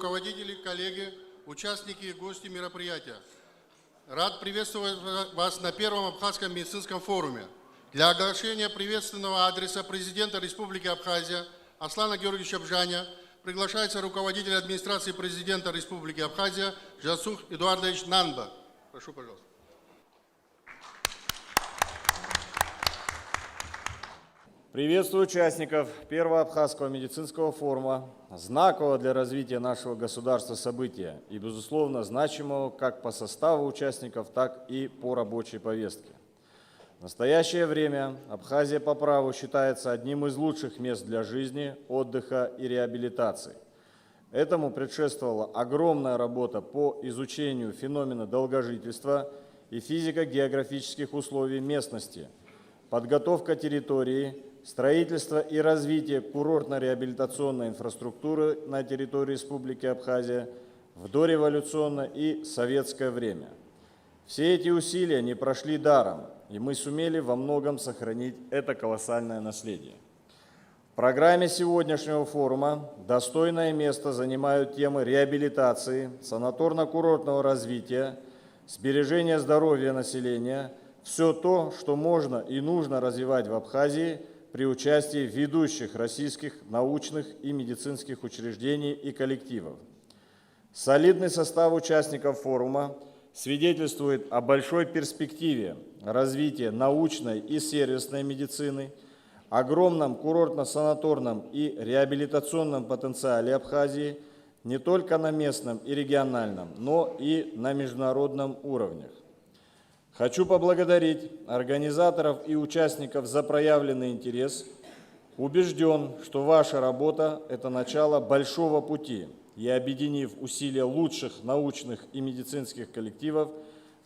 руководители, коллеги, участники и гости мероприятия. Рад приветствовать вас на первом Абхазском медицинском форуме. Для оглашения приветственного адреса президента Республики Абхазия Аслана Георгиевича Бжаня приглашается руководитель администрации президента Республики Абхазия Жасух Эдуардович Нанба. Прошу, пожалуйста. Приветствую участников Первого Абхазского медицинского форума, знакового для развития нашего государства события и, безусловно, значимого как по составу участников, так и по рабочей повестке. В настоящее время Абхазия по праву считается одним из лучших мест для жизни, отдыха и реабилитации. Этому предшествовала огромная работа по изучению феномена долгожительства и физико-географических условий местности, подготовка территории, строительство и развитие курортно-реабилитационной инфраструктуры на территории Республики Абхазия в дореволюционное и советское время. Все эти усилия не прошли даром, и мы сумели во многом сохранить это колоссальное наследие. В программе сегодняшнего форума достойное место занимают темы реабилитации, санаторно-курортного развития, сбережения здоровья населения, все то, что можно и нужно развивать в Абхазии при участии ведущих российских научных и медицинских учреждений и коллективов. Солидный состав участников форума свидетельствует о большой перспективе развития научной и сервисной медицины, огромном курортно-санаторном и реабилитационном потенциале Абхазии не только на местном и региональном, но и на международном уровнях. Хочу поблагодарить организаторов и участников за проявленный интерес. Убежден, что ваша работа – это начало большого пути, и объединив усилия лучших научных и медицинских коллективов,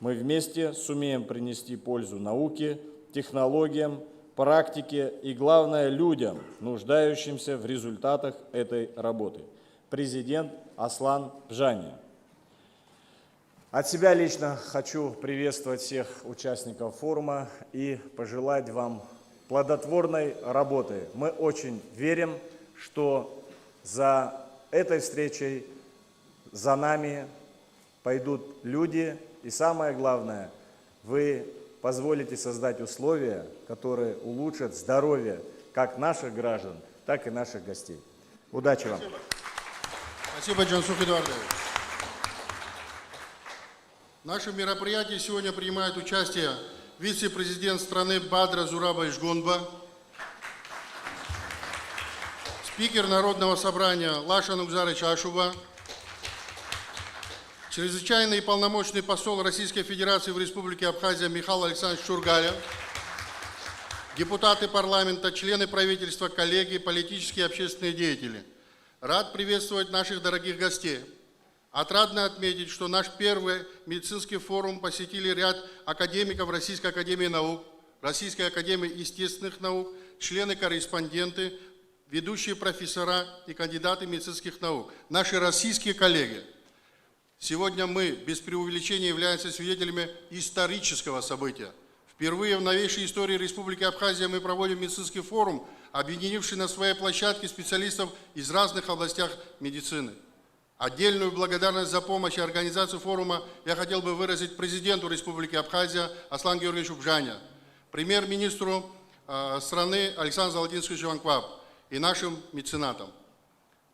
мы вместе сумеем принести пользу науке, технологиям, практике и, главное, людям, нуждающимся в результатах этой работы. Президент Аслан Бжаня. От себя лично хочу приветствовать всех участников форума и пожелать вам плодотворной работы. Мы очень верим, что за этой встречей, за нами пойдут люди, и самое главное, вы позволите создать условия, которые улучшат здоровье как наших граждан, так и наших гостей. Удачи вам! Спасибо, Жасух Эдуардович. В нашем мероприятии сегодня принимает участие вице-президент страны Бадра Зураба Ишгонба, спикер Народного собрания Лашан Угзарыч Ашуба, чрезвычайный и полномочный посол Российской Федерации в Республике Абхазия Михаил Александрович Шургаля, депутаты парламента, члены правительства, коллеги, политические и общественные деятели. Рад приветствовать наших дорогих гостей. Отрадно отметить, что наш первый медицинский форум посетили ряд академиков Российской академии наук, Российской академии естественных наук, члены-корреспонденты, ведущие профессора и кандидаты медицинских наук, наши российские коллеги. Сегодня мы, без преувеличения, являемся свидетелями исторического события. Впервые в новейшей истории Республики Абхазия мы проводим медицинский форум, объединивший на своей площадке специалистов из разных областей медицины. Отдельную благодарность за помощь и организацию форума я хотел бы выразить президенту Республики Абхазия Аслану Георгиевичу Бжаня, премьер-министру страны Александру Золотинскому Чуванкваб и нашим меценатам.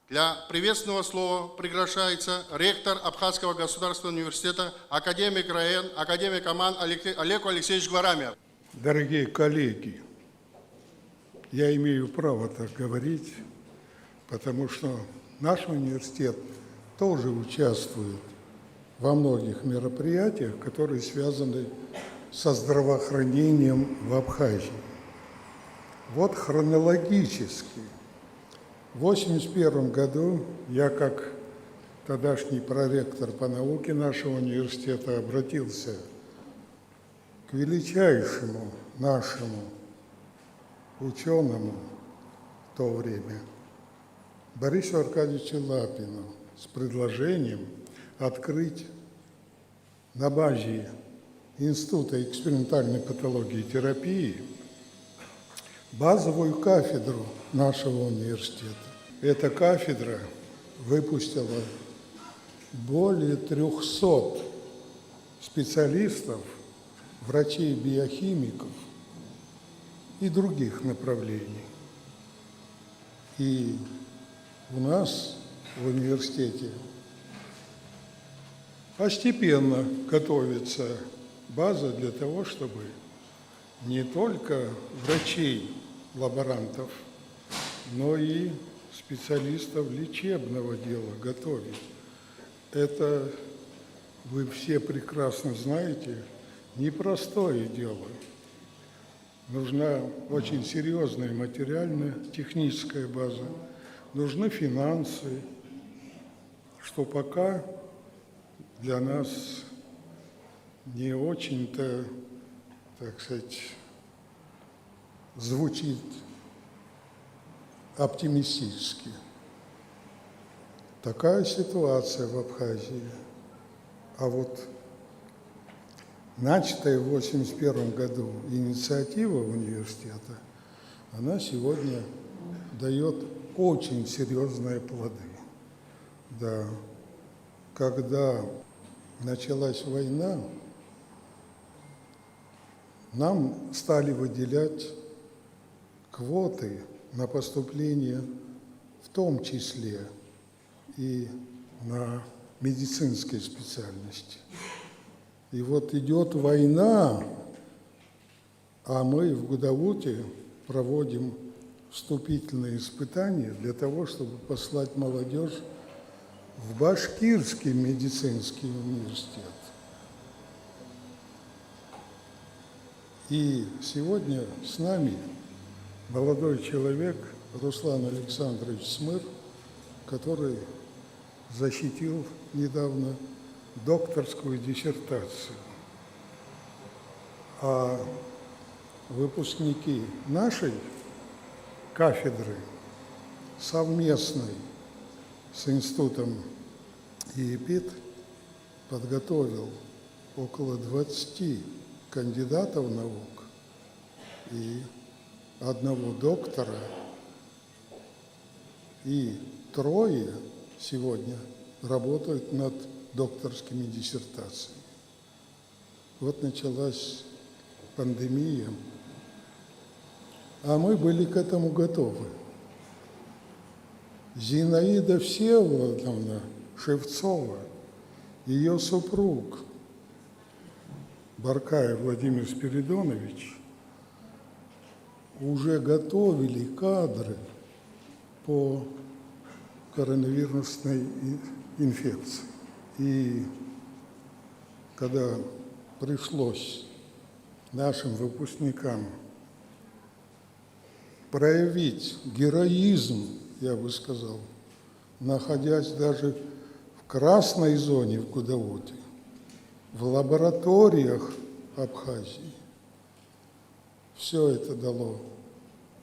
Для приветственного слова приглашается ректор Абхазского государственного университета, академик РАЭН, академик ОМАН Олег Алексеевич Гварамев. Дорогие коллеги, я имею право так говорить, потому что наш университет тоже участвует во многих мероприятиях, которые связаны со здравоохранением в Абхазии. Вот хронологически. В 1981 году я, как тогдашний проректор по науке нашего университета, обратился к величайшему нашему ученому в то время Борису Аркадьевичу Лапину с предложением открыть на базе Института экспериментальной патологии и терапии базовую кафедру нашего университета. Эта кафедра выпустила более 300 специалистов, врачей-биохимиков и других направлений. И у нас в университете постепенно готовится база для того, чтобы не только врачей, лаборантов, но и специалистов лечебного дела готовить. Это, вы все прекрасно знаете, непростое дело. Нужна очень серьезная материальная, техническая база, нужны финансы, что пока для нас не очень-то, так сказать, звучит оптимистически. Такая ситуация в Абхазии. А вот начатая в 1981 году инициатива университета, она сегодня дает очень серьезные плоды. Да. Когда началась война, нам стали выделять квоты на поступление, в том числе и на медицинской специальности. И вот идет война, а мы в Гудауте проводим вступительные испытания для того, чтобы послать молодежь в Башкирский медицинский университет. И сегодня с нами молодой человек Руслан Александрович Смыр, который защитил недавно докторскую диссертацию. А выпускники нашей кафедры совместной с институтом ЕПИТ подготовил около 20 кандидатов наук и одного доктора, и 3 сегодня работают над докторскими диссертациями. Вот началась пандемия, а мы были к этому готовы. Зинаида Всеволодовна Шевцова, ее супруг Баркаев Владимир Спиридонович, уже готовили кадры по коронавирусной инфекции. И когда пришлось нашим выпускникам проявить героизм, я бы сказал, находясь даже в красной зоне в Гудауте, в лабораториях Абхазии, все это дало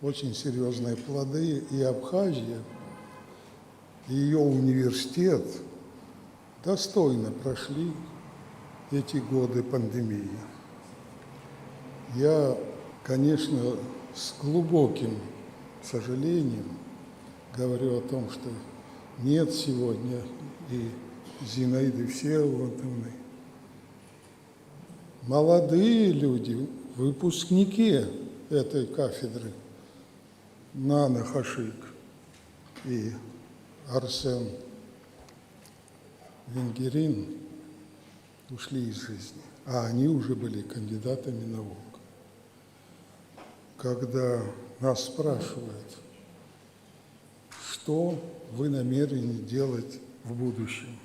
очень серьезные плоды, и Абхазия, и ее университет достойно прошли эти годы пандемии. Я, конечно, с глубоким сожалением говорю о том, что нет сегодня и Зинаиды Всеволодовны. Молодые люди, выпускники этой кафедры, Нана Хашик и Арсен Венгерин, ушли из жизни, а они уже были кандидатами наук. Когда нас спрашивают, что вы намерены делать в будущем,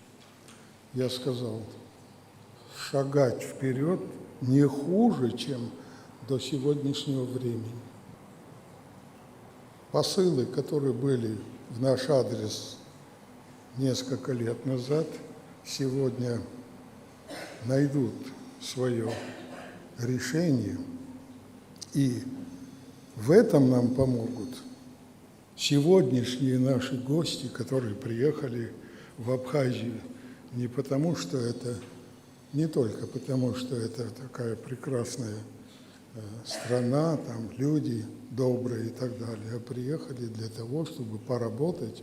я сказал, шагать вперед не хуже, чем до сегодняшнего времени. Посылы, которые были в наш адрес несколько лет назад, сегодня найдут свое решение, и в этом нам помогут сегодняшние наши гости, которые приехали в Абхазию, не потому что это, не только потому, что это такая прекрасная страна, там люди добрые и так далее, а приехали для того, чтобы поработать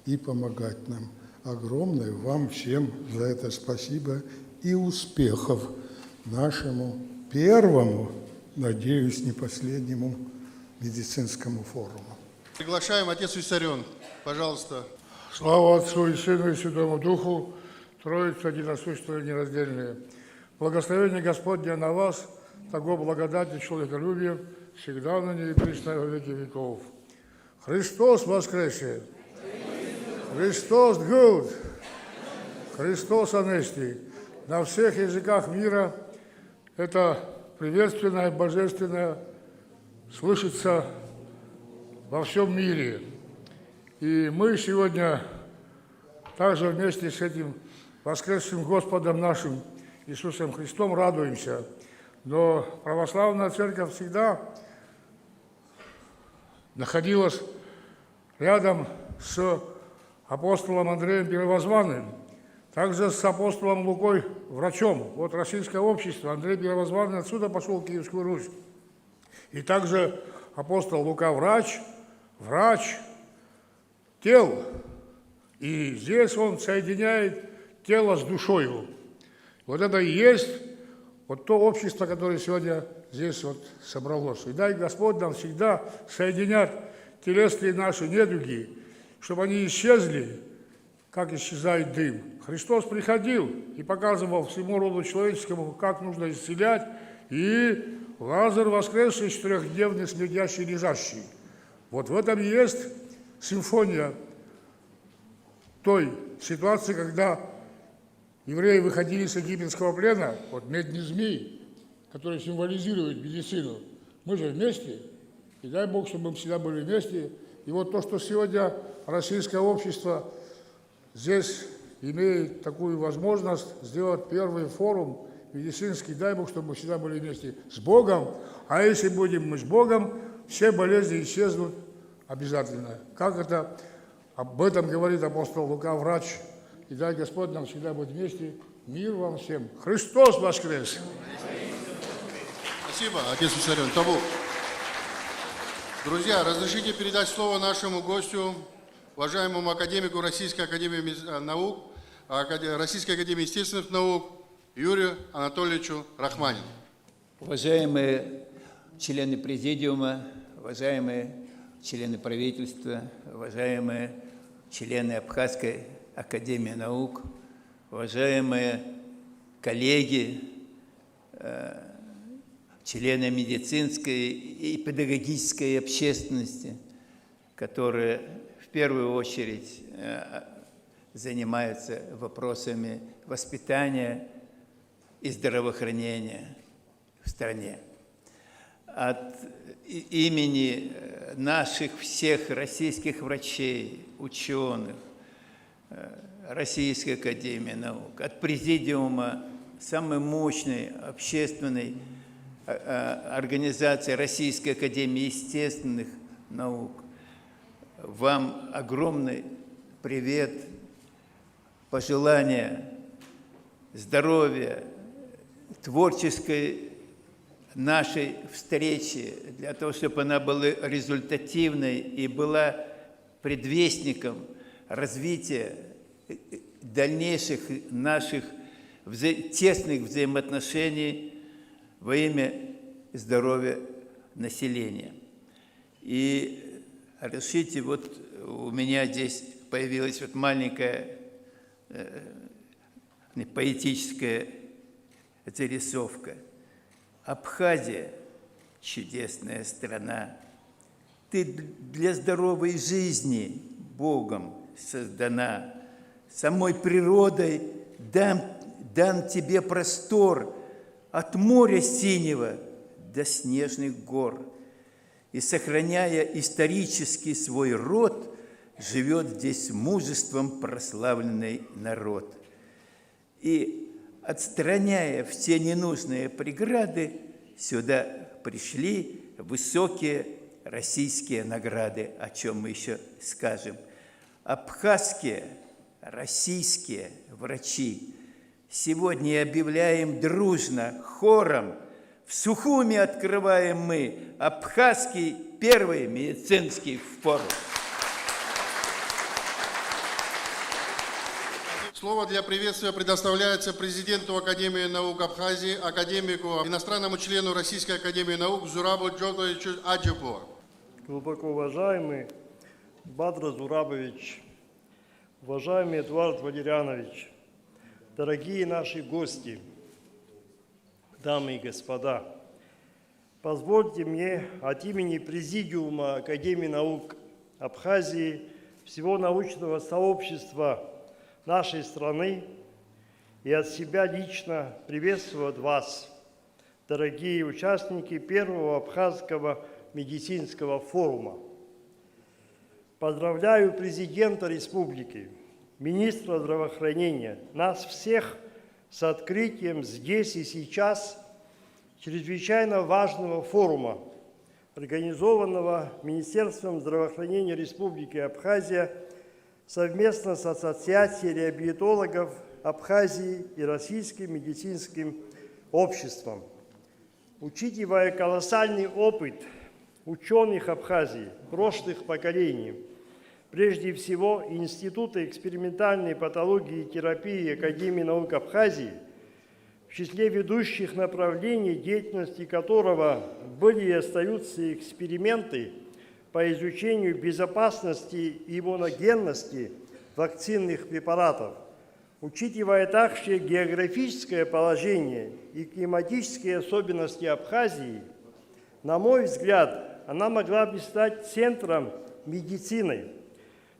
и помогать нам. огромное. Вам всем за это спасибо и успехов нашему первому, надеюсь, не последнему медицинскому форуму. Приглашаем отец Виссарион. Пожалуйста. Слава Отцу и Сыну и Святому Духу, Троица единосущная и нераздельная. Благословение Господне на вас, того благодати человеколюбия, всегда на ней и присно во веки веков. Христос воскресе! Христос good! Христос анести! На всех языках мира это приветственное, божественное слышится во всем мире. И мы сегодня также вместе с этим воскресшим Господом нашим Иисусом Христом радуемся. Но православная церковь всегда находилась рядом с апостолом Андреем Первозванным, также с апостолом Лукой врачом. Вот российское общество, Андрей Первозванный отсюда пошел в Киевскую Русь. И также апостол Лука врач тел. И здесь он соединяет тело с душою. Вот это и есть вот то общество, которое сегодня здесь вот собралось. И дай Господь нам всегда соединять телесные наши недуги, чтобы они исчезли, как исчезает дым. Христос приходил и показывал всему роду человеческому, как нужно исцелять, и Лазарь воскресший, 4-дневный, смердящий, лежащий. Вот в этом и есть симфония той ситуации, когда евреи выходили с египетского плена, вот медный змей, который символизирует медицину. Мы же вместе, и дай Бог, чтобы мы всегда были вместе. И вот то, что сегодня российское общество здесь имеет такую возможность сделать первый форум медицинский, дай Бог, чтобы мы всегда были вместе с Богом. А если будем мы с Богом, все болезни исчезнут обязательно. Как это, об этом говорит апостол Лука, врач. И дай Господь нам всегда быть вместе. Мир вам всем. Христос воскрес! Спасибо, отец Виссарион. Табу. Друзья, разрешите передать слово нашему гостю, уважаемому академику Российской академии наук, Российской академии естественных наук Юрию Анатольевичу Рахманину. Уважаемые члены президиума, уважаемые члены правительства, уважаемые члены Абхазской академии наук, уважаемые коллеги, члены медицинской и педагогической общественности, которые в первую очередь занимаются вопросами воспитания и здравоохранения в стране. От имени наших всех российских врачей, ученых, Российской академии наук, от президиума самой мощной общественной организации Российской академии естественных наук, вам огромный привет, пожелания здоровья, творческой нашей встречи, для того, чтобы она была результативной и была предвестником развития дальнейших наших тесных взаимоотношений во имя здоровья населения. И решите, вот у меня здесь появилась вот маленькая поэтическая зарисовка. Абхазия – чудесная страна. Ты для здоровой жизни Богом создана. Самой природой дан тебе простор от моря синего до снежных гор. И, сохраняя исторический свой род, живет здесь мужеством прославленный народ. И, отстраняя все ненужные преграды, сюда пришли высокие российские награды, о чем мы еще скажем. Абхазские, российские врачи сегодня объявляем дружно, хором, в Сухуми открываем мы Абхазский первый медицинский форум. Слово для приветствия предоставляется президенту Академии наук Абхазии, академику, иностранному члену Российской Академии наук Зурабу Джотовичу Аджипову. Глубоко уважаемый Бадра Зурабович, уважаемый Эдуард Валерьянович, дорогие наши гости, дамы и господа, позвольте мне от имени Президиума Академии наук Абхазии, всего научного сообщества нашей страны и от себя лично приветствовать вас, дорогие участники первого Абхазского медицинского форума. Поздравляю президента республики, министра здравоохранения, нас всех с открытием здесь и сейчас чрезвычайно важного форума, организованного Министерством здравоохранения Республики Абхазия совместно с Ассоциацией реабилитологов Абхазии и Российским медицинским обществом. Учитывая колоссальный опыт ученых Абхазии прошлых поколений, прежде всего Института экспериментальной патологии и терапии Академии наук Абхазии, в числе ведущих направлений деятельности которого были и остаются эксперименты по изучению безопасности и иммуногенности вакцинных препаратов, учитывая также географическое положение и климатические особенности Абхазии, на мой взгляд, она могла бы стать центром медицины,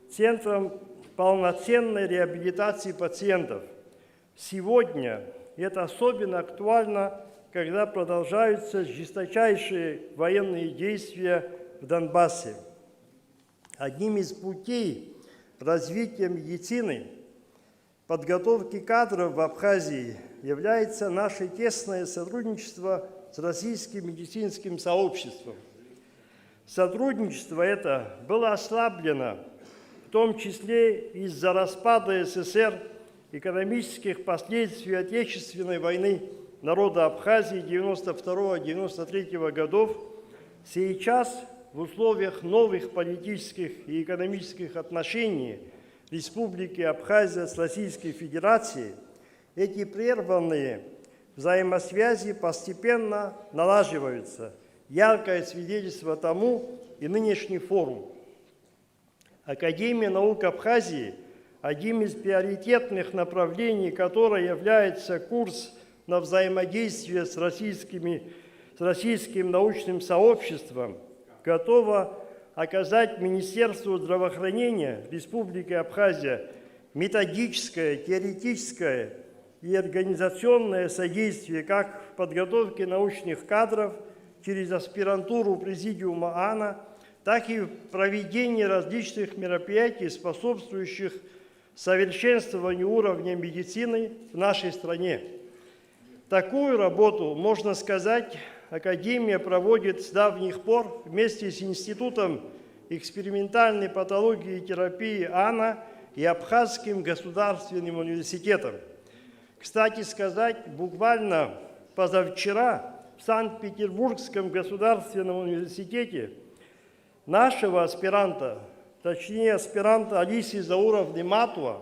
центром полноценной реабилитации пациентов. Сегодня это особенно актуально, когда продолжаются жесточайшие военные действия в Донбассе. Одним из путей развития медицины, подготовки кадров в Абхазии является наше тесное сотрудничество с российским медицинским сообществом. Сотрудничество это было ослаблено, в том числе из-за распада СССР, экономических последствий Отечественной войны народа Абхазии 1992-1993 годов. Сейчас в условиях новых политических и экономических отношений Республики Абхазия с Российской Федерацией эти прерванные взаимосвязи постепенно налаживаются. Яркое свидетельство тому и нынешний форум. Академия наук Абхазии, одним из приоритетных направлений которой является курс на взаимодействие с российским научным сообществом, готова оказать Министерству здравоохранения Республики Абхазия методическое, теоретическое и организационное содействие как в подготовке научных кадров через аспирантуру Президиума АНА, так и в проведении различных мероприятий, способствующих совершенствованию уровня медицины в нашей стране. Такую работу, можно сказать, Академия проводит с давних пор вместе с Институтом экспериментальной патологии и терапии АНА и Абхазским государственным университетом. Кстати сказать, буквально позавчера в Санкт-Петербургском государственном университете нашего аспиранта, точнее аспиранта Алисы Зауровны Матуа,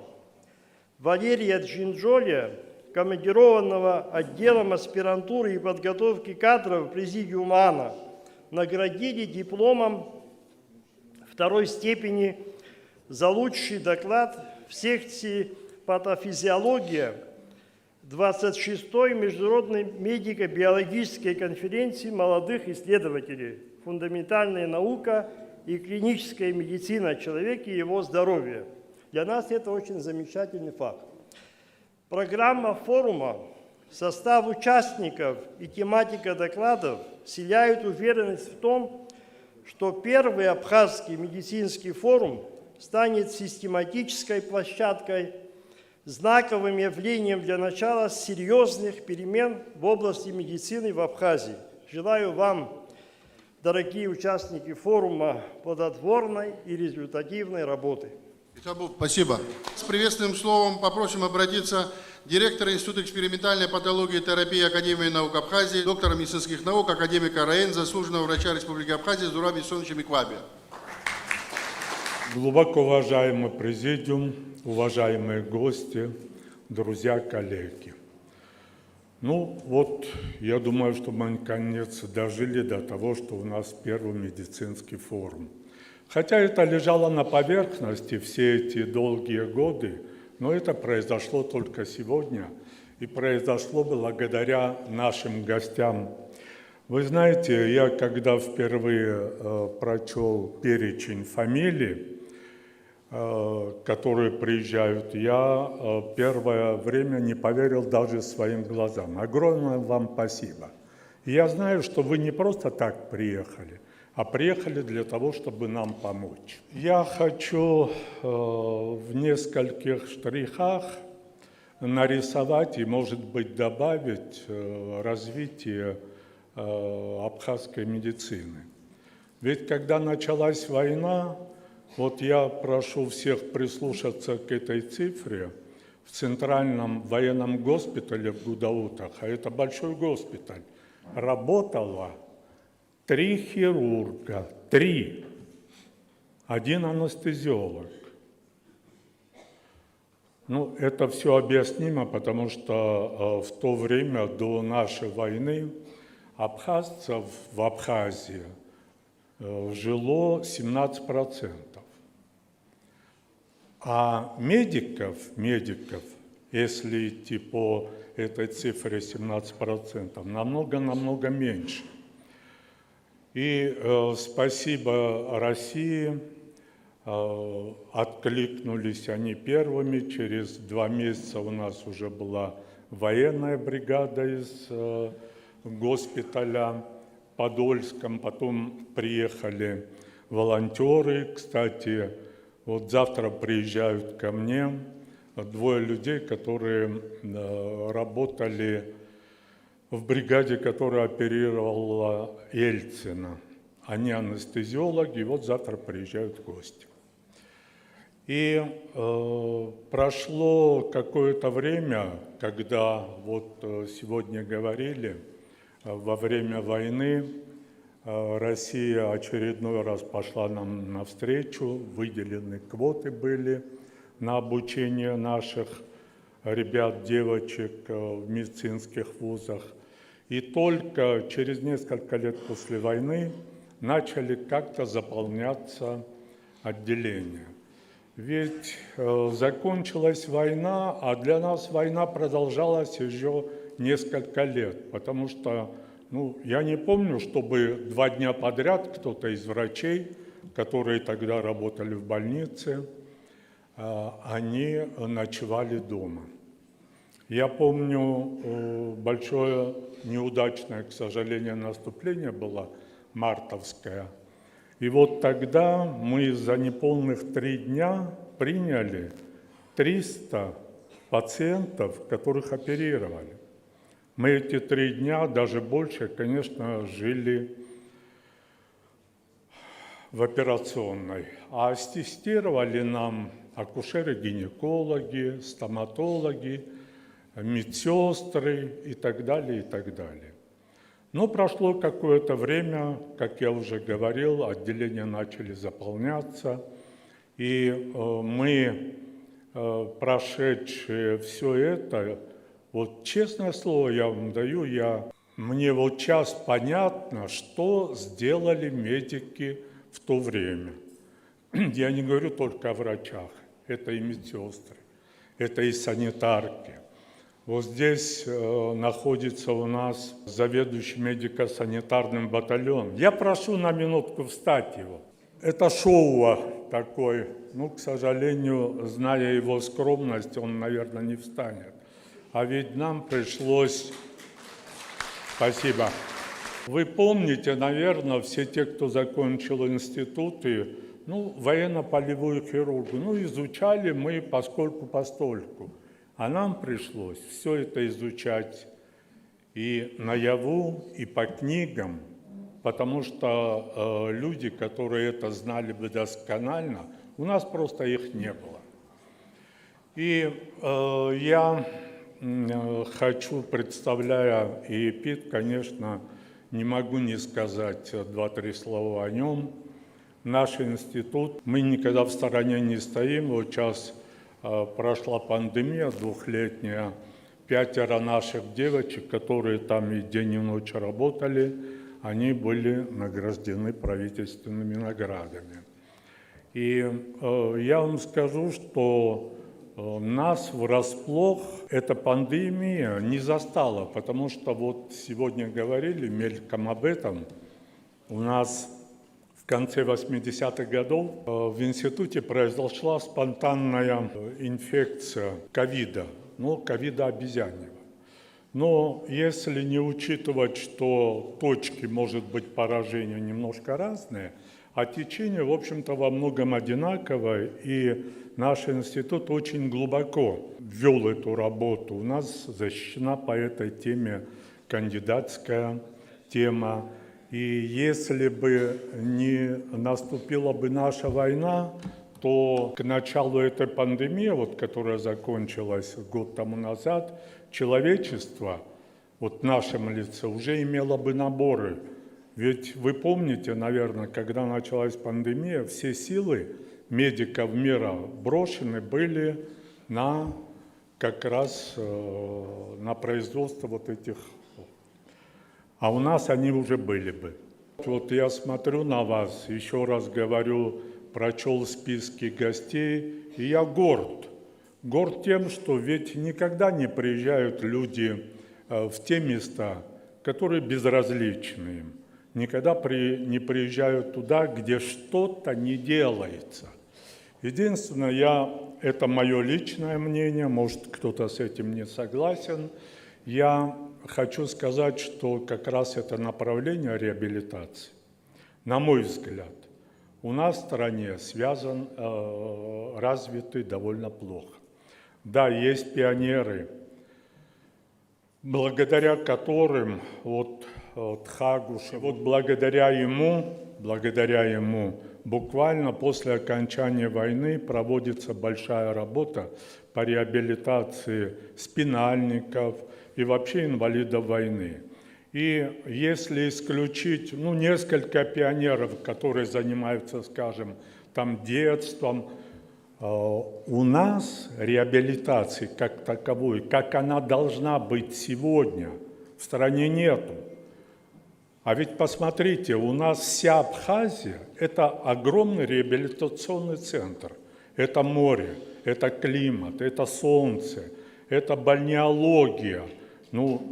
Валерия Джинджоля, командированного отделом аспирантуры и подготовки кадров Президиума АНА, наградили дипломом второй степени за лучший доклад в секции патофизиология 26-й Международной медико-биологической конференции молодых исследователей «Фундаментальная наука и клиническая медицина человека и его здоровья». Для нас это очень замечательный факт. Программа форума, состав участников и тематика докладов вселяют уверенность в том, что первый Абхазский медицинский форум станет систематической площадкой, знаковым явлением для начала серьезных перемен в области медицины в Абхазии. Желаю вам, дорогие участники форума, плодотворной и результативной работы. Спасибо. С приветственным словом попросим обратиться директора Института экспериментальной патологии и терапии Академии наук Абхазии, доктора медицинских наук, академика РАЭН, заслуженного врача Республики Абхазия Зураба Исоновича Микваби. Глубоко уважаемый президиум, уважаемые гости, друзья, коллеги. Ну вот, я думаю, что мы наконец дожили до того, что у нас первый медицинский форум. Хотя это лежало на поверхности все эти долгие годы, но это произошло только сегодня, и произошло благодаря нашим гостям. Вы знаете, я когда впервые прочел перечень фамилий, которые приезжают, я первое время не поверил даже своим глазам. Огромное вам спасибо. И я знаю, что вы не просто так приехали, а приехали для того, чтобы нам помочь. Я хочу в нескольких штрихах нарисовать и, может быть, добавить развитие абхазской медицины. Ведь когда началась война, вот я прошу всех прислушаться к этой цифре. В Центральном военном госпитале в Гудаутах, а это большой госпиталь, работало 3 хирурга, 3, 1 анестезиолог. Ну, это все объяснимо, потому что в то время до нашей войны абхазцев в Абхазии жило 17%. А медиков, если идти по этой цифре 17%, намного меньше. И спасибо России, откликнулись они первыми. Через 2 месяца у нас уже была военная бригада из госпиталя в Подольском. Потом приехали волонтеры. Кстати, вот завтра приезжают ко мне 2 людей, которые работали в бригаде, которая оперировала Ельцина. Они анестезиологи, и вот завтра приезжают в гости. И прошло какое-то время, когда вот сегодня говорили, во время войны Россия очередной раз пошла нам навстречу, выделены квоты были на обучение наших ребят, девочек в медицинских вузах. И только через несколько лет после войны начали как-то заполняться отделения. Ведь закончилась война, а для нас война продолжалась еще несколько лет, потому что я не помню, чтобы 2 дня подряд кто-то из врачей, которые тогда работали в больнице, они ночевали дома. Я помню, большое неудачное, к сожалению, наступление было, мартовское. И вот тогда мы за неполных 3 дня приняли 300 пациентов, которых оперировали. Мы эти 3 дня, даже больше, конечно, жили в операционной. А ассистировали нам акушеры-гинекологи, стоматологи, медсестры и так далее, и так далее. Но прошло какое-то время, как я уже говорил, отделения начали заполняться, и мы, прошедшие все это, вот честное слово я вам даю, мне вот сейчас понятно, что сделали медики в то время. Я не говорю только о врачах, это и медсестры, это и санитарки. Вот здесь находится у нас заведующий медико-санитарным батальоном. Я прошу на минутку встать его. Это Шоуа такой, к сожалению, зная его скромность, он, наверное, не встанет. А ведь нам пришлось... Спасибо. Вы помните, наверное, все те, кто закончил институты, военно-полевую хирургию, изучали мы поскольку-постольку. А нам пришлось все это изучать и наяву, и по книгам, потому что люди, которые это знали бы досконально, у нас просто их не было. И я хочу, представляя ИЭПИД, конечно, не могу не сказать 2-3 слова о нем. Наш институт, мы никогда в стороне не стоим, вот сейчас прошла пандемия двухлетняя, 5 наших девочек, которые там и день и ночь работали, они были награждены правительственными наградами. И я вам скажу, что нас врасплох эта пандемия не застала, потому что вот сегодня говорили мельком об этом. У нас в конце 80-х годов в институте произошла спонтанная инфекция ковида, ковида обезьяньего. Но если не учитывать, что точки, может быть, поражения немножко разные, а течение, в общем-то, во многом одинаковое, и наш институт очень глубоко ввел эту работу. У нас защищена по этой теме кандидатская тема. И если бы не наступила бы наша война, то к началу этой пандемии, которая закончилась год тому назад, человечество, в нашем лице, уже имело бы наборы. Ведь вы помните, наверное, когда началась пандемия, все силы медиков мира брошены были как раз на производство этих. А у нас они уже были бы. Я смотрю на вас, еще раз говорю, прочел списки гостей, и я горд. Горд тем, что ведь никогда не приезжают люди в те места, которые безразличны им. Никогда не приезжают туда, где что-то не делается. Единственное, это мое личное мнение, может, кто-то с этим не согласен, я хочу сказать, что как раз это направление реабилитации, на мой взгляд, у нас в стране развиты довольно плохо. Да, есть пионеры, благодаря которым Тхагуш, благодаря ему буквально после окончания войны проводится большая работа по реабилитации спинальников и вообще инвалидов войны. И если исключить несколько пионеров, которые занимаются, скажем, детством, у нас реабилитации как таковой, как она должна быть сегодня, в стране нету. А ведь посмотрите, у нас вся Абхазия – это огромный реабилитационный центр. Это море, это климат, это солнце, это бальнеология.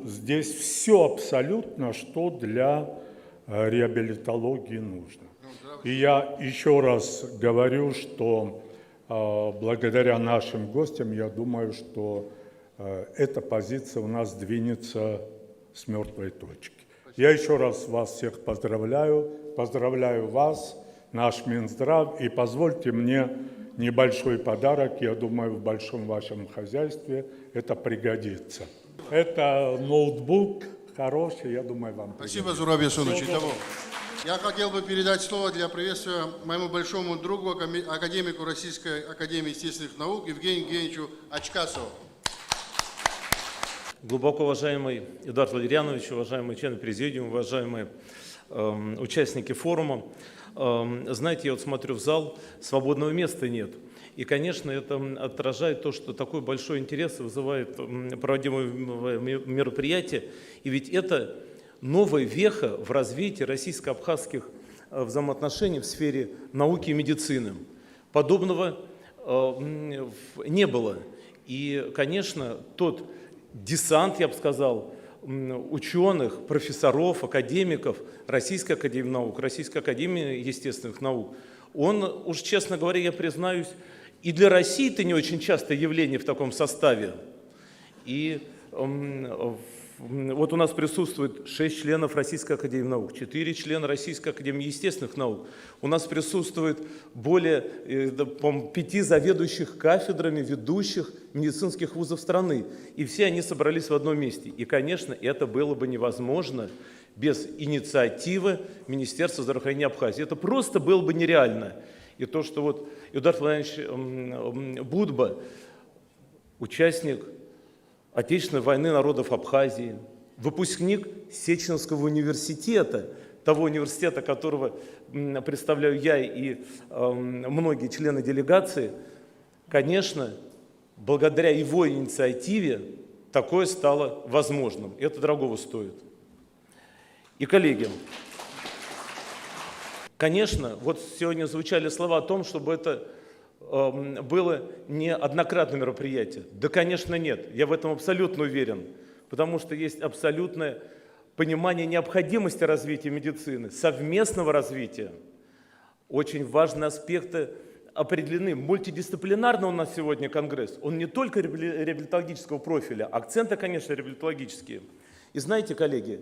Здесь все абсолютно, что для реабилитологии нужно. И я еще раз говорю, что благодаря нашим гостям, я думаю, что эта позиция у нас двинется с мертвой точки. Я еще раз вас всех поздравляю вас, наш Минздрав, и позвольте мне небольшой подарок, я думаю, в большом вашем хозяйстве это пригодится. Это ноутбук хороший, я думаю, вам пригодится. Спасибо, Зураб Ясунович. Я хотел бы передать слово для приветствия моему большому другу, академику Российской академии естественных наук Евгению Евгеньевичу Ачкасову. Глубоко уважаемый Эдуард Валерьянович, уважаемые члены президиума, уважаемые участники форума. Знаете, я смотрю в зал, свободного места нет. И, конечно, это отражает то, что такой большой интерес вызывает проводимое мероприятие. И ведь это новая веха в развитии российско-абхазских взаимоотношений в сфере науки и медицины. Подобного не было. И, конечно, тот десант, я бы сказал, ученых, профессоров, академиков Российской академии наук, Российской академии естественных наук, он, уж честно говоря, я признаюсь, и для России это не очень частое явление в таком составе. И вот у нас присутствует 6 членов Российской академии наук, 4 члена Российской академии естественных наук. У нас присутствует более 5 заведующих кафедрами ведущих медицинских вузов страны. И все они собрались в одном месте. И, конечно, это было бы невозможно без инициативы Министерства здравоохранения Абхазии. Это просто было бы нереально. И то, что Эдуард Владимирович Будба, участник Отечественной войны народов Абхазии, выпускник Сеченовского университета, того университета, которого представляю я и многие члены делегации, конечно, благодаря его инициативе такое стало возможным. Это дорогого стоит. И, коллеги, конечно, вот сегодня звучали слова о том, чтобы это было не однократное мероприятие. Да, конечно, нет. Я в этом абсолютно уверен. Потому что есть абсолютное понимание необходимости развития медицины, совместного развития. Очень важные аспекты определены. Мультидисциплинарно у нас сегодня конгресс. Он не только реабилитологического профиля. Акценты, конечно, реабилитологические. И знаете, коллеги,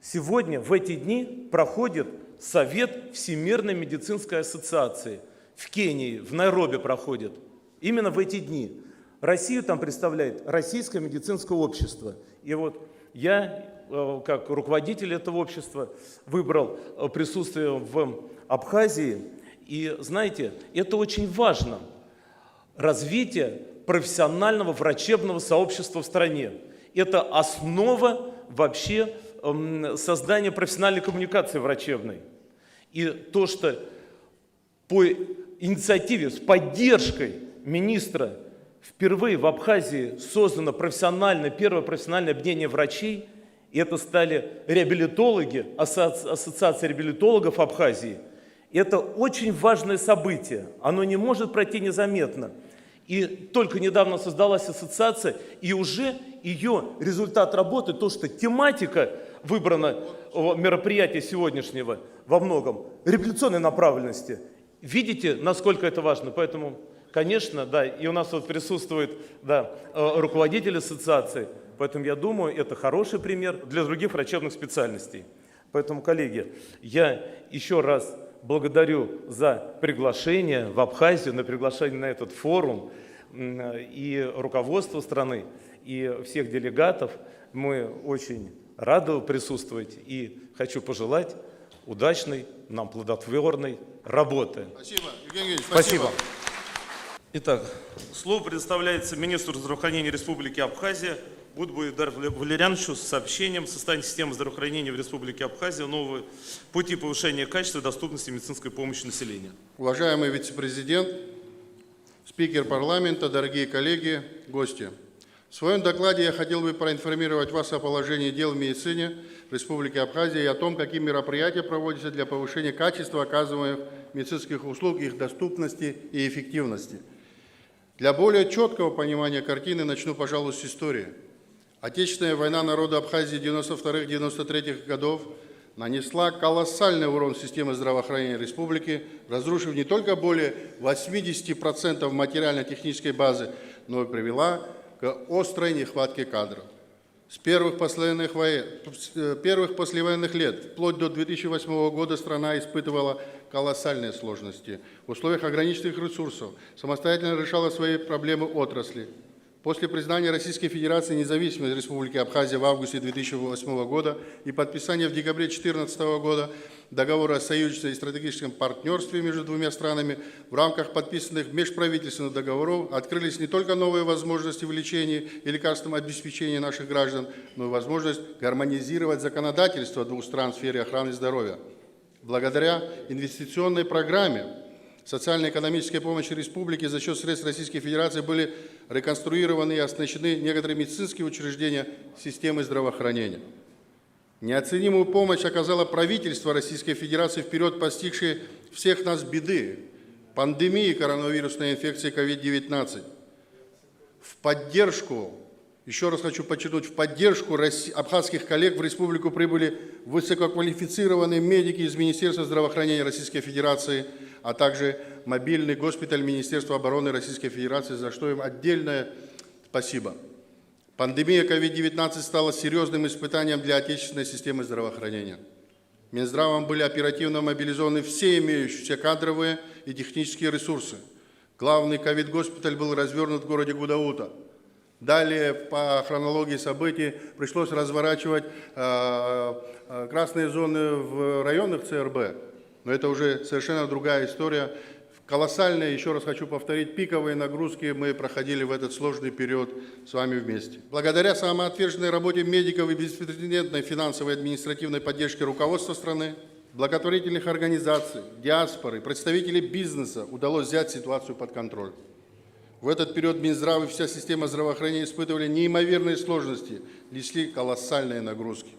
сегодня, в эти дни, проходит Совет Всемирной медицинской ассоциации. В Кении, в Найроби проходит. Именно в эти дни. Россию там представляет Российское медицинское общество. И вот я, как руководитель этого общества, выбрал присутствие в Абхазии. И знаете, это очень важно. Развитие профессионального врачебного сообщества в стране. Это основа вообще создания профессиональной коммуникации врачебной. И то, что по инициативе, с поддержкой министра впервые в Абхазии создано первое профессиональное объединение врачей, и это стали реабилитологи, ассоциация реабилитологов Абхазии. Это очень важное событие, оно не может пройти незаметно. И только недавно создалась ассоциация, и уже ее результат работы, то, что тематика выбрана мероприятия сегодняшнего во многом реабилитационной направленности. Видите, насколько это важно? Поэтому, конечно, да, и у нас вот присутствует, да, руководитель ассоциации, поэтому я думаю, это хороший пример для других врачебных специальностей. Поэтому, коллеги, я еще раз благодарю за приглашение в Абхазию, на приглашение на этот форум и руководство страны, и всех делегатов. Мы очень рады присутствовать и хочу пожелать удачной, нам плодотворной работы. Спасибо, Евгений Евгеньевич, Спасибо. Итак, слово предоставляется министру здравоохранения Республики Абхазия Будбу Эльдару Валерьяновичу с сообщением состояния системы здравоохранения в Республике Абхазия, новые пути повышения качества и доступности медицинской помощи населению. Уважаемый вице-президент, спикер парламента, дорогие коллеги, гости. В своем докладе я хотел бы проинформировать вас о положении дел в медицине в Республике Абхазия и о том, какие мероприятия проводятся для повышения качества оказываемых медицинских услуг, их доступности и эффективности. Для более четкого понимания картины начну, пожалуй, с истории. Отечественная война народа Абхазии 92-93 годов нанесла колоссальный урон системе здравоохранения республики, разрушив не только более 80% материально-технической базы, но и привела к острой нехватке кадров. С первых послевоенных лет, вплоть до 2008 года, страна испытывала колоссальные сложности. В условиях ограниченных ресурсов самостоятельно решала свои проблемы отрасли. После признания Российской Федерации независимой Республики Абхазия в августе 2008 года и подписания в декабре 2014 года договора о союзничестве и стратегическом партнерстве между двумя странами, в рамках подписанных межправительственных договоров открылись не только новые возможности в лечении и лекарственном обеспечении наших граждан, но и возможность гармонизировать законодательство двух стран в сфере охраны здоровья. Благодаря инвестиционной программе социально-экономической помощи республики за счет средств Российской Федерации были реконструированы и оснащены некоторые медицинские учреждения системы здравоохранения. Неоценимую помощь оказало правительство Российской Федерации, вперед постигшее всех нас беды – пандемии коронавирусной инфекции COVID-19. В поддержку, еще раз хочу подчеркнуть, в поддержку абхазских коллег в республику прибыли высококвалифицированные медики из Министерства здравоохранения Российской Федерации, а также мобильный госпиталь Министерства обороны Российской Федерации, за что им отдельное спасибо. Пандемия COVID-19 стала серьезным испытанием для отечественной системы здравоохранения. Минздравом были оперативно мобилизованы все имеющиеся кадровые и технические ресурсы. Главный ковид-госпиталь был развернут в городе Гудаута. Далее, по хронологии событий, пришлось разворачивать красные зоны в районных ЦРБ, но это уже совершенно другая история. Колоссальные, еще раз хочу повторить, пиковые нагрузки мы проходили в этот сложный период с вами вместе. Благодаря самоотверженной работе медиков и беспрецедентной финансовой и административной поддержке руководства страны, благотворительных организаций, диаспоры, представителей бизнеса удалось взять ситуацию под контроль. В этот период Минздрав и вся система здравоохранения испытывали неимоверные сложности, несли колоссальные нагрузки.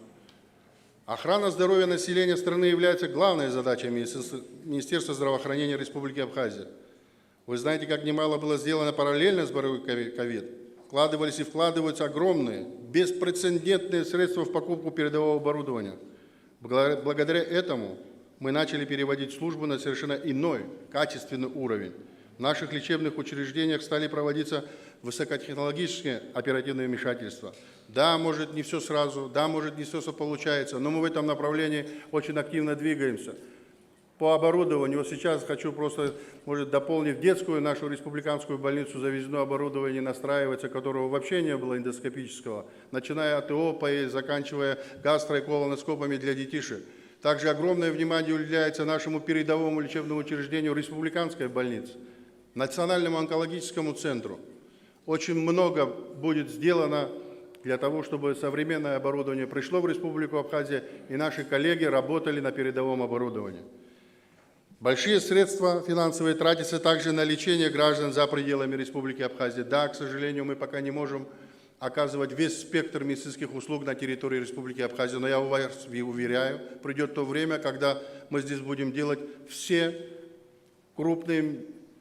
Охрана здоровья населения страны является главной задачей Министерства здравоохранения Республики Абхазия. Вы знаете, как немало было сделано параллельно с борьбой ковид. Вкладывались и вкладываются огромные, беспрецедентные средства в покупку передового оборудования. Благодаря этому мы начали переводить службу на совершенно иной, качественный уровень. В наших лечебных учреждениях стали проводиться высокотехнологические оперативные вмешательства. Да, может, не все сразу, да, может, не все получается, но мы в этом направлении очень активно двигаемся. По оборудованию, вот сейчас хочу просто, может, дополнить, в детскую нашу республиканскую больницу завезено оборудование, настраивается, которого вообще не было эндоскопического, начиная от ИОПа и заканчивая гастро- и колоноскопами для детишек. Также огромное внимание уделяется нашему передовому лечебному учреждению республиканской больницы, Национальному онкологическому центру. Очень много будет сделано для того, чтобы современное оборудование пришло в Республику Абхазия, и наши коллеги работали на передовом оборудовании. Большие средства финансовые тратятся также на лечение граждан за пределами Республики Абхазия. Да, к сожалению, мы пока не можем оказывать весь спектр медицинских услуг на территории Республики Абхазия, но я вас уверяю, придет то время, когда мы здесь будем делать все крупные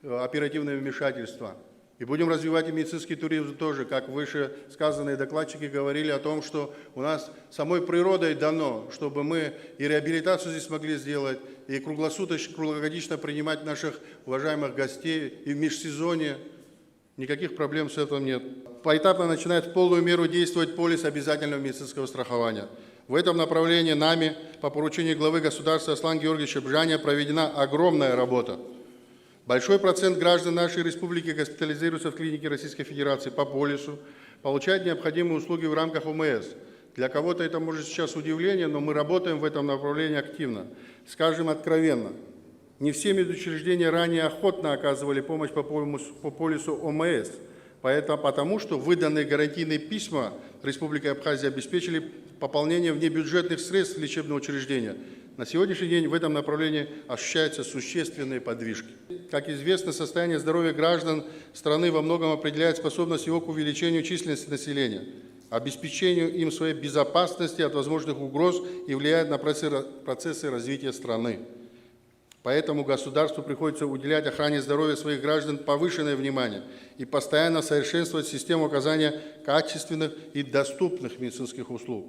оперативные вмешательства. И будем развивать и медицинский туризм тоже, как выше сказанные докладчики говорили о том, что у нас самой природой дано, чтобы мы и реабилитацию здесь могли сделать, и круглосуточно, круглогодично принимать наших уважаемых гостей, и в межсезонье. Никаких проблем с этим нет. Поэтапно начинает в полную меру действовать полис обязательного медицинского страхования. В этом направлении нами по поручению главы государства Аслана Георгиевича Бжаня проведена огромная работа. Большой процент граждан нашей республики госпитализируются в клинике Российской Федерации по полису, получают необходимые услуги в рамках ОМС. Для кого-то это может сейчас удивление, но мы работаем в этом направлении активно. Скажем откровенно, не все медучреждения ранее охотно оказывали помощь по полису ОМС, потому что выданные гарантийные письма Республики Абхазия обеспечили пополнение внебюджетных средств лечебного учреждения. На сегодняшний день в этом направлении ощущаются существенные подвижки. Как известно, состояние здоровья граждан страны во многом определяет способность его к увеличению численности населения, обеспечению им своей безопасности от возможных угроз и влияет на процессы развития страны. Поэтому государству приходится уделять охране здоровья своих граждан повышенное внимание и постоянно совершенствовать систему оказания качественных и доступных медицинских услуг.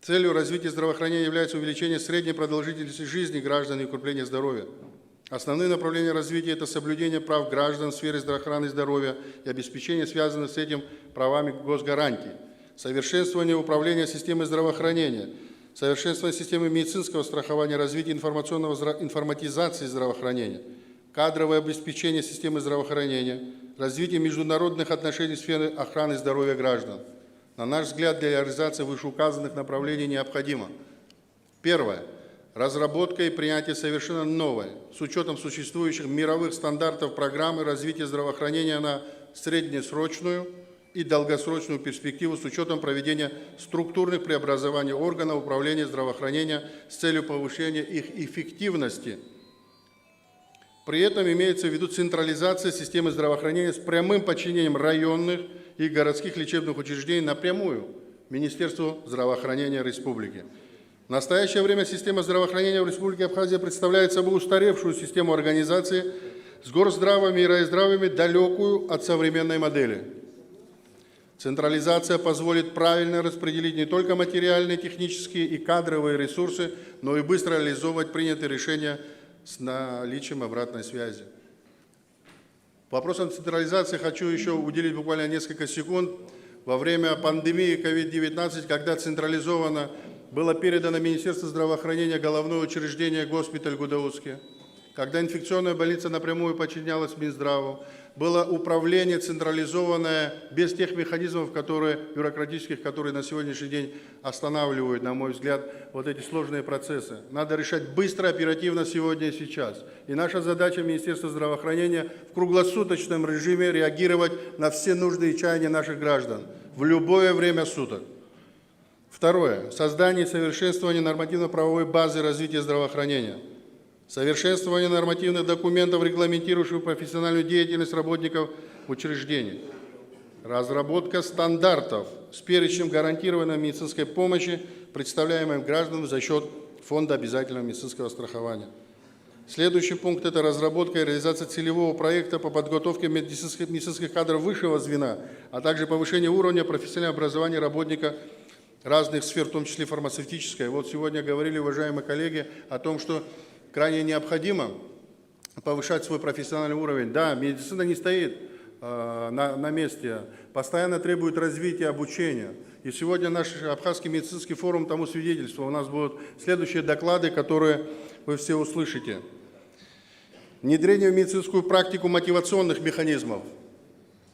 Целью развития здравоохранения является увеличение средней продолжительности жизни граждан и укрепление здоровья. Основные направления развития – это соблюдение прав граждан в сфере охраны и здоровья и обеспечение связанных с этим правами госгарантий, совершенствование управления системой здравоохранения, совершенствование системы медицинского страхования, развитие информатизации здравоохранения, кадровое обеспечение системы здравоохранения, развитие международных отношений в сфере охраны здоровья граждан. На наш взгляд, для реализации вышеуказанных направлений необходимо: первое – разработка и принятие совершенно новой, с учетом существующих мировых стандартов программы развития здравоохранения на среднесрочную и долгосрочную перспективу с учетом проведения структурных преобразований органов управления здравоохранения с целью повышения их эффективности. При этом имеется в виду централизация системы здравоохранения с прямым подчинением районных и городских лечебных учреждений напрямую Министерству здравоохранения Республики. В настоящее время система здравоохранения в Республике Абхазия представляет собой устаревшую систему организации с горздравами и райздравами, далекую от современной модели. Централизация позволит правильно распределить не только материальные, технические и кадровые ресурсы, но и быстро реализовывать принятые решения с наличием обратной связи. Вопросам централизации хочу еще уделить буквально несколько секунд. Во время пандемии COVID-19, когда централизованно было передано Министерству здравоохранения головное учреждение госпиталь Гудаутский, когда инфекционная больница напрямую подчинялась Минздраву, было управление централизованное без тех механизмов, бюрократических, которые на сегодняшний день останавливают, на мой взгляд, вот эти сложные процессы. Надо решать быстро, оперативно сегодня и сейчас. И наша задача Министерства здравоохранения в круглосуточном режиме реагировать на все нужды и чаяния наших граждан в любое время суток. Второе. Создание и совершенствование нормативно-правовой базы развития здравоохранения. совершенствование нормативных документов, регламентирующих профессиональную деятельность работников учреждений, разработка стандартов с перечнем гарантированной медицинской помощи, представляемой гражданам за счет Фонда обязательного медицинского страхования. Следующий пункт – это разработка и реализация целевого проекта по подготовке медицинских кадров высшего звена, а также повышение уровня профессионального образования работника разных сфер, в том числе фармацевтической. Вот сегодня говорили, уважаемые коллеги, о том, что крайне необходимо повышать свой профессиональный уровень. Да, медицина не стоит на месте, постоянно требует развития, обучения. И сегодня наш Абхазский медицинский форум тому свидетельство. У нас будут следующие доклады, которые вы все услышите. Внедрение в медицинскую практику мотивационных механизмов,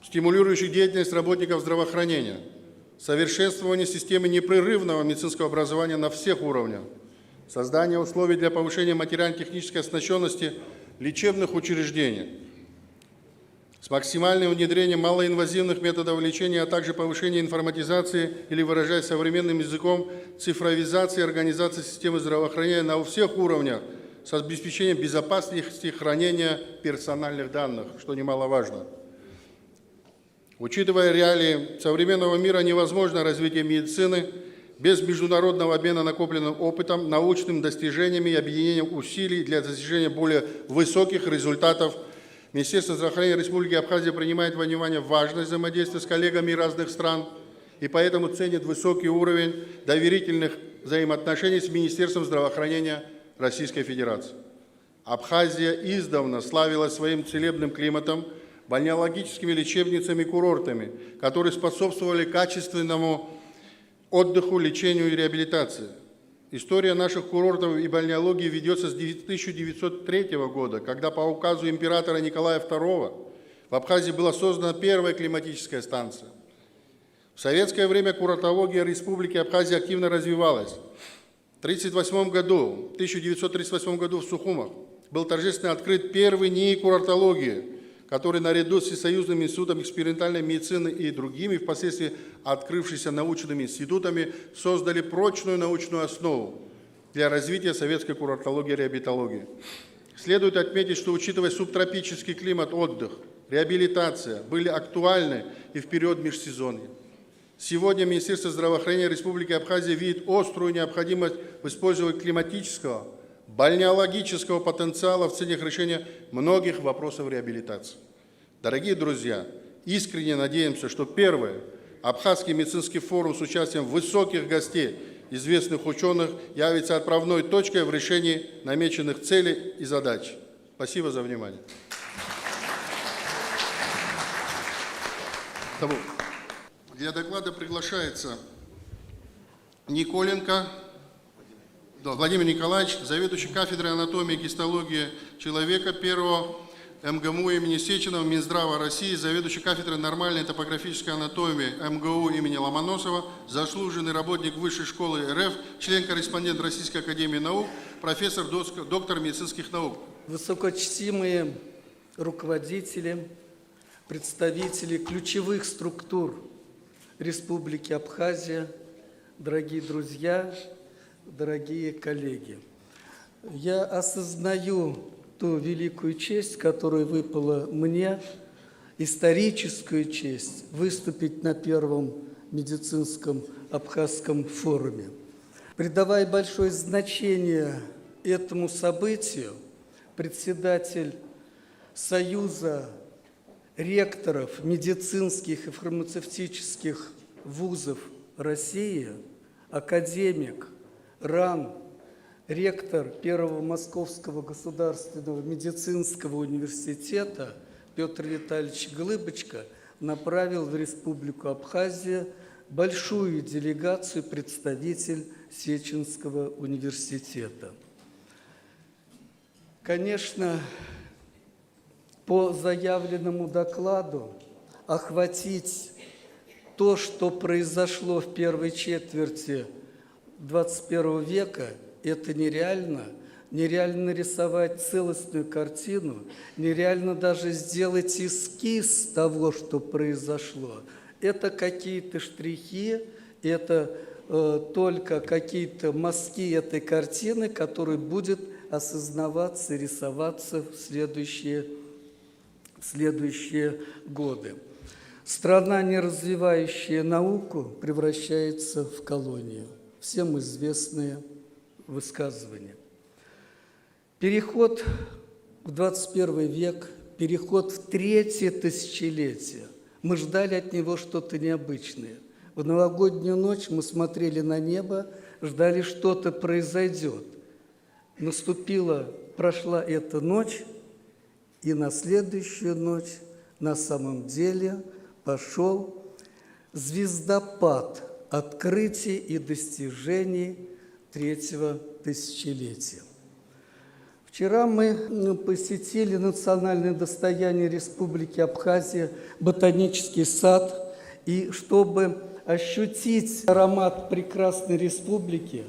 стимулирующих деятельность работников здравоохранения, совершенствование системы непрерывного медицинского образования на всех уровнях, создание условий для повышения материально-технической оснащенности лечебных учреждений, с максимальным внедрением малоинвазивных методов лечения, а также повышение информатизации или, выражаясь современным языком, цифровизации и организации системы здравоохранения на всех уровнях с обеспечением безопасности хранения персональных данных, что немаловажно. Учитывая реалии современного мира, невозможно развитие медицины без международного обмена накопленным опытом, научными достижениями и объединением усилий для достижения более высоких результатов. Министерство здравоохранения Республики Абхазия принимает во внимание важность взаимодействия с коллегами разных стран и поэтому ценит высокий уровень доверительных взаимоотношений с Министерством здравоохранения Российской Федерации. Абхазия издавна славилась своим целебным климатом, бальнеологическими лечебницами и курортами, которые способствовали качественному отдыху, лечению и реабилитации. История наших курортов и бальнеологии ведется с 1903 года, когда по указу императора Николая II в Абхазии была создана первая климатическая станция. В советское время курортология Республики Абхазия активно развивалась. В 1938 году в Сухумах был торжественно открыт первый НИИ курортологии, который наряду с Всесоюзным институтом экспериментальной медицины и другими впоследствии открывшимися научными институтами создали прочную научную основу для развития советской курортологии и реабилитологии. Следует отметить, что, учитывая субтропический климат, отдых, реабилитация были актуальны и в период межсезонья. Сегодня Министерство здравоохранения Республики Абхазия видит острую необходимость в использовании климатического, бальнеологического потенциала в целях решения многих вопросов реабилитации. Дорогие друзья, искренне надеемся, что первый Абхазский медицинский форум с участием высоких гостей, известных ученых, явится отправной точкой в решении намеченных целей и задач. Спасибо за внимание. Для доклада приглашается Николенко Владимир Николаевич, заведующий кафедрой анатомии и гистологии человека первого МГМУ имени Сеченова Минздрава России, заведующий кафедрой нормальной топографической анатомии МГУ имени Ломоносова, заслуженный работник Высшей школы РФ, член-корреспондент Российской академии наук, профессор, доктор медицинских наук. Высокочтимые руководители, представители ключевых структур Республики Абхазия, дорогие друзья, дорогие коллеги, я осознаю ту великую честь, которая выпала мне, историческую честь, выступить на первом медицинском абхазском форуме. Придавая большое значение этому событию, председатель Союза ректоров медицинских и фармацевтических вузов России, академик РАН, ректор Первого Московского государственного медицинского университета Петр Витальевич Глыбочка направил в Республику Абхазия большую делегацию представителей Сеченского университета. Конечно, по заявленному докладу охватить то, что произошло в первой четверти 21 века, это нереально. Нереально нарисовать целостную картину, нереально даже сделать эскиз того, что произошло. Это какие-то штрихи, это только какие-то мазки этой картины, которая будет осознаваться, рисоваться в следующие годы. Страна, не развивающая науку, превращается в колонию. Всем известные высказывания. Переход в 21 век, переход в третье тысячелетие. Мы ждали от него что-то необычное. В новогоднюю ночь мы смотрели на небо, ждали, что-то произойдет. Прошла эта ночь, и на следующую ночь на самом деле пошел звездопад открытий и достижений третьего тысячелетия. Вчера мы посетили национальное достояние Республики Абхазия, ботанический сад, и чтобы ощутить аромат прекрасной республики,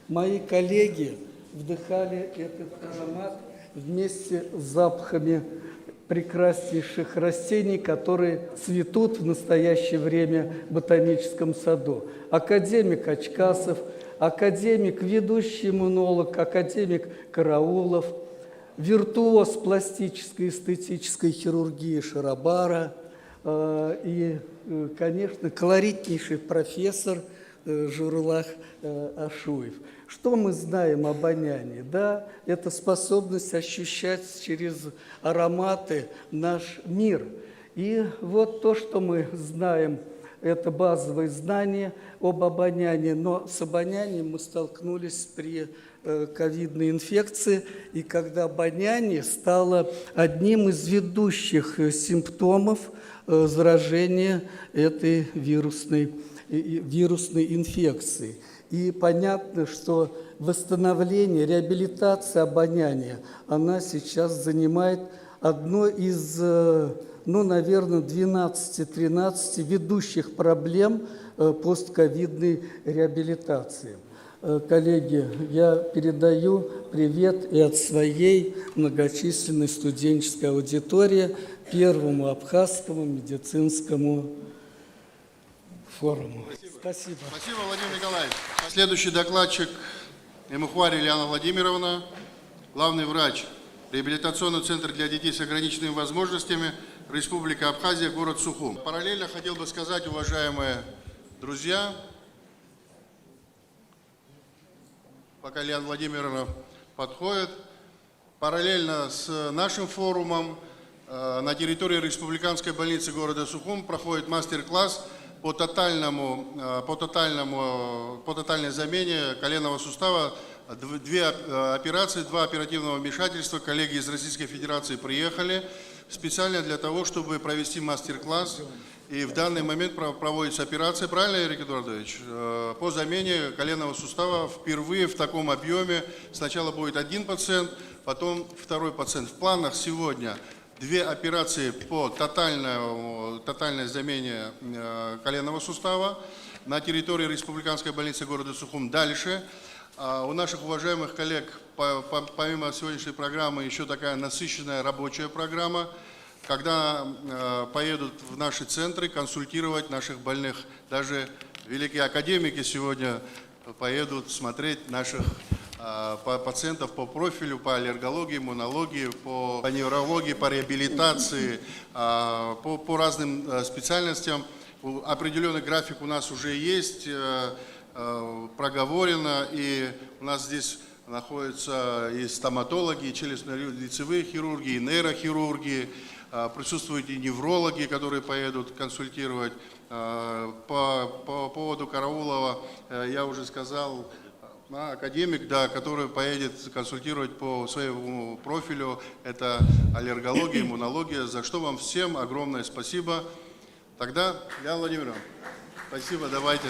мои коллеги вдыхали этот аромат вместе с запахами прекраснейших растений, которые цветут в настоящее время в ботаническом саду. Академик Ачкасов, академик, ведущий иммунолог, академик Караулов, виртуоз пластической эстетической хирургии Шарабара и, конечно, колоритнейший профессор Журулах Ашуев. Что мы знаем об обонянии? Да, это способность ощущать через ароматы наш мир. И вот то, что мы знаем, это базовые знания об обонянии, но с обонянием мы столкнулись при ковидной инфекции, и когда обоняние стало одним из ведущих симптомов заражения этой вирусной инфекцией. И понятно, что восстановление, реабилитация обоняния, она сейчас занимает одно из, наверное, 12-13 ведущих проблем постковидной реабилитации. Коллеги, я передаю привет и от своей многочисленной студенческой аудитории Первому Абхазскому медицинскому форуму. Спасибо. Спасибо, Владимир Николаевич. Следующий докладчик Эмухвари Ильяна Владимировна, главный врач реабилитационного центра для детей с ограниченными возможностями, Республика Абхазия, город Сухум. Параллельно хотел бы сказать, уважаемые друзья, пока Ильяна Владимировна подходит, параллельно с нашим форумом на территории Республиканской больницы города Сухум проходит мастер-класс по тотальной замене коленного сустава. 2 операции, 2 оперативного вмешательства. Коллеги из Российской Федерации приехали специально для того, чтобы провести мастер-класс. И в данный момент проводится операция, правильно, Эрик Эдуардович, по замене коленного сустава впервые в таком объеме. Сначала будет 1 пациент, потом 2 пациент. В планах сегодня 2 операции по тотальной замене коленного сустава на территории Республиканской больницы города Сухум. Дальше у наших уважаемых коллег, помимо сегодняшней программы, еще такая насыщенная рабочая программа, когда поедут в наши центры консультировать наших больных. Даже великие академики сегодня поедут смотреть наших пациентов по профилю, по аллергологии, иммунологии, по неврологии, по реабилитации, по разным специальностям. Определенный график у нас уже есть, проговорено, и у нас здесь находятся и стоматологи, и челюстно-лицевые хирурги, и нейрохирурги, присутствуют и неврологи, которые поедут консультировать. По поводу Караулова я уже сказал, академик, да, который поедет консультировать по своему профилю, это аллергология, иммунология, за что вам всем огромное спасибо. Тогда, Ильяна Владимировна, спасибо, давайте.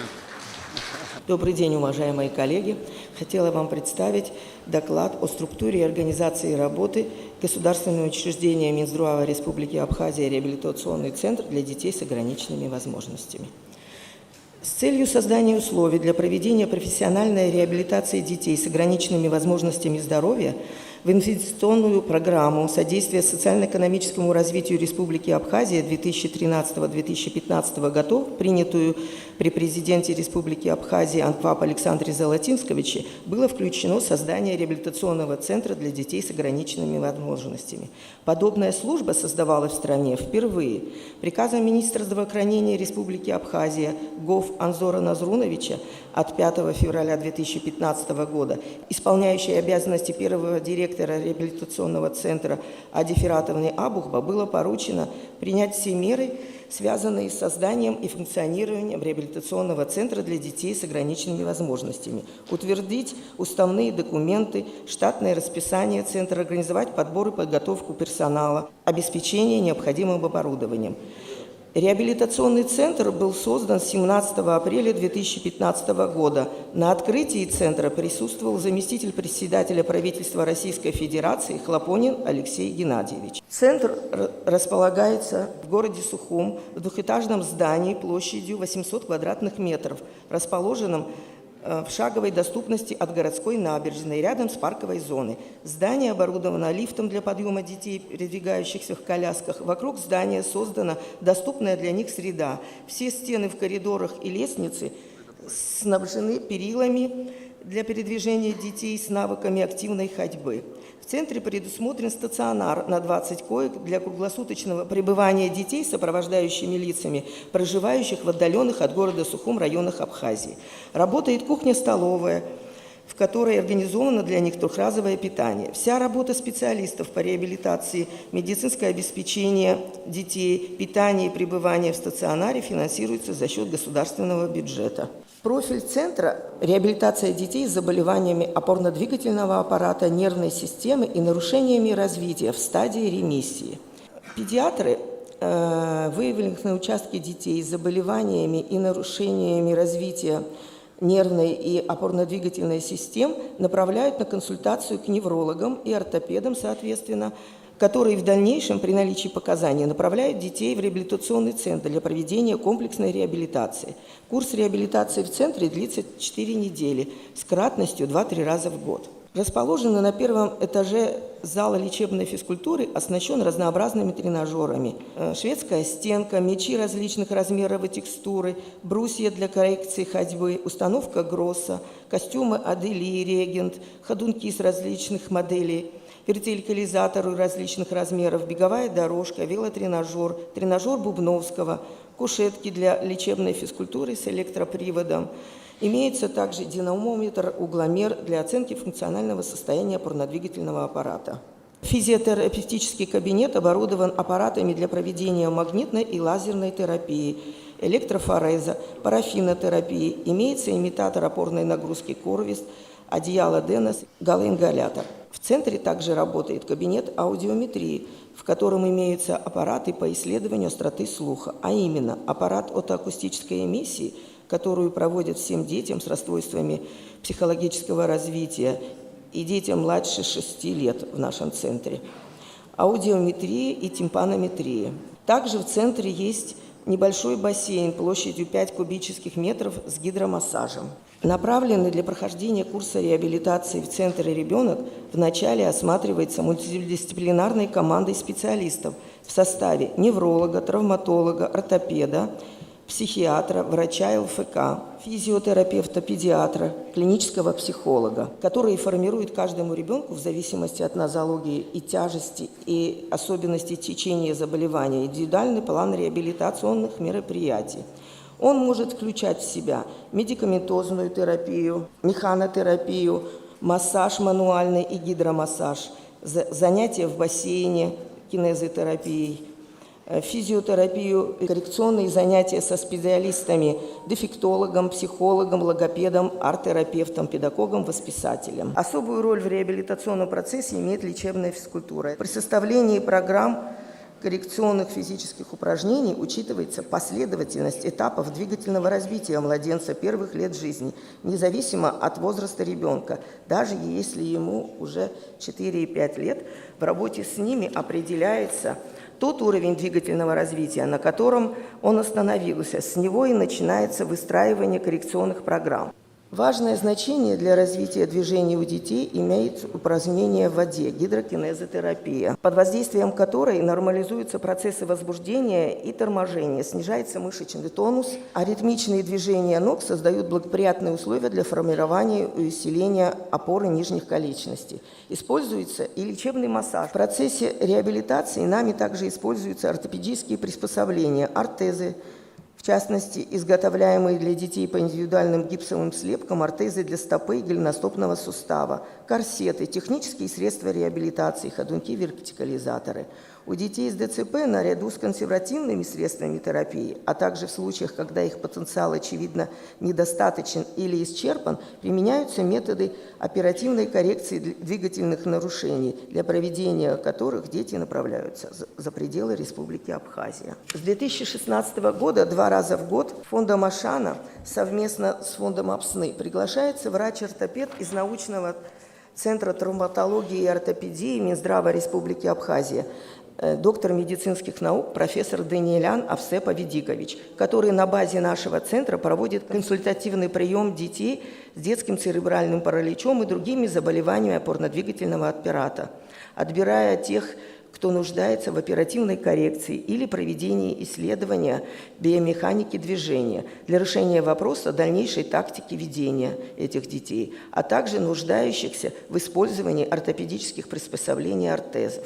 Добрый день, уважаемые коллеги. Хотела вам представить доклад о структуре и организации работы Государственного учреждения Минздрава Республики Абхазия «Реабилитационный центр для детей с ограниченными возможностями». С целью создания условий для проведения профессиональной реабилитации детей с ограниченными возможностями здоровья в инвестиционную программу содействия социально-экономическому развитию Республики Абхазия 2013-2015 годов, принятую при президенте Республики Абхазия Анквап Александре Золотинсковиче было включено создание реабилитационного центра для детей с ограниченными возможностями. Подобная служба создавалась в стране впервые. Приказом министра здравоохранения Республики Абхазия Гов Анзора Назруновича от 5 февраля 2015 года, исполняющей обязанности первого директора реабилитационного центра Ади Фиратовны Абухба, было поручено принять все меры, связанные с созданием и функционированием реабилитационного центра для детей с ограниченными возможностями, утвердить уставные документы, штатное расписание центра, организовать подбор и подготовку персонала, обеспечение необходимым оборудованием. Реабилитационный центр был создан 17 апреля 2015 года. На открытии центра присутствовал заместитель председателя правительства Российской Федерации Хлопонин Алексей Геннадьевич. Центр располагается в городе Сухум в двухэтажном здании площадью 800 квадратных метров, расположенном в шаговой доступности от городской набережной, рядом с парковой зоной. Здание оборудовано лифтом для подъема детей, передвигающихся в колясках. Вокруг здания создана доступная для них среда. Все стены в коридорах и лестницы снабжены перилами для передвижения детей с навыками активной ходьбы. В центре предусмотрен стационар на 20 коек для круглосуточного пребывания детей с сопровождающими лицами, проживающих в отдаленных от города Сухум районах Абхазии. Работает кухня-столовая, в которой организовано для них трехразовое питание. Вся работа специалистов по реабилитации, медицинское обеспечение детей, питание и пребывание в стационаре финансируется за счет государственного бюджета. Профиль центра – реабилитация детей с заболеваниями опорно-двигательного аппарата, нервной системы и нарушениями развития в стадии ремиссии. Педиатры выявленных на участке детей с заболеваниями и нарушениями развития нервной и опорно-двигательной систем направляют на консультацию к неврологам и ортопедам, соответственно, которые в дальнейшем при наличии показаний направляют детей в реабилитационный центр для проведения комплексной реабилитации. Курс реабилитации в центре длится 4 недели с кратностью 2-3 раза в год. Расположенный на первом этаже зала лечебной физкультуры оснащен разнообразными тренажерами. Шведская стенка, мячи различных размеров и текстуры, брусья для коррекции ходьбы, установка Гросса, костюмы Адели и Регент, ходунки с различных моделей, вертикализаторы различных размеров, беговая дорожка, велотренажер, тренажер Бубновского, кушетки для лечебной физкультуры с электроприводом. Имеется также динамометр, угломер для оценки функционального состояния опорно-двигательного аппарата. Физиотерапевтический кабинет оборудован аппаратами для проведения магнитной и лазерной терапии, электрофореза, парафинотерапии. Имеется имитатор опорной нагрузки Корвист, одеяло Денос, галоингалятор. В центре также работает кабинет аудиометрии, в котором имеются аппараты по исследованию остроты слуха, а именно аппарат отоакустической эмиссии, которую проводят всем детям с расстройствами психологического развития и детям младше 6 лет в нашем центре, аудиометрия и тимпанометрия. Также в центре есть небольшой бассейн площадью 5 кубических метров с гидромассажем. Направленный для прохождения курса реабилитации в центре ребенок вначале осматривается мультидисциплинарной командой специалистов в составе невролога, травматолога, ортопеда, психиатра, врача ЛФК, физиотерапевта, педиатра, клинического психолога, которые формируют каждому ребенку в зависимости от нозологии и тяжести и особенностей течения заболевания индивидуальный план реабилитационных мероприятий. Он может включать в себя медикаментозную терапию, механотерапию, массаж мануальный и гидромассаж, занятия в бассейне, кинезотерапией, физиотерапию, коррекционные занятия со специалистами, дефектологом, психологом, логопедом, арт-терапевтом, педагогом, воспитателем. Особую роль в реабилитационном процессе имеет лечебная физкультура. При составлении программ коррекционных физических упражнений учитывается последовательность этапов двигательного развития младенца первых лет жизни, независимо от возраста ребенка. Даже если ему уже 4-5 лет, в работе с ними определяется тот уровень двигательного развития, на котором он остановился. С него и начинается выстраивание коррекционных программ. Важное значение для развития движения у детей имеет упражнение в воде, гидрокинезотерапия, под воздействием которой нормализуются процессы возбуждения и торможения, снижается мышечный тонус, а ритмичные движения ног создают благоприятные условия для формирования и усиления опоры нижних конечностей. Используется и лечебный массаж. В процессе реабилитации нами также используются ортопедические приспособления, ортезы, в частности, изготовляемые для детей по индивидуальным гипсовым слепкам, ортезы для стопы и голеностопного сустава, корсеты, технические средства реабилитации, ходунки, вертикализаторы. У детей с ДЦП наряду с консервативными средствами терапии, а также в случаях, когда их потенциал, очевидно, недостаточен или исчерпан, применяются методы оперативной коррекции двигательных нарушений, для проведения которых дети направляются за пределы Республики Абхазия. С 2016 года 2 раза в год фондом Ашана совместно с фондом АПСНы приглашается врач-ортопед из научного центра травматологии и ортопедии Минздрава Республики Абхазия, доктор медицинских наук, профессор Даниэлян Авсеп Аведикович, который на базе нашего центра проводит консультативный прием детей с детским церебральным параличом и другими заболеваниями опорно-двигательного аппарата, отбирая тех, кто нуждается в оперативной коррекции или проведении исследования биомеханики движения для решения вопроса дальнейшей тактики ведения этих детей, а также нуждающихся в использовании ортопедических приспособлений ортезов.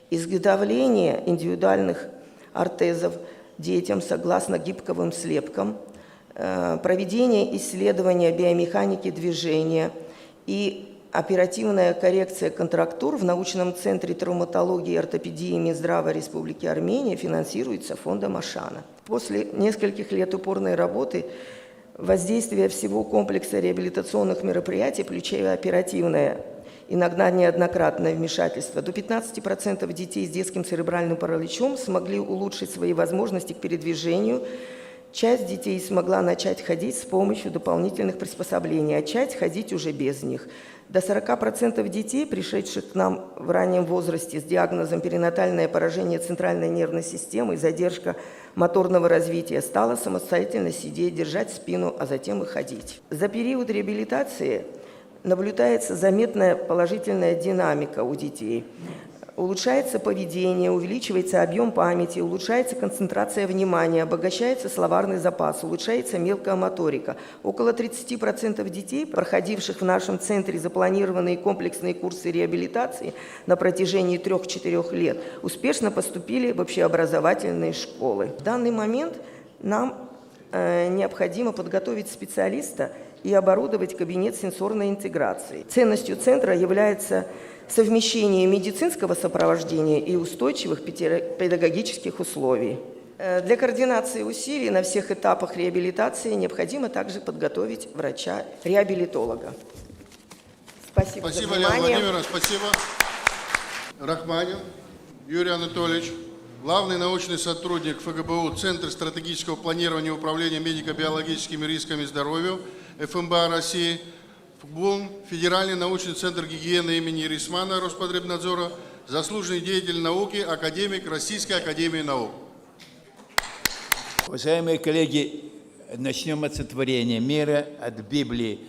Изготовление индивидуальных ортезов детям согласно гибковым слепкам, проведение исследования биомеханики движения и оперативная коррекция контрактур в научном центре травматологии и ортопедии Минздрава Республики Армения финансируется фондом Ашана. После нескольких лет упорной работы воздействие всего комплекса реабилитационных мероприятий, включая оперативное, иногда неоднократное вмешательство, до 15% детей с детским церебральным параличом смогли улучшить свои возможности к передвижению. Часть детей смогла начать ходить с помощью дополнительных приспособлений, а часть ходить уже без них. До 40% детей, пришедших к нам в раннем возрасте с диагнозом перинатальное поражение центральной нервной системы и задержка моторного развития, стало самостоятельно сидеть, держать спину, а затем и ходить. За период реабилитации наблюдается заметная положительная динамика у детей. Улучшается поведение, увеличивается объем памяти, улучшается концентрация внимания, обогащается словарный запас, улучшается мелкая моторика. Около 30% детей, проходивших в нашем центре запланированные комплексные курсы реабилитации на протяжении 3-4 лет, успешно поступили в общеобразовательные школы. В данный момент нам необходимо подготовить специалиста и оборудовать кабинет сенсорной интеграции. Ценностью центра является совмещение медицинского сопровождения и устойчивых педагогических условий. Для координации усилий на всех этапах реабилитации необходимо также подготовить врача-реабилитолога. Спасибо за внимание. Спасибо, Лена Владимировна, спасибо. Рахманин Юрий Анатольевич, главный научный сотрудник ФГБУ, Центр стратегического планирования и управления медико-биологическими рисками здоровья ФМБА России, ФГБУ, Федеральный научный центр гигиены имени Рисмана Роспотребнадзора, заслуженный деятель науки, академик Российской академии наук. Уважаемые коллеги, начнем от сотворения мира, от Библии.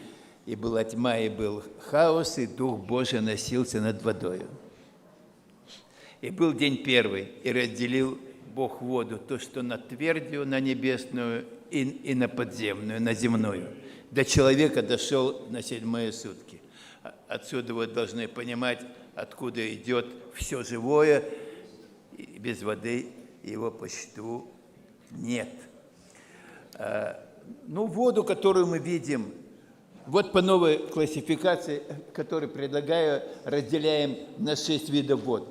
«И была тьма, и был хаос, и Дух Божий носился над водою. И был день первый, и разделил Бог воду, то, что на твердью, на небесную, и на подземную, на земную. До человека дошел на 7-е сутки». Отсюда вы должны понимать, откуда идет все живое, и без воды его по существу нет. Воду, которую мы видим, вот по новой классификации, которую предлагаю, разделяем на 6 видов вод.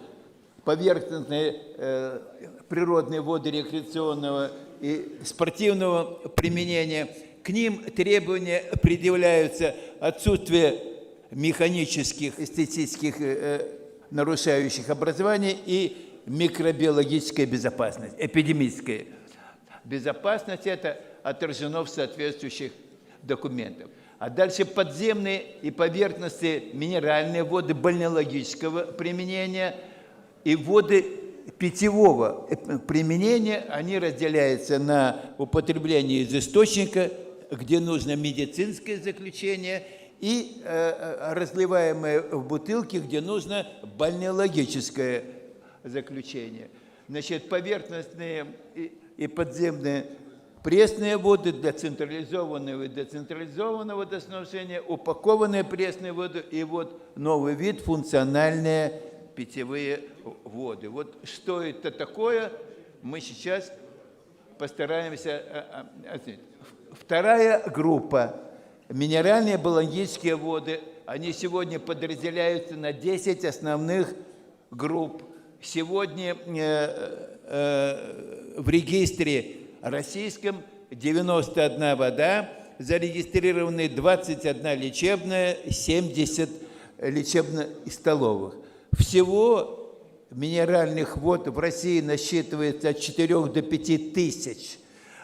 Поверхностные природные воды рекреационного и спортивного применения. К ним требования предъявляются: отсутствие механических, эстетических нарушающих образований и микробиологическая безопасность, эпидемическая безопасность. Это отражено в соответствующих документах. А дальше подземные и поверхностные минеральные воды бальнеологического применения и воды питьевого применения. Они разделяются на употребление из источника, где нужно медицинское заключение, и разливаемые в бутылки, где нужно бальнеологическое заключение. Значит, поверхностные и подземные пресные воды для централизованного и децентрализованного водоснабжения, упакованные пресные воды и вот новый вид – функциональные питьевые воды. Вот что это такое, мы сейчас постараемся оценить. Вторая группа – минеральные болоньические воды. Они сегодня подразделяются на 10 основных групп. Сегодня в регистре российском 91 вода, зарегистрированы 21 лечебная, 70 лечебно-столовых. Всего минеральных вод в России насчитывается от 4 до 5 тысяч,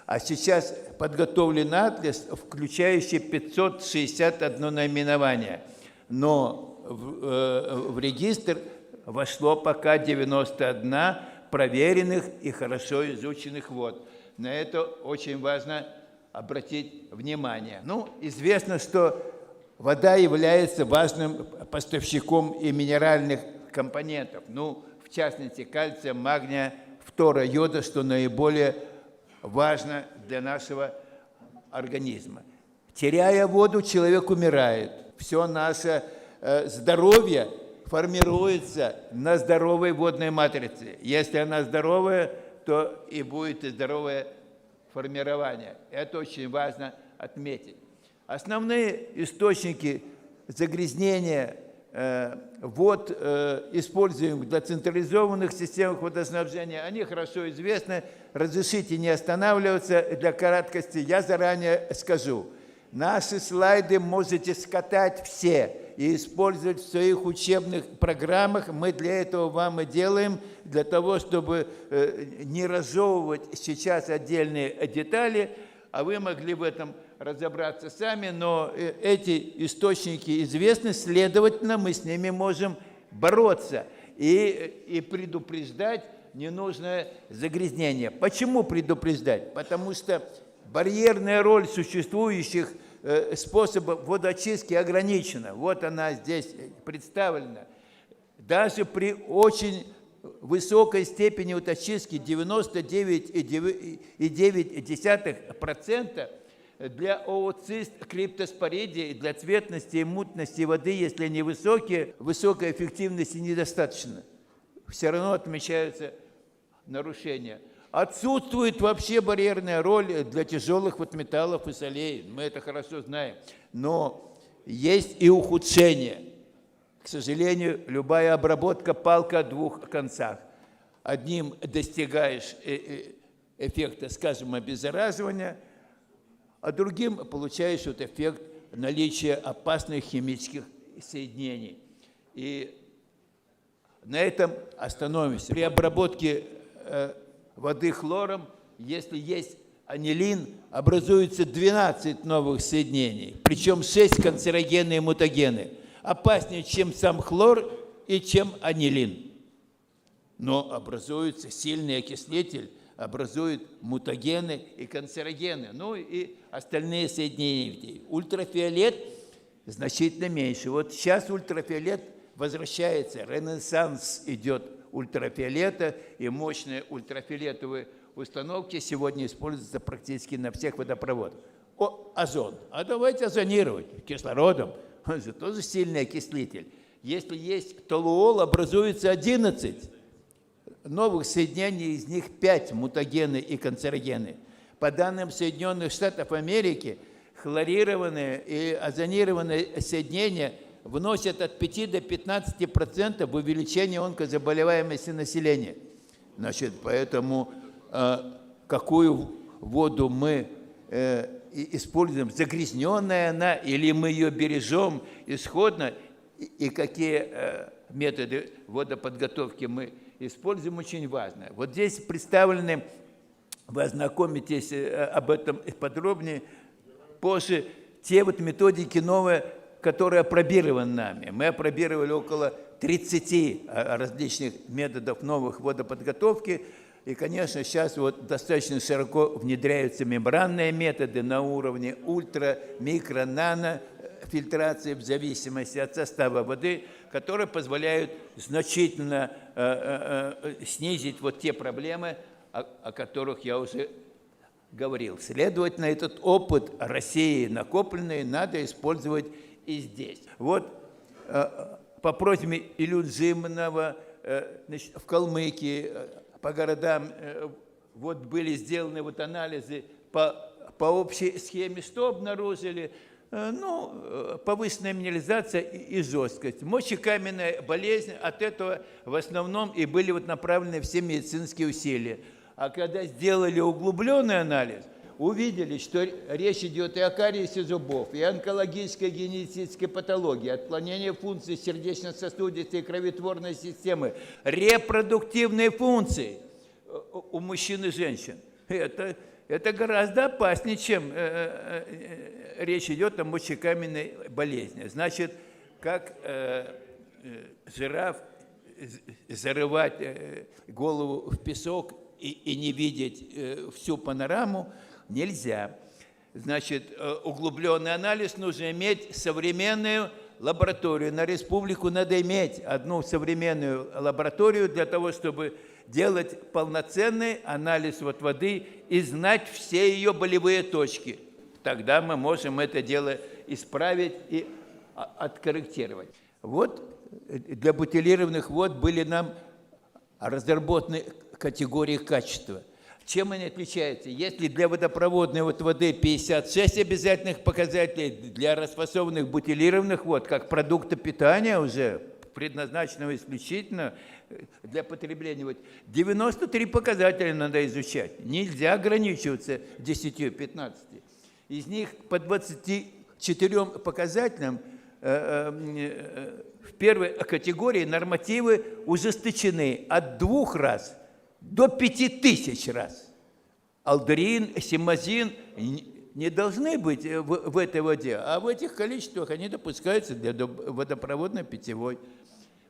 а сейчас подготовлен атлас, включающий 561 наименование. Но в регистр вошло пока 91 проверенных и хорошо изученных вод. На это очень важно обратить внимание. Ну, известно, что вода является важным поставщиком и минеральных компонентов. Ну, в частности, кальция, магния, фтора, йода, что наиболее важно для нашего организма. Теряя воду, человек умирает. Все наше здоровье формируется на здоровой водной матрице. Если она здоровая, то и будет и здоровое формирование. Это очень важно отметить. Основные источники загрязнения вод, используемых для централизованных систем водоснабжения, они хорошо известны. Разрешите не останавливаться. Для краткости я заранее скажу. Наши слайды можете скатать все и использовать в своих учебных программах. Мы для этого вам и делаем, для того, чтобы не разжевывать сейчас отдельные детали, а вы могли в этом разобраться сами, но эти источники известны, следовательно, мы с ними можем бороться и предупреждать ненужное загрязнение. Почему предупреждать? Потому что барьерная роль существующих способов водоочистки ограничена. Вот она здесь представлена. Даже при очень высокой степени водоочистки 99,9% для oocyst, криптоспоридия и для цветности и мутности воды, если они высокие, высокой эффективности недостаточно. Все равно отмечаются нарушения. Отсутствует вообще барьерная роль для тяжелых металлов и солей. Мы это хорошо знаем. Но есть и ухудшение. К сожалению, любая обработка – палка о двух концах. Одним достигаешь эффекта, скажем, обеззараживания, а другим получаешь вот эффект наличия опасных химических соединений. И на этом остановимся. При обработке воды хлором, если есть анилин, образуется 12 новых соединений, причем 6 канцерогены и мутагены. Опаснее, чем сам хлор и чем анилин. Но образуется сильный окислитель, образует мутагены и канцерогены, ну и остальные соединения. Ультрафиолет значительно меньше. Вот сейчас ультрафиолет возвращается, ренессанс идет ультрафиолета, и мощные ультрафиолетовые установки сегодня используются практически на всех водопроводах. Озон. А давайте озонировать кислородом. Он же тоже сильный окислитель. Если есть толуол, образуется 11 новых соединений, из них 5 мутагены и канцерогены. По данным Соединенных Штатов Америки, хлорированные и озонированные соединения вносят от 5 до 15% в увеличение онкозаболеваемости населения. Значит, поэтому какую воду мы используем, загрязненная она, или мы ее бережем исходно, и какие методы водоподготовки мы используем, очень важно. Вот здесь представлены, вы ознакомитесь об этом подробнее позже, те вот методики новые, которые опробированы нами. Мы опробировали около 30 различных методов новых водоподготовки. И, конечно, сейчас вот достаточно широко внедряются мембранные методы на уровне ультра, микро, нано фильтрации в зависимости от состава воды, которые позволяют значительно снизить вот те проблемы, о которых я уже говорил. Следовательно, этот опыт России накопленный надо использовать и здесь. Вот по просьбе Илюзимова в Калмыкии, по городам, вот были сделаны вот анализы по общей схеме, что обнаружили? Ну, повышенная минерализация и жесткость. Мочекаменная болезнь, от этого в основном и были вот направлены все медицинские усилия. А когда сделали углубленный анализ, увидели, что речь идет и о кариесе зубов, и онкологической генетической патологии, отклонение функций сердечно-сосудистой и кроветворной системы, репродуктивные функции у мужчин и женщин. Это гораздо опаснее, чем речь идет о мочекаменной болезни. Значит, как жираф зарывать голову в песок и не видеть всю панораму нельзя. Значит, углубленный анализ нужно иметь современную лабораторию. На республику надо иметь одну современную лабораторию для того, чтобы делать полноценный анализ вот воды и знать все ее болевые точки. Тогда мы можем это дело исправить и откорректировать. Вот для бутилированных вод были нам разработаны категории качества. Чем они отличаются? Если для водопроводной воды 56 обязательных показателей, для расфасованных бутилированных вод, как продукта питания уже, предназначенного исключительно для потребления, вот 93 показателя надо изучать. Нельзя ограничиваться 10-15. Из них по 24 показателям в первой категории нормативы ужесточены от 2 раз до 5000 раз. Алдерин, симазин не должны быть в этой воде, а в этих количествах они допускаются для водопроводной питьевой.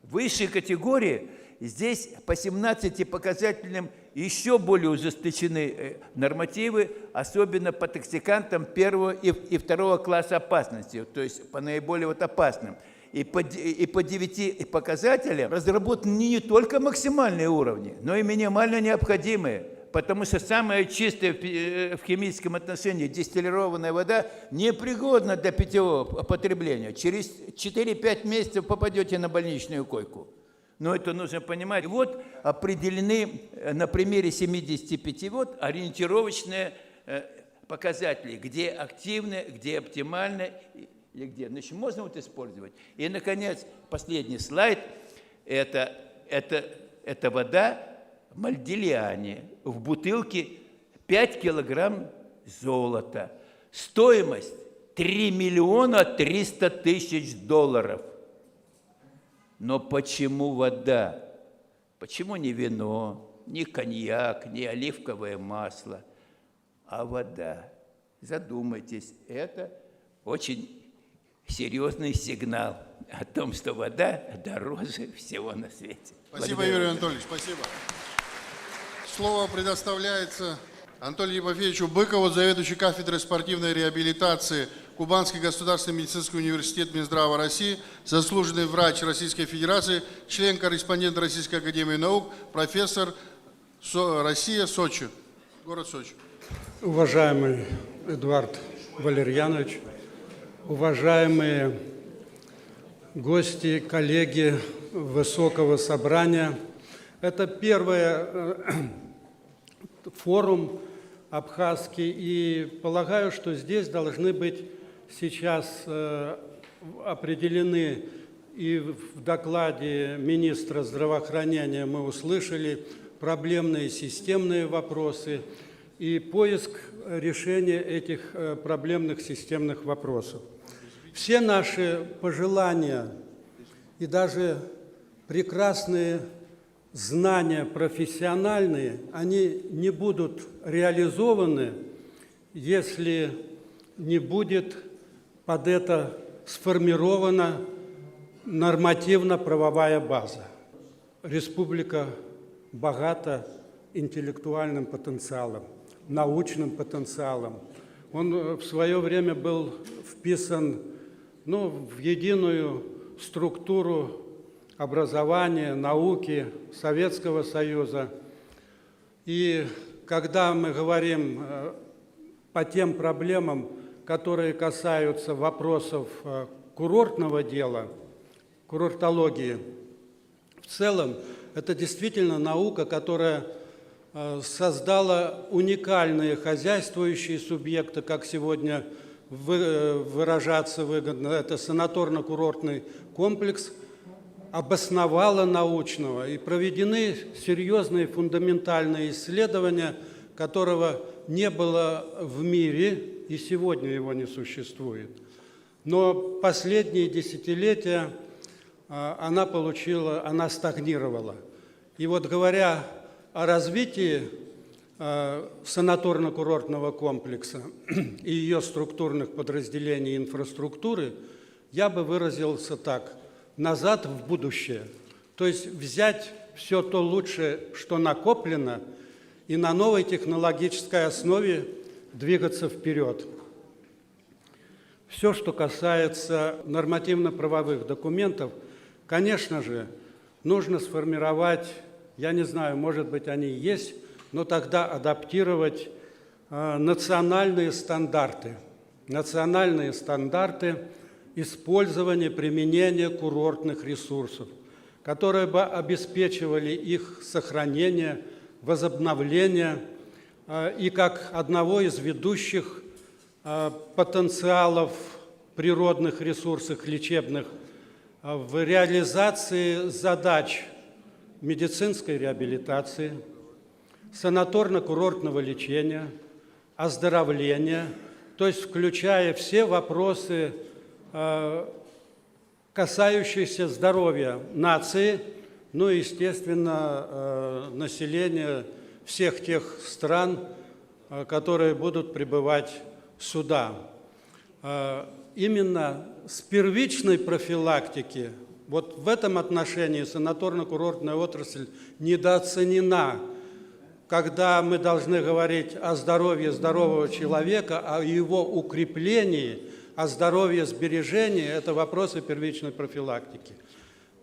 Высшие категории здесь по 17 показателям еще более ужесточены нормативы, особенно по токсикантам 1 и 2 класса опасности, то есть по наиболее опасным. И по 9 показателям разработаны не только максимальные уровни, но и минимально необходимые, потому что самая чистая в химическом отношении дистиллированная вода непригодна для питьевого потребления. Через 4-5 месяцев попадете на больничную койку. Но это нужно понимать. И вот определены на примере 75 вод ориентировочные показатели, где активны, где оптимальны, и где. Значит, можно вот использовать. И, наконец, последний слайд. Это вода Мальдилиани. В бутылке 5 килограмм золота. Стоимость 3 миллиона 300 тысяч долларов. Но почему вода? Почему не вино, не коньяк, не оливковое масло, а вода? Задумайтесь, это очень серьезный сигнал о том, что вода дороже всего на свете. Спасибо, Юрий Анатольевич, спасибо. Слово предоставляется Анатолию Епофеевичу Быкову, заведующий кафедрой спортивной реабилитации Кубанский государственный медицинский университет Минздрава России, заслуженный врач Российской Федерации, член-корреспондент Российской академии наук, профессор Россия, Сочи, город Сочи. Уважаемый Эдуард Валерьянович, уважаемые гости, коллеги Высокого собрания, это первый форум абхазский, и полагаю, что здесь должны быть сейчас определены, и в докладе министра здравоохранения мы услышали проблемные системные вопросы и поиск решения этих проблемных системных вопросов. Все наши пожелания и даже прекрасные знания профессиональные, они не будут реализованы, если не будет под это сформирована нормативно-правовая база. Республика богата интеллектуальным потенциалом, научным потенциалом. Он в свое время был вписан в единую структуру образования, науки Советского Союза. И когда мы говорим по тем проблемам, которые касаются вопросов курортного дела, курортологии, в целом это действительно наука, которая создала уникальные хозяйствующие субъекты, как сегодня выражаться выгодно, это санаторно-курортный комплекс, обосновала научного, и проведены серьезные фундаментальные исследования, которого не было в мире, и сегодня его не существует. Но последние десятилетия она стагнировала. И вот говоря о развитии санаторно-курортного комплекса и ее структурных подразделений и инфраструктуры, я бы выразился так: назад в будущее. То есть взять все то лучшее, что накоплено, и на новой технологической основе двигаться вперед. Все, что касается нормативно-правовых документов, конечно же, нужно сформировать, я не знаю, может быть, они есть, но тогда адаптировать национальные стандарты использования, применения курортных ресурсов, которые бы обеспечивали их сохранение, возобновление и как одного из ведущих потенциалов природных ресурсов лечебных в реализации задач медицинской реабилитации, санаторно-курортного лечения, оздоровления, то есть включая все вопросы, касающиеся здоровья нации, ну и, естественно, населения всех тех стран, которые будут прибывать сюда. Именно с первичной профилактики, вот в этом отношении санаторно-курортная отрасль недооценена, когда мы должны говорить о здоровье здорового человека, о его укреплении, о здоровье сбережении, это вопросы первичной профилактики.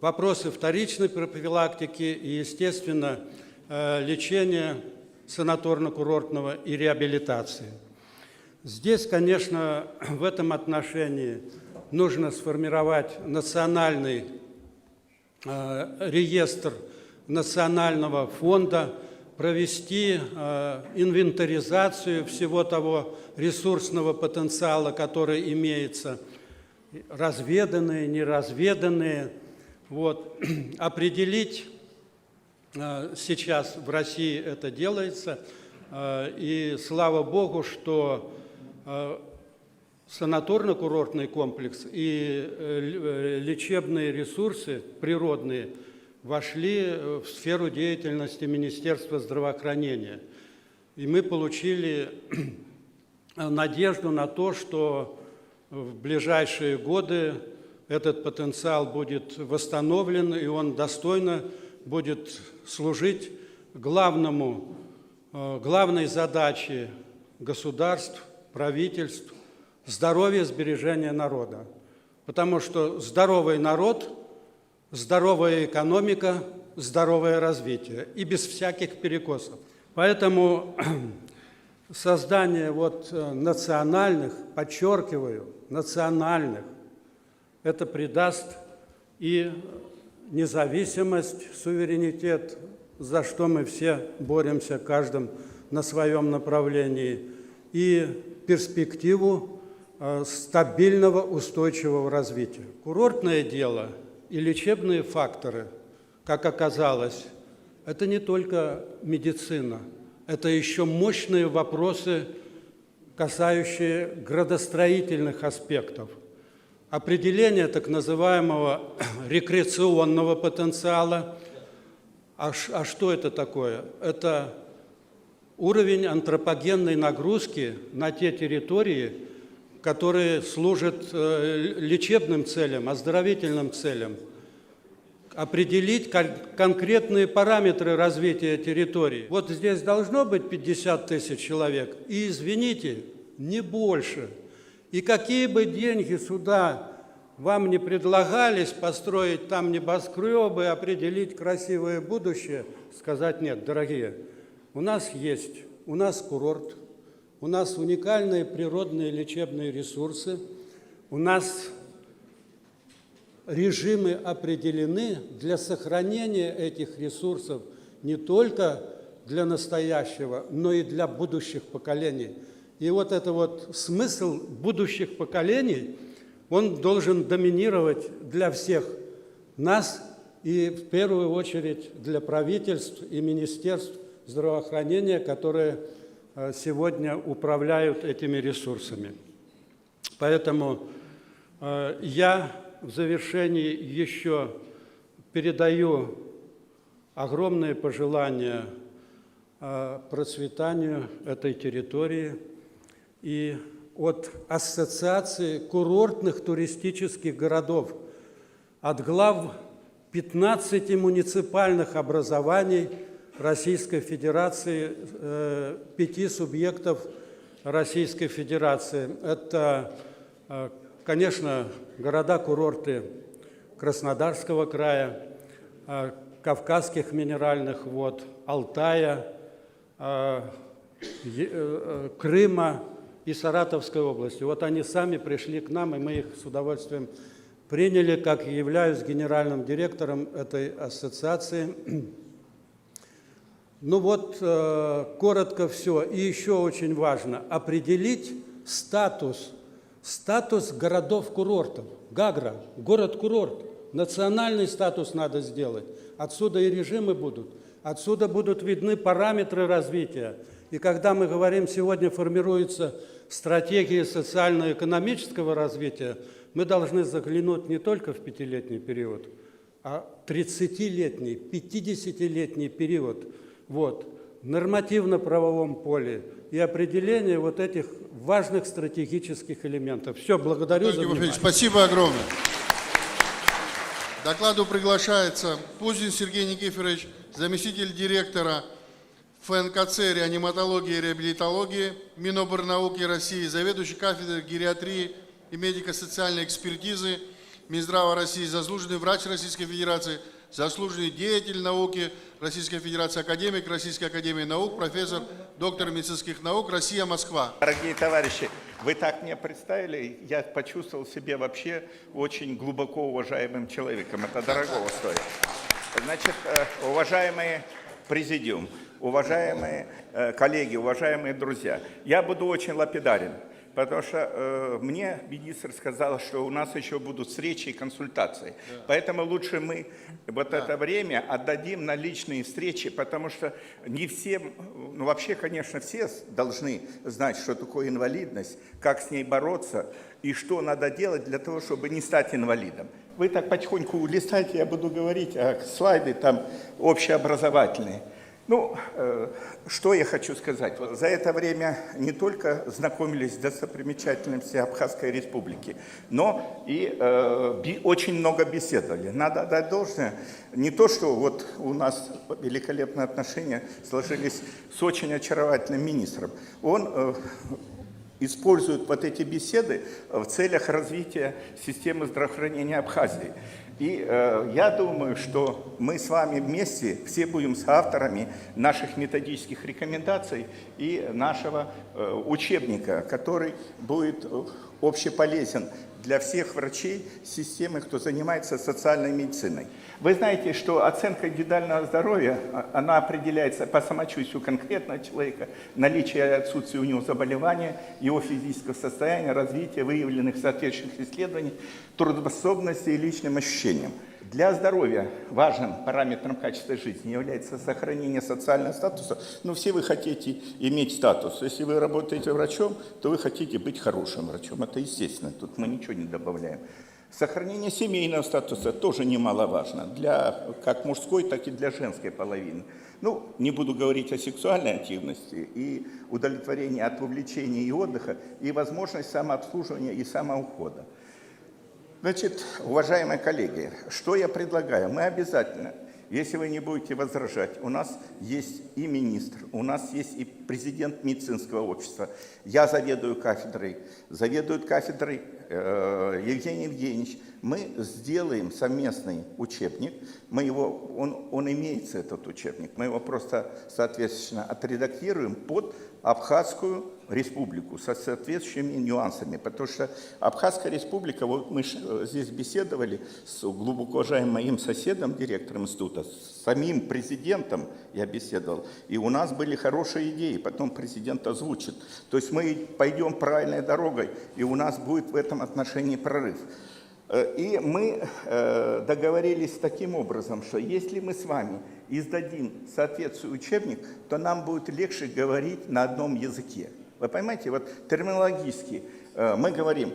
Вопросы вторичной профилактики и, естественно, лечения санаторно-курортного и реабилитации. Здесь, конечно, в этом отношении нужно сформировать национальный реестр национального фонда, провести инвентаризацию всего того ресурсного потенциала, который имеется, разведанные, неразведанные, определить, сейчас в России это делается, и слава Богу, что санаторно-курортный комплекс и лечебные ресурсы природные вошли в сферу деятельности Министерства здравоохранения. И мы получили надежду на то, что в ближайшие годы этот потенциал будет восстановлен, и он достойно будет служить главной задаче государств, правительств – здоровье, сбережение народа. Потому что здоровый народ, здоровая экономика, здоровое развитие. И без всяких перекосов. Поэтому создание национальных, подчеркиваю, национальных, это придаст и независимость, суверенитет, за что мы все боремся, каждым на своем направлении, и перспективу стабильного, устойчивого развития. Курортное дело и лечебные факторы, как оказалось, это не только медицина, это еще мощные вопросы, касающие градостроительных аспектов. Определение так называемого рекреационного потенциала. А что это такое? Это уровень антропогенной нагрузки на те территории, которые служат лечебным целям, оздоровительным целям. определить конкретные параметры развития территории. Вот здесь должно быть 50 тысяч человек, и, извините, не больше. И какие бы деньги сюда вам не предлагались, построить там небоскребы, определить красивое будущее, сказать нет, дорогие, у нас курорт, у нас уникальные природные лечебные ресурсы, у нас режимы определены для сохранения этих ресурсов не только для настоящего, но и для будущих поколений. И вот это вот смысл будущих поколений, он должен доминировать для всех нас и в первую очередь для правительств и министерств здравоохранения, которые сегодня управляют этими ресурсами. Поэтому я в завершении еще передаю огромные пожелания процветанию этой территории и от Ассоциации курортных туристических городов, от глав 15 муниципальных образований Российской Федерации, 5 субъектов Российской Федерации. Это, конечно, города-курорты Краснодарского края, Кавказских минеральных вод, Алтая, Крыма и Саратовской области. Вот они сами пришли к нам, и мы их с удовольствием приняли, как и являюсь генеральным директором этой ассоциации. Ну вот, коротко все. И еще очень важно определить статус городов-курортов. Гагра, город-курорт, национальный статус надо сделать. Отсюда и режимы будут, отсюда будут видны параметры развития. И когда мы говорим, сегодня формируется стратегия социально-экономического развития, мы должны заглянуть не только в 5-летний период, а 30-летний, 50-летний период. Вот, в нормативно-правовом поле и определение вот этих важных стратегических элементов. Все, благодарю за внимание. Спасибо огромное. К докладу приглашается Пузин Сергей Никифорович, заместитель директора ФНКЦ реаниматологии и реабилитологии Миноборнауки России, заведующий кафедрой гериатрии и медико-социальной экспертизы Минздрава России, заслуженный врач Российской Федерации, заслуженный деятель науки Российской Федерации, академик Российской академии наук, профессор, доктор медицинских наук, Россия, Москва. Дорогие товарищи, вы так меня представили, я почувствовал себя вообще очень глубоко уважаемым человеком. Это дорогого стоит. Значит, уважаемый президиум, уважаемые коллеги, уважаемые друзья, я буду очень лапидарен. Потому что мне министр сказал, что у нас еще будут встречи и консультации. Да. Поэтому лучше мы это время отдадим на личные встречи, потому что не всем, ну вообще, конечно, все должны знать, что такое инвалидность, как с ней бороться и что надо делать для того, чтобы не стать инвалидом. Вы так потихоньку листайте, я буду говорить, а слайды там общеобразовательные. Ну, что я хочу сказать. За это время не только знакомились с достопримечательностями Абхазской республики, но и очень много беседовали. Надо отдать должное. Не то, что вот у нас великолепные отношения сложились с очень очаровательным министром. Он использует вот эти беседы в целях развития системы здравоохранения Абхазии. И я думаю, что мы с вами вместе все будем соавторами наших методических рекомендаций и нашего учебника, который будет общеполезен для всех врачей системы, кто занимается социальной медициной. Вы знаете, что оценка индивидуального здоровья, она определяется по самочувствию конкретного человека, наличие и отсутствие у него заболевания, его физического состояния, развития, выявленных соответствующих исследований, трудоспособности и личным ощущениям. Для здоровья важным параметром качества жизни является сохранение социального статуса. Но все вы хотите иметь статус. Если вы работаете врачом, то вы хотите быть хорошим врачом. Это естественно, тут мы ничего не добавляем. Сохранение семейного статуса тоже немаловажно, для как мужской, так и для женской половины. Ну, не буду говорить о сексуальной активности и удовлетворении от увлечения и отдыха, и возможность самообслуживания и самоухода. Значит, уважаемые коллеги, что я предлагаю? Мы обязательно, если вы не будете возражать, у нас есть и министр, у нас есть и президент медицинского общества. Я заведует кафедрой Евгений Евгеньевич. Мы сделаем совместный учебник, он имеется, этот учебник, мы его просто, соответственно, отредактируем под Абхазскую республику со соответствующими нюансами, потому что Абхазская республика, вот мы здесь беседовали с глубоко уважаемым моим соседом, директором института, с самим президентом я беседовал, и у нас были хорошие идеи, потом президент озвучит. То есть мы пойдем правильной дорогой, и у нас будет в этом отношении прорыв. И мы договорились таким образом, что если мы с вами издадим соответствующий учебник, то нам будет легче говорить на одном языке. Вы понимаете, вот терминологически мы говорим,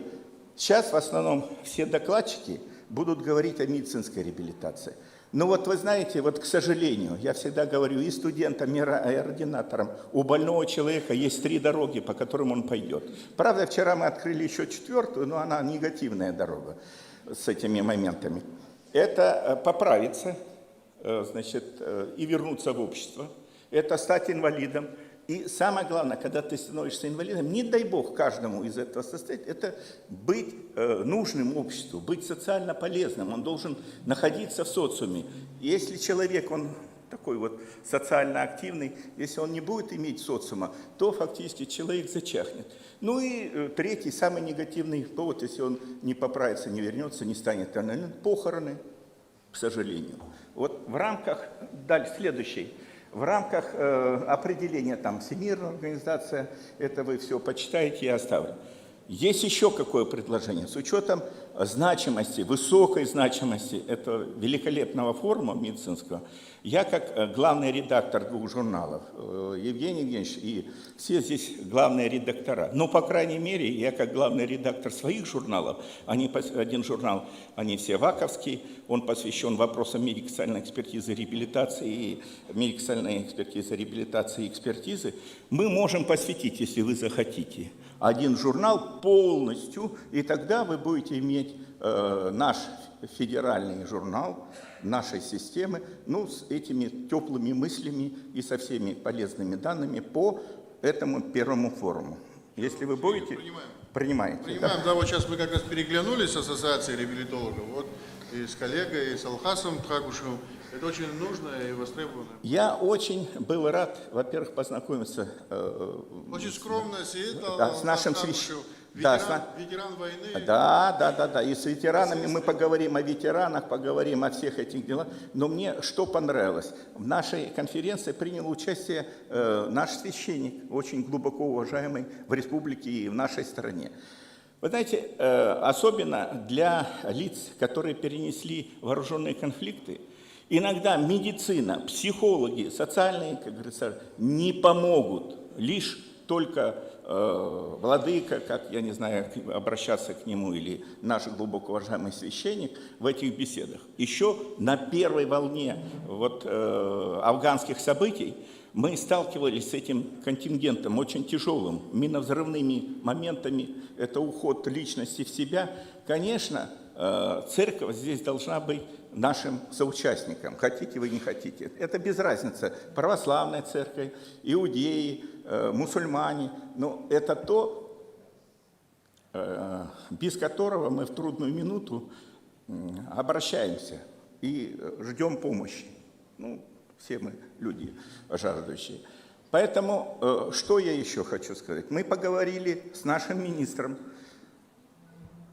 сейчас в основном все докладчики будут говорить о медицинской реабилитации. Но вот вы знаете, вот к сожалению, я всегда говорю и студентам, и ординаторам, у больного человека есть 3 дороги, по которым он пойдет. Правда, вчера мы открыли еще 4-ю, но она негативная дорога с этими моментами. Это поправиться, значит, и вернуться в общество, это стать инвалидом. И самое главное, когда ты становишься инвалидом, не дай бог каждому из этого состоять, это быть нужным обществу, быть социально полезным, он должен находиться в социуме. Если человек, он такой вот социально активный, если он не будет иметь социума, то фактически человек зачахнет. Ну и третий, самый негативный повод, если он не поправится, не вернется, не станет инвалидом, похороны, к сожалению. Вот в рамках, дальше следующий. В рамках определения там Всемирная организация, это вы все почитаете, я оставлю. Есть еще какое предложение? С учетом значимости, высокой значимости этого великолепного форума медицинского, я как главный редактор 2 журналов, Евгений Евгеньевич и все здесь главные редактора, но, по крайней мере, я как главный редактор своих журналов, один журнал, они все ваковские, он посвящен вопросам медико-социальной экспертизы, реабилитации и медико-социальной экспертизы, реабилитации и экспертизы, мы можем посвятить, если вы захотите, один журнал полностью, и тогда вы будете иметь наш федеральный журнал нашей системы, ну, с этими теплыми мыслями и со всеми полезными данными по этому первому форуму. Если вы будете, принимаете. Принимаем, да, вот сейчас мы как раз переглянулись с ассоциацией реабилитологов, вот и с коллегой, и с Алхасом Тхакушевым. Это очень нужно и востребовано. Я очень был рад, во-первых, познакомиться очень скромно сидит, с нашим священником. Ветеран войны. Да. И с ветеранами мы поговорим о ветеранах, поговорим о всех этих делах. Но мне что понравилось? В нашей конференции принял участие наш священник, очень глубоко уважаемый в республике и в нашей стране. Вы знаете, особенно для лиц, которые перенесли вооруженные конфликты, иногда медицина, психологи, социальные, как говорится, не помогут. Лишь только владыка, как, я не знаю, обращаться к нему, или наш глубоко уважаемый священник в этих беседах. Еще на первой волне вот, афганских событий мы сталкивались с этим контингентом очень тяжелым, миновзрывными моментами, это уход личности в себя. Конечно, церковь здесь должна быть нашим соучастником, хотите вы, не хотите. Это без разницы, православная церковь, иудеи, мусульмане, но это то, без которого мы в трудную минуту обращаемся и ждем помощи. Ну, все мы люди жаждущие. Поэтому, что я еще хочу сказать? Мы поговорили с нашим министром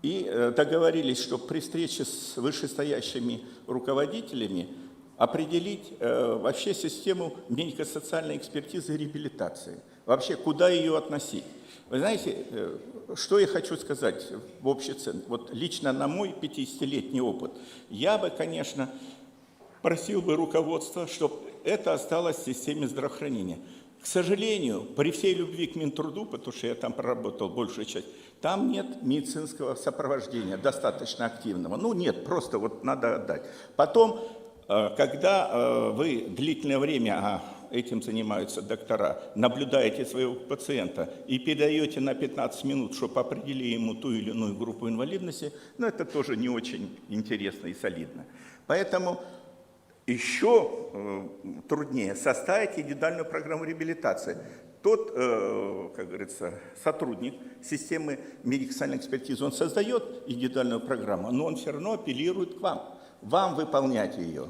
и договорились, что при встрече с вышестоящими руководителями определить вообще систему медико-социальной экспертизы и реабилитации. Вообще, куда ее относить? Вы знаете, что я хочу сказать в общей цене? Вот лично на мой 50-летний опыт, я бы, конечно, просил бы руководство, чтобы это осталось в системе здравоохранения. К сожалению, при всей любви к Минтруду, потому что я там проработал большую часть, там нет медицинского сопровождения достаточно активного. Ну нет, просто вот надо отдать. Потом, когда вы длительное время, этим занимаются доктора, наблюдаете своего пациента и передаете на 15 минут, чтобы определили ему ту или иную группу инвалидности, ну, это тоже не очень интересно и солидно. Поэтому еще труднее составить индивидуальную программу реабилитации. Тот, как говорится, сотрудник системы медико-социальной экспертизы, он создает индивидуальную программу, но он все равно апеллирует к вам выполнять ее.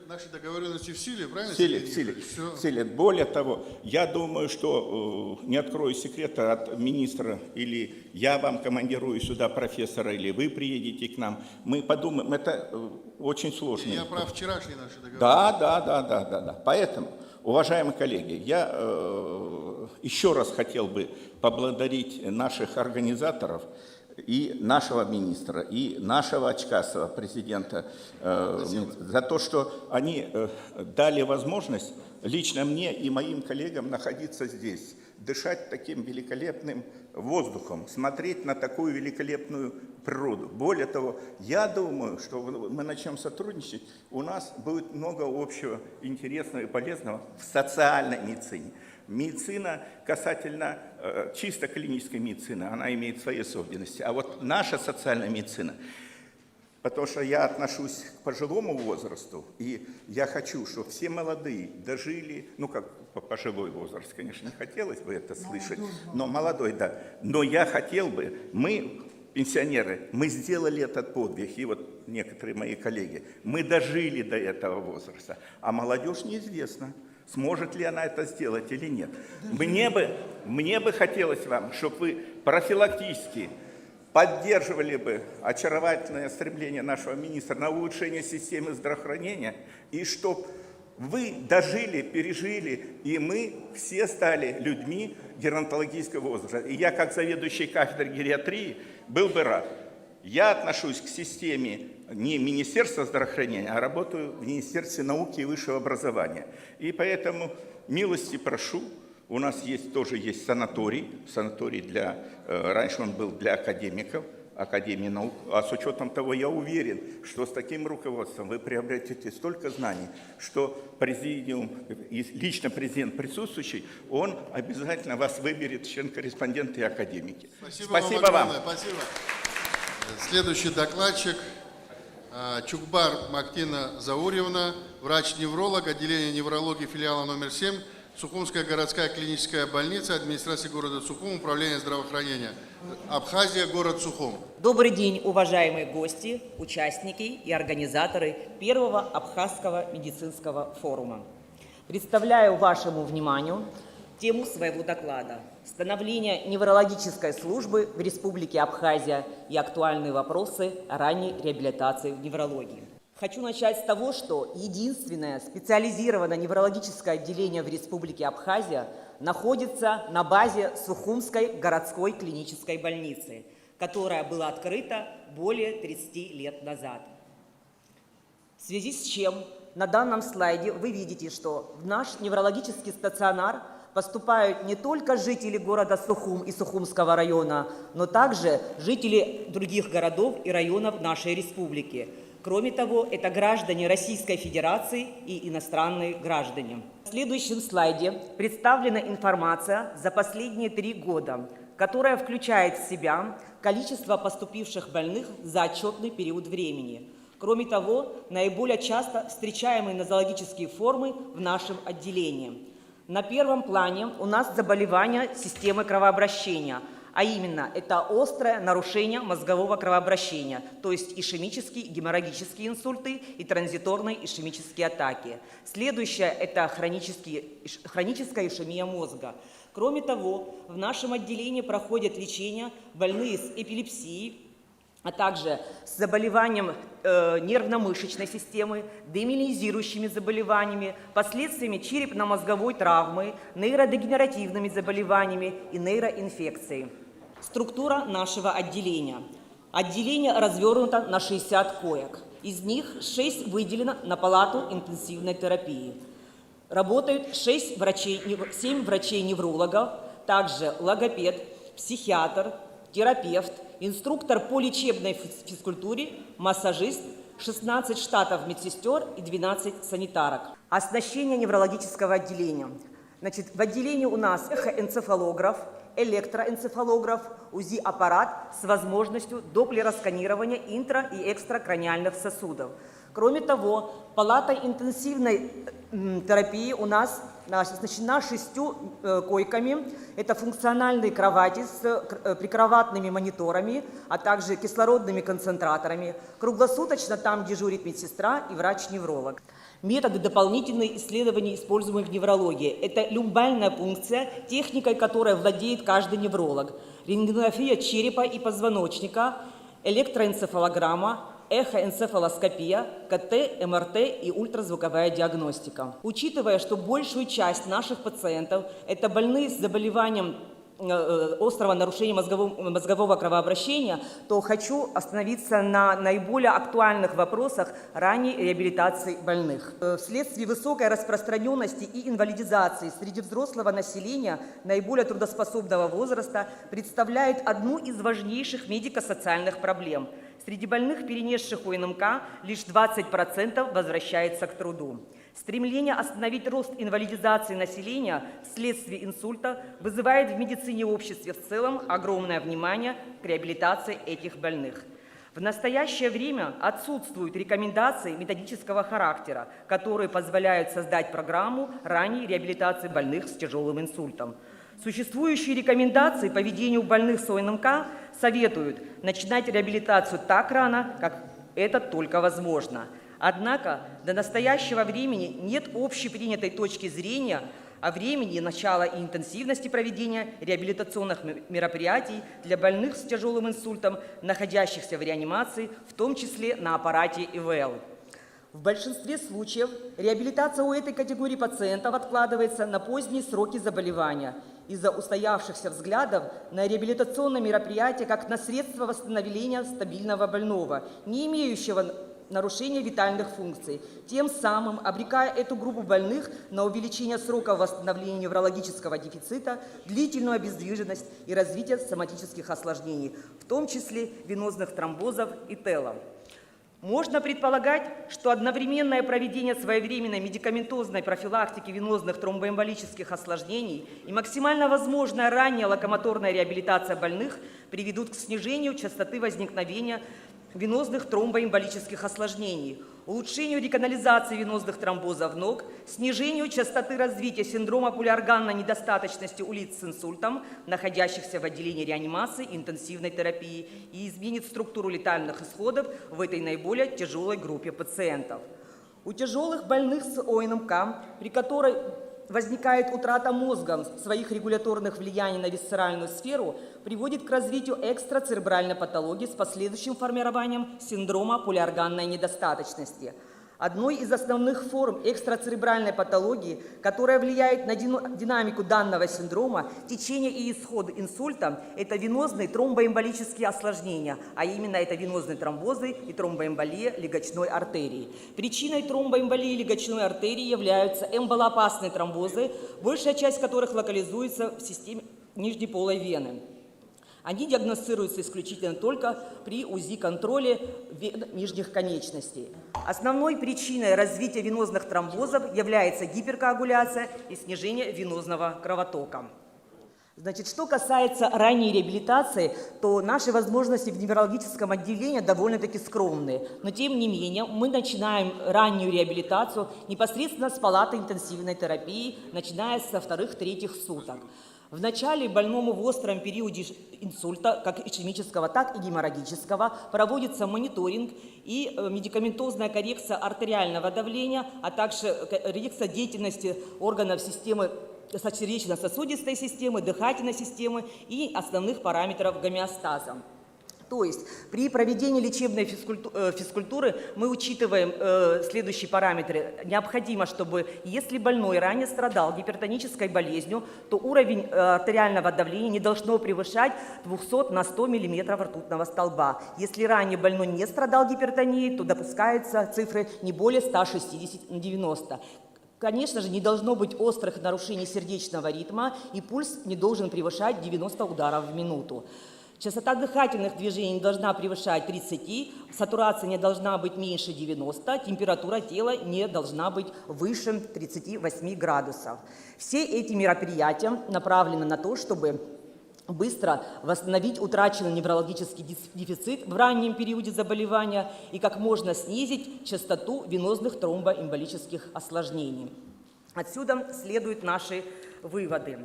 Наши договоренности в силе, правильно? В силе. Более того, я думаю, что, не открою секрета от министра, или я вам командирую сюда профессора, или вы приедете к нам, мы подумаем, это очень сложно. Я про вчерашние наши договоренности. Да. Поэтому, уважаемые коллеги, я еще раз хотел бы поблагодарить наших организаторов, и нашего министра, и нашего очкастого президента за то, что они дали возможность лично мне и моим коллегам находиться здесь, дышать таким великолепным воздухом, смотреть на такую великолепную природу. Более того, я думаю, что мы начнем сотрудничать, у нас будет много общего, интересного и полезного в социальной медицине. Медицина касательно чисто клинической медицины, она имеет свои особенности. А вот наша социальная медицина, потому что я отношусь к пожилому возрасту, и я хочу, чтобы все молодые дожили, ну как пожилой возраст, конечно, не хотелось бы это слышать, но молодой, да. Но я хотел бы, мы, пенсионеры, мы сделали этот подвиг, и вот некоторые мои коллеги, мы дожили до этого возраста, а молодежь неизвестно. Сможет ли она это сделать или нет? Мне бы хотелось вам, чтобы вы профилактически поддерживали бы очаровательное стремление нашего министра на улучшение системы здравоохранения, и чтобы вы дожили, пережили, и мы все стали людьми геронтологического возраста. И я, как заведующий кафедрой гериатрии, был бы рад. Я отношусь к системе не Министерства здравоохранения, а работаю в Министерстве науки и высшего образования. И поэтому милости прошу, у нас тоже есть санаторий для, раньше он был для академиков, Академии наук, а с учетом того, я уверен, что с таким руководством вы приобретете столько знаний, что президиум, и лично президент присутствующий, он обязательно вас выберет член-корреспонденты и академики. Спасибо вам. Спасибо. Следующий докладчик Чукбар Мактина Заурьевна, врач-невролог, отделение неврологии филиала номер 7, Сухумская городская клиническая больница, администрация города Сухум, управление здравоохранения. Абхазия, город Сухум. Добрый день, уважаемые гости, участники и организаторы первого Абхазского медицинского форума. Представляю вашему вниманию тему своего доклада «Становление неврологической службы в Республике Абхазия и актуальные вопросы ранней реабилитации в неврологии». Хочу начать с того, что единственное специализированное неврологическое отделение в Республике Абхазия находится на базе Сухумской городской клинической больницы, которая была открыта более 30 лет назад. В связи с чем на данном слайде вы видите, что в наш неврологический стационар поступают не только жители города Сухум и Сухумского района, но также жители других городов и районов нашей республики. Кроме того, это граждане Российской Федерации и иностранные граждане. В следующем слайде представлена информация за последние 3 года, которая включает в себя количество поступивших больных за отчетный период времени. Кроме того, наиболее часто встречаемые нозологические формы в нашем отделении. На первом плане у нас заболевания системы кровообращения, а именно это острое нарушение мозгового кровообращения, то есть ишемические, геморрагические инсульты и транзиторные ишемические атаки. Следующее – это хроническая ишемия мозга. Кроме того, в нашем отделении проходят лечение больные с эпилепсией, а также с заболеванием нервно-мышечной системы, демиелинизирующими заболеваниями, последствиями черепно-мозговой травмы, нейродегенеративными заболеваниями и нейроинфекцией. Структура нашего отделения. Отделение развернуто на 60 коек. Из них 6 выделено на палату интенсивной терапии. Работают 7 врачей-неврологов, также логопед, психиатр, терапевт, инструктор по лечебной физкультуре, массажист, 16 штатов медсестер и 12 санитарок. Оснащение неврологического отделения. Значит, в отделении у нас эхоэнцефалограф, электроэнцефалограф, УЗИ-аппарат с возможностью доплеросканирования интра- и экстракраниальных сосудов. Кроме того, палата интенсивной терапии у нас оснащена 6 койками. Это функциональные кровати с прикроватными мониторами, а также кислородными концентраторами. Круглосуточно там дежурит медсестра и врач-невролог. Методы дополнительных исследований, используемых в неврологии. Это люмбальная пункция, техникой которой владеет каждый невролог. Рентгенография черепа и позвоночника, электроэнцефалограмма, эхоэнцефалоскопия, КТ, МРТ и ультразвуковая диагностика. Учитывая, что большую часть наших пациентов – это больные с заболеванием острого нарушения мозгового кровообращения, то хочу остановиться на наиболее актуальных вопросах ранней реабилитации больных. Вследствие высокой распространенности и инвалидизации среди взрослого населения наиболее трудоспособного возраста представляет одну из важнейших медико-социальных проблем. Среди больных, перенесших УНМК, лишь 20% возвращается к труду. Стремление остановить рост инвалидизации населения вследствие инсульта вызывает в медицине и обществе в целом огромное внимание к реабилитации этих больных. В настоящее время отсутствуют рекомендации методического характера, которые позволяют создать программу ранней реабилитации больных с тяжелым инсультом. Существующие рекомендации по ведению больных с ОНМК советуют начинать реабилитацию так рано, как это только возможно. Однако до настоящего времени нет общепринятой точки зрения о времени начала и интенсивности проведения реабилитационных мероприятий для больных с тяжелым инсультом, находящихся в реанимации, в том числе на аппарате ИВЛ. В большинстве случаев реабилитация у этой категории пациентов откладывается на поздние сроки заболевания из-за устоявшихся взглядов на реабилитационные мероприятия как на средство восстановления стабильного больного, не имеющего нарушения витальных функций, тем самым обрекая эту группу больных на увеличение срока восстановления неврологического дефицита, длительную обездвиженность и развитие соматических осложнений, в том числе венозных тромбозов и ТЭЛа. Можно предполагать, что одновременное проведение своевременной медикаментозной профилактики венозных тромбоэмболических осложнений и максимально возможная ранняя локомоторная реабилитация больных приведут к снижению частоты возникновения венозных тромбоэмболических осложнений, улучшению реканализации венозных тромбозов ног, снижению частоты развития синдрома полиорганной недостаточности у лиц с инсультом, находящихся в отделении реанимации и интенсивной терапии, и изменит структуру летальных исходов в этой наиболее тяжелой группе пациентов. У тяжелых больных с ОНМК, при которой возникает утрата мозгом своих регуляторных влияний на висцеральную сферу, приводит к развитию экстрацеребральной патологии с последующим формированием синдрома полиорганной недостаточности. Одной из основных форм экстрацеребральной патологии, которая влияет на динамику данного синдрома, течение и исход инсульта, это венозные тромбоэмболические осложнения, а именно это венозные тромбозы и тромбоэмболия легочной артерии. Причиной тромбоэмболии легочной артерии являются эмболоопасные тромбозы, большая часть которых локализуется в системе нижнеполой вены. Они диагностируются исключительно только при УЗИ-контроле нижних конечностей. Основной причиной развития венозных тромбозов является гиперкоагуляция и снижение венозного кровотока. Значит, что касается ранней реабилитации, то наши возможности в неврологическом отделении довольно-таки скромные. Но тем не менее мы начинаем раннюю реабилитацию непосредственно с палаты интенсивной терапии, начиная со 2-3 суток. В начале больному в остром периоде инсульта, как ишемического, так и геморрагического, проводится мониторинг и медикаментозная коррекция артериального давления, а также коррекция деятельности органов системы сердечно-сосудистой системы, дыхательной системы и основных параметров гомеостаза. То есть при проведении лечебной физкультуры мы учитываем следующие параметры. Необходимо, чтобы если больной ранее страдал гипертонической болезнью, то уровень артериального давления не должно превышать 200 на 100 мм ртутного столба. Если ранее больной не страдал гипертонией, то допускаются цифры не более 160 на 90. Конечно же, не должно быть острых нарушений сердечного ритма, и пульс не должен превышать 90 ударов в минуту. Частота дыхательных движений не должна превышать 30, сатурация не должна быть меньше 90, температура тела не должна быть выше 38 градусов. Все эти мероприятия направлены на то, чтобы быстро восстановить утраченный неврологический дефицит в раннем периоде заболевания и как можно снизить частоту венозных тромбоэмболических осложнений. Отсюда следуют наши выводы.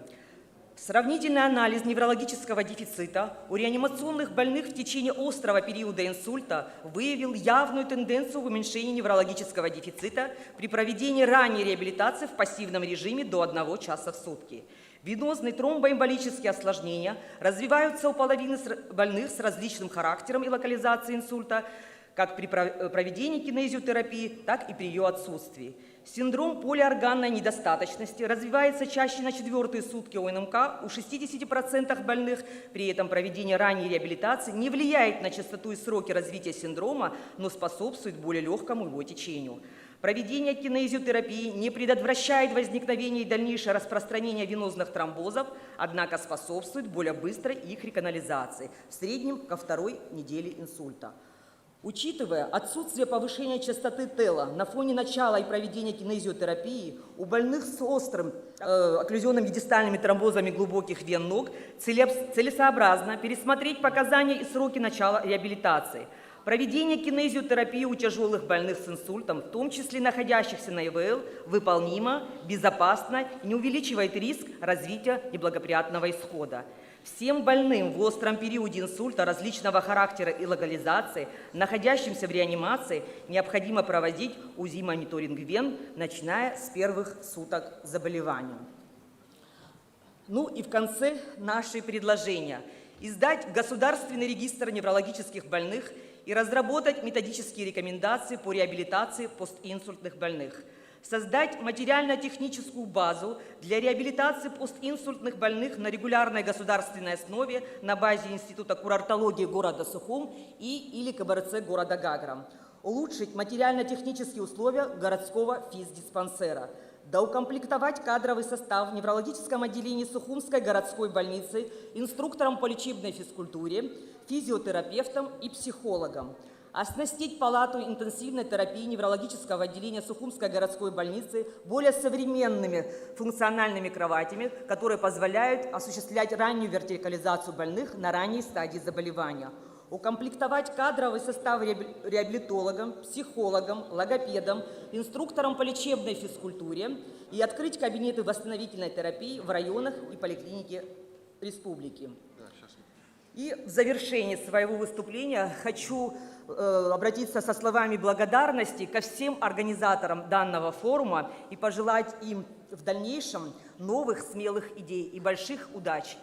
Сравнительный анализ неврологического дефицита у реанимационных больных в течение острого периода инсульта выявил явную тенденцию в уменьшении неврологического дефицита при проведении ранней реабилитации в пассивном режиме до 1 часа в сутки. Венозные тромбоэмболические осложнения развиваются у половины больных с различным характером и локализацией инсульта, как при проведении кинезиотерапии, так и при ее отсутствии. Синдром полиорганной недостаточности развивается чаще на 4-е сутки ОНМК у 60% больных, при этом проведение ранней реабилитации не влияет на частоту и сроки развития синдрома, но способствует более легкому его течению. Проведение кинезиотерапии не предотвращает возникновение и дальнейшее распространение венозных тромбозов, однако способствует более быстрой их реканализации, в среднем ко 2-й неделе инсульта. Учитывая отсутствие повышения частоты ТЭЛа на фоне начала и проведения кинезиотерапии, у больных с острым окклюзионными дистальными тромбозами глубоких вен ног целесообразно пересмотреть показания и сроки начала реабилитации. Проведение кинезиотерапии у тяжелых больных с инсультом, в том числе находящихся на ИВЛ, выполнимо, безопасно и не увеличивает риск развития неблагоприятного исхода. Всем больным в остром периоде инсульта различного характера и локализации, находящимся в реанимации, необходимо проводить УЗИ-мониторинг вен, начиная с первых суток заболевания. Ну и в конце наши предложения. Издать государственный регистр неврологических больных и разработать методические рекомендации по реабилитации постинсультных больных. Создать материально-техническую базу для реабилитации постинсультных больных на регулярной государственной основе на базе Института курортологии города Сухум или КБРЦ города Гагра. Улучшить материально-технические условия городского физдиспансера. Доукомплектовать кадровый состав в неврологическом отделении Сухумской городской больницы инструктором по лечебной физкультуре, физиотерапевтом и психологом. Оснастить палату интенсивной терапии неврологического отделения Сухумской городской больницы более современными функциональными кроватями, которые позволяют осуществлять раннюю вертикализацию больных на ранней стадии заболевания. Укомплектовать кадровый состав реабилитологом, психологом, логопедом, инструктором по лечебной физкультуре и открыть кабинеты восстановительной терапии в районах и поликлинике республики. И в завершении своего выступления хочу обратиться со словами благодарности ко всем организаторам данного форума и пожелать им в дальнейшем новых смелых идей и больших удач.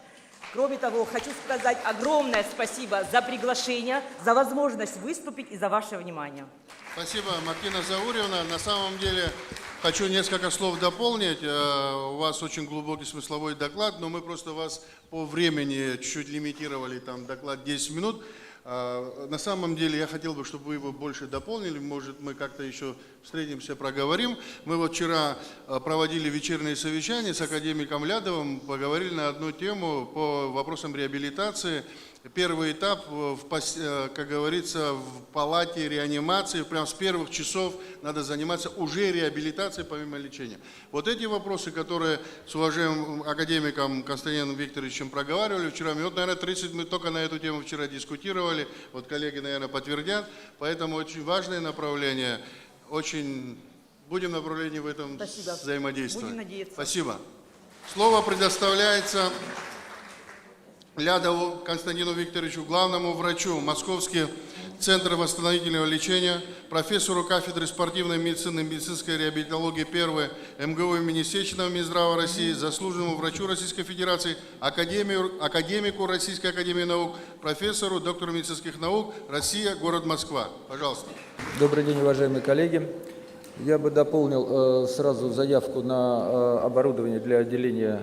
Кроме того, хочу сказать огромное спасибо за приглашение, за возможность выступить и за ваше внимание. Спасибо, Мартина Заурьевна. На самом деле хочу несколько слов дополнить. У вас очень глубокий смысловой доклад, но мы просто вас по времени чуть-чуть лимитировали, там доклад 10 минут. На самом деле я хотел бы, чтобы вы его больше дополнили, может мы как-то еще встретимся, проговорим. Мы вот вчера проводили вечерние совещания с академиком Лядовым, поговорили на одну тему по вопросам реабилитации. Первый этап, как говорится, в палате реанимации, прямо с первых часов надо заниматься уже реабилитацией помимо лечения. Вот эти вопросы, которые с уважаемым академиком Константином Викторовичем проговаривали вчера, минут, наверное, 30 мы только на эту тему вчера дискутировали, вот коллеги, наверное, подтвердят, поэтому очень важное направление, очень будем в направлении в этом взаимодействовать. Будем надеяться. Спасибо. Слово предоставляется Лядову Константину Викторовичу, главному врачу Московский центр восстановительного лечения, профессору кафедры спортивной медицины и медицинской реабилитологии 1 МГУ имени Сеченова Минздрава России, заслуженному врачу Российской Федерации, академику Российской академии наук, профессору, доктору медицинских наук, Россия, город Москва. Пожалуйста. Добрый день, уважаемые коллеги. Я бы дополнил сразу заявку на оборудование для отделения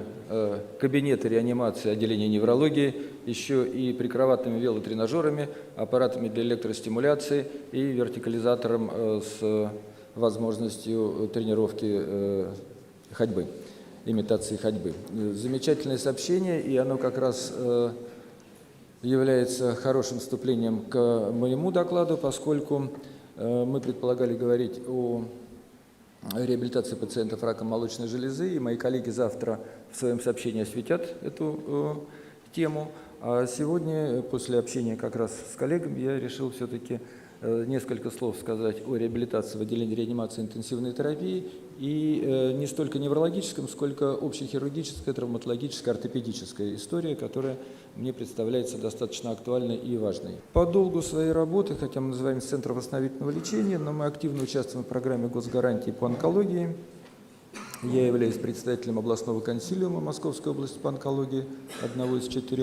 кабинета реанимации отделения неврологии, еще и прикроватными велотренажерами, аппаратами для электростимуляции и вертикализатором с возможностью тренировки ходьбы, имитации ходьбы. Замечательное сообщение, и оно как раз является хорошим вступлением к моему докладу, поскольку мы предполагали говорить о реабилитации пациентов раком молочной железы, и мои коллеги завтра в своем сообщении осветят эту тему. А сегодня, после общения как раз с коллегами, я решил все-таки несколько слов сказать о реабилитации в отделении реанимации и интенсивной терапии, и не столько неврологическом, сколько общехирургическая, травматологическая, ортопедическая история, которая мне представляется достаточно актуальной и важной. По долгу своей работы, хотя мы называем Центр восстановительного лечения, но мы активно участвуем в программе госгарантии по онкологии. Я являюсь представителем областного консилиума Московской области по онкологии, одного из 4.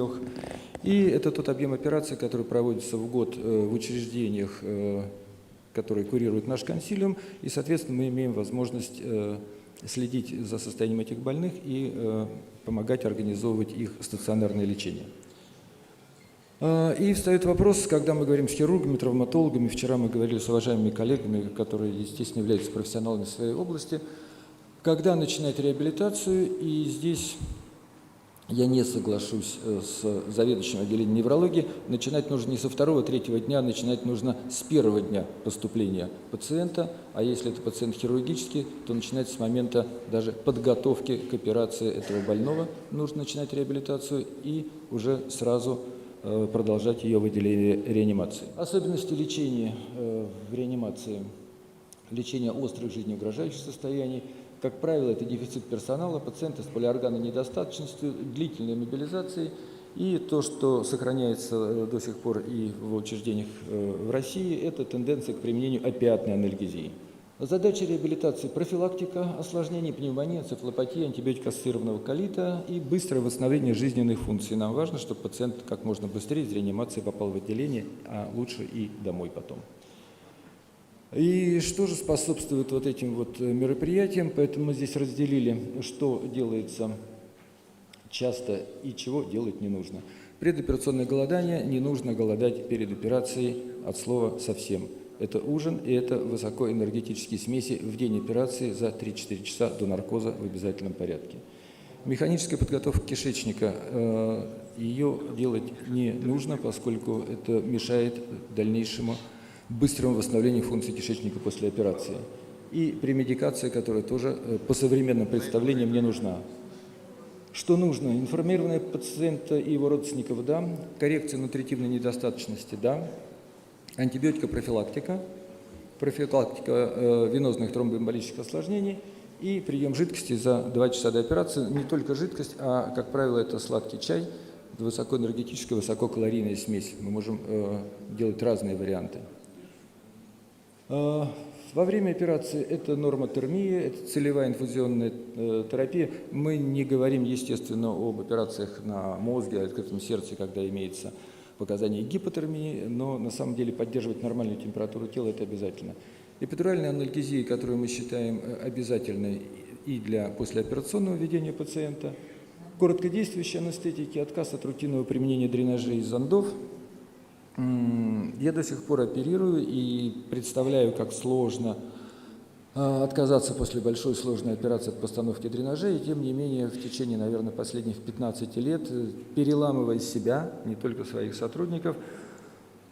И это тот объем операций, который проводится в год в учреждениях, которые курирует наш консилиум. И, соответственно, мы имеем возможность следить за состоянием этих больных и помогать организовывать их стационарное лечение. И встает вопрос, когда мы говорим с хирургами, травматологами, вчера мы говорили с уважаемыми коллегами, которые, естественно, являются профессионалами в своей области, когда начинать реабилитацию, и здесь я не соглашусь с заведующим отделением неврологии, начинать нужно не со 2-3 дня, начинать нужно с 1-го дня поступления пациента, а если это пациент хирургический, то начинать с момента даже подготовки к операции этого больного, нужно начинать реабилитацию и уже сразу продолжать ее в отделении реанимации. Особенности лечения в реанимации, лечение острых жизнеугрожающих состояний. Как правило, это дефицит персонала, пациенты с полиорганной недостаточностью, длительной мобилизацией и то, что сохраняется до сих пор и в учреждениях в России, это тенденция к применению опиатной анальгезии. Задача реабилитации – профилактика осложнений, пневмонии, энцефалопатии, антибиотикоассоциированного колита и быстрое восстановление жизненных функций. Нам важно, чтобы пациент как можно быстрее из реанимации попал в отделение, а лучше и домой потом. И что же способствует вот этим вот мероприятиям? Поэтому мы здесь разделили, что делается часто и чего делать не нужно. Предоперационное голодание, не нужно голодать перед операцией от слова совсем. Это ужин и это высокоэнергетические смеси в день операции за 3-4 часа до наркоза в обязательном порядке. Механическая подготовка кишечника, ее делать не нужно, поскольку это мешает дальнейшему быстрому восстановлению функций кишечника после операции. И премедикация, которая тоже по современным представлениям не нужна. Что нужно? Информирование пациента и его родственников – да. Коррекция нутритивной недостаточности – да. Антибиотикопрофилактика, профилактика венозных тромбоэмболических осложнений и прием жидкости за 2 часа до операции. Не только жидкость, а, как правило, это сладкий чай, высокоэнергетическая, высококалорийная смесь. Мы можем делать разные варианты. Во время операции это нормотермия, это целевая инфузионная терапия. Мы не говорим, естественно, об операциях на мозге, о открытом сердце, когда имеется показания гипотермии, но на самом деле поддерживать нормальную температуру тела – это обязательно. Эпидуральная анальгезия, которую мы считаем обязательной и для послеоперационного ведения пациента. Короткодействующие анестетики, отказ от рутинного применения дренажей и зондов. Я до сих пор оперирую и представляю, как сложно отказаться после большой сложной операции от постановки дренажей, и тем не менее в течение, наверное, последних 15 лет, переламывая себя, не только своих сотрудников,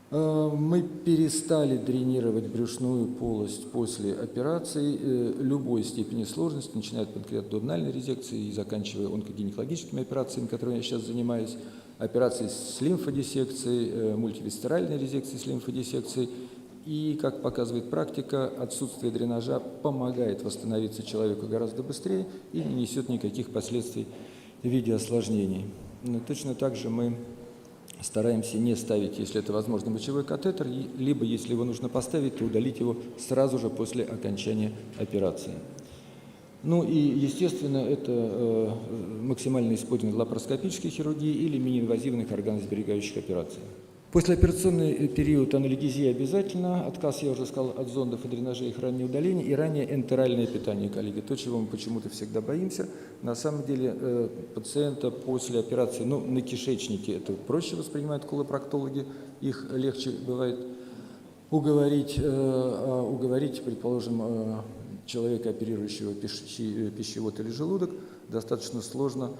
мы перестали дренировать брюшную полость после операции любой степени сложности, начиная от панкреатодональной резекции и заканчивая онкогинекологическими операциями, которыми я сейчас занимаюсь, операции с лимфодиссекцией, мультивисцеральной резекцией с лимфодиссекцией. И, как показывает практика, отсутствие дренажа помогает восстановиться человеку гораздо быстрее и не несет никаких последствий в виде осложнений. Но точно так же мы стараемся не ставить, если это возможно, мочевой катетер, либо, если его нужно поставить, то удалить его сразу же после окончания операции. Ну и, естественно, это максимальное использование лапароскопической хирургии или мини-инвазивных органосберегающих операций. Послеоперационный период анальгезии обязательно, отказ, я уже сказал, от зондов и дренажей, их раннее удаление и раннее энтеральное питание, коллеги. То, чего мы почему-то всегда боимся. На самом деле пациента после операции, ну, на кишечнике это проще воспринимают колопроктологи, их легче бывает уговорить, предположим, человека, оперирующего пищевод или желудок, достаточно сложно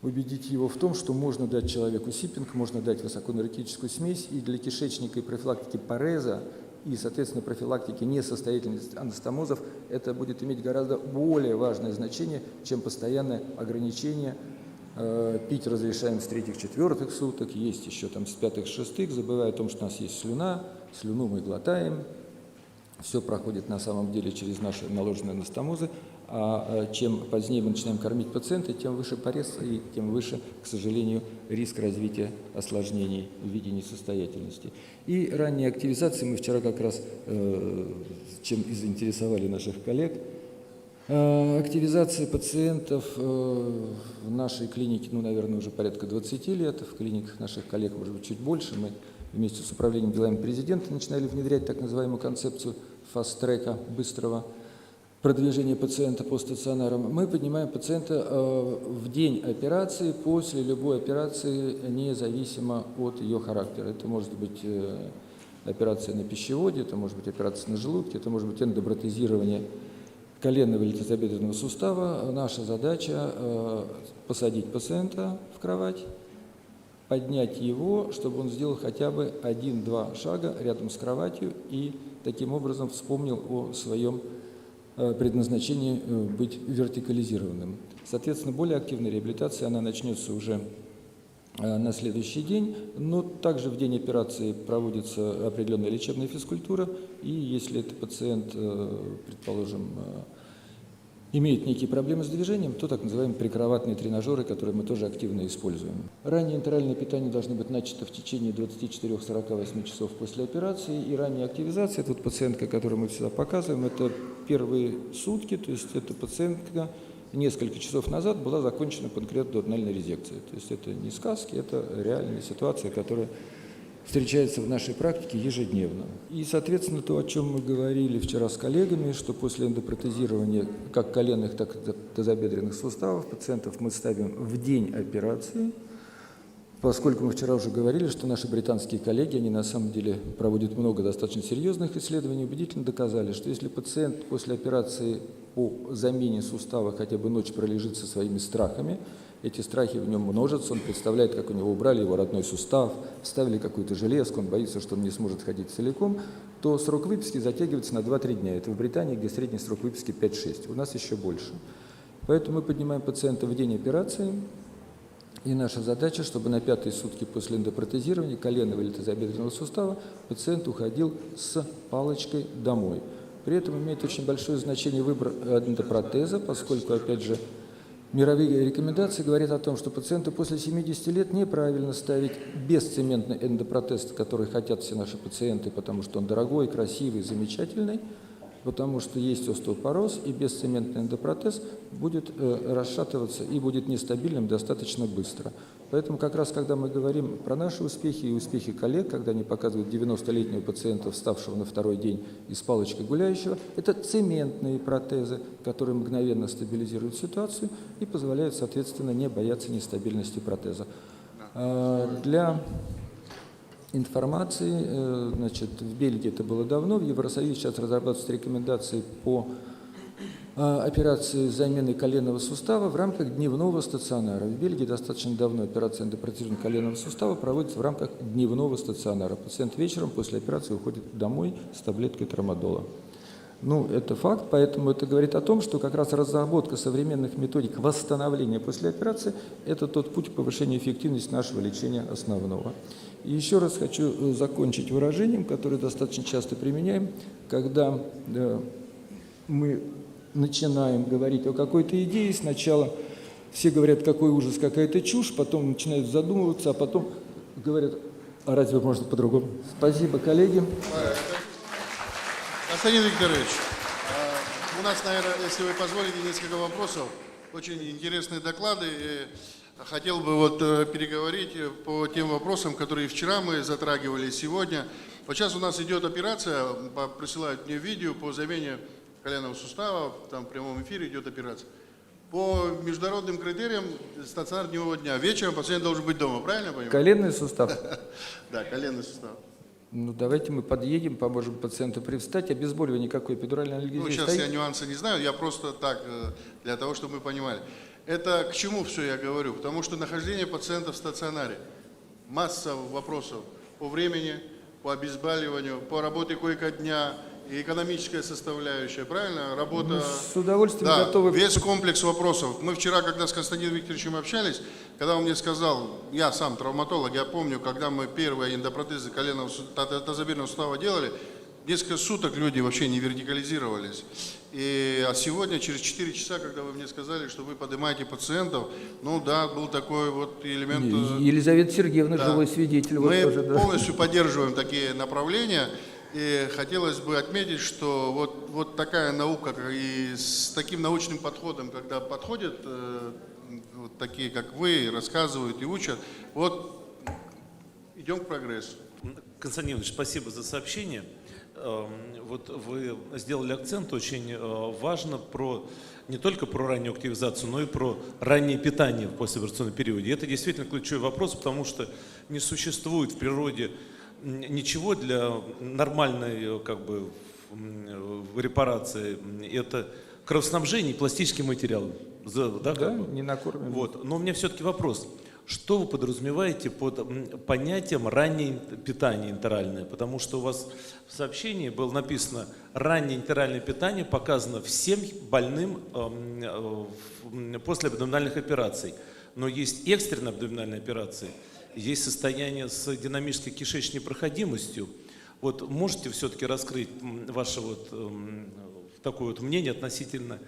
убедить его в том, что можно дать человеку сиппинг, можно дать высокоэнергетическую смесь, и для кишечника и профилактики пареза, и, соответственно, профилактики несостоятельности анастомозов это будет иметь гораздо более важное значение, чем постоянное ограничение. Пить разрешаем с 3-4 суток, есть еще там с 5-6, забывая о том, что у нас есть слюна, слюну мы глотаем, все проходит на самом деле через наши наложенные анастомозы, а чем позднее мы начинаем кормить пациента, тем выше порез и тем выше, к сожалению, риск развития осложнений в виде несостоятельности. И ранней активизации мы вчера как раз, чем и заинтересовали наших коллег, активизация пациентов в нашей клинике, ну, наверное, уже порядка 20 лет, в клиниках наших коллег, может быть, чуть больше. Мы вместе с управлением делами президента начинали внедрять так называемую концепцию фаст-трека, быстрого продвижения пациента по стационарам. Мы поднимаем пациента в день операции, после любой операции, независимо от ее характера. Это может быть операция на пищеводе, это может быть операция на желудке, это может быть эндопротезирование коленного или тазобедренного сустава. Наша задача посадить пациента в кровать, поднять его, чтобы он сделал хотя бы 1-2 шага рядом с кроватью и таким образом вспомнил о своем предназначении быть вертикализированным. Соответственно, более активная реабилитация, она начнется уже на следующий день, но также в день операции проводится определенная лечебная физкультура, и если этот пациент, предположим, имеет некие проблемы с движением, то так называемые прикроватные тренажеры, которые мы тоже активно используем. Раннее интервальное питание должно быть начато в течение 24-48 часов после операции, и ранняя активизация, это вот пациентка, которую мы всегда показываем, это первые сутки, то есть эта пациентка несколько часов назад была закончена панкреатодональной резекцией. То есть это не сказки, это реальная ситуация, которая встречается в нашей практике ежедневно. И, соответственно, то, о чем мы говорили вчера с коллегами, что после эндопротезирования как коленных, так и тазобедренных суставов пациентов мы ставим в день операции, поскольку мы вчера уже говорили, что наши британские коллеги, они на самом деле проводят много достаточно серьезных исследований, убедительно доказали, что если пациент после операции по замене сустава хотя бы ночь пролежит со своими страхами, эти страхи в нем множатся, он представляет, как у него убрали его родной сустав, вставили какую-то железку, он боится, что он не сможет ходить целиком, то срок выписки затягивается на 2-3 дня. Это в Британии, где средний срок выписки 5-6, у нас еще больше. Поэтому мы поднимаем пациента в день операции, и наша задача, чтобы на 5-е сутки после эндопротезирования коленного или тазобедренного сустава пациент уходил с палочкой домой. При этом имеет очень большое значение выбор эндопротеза, поскольку, опять же, мировые рекомендации говорят о том, что пациенту после 70 лет неправильно ставить бесцементный эндопротез, который хотят все наши пациенты, потому что он дорогой, красивый, замечательный, потому что есть остеопороз, и бесцементный эндопротез будет расшатываться и будет нестабильным достаточно быстро. Поэтому как раз, когда мы говорим про наши успехи и успехи коллег, когда они показывают 90-летнего пациента, вставшего на второй день и с палочкой гуляющего, это цементные протезы, которые мгновенно стабилизируют ситуацию и позволяют, соответственно, не бояться нестабильности протеза. Для информации, значит, в Бельгии это было давно, в Евросоюзе сейчас разрабатываются рекомендации по операции замены коленного сустава в рамках дневного стационара. В Бельгии достаточно давно операция эндопротезирования коленного сустава проводится в рамках дневного стационара. Пациент вечером после операции уходит домой с таблеткой трамадола. Ну, это факт, поэтому это говорит о том, что как раз разработка современных методик восстановления после операции – это тот путь повышения эффективности нашего лечения основного. И еще раз хочу закончить выражением, которое достаточно часто применяем, когда мы начинаем говорить о какой-то идее, сначала все говорят, какой ужас, какая-то чушь, потом начинают задумываться, а потом говорят, а разве можно по-другому? Спасибо, коллеги. Константин Викторович, у нас, наверное, если вы позволите, несколько вопросов. Очень интересные доклады. Хотел бы вот переговорить по тем вопросам, которые вчера мы затрагивали, сегодня. Вот сейчас у нас идет операция, присылают мне видео по замене коленного сустава, там в прямом эфире идет операция. По международным критериям стационар дневного дня. Вечером пациент должен быть дома, правильно я понимаю? Коленный сустав? Да, коленный сустав. Ну, давайте мы подъедем, поможем пациенту привстать. Обезболивание никакой, эпидуральной анальгезии. Ну, сейчас я нюансы не знаю, я просто так, для того, чтобы мы понимали. Это к чему все я говорю? Потому что нахождение пациентов в стационаре, масса вопросов по времени, по обезболиванию, по работе койко-дня, и экономическая составляющая, правильно? Работа... Мы с удовольствием да, готовы... Весь комплекс вопросов. Мы вчера, когда с Константином Викторовичем общались, когда он мне сказал, я сам травматолог, я помню, когда мы первые эндопротезы коленного тазобедренного сустава делали, несколько суток люди вообще не вертикализировались. А сегодня, через 4 часа, когда вы мне сказали, что вы поднимаете пациентов, ну да, был такой вот элемент... Елизавета Сергеевна, живой свидетель. Мы вот тоже, полностью поддерживаем такие направления. И хотелось бы отметить, что вот такая наука и с таким научным подходом, когда подходят вот такие, как вы, рассказывают и учат, вот идем к прогрессу. Константин Ильич, спасибо за сообщение. Вот вы сделали акцент очень важно не только про раннюю активизацию, но и про раннее питание в послеоперационном периоде. И это действительно ключевой вопрос, потому что не существует в природе ничего для нормальной репарации. Это кровоснабжение и пластический материал. Да, не накормим. Вот. Но у меня все-таки вопрос. Что вы подразумеваете под понятием раннее питание интеральное? Потому что у вас в сообщении было написано «раннее интеральное питание показано всем больным после абдоминальных операций». Но есть экстренные абдоминальные операции, есть состояние с динамической кишечной проходимостью. Вот можете все-таки раскрыть ваше такое мнение относительно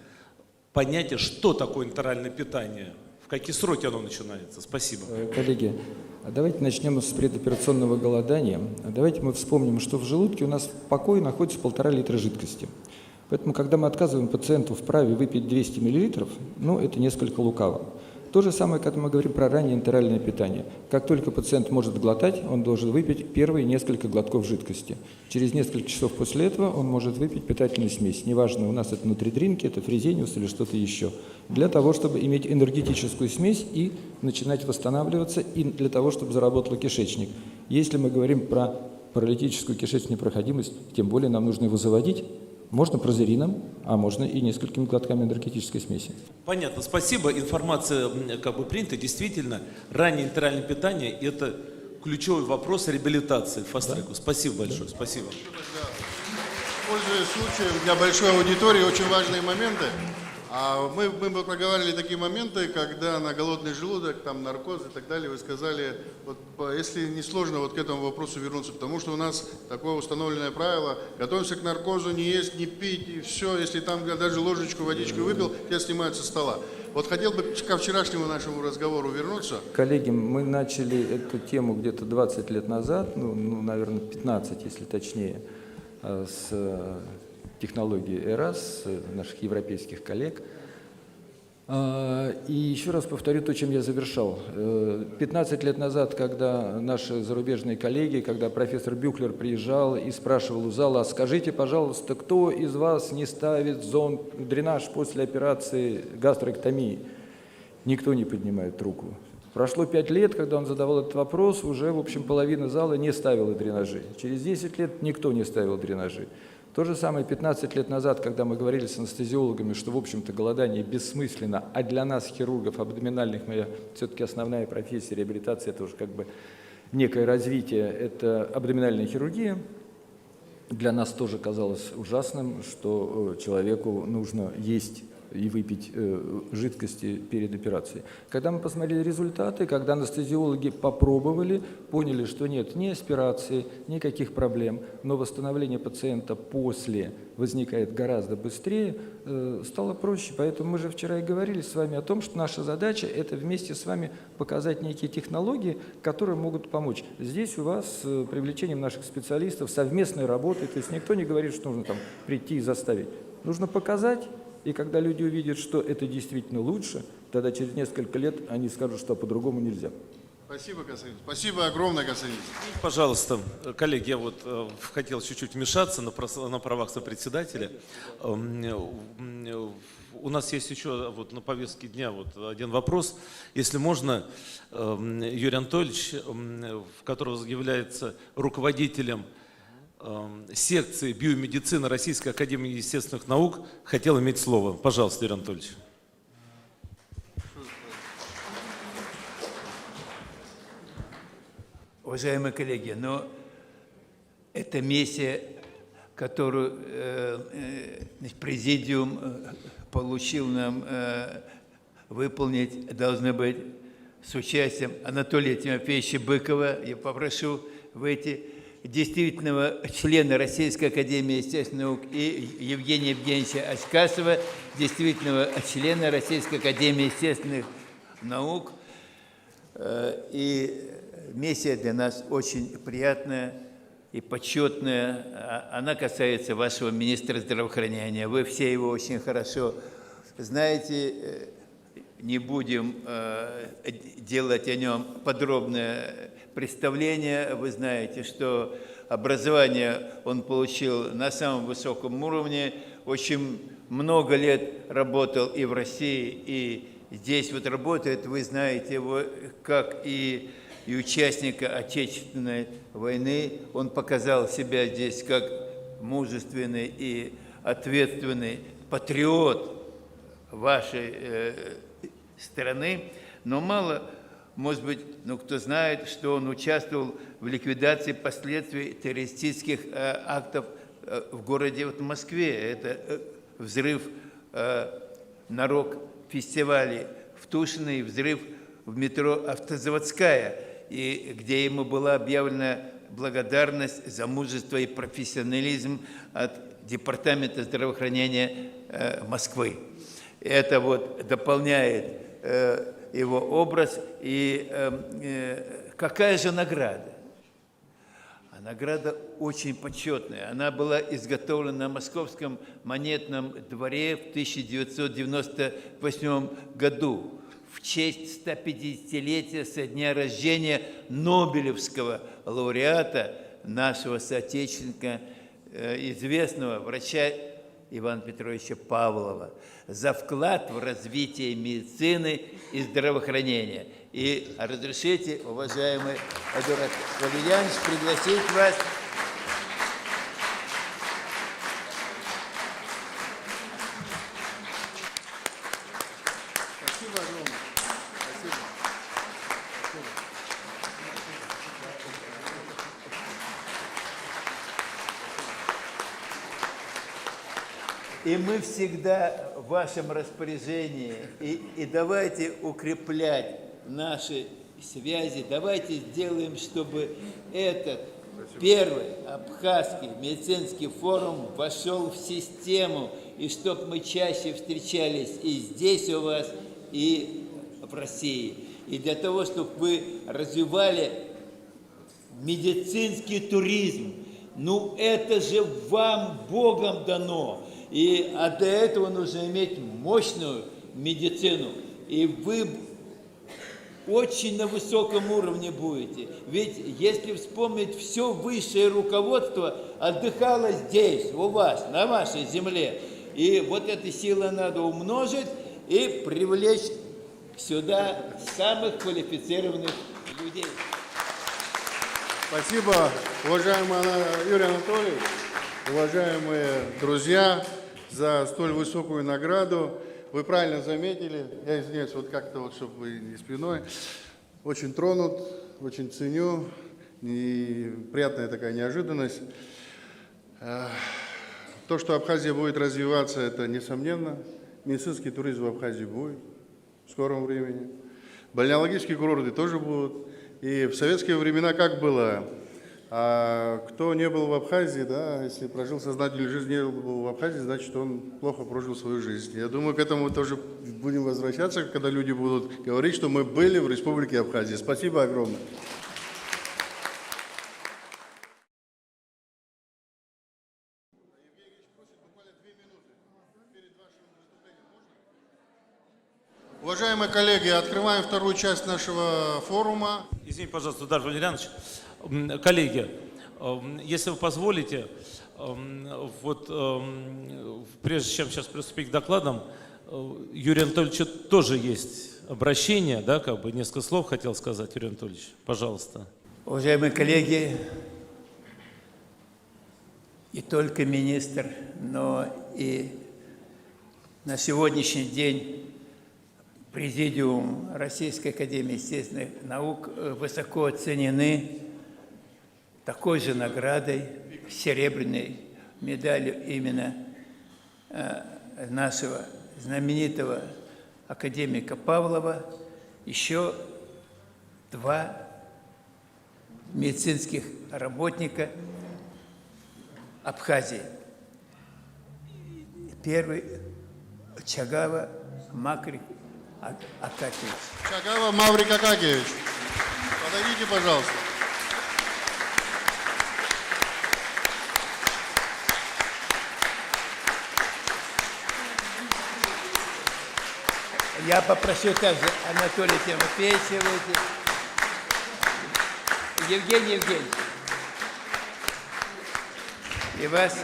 понятия, что такое интеральное питание? В какие сроки оно начинается? Спасибо. Коллеги, давайте начнем с предоперационного голодания. Давайте мы вспомним, что в желудке у нас в покое находится 1,5 литра жидкости. Поэтому, когда мы отказываем пациенту в праве выпить 200 мл, это несколько лукаво. То же самое, когда мы говорим про раннее интеральное питание. Как только пациент может глотать, он должен выпить первые несколько глотков жидкости. Через несколько часов после этого он может выпить питательную смесь. Неважно, у нас это нутридринки, это фрезениус или что-то еще. Для того, чтобы иметь энергетическую смесь и начинать восстанавливаться, и для того, чтобы заработал кишечник. Если мы говорим про паралитическую кишечную проходимость, тем более нам нужно его заводить. Можно прозерином, а можно и несколькими глотками энергетической смеси. Понятно, спасибо. Информация принята. Действительно, раннее интеральное питание – это ключевой вопрос реабилитации фаст-треку. Спасибо большое. Спасибо. Пользуясь случаем, для большой аудитории очень важные моменты. Мы проговаривали такие моменты, когда на голодный желудок, там наркоз и так далее, вы сказали, если не сложно к этому вопросу вернуться, потому что у нас такое установленное правило, готовимся к наркозу, не есть, не пить, и все, если там даже ложечку водичку выпил, тебя снимают со стола. Вот хотел бы ко вчерашнему нашему разговору вернуться. Коллеги, мы начали эту тему где-то 20 лет назад, наверное, 15, если точнее, с технологии ЭРАС, наших европейских коллег. И еще раз повторю то, чем я завершал. 15 лет назад, когда наши зарубежные коллеги, когда профессор Бюхлер приезжал и спрашивал у зала, скажите, пожалуйста, кто из вас не ставит дренаж после операции гастроэктомии? Никто не поднимает руку. Прошло 5 лет, когда он задавал этот вопрос, уже, в общем, половина зала не ставила дренажи. Через 10 лет никто не ставил дренажи. То же самое 15 лет назад, когда мы говорили с анестезиологами, что, в общем-то, голодание бессмысленно, а для нас, хирургов абдоминальных, моя все-таки основная профессия, реабилитация, это уже некое развитие, это абдоминальная хирургия. Для нас тоже казалось ужасным, что человеку нужно есть и выпить жидкости перед операцией. Когда мы посмотрели результаты, когда анестезиологи попробовали, поняли, что нет ни аспирации, никаких проблем, но восстановление пациента после возникает гораздо быстрее, стало проще. Поэтому мы же вчера и говорили с вами о том, что наша задача – это вместе с вами показать некие технологии, которые могут помочь. Здесь у вас с привлечением наших специалистов, совместной работы, то есть никто не говорит, что нужно прийти и заставить. Нужно показать. И когда люди увидят, что это действительно лучше, тогда через несколько лет они скажут, что по-другому нельзя. Спасибо, Константин. Спасибо огромное, Константин. Пожалуйста, коллеги, я хотел чуть-чуть вмешаться на правах сопредседателя. У нас есть еще на повестке дня один вопрос. Если можно, Юрий Анатольевич, который является руководителем секции биомедицины Российской академии естественных наук, хотел иметь слово. Пожалуйста, Юрий Анатольевич. Уважаемые коллеги, но эта миссия, которую президиум получил нам выполнить, должна быть с участием Анатолия Тимофеевича Быкова. Я попрошу выйти действительного члена Российской академии естественных наук, и Евгения Евгеньевича Аскасова, действительного члена Российской академии естественных наук. И миссия для нас очень приятная и почетная. Она касается вашего министра здравоохранения. Вы все его очень хорошо знаете. Не будем делать о нем подробное представление. Вы знаете, что образование он получил на самом высоком уровне. Очень много лет работал и в России, и здесь вот работает. Вы знаете его как и участника Отечественной войны. Он показал себя здесь как мужественный и ответственный патриот вашей страны. Но мало, может быть, кто знает, что он участвовал в ликвидации последствий террористических актов в городе Москве. Это взрыв на рок-фестивале в Тушино, взрыв в метро «Автозаводская», и где ему была объявлена благодарность за мужество и профессионализм от Департамента здравоохранения Москвы. Это вот дополняет его образ. И какая же награда? А награда очень почетная. Она была изготовлена на Московском монетном дворе в 1998 году в честь 150-летия со дня рождения Нобелевского лауреата, нашего соотечественника, известного врача Ивана Петровича Павлова, за вклад в развитие медицины и здравоохранения. И разрешите, уважаемый Эдуард Валерьянович, пригласить вас И мы всегда в вашем распоряжении. И давайте укреплять наши связи, давайте сделаем, чтобы этот первый Абхазский медицинский форум вошел в систему, и чтобы мы чаще встречались и здесь у вас, и в России. И для того, чтобы вы развивали медицинский туризм. Ну, это же вам Богом дано. А для этого нужно иметь мощную медицину. И вы очень на высоком уровне будете. Ведь если вспомнить, все высшее руководство отдыхало здесь, у вас, на вашей земле. И вот эти силы надо умножить и привлечь сюда самых квалифицированных людей. Спасибо, уважаемый Юрий Анатольевич, уважаемые друзья, за столь высокую награду. Вы правильно заметили, я извиняюсь, вот как-то вот, чтобы вы не спиной, очень тронут, очень ценю, и приятная такая неожиданность. То, что Абхазия будет развиваться, это несомненно. Медицинский туризм в Абхазии будет в скором времени. Бальнеологические курорты тоже будут. И в советские времена как было? Кто не был в Абхазии, да, если прожил сознательную жизнь, не был в Абхазии, значит, он плохо прожил свою жизнь. Я думаю, к этому тоже будем возвращаться, когда люди будут говорить, что мы были в Республике Абхазия. Спасибо огромное. Уважаемые коллеги, открываем вторую часть нашего форума. Извините, пожалуйста, Эдуард Валерьянович. Коллеги, если вы позволите, прежде чем сейчас приступить к докладам, Юрию Анатольевичу тоже есть обращение, да, как бы несколько слов хотел сказать, Юрий Анатольевич, пожалуйста. Уважаемые коллеги, не только министр, но и на сегодняшний день Президиум Российской академии естественных наук высоко оценены такой же наградой, серебряной медалью именно нашего знаменитого академика Павлова, еще 2 медицинских работника Абхазии. Первый – Чагава Макрик Акакевич. Чагава Маврик Акакевич. Подойдите, пожалуйста. Я попрошу также Анатолия Тимофеевича выйти. Евгений Евгеньевич. И вас.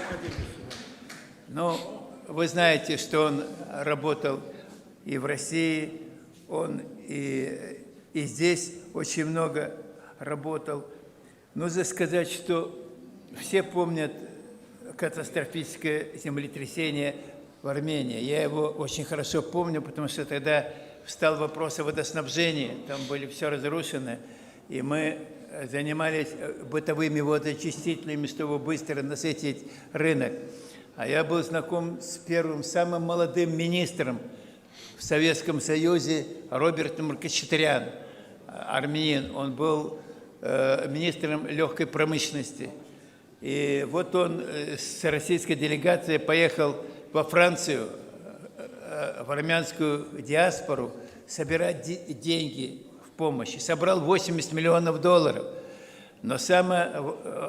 Ну, вы знаете, что он работал и в России, он и здесь очень много работал. Нужно сказать, что все помнят катастрофическое землетрясение в Армении. Я его очень хорошо помню, потому что тогда встал вопрос о водоснабжении, там были все разрушено, и мы занимались бытовыми водоочистителями, чтобы быстро насытить рынок. А я был знаком с первым, самым молодым министром в Советском Союзе Робертом Маркачатрян, армянин. Он был министром легкой промышленности. И вот он с российской делегацией поехал во Францию, в армянскую диаспору, собирать деньги в помощь. Собрал $80 миллионов. Но самое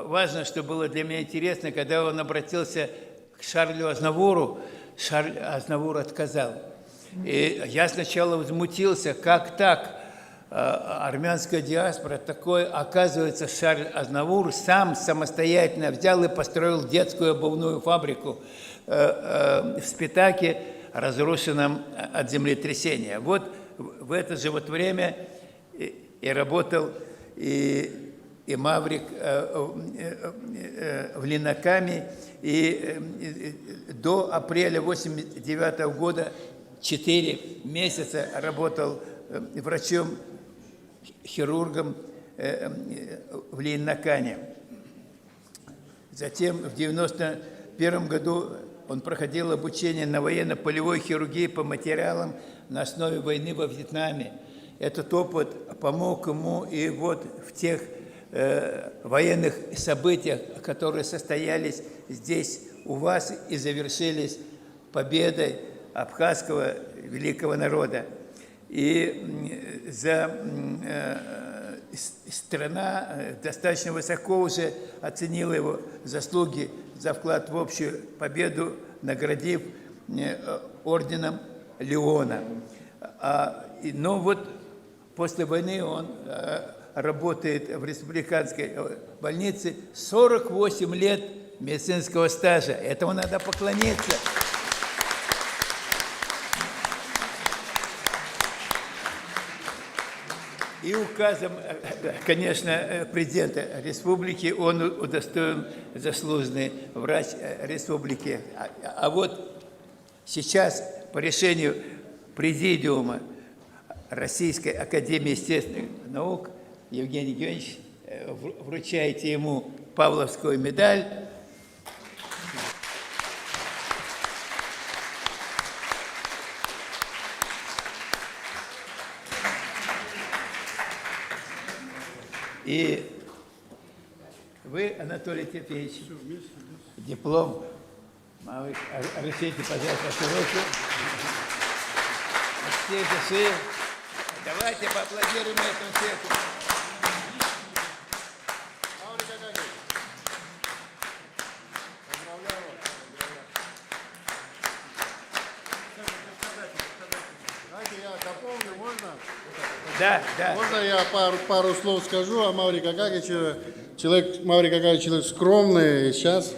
важное, что было для меня интересно, когда он обратился к Шарлю Азнавуру, Шарль Азнавур отказал. И я сначала возмутился, как так? Армянская диаспора, такое, оказывается, Шарль Азнавур сам самостоятельно взял и построил детскую обувную фабрику в Спитаке, разрушенном от землетрясения. Вот в это же вот время и работал и Маврик в Линакаме, и до апреля 1989 года 4 месяца работал врачом-хирургом в Линакане. Затем в 1991 году он проходил обучение на военно-полевой хирургии по материалам на основе войны во Вьетнаме. Этот опыт помог ему и вот в тех военных событиях, которые состоялись здесь у вас и завершились победой абхазского великого народа. И страна достаточно высоко уже оценила его заслуги за вклад в общую победу, наградив орденом Леона. Но вот после войны он работает в республиканской больнице, 48 лет медицинского стажа. Этому надо поклониться. И указом, конечно, президента республики он удостоен заслуженный врач республики. А вот сейчас по решению Президиума Российской академии естественных наук Евгений Евгеньевич вручаете ему Павловскую медаль. И вы, Анатолий Тимофеевич, диплом. Разрешите, пожалуйста, вашу руку. Все души. Давайте поаплодируем этому человеку. Да, да. Можно я пару слов скажу о Маврике Акакевиче? Маврик Акакевич человек скромный, сейчас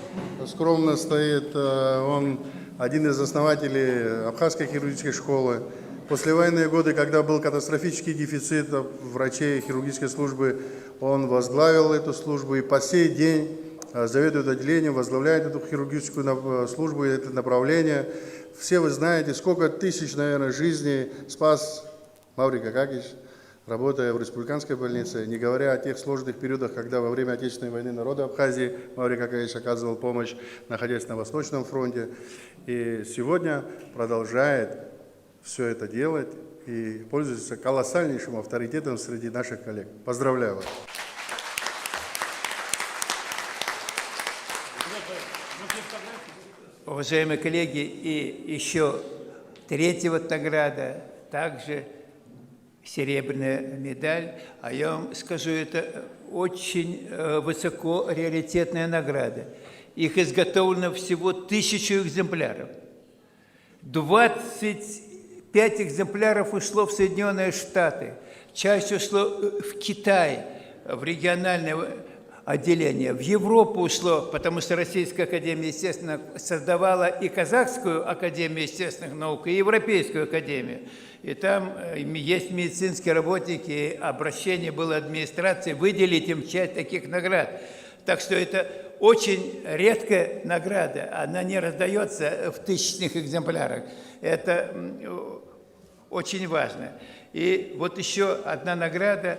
скромно стоит. Он один из основателей Абхазской хирургической школы. В послевоенные годы, когда был катастрофический дефицит врачей хирургической службы, он возглавил эту службу и по сей день заведует отделением, возглавляет эту хирургическую службу и это направление. Все вы знаете, сколько тысяч, наверное, жизней спас Маврик Акакевич. работая в республиканской больнице, не говоря о тех сложных периодах, когда во время Отечественной войны народу Абхазии Маврий Какаевич оказывал помощь, находясь на Восточном фронте. И сегодня продолжает все это делать и пользуется колоссальнейшим авторитетом среди наших коллег. Поздравляю вас! Уважаемые коллеги, и еще третья вот награда, также серебряная медаль. А я вам скажу, это очень высоко раритетная награда. Их изготовлено всего 1000 экземпляров. 25 экземпляров ушло в Соединенные Штаты, часть ушло в Китай, в региональное отделение. В Европу ушло, потому что Российская академия, естественно, создавала и Казахскую академию естественных наук, и Европейскую академию. И там есть медицинские работники, и обращение было администрации выделить им часть таких наград. Так что это очень редкая награда, она не раздается в тысячных экземплярах. Это очень важно. И вот еще одна награда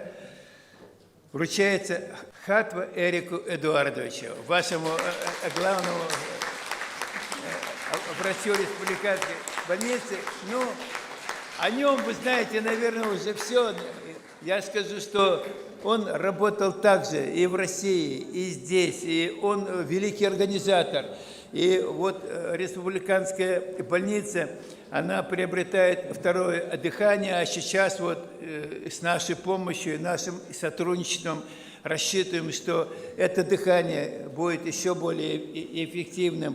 вручается Хатва Эрику Эдуардовичу, вашему главному врачу республиканской больницы. Ну, о нем вы знаете, наверное, уже все. Я скажу, что он работал также и в России, и здесь, и он великий организатор. И вот республиканская больница, она приобретает второе дыхание, а сейчас вот с нашей помощью и нашим сотрудничеством рассчитываем, что это дыхание будет еще более эффективным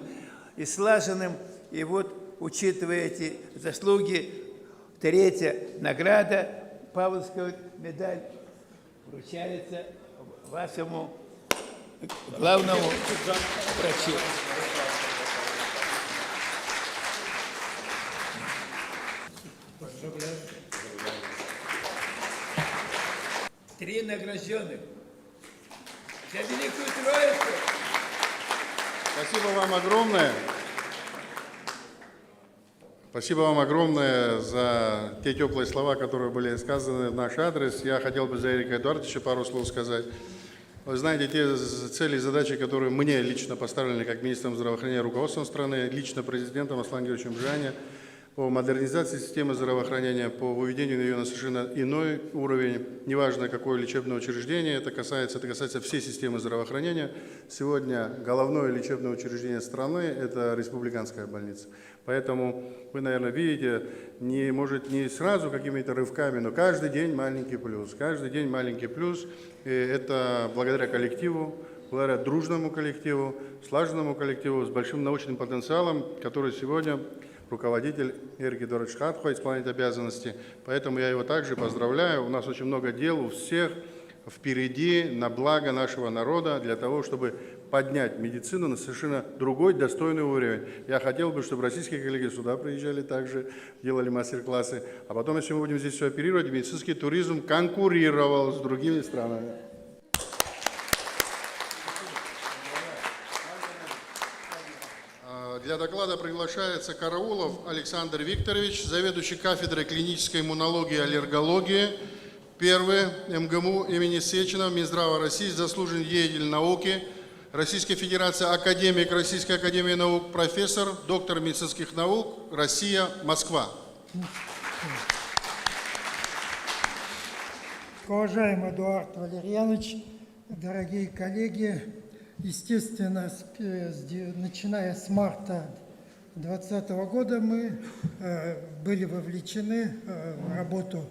и слаженным. И вот, учитывая эти заслуги, третья награда, Павловская медаль, вручается вашему главному врачу. Три награжденных за Великую Троицу. Спасибо вам огромное. Спасибо вам огромное за те теплые слова, которые были сказаны в наш адрес. Я хотел бы за Эрика Эдуардовича пару слов сказать. Вы знаете, те цели и задачи, которые мне лично поставлены как министром здравоохранения, руководством страны, лично президентом Асланом Георгиевичем Бжаня, по модернизации системы здравоохранения, по выведению ее на совершенно иной уровень, неважно какое лечебное учреждение, это касается всей системы здравоохранения. Сегодня головное лечебное учреждение страны – это республиканская больница. Поэтому вы, наверное, видите, может, не сразу какими-то рывками, но каждый день маленький плюс. Каждый день маленький плюс. И это благодаря коллективу, благодаря дружному коллективу, слаженному коллективу с большим научным потенциалом, который сегодня руководитель Эрик Эдуардович Хатва исполняет обязанности. Поэтому я его также поздравляю. У нас очень много дел у всех впереди на благо нашего народа для того, чтобы поднять медицину на совершенно другой достойный уровень. Я хотел бы, чтобы российские коллеги сюда приезжали также, делали мастер-классы. А потом, если мы будем здесь все оперировать, медицинский туризм конкурировал с другими странами. Для доклада приглашается Караулов Александр Викторович, заведующий кафедрой клинической иммунологии и аллергологии, 1 МГМУ имени Сеченова, Минздрава России, заслуженный деятель науки, Российской Федерации, академик Российской Академии Наук, профессор, доктор медицинских наук, Россия, Москва. Уважаемый Эдуард Валерьянович, дорогие коллеги, естественно, начиная с марта 2020 года мы были вовлечены в работу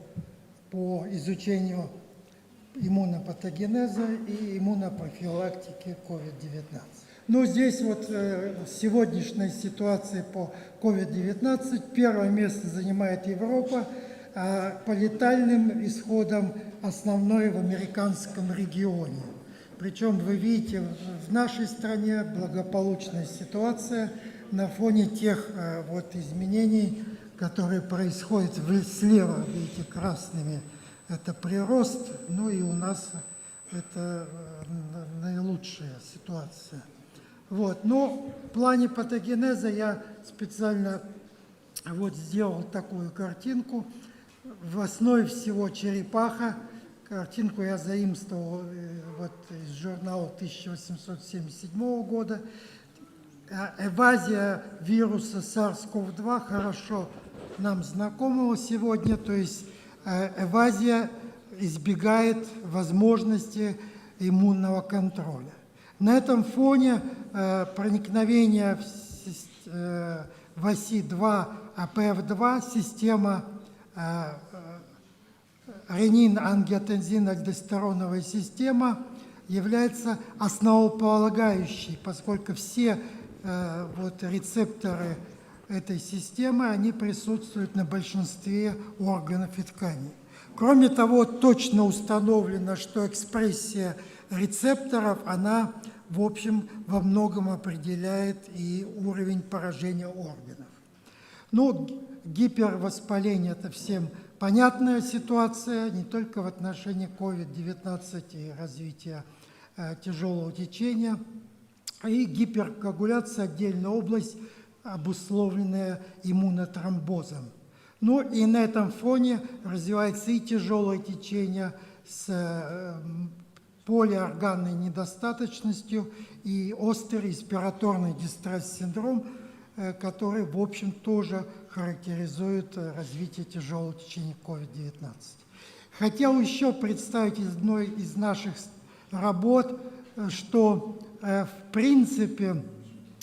по изучению иммунопатогенеза и иммунопрофилактики COVID-19. Но здесь вот в сегодняшней ситуации по COVID-19 первое место занимает Европа, а по летальным исходам основное в американском регионе. Причем вы видите, в нашей стране благополучная ситуация на фоне тех вот изменений, которые происходят. Вы слева видите красными, это прирост, ну и у нас это наилучшая ситуация. Вот. Но в плане патогенеза я специально вот сделал такую картинку. в основе всего черепаха. Картинку я заимствовал вот из журнала 1877 года. Эвазия вируса SARS-CoV-2 хорошо нам знакомого сегодня, то есть эвазия избегает возможности иммунного контроля. На этом фоне проникновение в оси 2 АПФ2 система ренин-ангиотензин-альдостероновая система является основополагающей, поскольку все рецепторы этой системы, они присутствуют на большинстве органов и тканей. Кроме того, точно установлено, что экспрессия рецепторов, она, в общем, во многом определяет и уровень поражения органов. Ну, гипервоспаление – это всем понятная ситуация, не только в отношении COVID-19 и развития тяжелого течения. И гиперкоагуляция – отдельная область, обусловленная иммунотромбозом. Ну и на этом фоне развивается и тяжелое течение с полиорганной недостаточностью и острый респираторный дистресс-синдром, который, в общем, тоже характеризует развитие тяжелого течения COVID-19. Хотел еще представить из одной из наших работ, что, в принципе,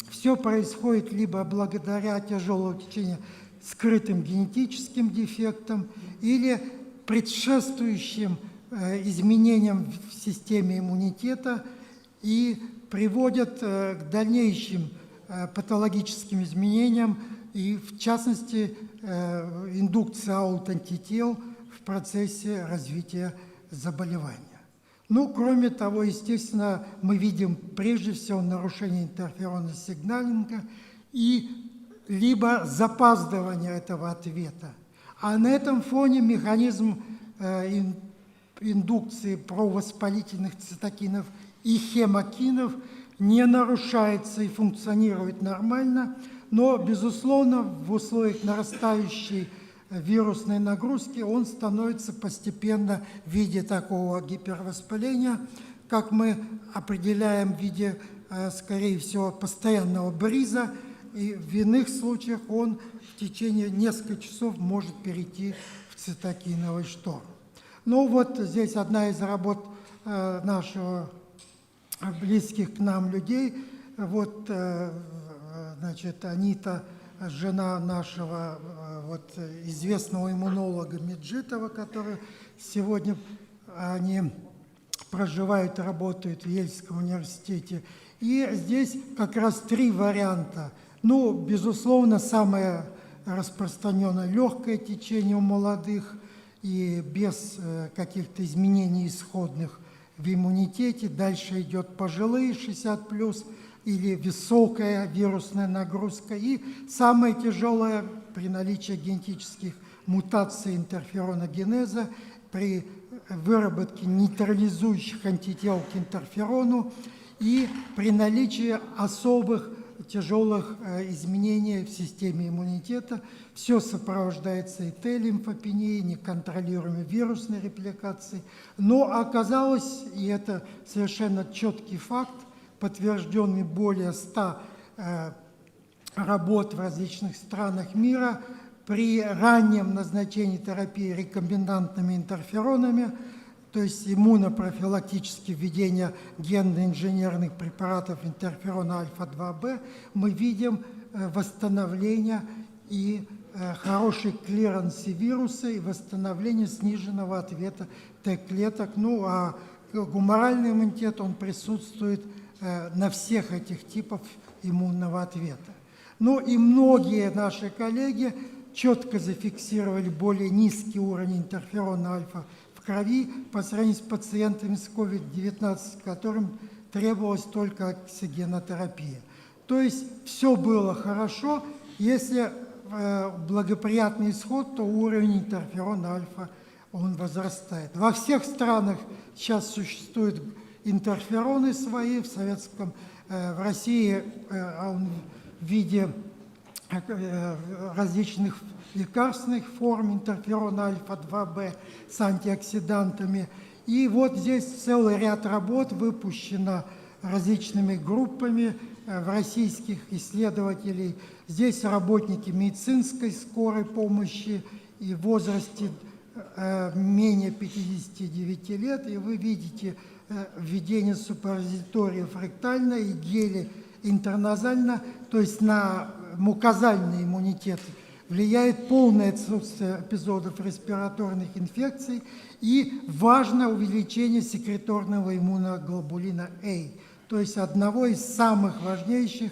все происходит либо благодаря тяжелому течению скрытым генетическим дефектам или предшествующим изменениям в системе иммунитета и приводят к дальнейшим патологическим изменениям и, в частности, индукция аутоантител в процессе развития заболевания. Ну, кроме того, естественно, мы видим прежде всего нарушение интерферонного сигналинга и либо запаздывание этого ответа. А на этом фоне механизм индукции провоспалительных цитокинов и хемокинов не нарушается и функционирует нормально, но, безусловно, в условиях нарастающей вирусной нагрузки он становится постепенно в виде такого гипервоспаления, как мы определяем в виде, скорее всего, постоянного бриза, и в иных случаях он в течение нескольких часов может перейти в цитокиновый шторм. Ну вот здесь одна из работ нашего близких к нам людей. Вот, значит, Анита, жена нашего известного иммунолога Меджитова, который сегодня они проживают и работают в Ельском университете. И здесь как раз 3 варианта. Ну, безусловно, самое распространенное легкое течение у молодых и без каких-то изменений исходных в иммунитете. Дальше идет пожилые 60+, или высокая вирусная нагрузка. И самое тяжелое при наличии генетических мутаций интерфероногенеза, при выработке нейтрализующих антител к интерферону и при наличии особых тяжелых изменений в системе иммунитета. Все сопровождается и Т-лимфопенией, неконтролируемой вирусной репликацией. Но оказалось, и это совершенно четкий факт, подтвержденный более 100 работ в различных странах мира, при раннем назначении терапии рекомбинантными интерферонами, то есть иммунопрофилактическое введение генно-инженерных препаратов интерферона альфа-2b, мы видим восстановление и хороший клиренс вируса и восстановление сниженного ответа Т-клеток. Ну а гуморальный иммунитет, он присутствует на всех этих типах иммунного ответа. Ну и многие наши коллеги четко зафиксировали более низкий уровень интерферона альфа в крови по сравнению с пациентами с COVID-19, которым требовалась только оксигенотерапия. То есть все было хорошо. Если благоприятный исход, то уровень интерферона альфа он возрастает. Во всех странах сейчас существуют интерфероны свои, в России он в виде различных лекарственных форм интерферон альфа-2b с антиоксидантами. И вот здесь целый ряд работ выпущено различными группами российских исследователей. Здесь работники медицинской скорой помощи и в возрасте менее 59 лет. И вы видите введение суппозиториев ректально и гели интерназально, то есть на мукозальный иммунитет влияет полное отсутствие эпизодов респираторных инфекций и важно увеличение секреторного иммуноглобулина А, то есть одного из самых важнейших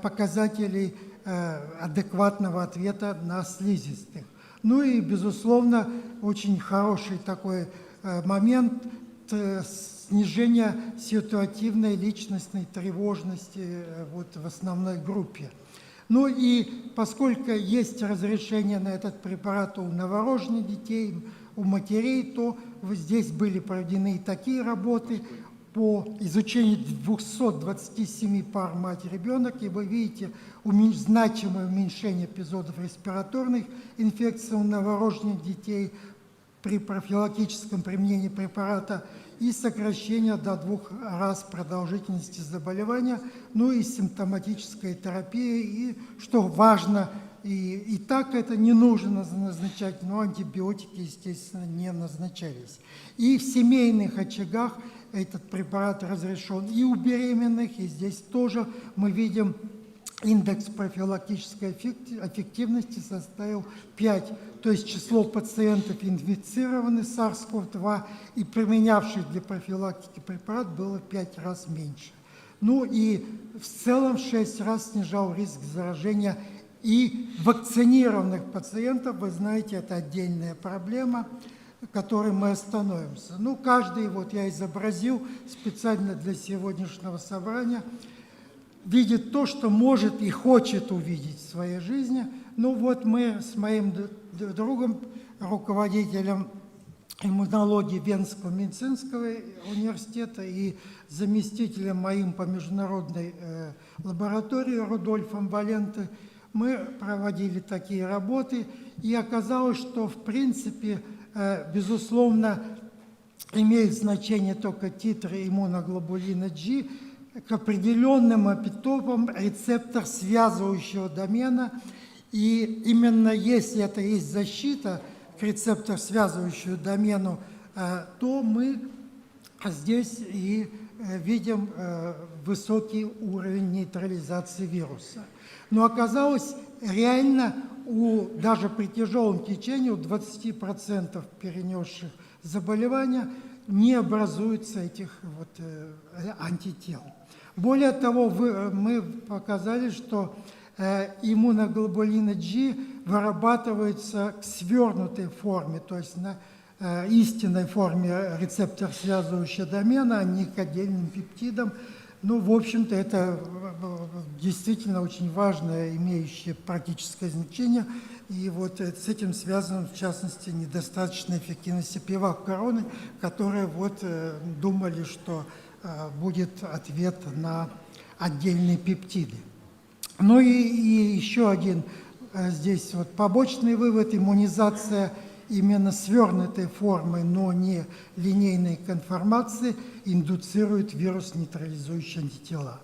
показателей адекватного ответа на слизистых. Ну и, безусловно, очень хороший такой момент снижения ситуативной личностной тревожности вот, в основной группе. Ну и поскольку есть разрешение на этот препарат у новорожденных детей, у матерей, то здесь были проведены такие работы по изучению 227 пар мать-ребенок, и вы видите значимое уменьшение эпизодов респираторных инфекций у новорожденных детей при профилактическом применении препарата и сокращение до 2 раз продолжительности заболевания, ну и симптоматическая терапия, и, что важно, и так это не нужно назначать, но антибиотики, естественно, не назначались. И в семейных очагах этот препарат разрешен и у беременных, и здесь тоже мы видим индекс профилактической эффективности составил 5, то есть число пациентов, инфицированных SARS-CoV-2 и применявших для профилактики препарат было 5 раз меньше. Ну и в целом 6 раз снижал риск заражения и вакцинированных пациентов. Вы знаете, это отдельная проблема, которой мы остановимся. Ну, каждый, вот я изобразил специально для сегодняшнего собрания, видит то, что может и хочет увидеть в своей жизни. Ну вот мы с моим другом, руководителем иммунологии Венского медицинского университета и заместителем моим по международной лаборатории Рудольфом Валенте, мы проводили такие работы, и оказалось, что в принципе, безусловно, имеет значение только титры иммуноглобулина G, к определенным эпитопам рецептор связывающего домена. И именно если это есть защита к рецептору связывающему домену, то мы здесь и видим высокий уровень нейтрализации вируса. Но оказалось, реально даже при тяжелом течении у 20% перенесших заболевания не образуется этих вот антител. Более того, мы показали, что иммуноглобулин G вырабатывается к свернутой форме, то есть на истинной форме рецептор связывающего домена, а не к отдельным пептидам. Ну, в общем-то, это действительно очень важное, имеющее практическое значение. И вот с этим связано, в частности, недостаточная эффективность пивак короны, которые вот думали, что будет ответ на отдельные пептиды. Ну и еще один здесь вот побочный вывод: иммунизация именно свернутой формы, но не линейной конформации, индуцирует вирус-нейтрализующие антитела.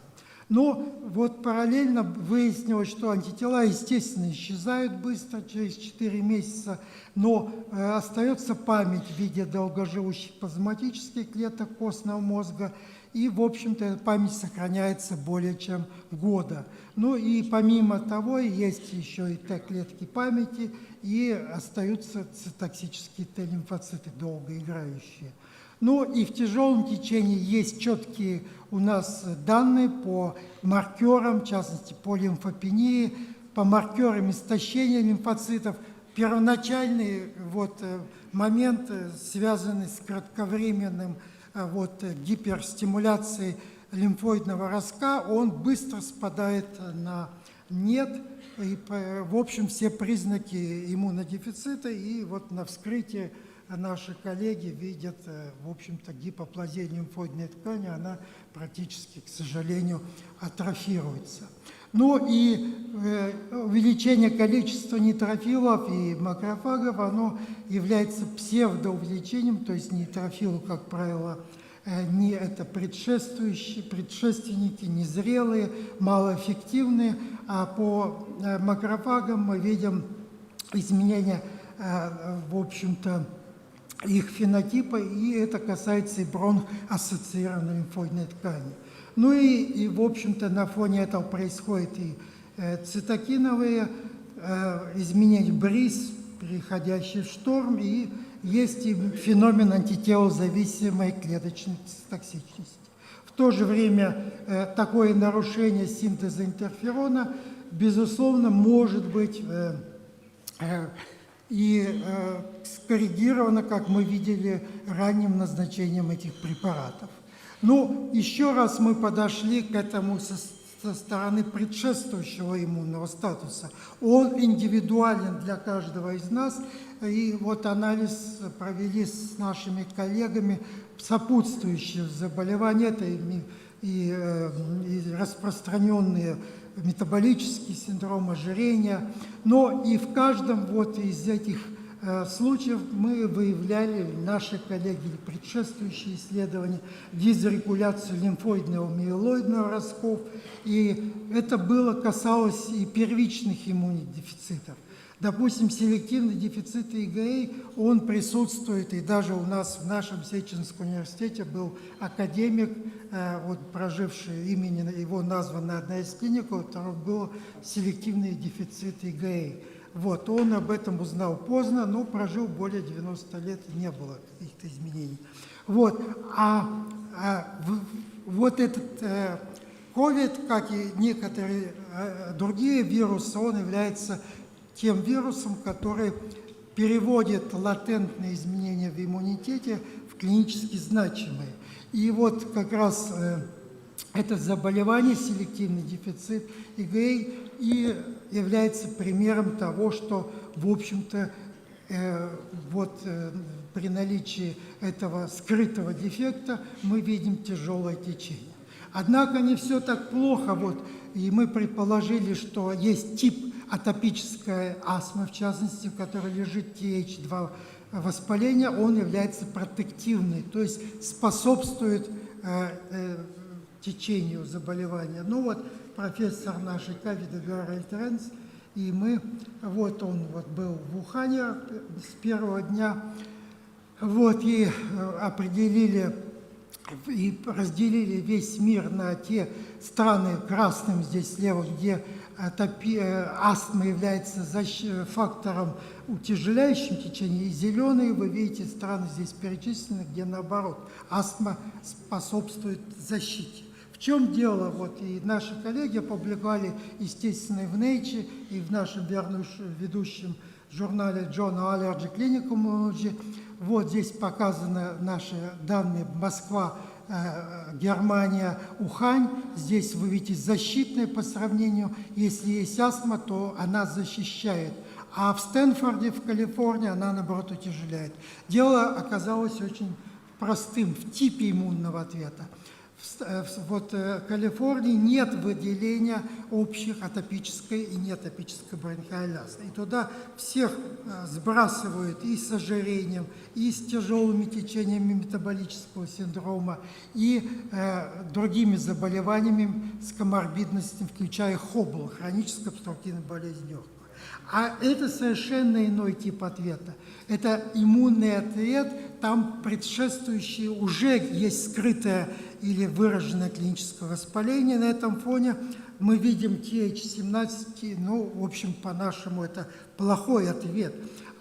Но вот параллельно выяснилось, что антитела, естественно, исчезают быстро, через 4 месяца, но остается память в виде долгоживущих плазматических клеток костного мозга, и, в общем-то, эта память сохраняется более чем года. Ну и помимо того, есть еще и Т-клетки памяти, и остаются цитоксические Т-лимфоциты, долгоиграющие. Ну и в тяжелом течении есть четкие у нас данные по маркерам, в частности по лимфопении, по маркерам истощения лимфоцитов. Первоначальный вот момент, связанный с кратковременным гиперстимуляцией лимфоидного ростка, он быстро спадает на нет. И, в общем, все признаки иммунодефицита, и вот на вскрытии наши коллеги видят, в общем-то, гипоплазия лимфоидной ткани, она практически, к сожалению, атрофируется. Ну и увеличение количества нейтрофилов и макрофагов, оно является псевдоувеличением, то есть нейтрофилы, как правило, не это предшественники, незрелые, малоэффективные, а по макрофагам мы видим изменения, в общем-то, их фенотипа, и это касается и бронх-ассоциированной лимфоидной ткани. Ну и, в общем-то, на фоне этого происходит и цитокиновые изменения БРИС, переходящий в шторм, и есть и феномен антителозависимой клеточной токсичности. В то же время такое нарушение синтеза интерферона, безусловно, может быть и скоррегировано, как мы видели, ранним назначением этих препаратов. Ну, еще раз мы подошли к этому со стороны предшествующего иммунного статуса. Он индивидуален для каждого из нас, и вот анализ провели с нашими коллегами сопутствующие заболевания, это и распространенные метаболический синдром ожирения, но и в каждом вот из этих случаев мы выявляли, наши коллеги, предшествующие исследования, дизрегуляцию лимфоидного миелоидного ростков, и это касалось и первичных иммунодефицитов. Допустим, селективный дефицит ИГА, он присутствует, и даже у нас в нашем Сеченском университете был академик, вот проживший, имени его названа одна из клиник, у которого был селективный дефицит ИГА. Вот, он об этом узнал поздно, но прожил более 90 лет, и не было каких-то изменений. Вот, вот этот COVID, как и некоторые другие вирусы, он является тем вирусом, который переводит латентные изменения в иммунитете в клинически значимые. И вот как раз это заболевание, селективный дефицит ИГА, и является примером того, что, в общем-то, при наличии этого скрытого дефекта мы видим тяжелое течение. Однако не все так плохо, и мы предположили, что есть тип атопической астмы, в частности, в которой лежит TH2 воспаление, он является протективный, то есть способствует течению заболевания. Ну вот профессор нашей кафедры Гарольд Ренц, и мы, он был в Ухане с первого дня, и определили и разделили весь мир на те страны, красным здесь слева, где астма является фактором, утяжеляющим течение, и зеленые, вы видите, страны здесь перечислены, где наоборот, астма способствует защите. В чем дело? И наши коллеги опубликовали, естественно, и в Nature, и в нашем ведущем журнале Journal Allergy Clinical Immunology. Вот здесь показаны наши данные: Москва, Германия, Ухань. Здесь вы видите защитное по сравнению. Если есть астма, то она защищает. А в Стэнфорде, в Калифорнии, она, наоборот, утяжеляет. Дело оказалось очень простым в типе иммунного ответа. В Калифорнии нет выделения общих атопической и неатопической бронхиальной астмы. И туда всех сбрасывают и с ожирением, и с тяжелыми течениями метаболического синдрома, и другими заболеваниями с коморбидностью, включая ХОБЛ, хроническая обструктивная болезнь легких. А это совершенно иной тип ответа. Это иммунный ответ, там предшествующий уже есть скрытое или выраженное клиническое воспаление. На этом фоне мы видим TH17, в общем, по-нашему это плохой ответ.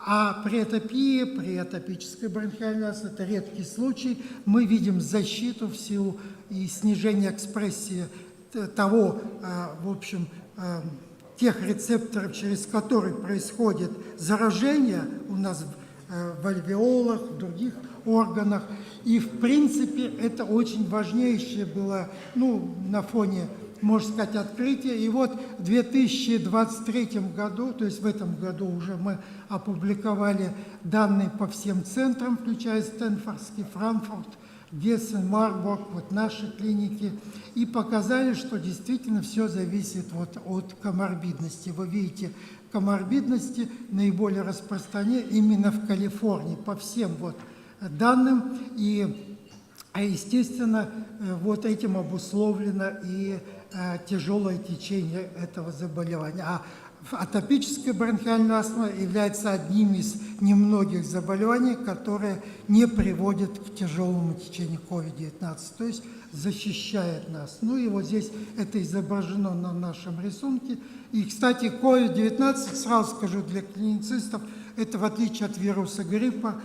А при атопии, при атопической бронхиальной астме, это редкий случай, мы видим защиту в силу и снижения экспрессии того, в общем, тех рецепторов, через которые происходит заражение у нас в альвеолах, в других органах. И, в принципе, это очень важнейшее было, на фоне, можно сказать, открытия. И в 2023 году, то есть в этом году уже мы опубликовали данные по всем центрам, включая Стэнфордский, Франкфурт, Гессен, Марбург, вот наши клиники, и показали, что действительно все зависит вот от коморбидности. Вы видите, коморбидности наиболее распространены именно в Калифорнии, по всем вот данным, а естественно, вот этим обусловлено и тяжелое течение этого заболевания. А атопическая бронхиальная астма является одним из немногих заболеваний, которые не приводят к тяжелому течению COVID-19, то есть защищает нас. Ну и вот здесь это изображено на нашем рисунке. И, кстати, COVID-19, сразу скажу для клиницистов, это в отличие от вируса гриппа,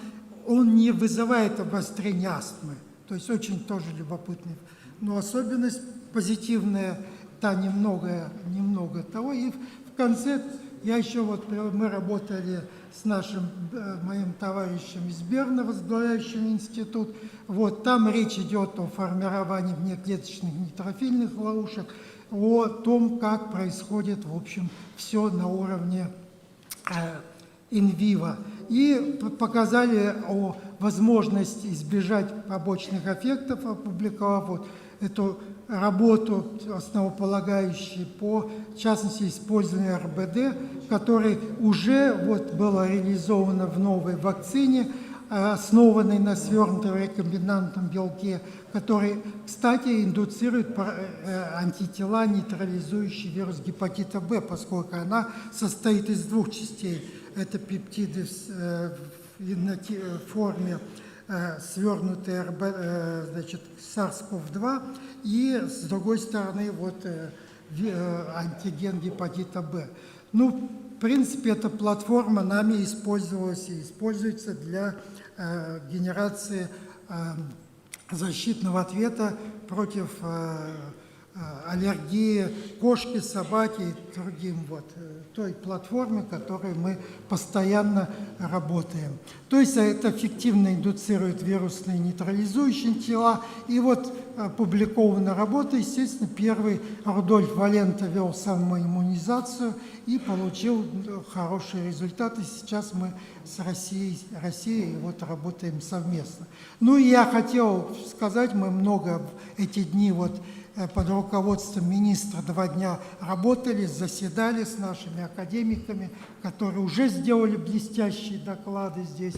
он не вызывает обострения астмы. То есть очень тоже любопытный. Но особенность позитивная, та немного того. И в конце мы работали с моим товарищем из Берна, возглавляющим институт. Вот там речь идет о формировании внеклеточных нейтрофильных ловушек, о том, как происходит, в общем, все на уровне инвиво. И показали о возможности избежать побочных эффектов, опубликовав вот эту работу основополагающую по, в частности, использованию РБД, который уже вот было реализовано в новой вакцине, основанной на свернутом рекомбинантном белке, который, кстати, индуцирует антитела, нейтрализующие вирус гепатита Б, поскольку она состоит из двух частей. Это пептиды в форме свернутой SARS-CoV-2 и, с другой стороны, вот антиген гепатита Б. Ну, в принципе, эта платформа нами использовалась и используется для генерации защитного ответа против аллергии кошки, собаки и другим вот той платформе, которой мы постоянно работаем. То есть это эффективно индуцирует вирусные нейтрализующие тела. И вот опубликована работа, естественно, первый Рудольф Валента вел самоиммунизацию и получил хорошие результаты. Сейчас мы с Россией вот работаем совместно. Ну и я хотел сказать, мы много эти дни вот под руководством министра 2 дня работали, заседали с нашими академиками, которые уже сделали блестящие доклады здесь,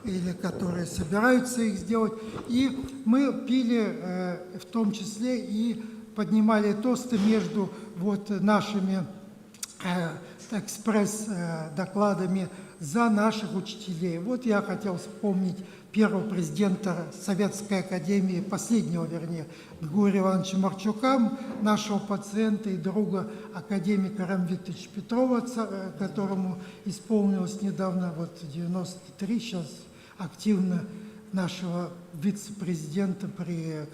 или которые собираются их сделать. И мы пили в том числе и поднимали тосты между вот нашими экспресс-докладами за наших учителей. Вот я хотел вспомнить первого президента Советской Академии, последнего, вернее, Григория Ивановича Марчука, нашего пациента и друга академика Рама Викторовича Петрова, которому исполнилось недавно вот 93, сейчас активно нашего вице-президента при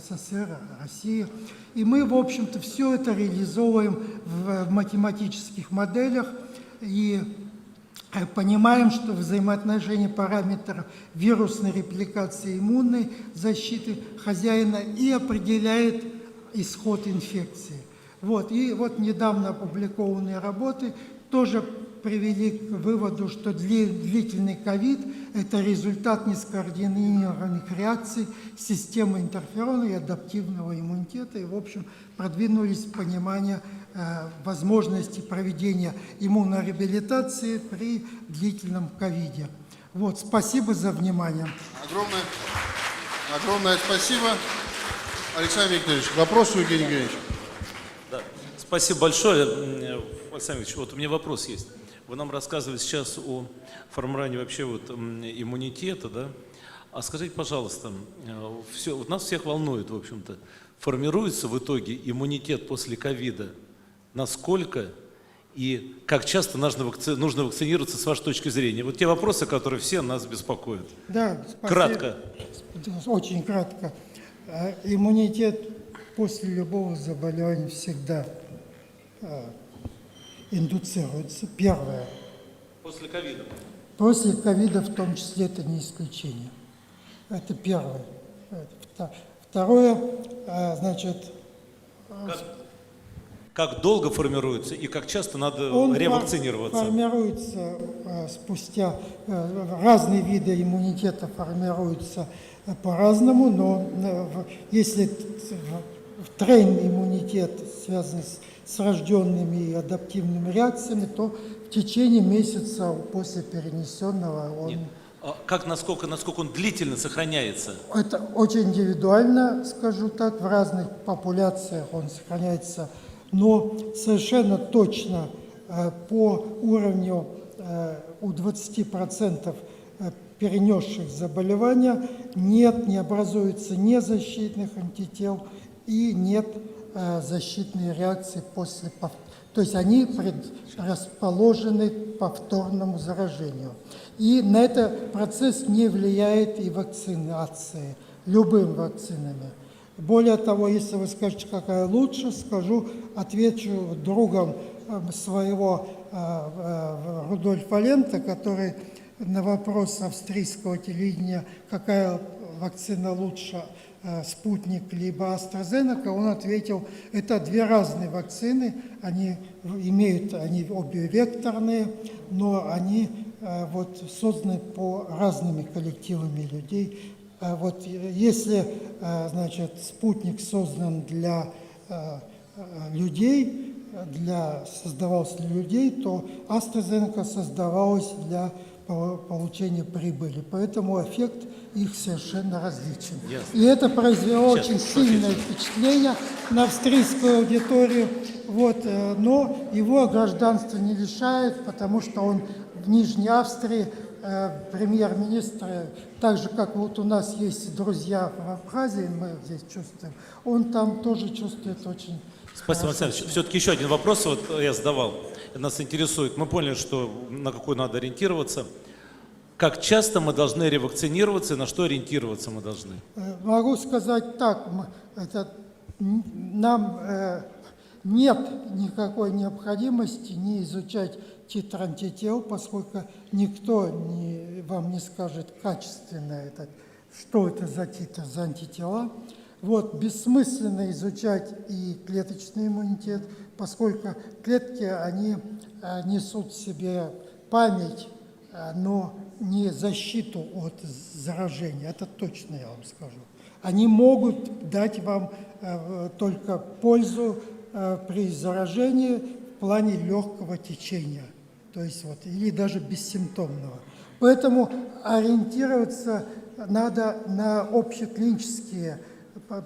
СССР России. И мы, в общем-то, все это реализовываем в математических моделях и понимаем, что взаимоотношение параметров вирусной репликации, иммунной защиты хозяина и определяет исход инфекции. Вот. И вот недавно опубликованные работы тоже привели к выводу, что длительный ковид – это результат нескоординированных реакций системы интерферона и адаптивного иммунитета. И, в общем, продвинулись в понимание возможности проведения иммунореабилитации при длительном ковиде. Вот, спасибо за внимание. Огромное спасибо. Александр Викторович, вопрос у Евгения Евгеньевича. Да. Спасибо большое, Александр Викторович. Вот у меня вопрос есть. Вы нам рассказывали сейчас о формировании вообще вот иммунитета, да? А скажите, пожалуйста, вот нас всех волнует, в общем-то, формируется в итоге иммунитет после ковида? Насколько и как часто нужно вакцинироваться с вашей точки зрения? Вот те вопросы, которые все нас беспокоят. Да, спасибо. Кратко. Очень кратко. Иммунитет после любого заболевания всегда индуцируется. Первое. После ковида? После ковида в том числе это не исключение. Это первое. Второе, значит, Как долго формируется и как часто надо Он ревакцинироваться? формируется спустя, разные виды иммунитета формируются по-разному, но если тройный иммунитет связан с врожденными и адаптивными реакциями, то в течение месяца после перенесенного он... Насколько он длительно сохраняется? Это очень индивидуально, скажу так, в разных популяциях он сохраняется, но совершенно точно по уровню у 20% перенесших заболевания не образуется ни защитных антител и нет защитной реакции после повторения. То есть они предрасположены к повторному заражению. И на этот процесс не влияет и вакцинация любыми вакцинами. Более того, если вы скажете, какая лучше, отвечу другом своего Рудольфа Лента, который на вопрос австрийского телевидения, какая вакцина лучше, «Спутник» либо «AstraZeneca», он ответил, это две разные вакцины, они обе векторные, но они созданы по разными коллективами людей. Если, «Спутник» создан для людей, создавался для людей, то AstraZeneca создавалась для получения прибыли. Поэтому эффект их совершенно различен. И это произвело очень сильное впечатление на австрийскую аудиторию. Но его гражданство не лишает, потому что он в Нижней Австрии премьер-министр, так же, как у нас есть друзья в Абхазии, мы здесь чувствуем, он там тоже чувствует очень... Спасибо, Александр. Все-таки еще один вопрос я задавал. Нас интересует. Мы поняли, что на какой надо ориентироваться. Как часто мы должны ревакцинироваться и на что ориентироваться мы должны? Могу сказать так. Нам нет никакой необходимости не изучать титр антител, поскольку никто вам не скажет качественно, что это за титр, за антитела. Бессмысленно изучать и клеточный иммунитет, поскольку клетки, они несут в себе память, но не защиту от заражения, это точно я вам скажу. Они могут дать вам только пользу при заражении в плане легкого течения, то есть или даже бессимптомного. Поэтому ориентироваться надо на общеклинические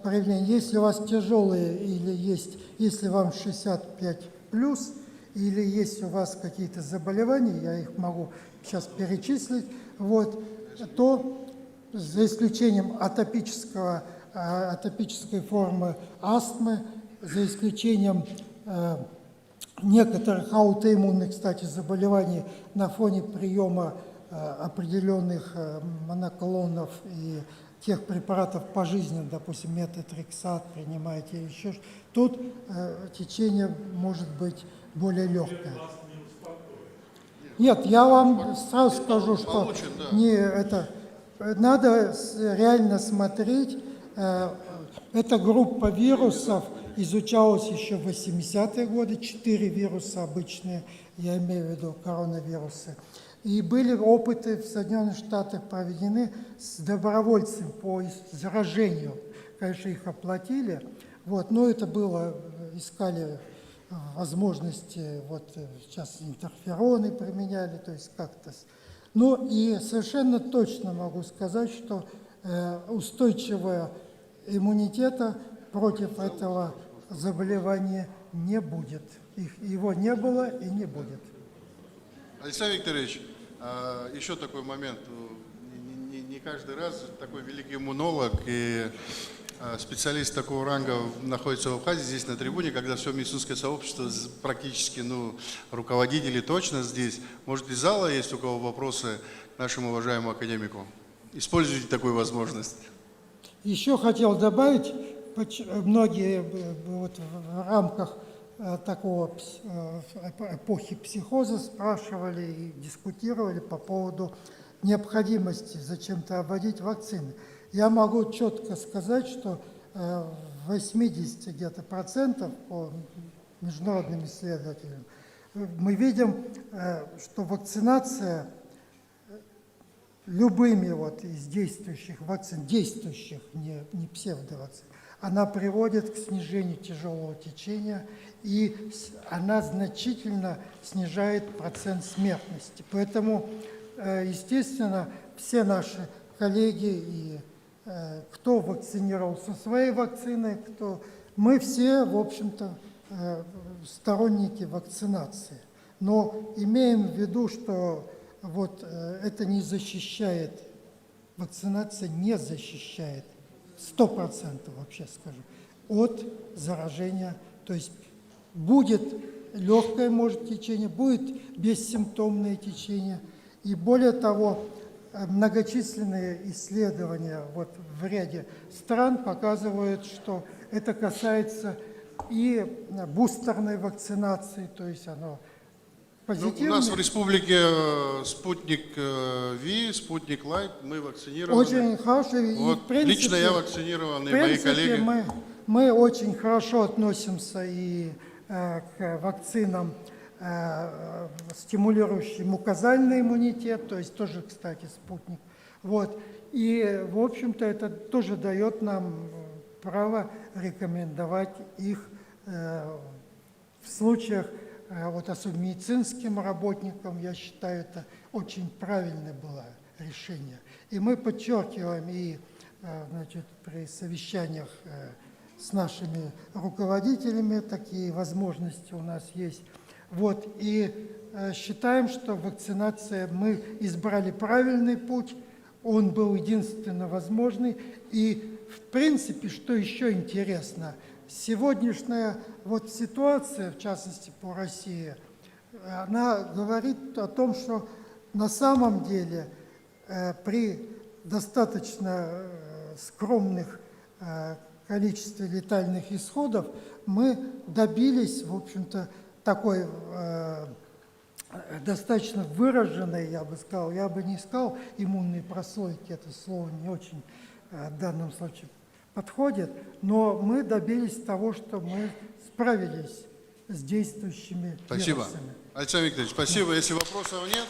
проявления. Если у вас тяжелые если вам 65+, или есть у вас какие-то заболевания, я их могу сейчас перечислить, то за исключением атопической формы астмы, за исключением некоторых аутоиммунных, кстати, заболеваний на фоне приема определенных моноклонов и тех препаратов пожизненно, допустим, метотрексат принимаете, еще тут течение может быть более легкое. Нет, я вам сразу скажу, что надо реально смотреть. Эта группа вирусов изучалась еще в 80-е годы, 4 вируса обычные, я имею в виду коронавирусы. И были опыты в Соединенных Штатах проведены с добровольцами по заражению. Конечно, их оплатили, но это было, искали возможности, сейчас интерфероны применяли, то есть как-то. И совершенно точно могу сказать, что устойчивого иммунитета против этого заболевания не будет. Его не было и не будет. Александр Викторович, еще такой момент. Не каждый раз такой великий иммунолог и специалист такого ранга находится в Абхазии, здесь на трибуне, когда все медицинское сообщество практически, руководители точно здесь. Может, из зала есть у кого вопросы к нашему уважаемому академику? Используйте такую возможность. Еще хотел добавить, многие в рамках такого эпохи психоза спрашивали и дискутировали по поводу необходимости зачем-то вводить вакцины. Я могу четко сказать, что 80% где-то по международным исследователям, мы видим, что вакцинация любыми вот из действующих вакцин, не псевдовакцин, она приводит к снижению тяжелого течения, и она значительно снижает процент смертности. Поэтому, естественно, все наши коллеги и кто вакцинировался своей вакциной, мы все, в общем-то, сторонники вакцинации. Но имеем в виду, что вот это не защищает, вакцинация не защищает 100%, вообще скажу, от заражения. То есть будет легкое, может, течение, будет бессимптомное течение. И более того, многочисленные исследования вот в ряде стран показывают, что это касается и бустерной вакцинации, то есть оно позитивное. У нас в республике спутник Ви, спутник Лайт, мы вакцинированы. Очень хорошо. И вот, в принципе, лично я вакцинирован, и в принципе, мои коллеги. Мы очень хорошо относимся и к вакцинам, стимулирующим мукозальный иммунитет, то есть тоже, кстати, спутник. Вот. И, в общем-то, это тоже дает нам право рекомендовать их в случаях, вот особенно медицинским работникам, я считаю, это очень правильное было решение. И мы подчеркиваем и, значит, при совещаниях с нашими руководителями такие возможности у нас есть. Вот, и считаем, что вакцинация, мы избрали правильный путь, он был единственно возможный. И, в принципе, что еще интересно, сегодняшняя вот ситуация, в частности по России, она говорит о том, что на самом деле при достаточно скромных количестве летальных исходов мы добились, в общем-то, такой достаточно выраженной, я бы сказал, я бы не сказал иммунной прослойки, это слово не очень в данном случае подходит, но мы добились того, что мы справились с действующими Спасибо. вирусами. Александр Викторович, спасибо. Если вопросов нет,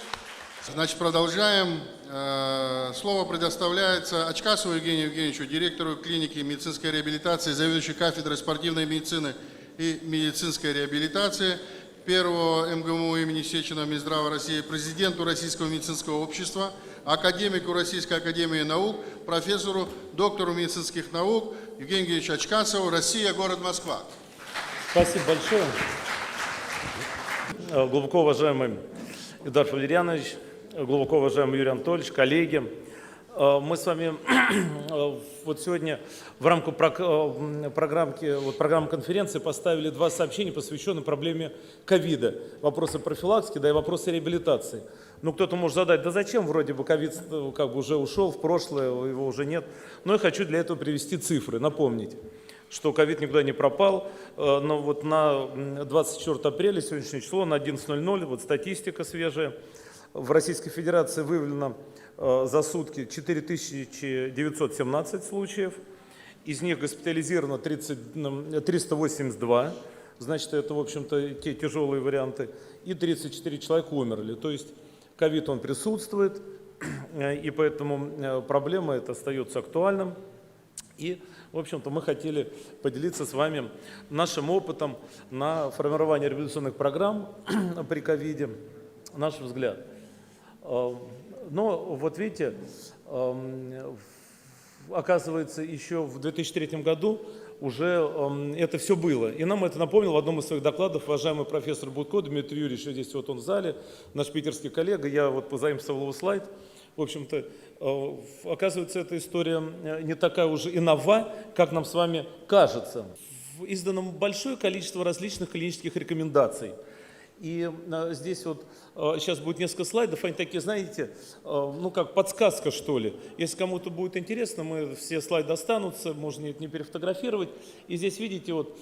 значит, продолжаем. Слово предоставляется Очкасову Евгению Евгеньевичу, директору клиники медицинской реабилитации, заведующей кафедрой спортивной медицины и медицинской реабилитации первого МГУ имени Сеченова Минздрава России, президенту Российского медицинского общества, академику Российской академии наук, профессору, доктору медицинских наук Евгению Евгеньевичу Очкасову, Россия, город Москва. Спасибо большое. Глубоко уважаемый Эдуард Валерьянович, глубоко уважаемый Юрий Анатольевич, коллеги, мы с вами вот сегодня в рамках программы конференции поставили 2 сообщения, посвященные проблеме ковида. Вопросы профилактики, да и вопросы реабилитации. Ну, кто-то может задать, да зачем, вроде бы ковид как бы уже ушел в прошлое, его уже нет. Но я хочу для этого привести цифры, напомнить, что ковид никуда не пропал. Но вот на 24 апреля, сегодняшнее число, на 11:00, вот статистика свежая, в Российской Федерации выявлено за сутки 4917 случаев, из них госпитализировано 382, значит, это, в общем-то, те тяжелые варианты, и 34 человека умерли. То есть ковид, он присутствует, и поэтому проблема эта остается актуальным. И, в общем-то, мы хотели поделиться с вами нашим опытом на формирование реабилитационных программ при ковиде, наш взгляд. Но вот видите, оказывается, еще в 2003 году уже это все было. И нам это напомнил в одном из своих докладов уважаемый профессор Будко Дмитрий Юрьевич, здесь вот он в зале, наш питерский коллега, я вот позаимствовал его слайд. В общем-то, оказывается, эта история не такая уже и нова, как нам с вами кажется. Издано большое количество различных клинических рекомендаций. И здесь вот сейчас будет несколько слайдов, они такие, знаете, ну как подсказка что ли. Если кому-то будет интересно, мы все слайды останутся, можно их не перефотографировать. И здесь видите, вот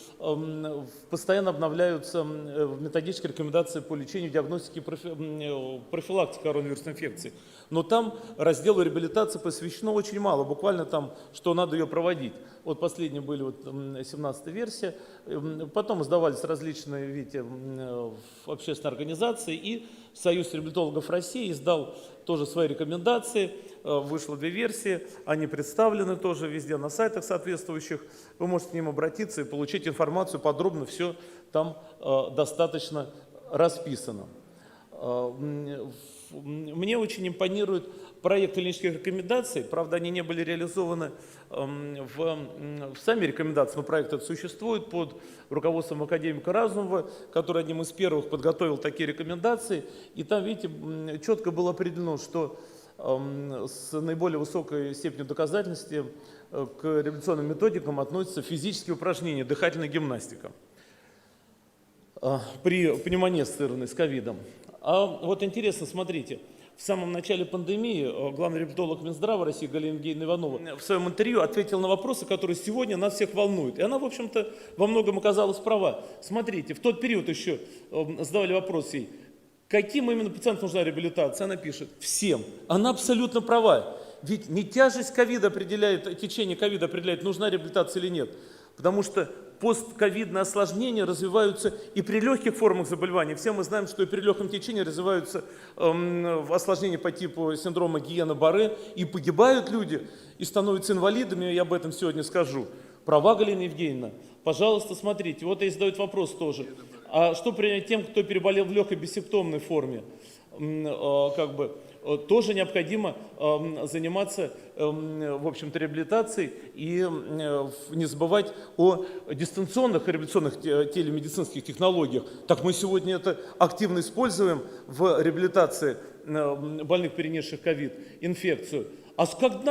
постоянно обновляются методические рекомендации по лечению, диагностике и профилактике коронавирусной инфекции. Но там разделу реабилитации посвящено очень мало, буквально там, что надо ее проводить. Вот последние были вот 17-я версия, потом издавались различные, видите, общественные организации, и Союз реабилитологов России издал тоже свои рекомендации, вышло 2 версии, они представлены тоже везде на сайтах соответствующих, вы можете к ним обратиться и получить информацию подробно, все там достаточно расписано. Мне очень импонирует проект клинических рекомендаций, правда, они не были реализованы в сами рекомендации, но проект этот существует под руководством академика Разумова, который одним из первых подготовил такие рекомендации, и там, видите, четко было определено, что с наиболее высокой степенью доказательности к реабилитационным методикам относятся физические упражнения, дыхательная гимнастика при пневмонии, ассоциированной с ковидом. А вот интересно, смотрите, в самом начале пандемии главный реабилитолог Минздрава России Галина Евгеньевна Иванова в своем интервью ответила на вопросы, которые сегодня нас всех волнуют. И она, в общем-то, во многом оказалась права. Смотрите, в тот период еще задавали вопрос ей, каким именно пациентам нужна реабилитация. Она пишет, всем. Она абсолютно права. Ведь не тяжесть ковида определяет, течение ковида определяет, нужна реабилитация или нет. Потому что постковидные осложнения развиваются и при легких формах заболевания. Все мы знаем, что и при легком течении развиваются осложнения по типу синдрома Гиена-Барре, и погибают люди, и становятся инвалидами, я об этом сегодня скажу. Права, Галина Евгеньевна? Пожалуйста, смотрите, вот и задают вопрос тоже. А что принять тем, кто переболел в легкой бессимптомной форме? Тоже необходимо заниматься, в общем-то, реабилитацией и не забывать о дистанционных реабилитационных телемедицинских технологиях. Так мы сегодня это активно используем в реабилитации больных, перенесших ковид-инфекцию. А как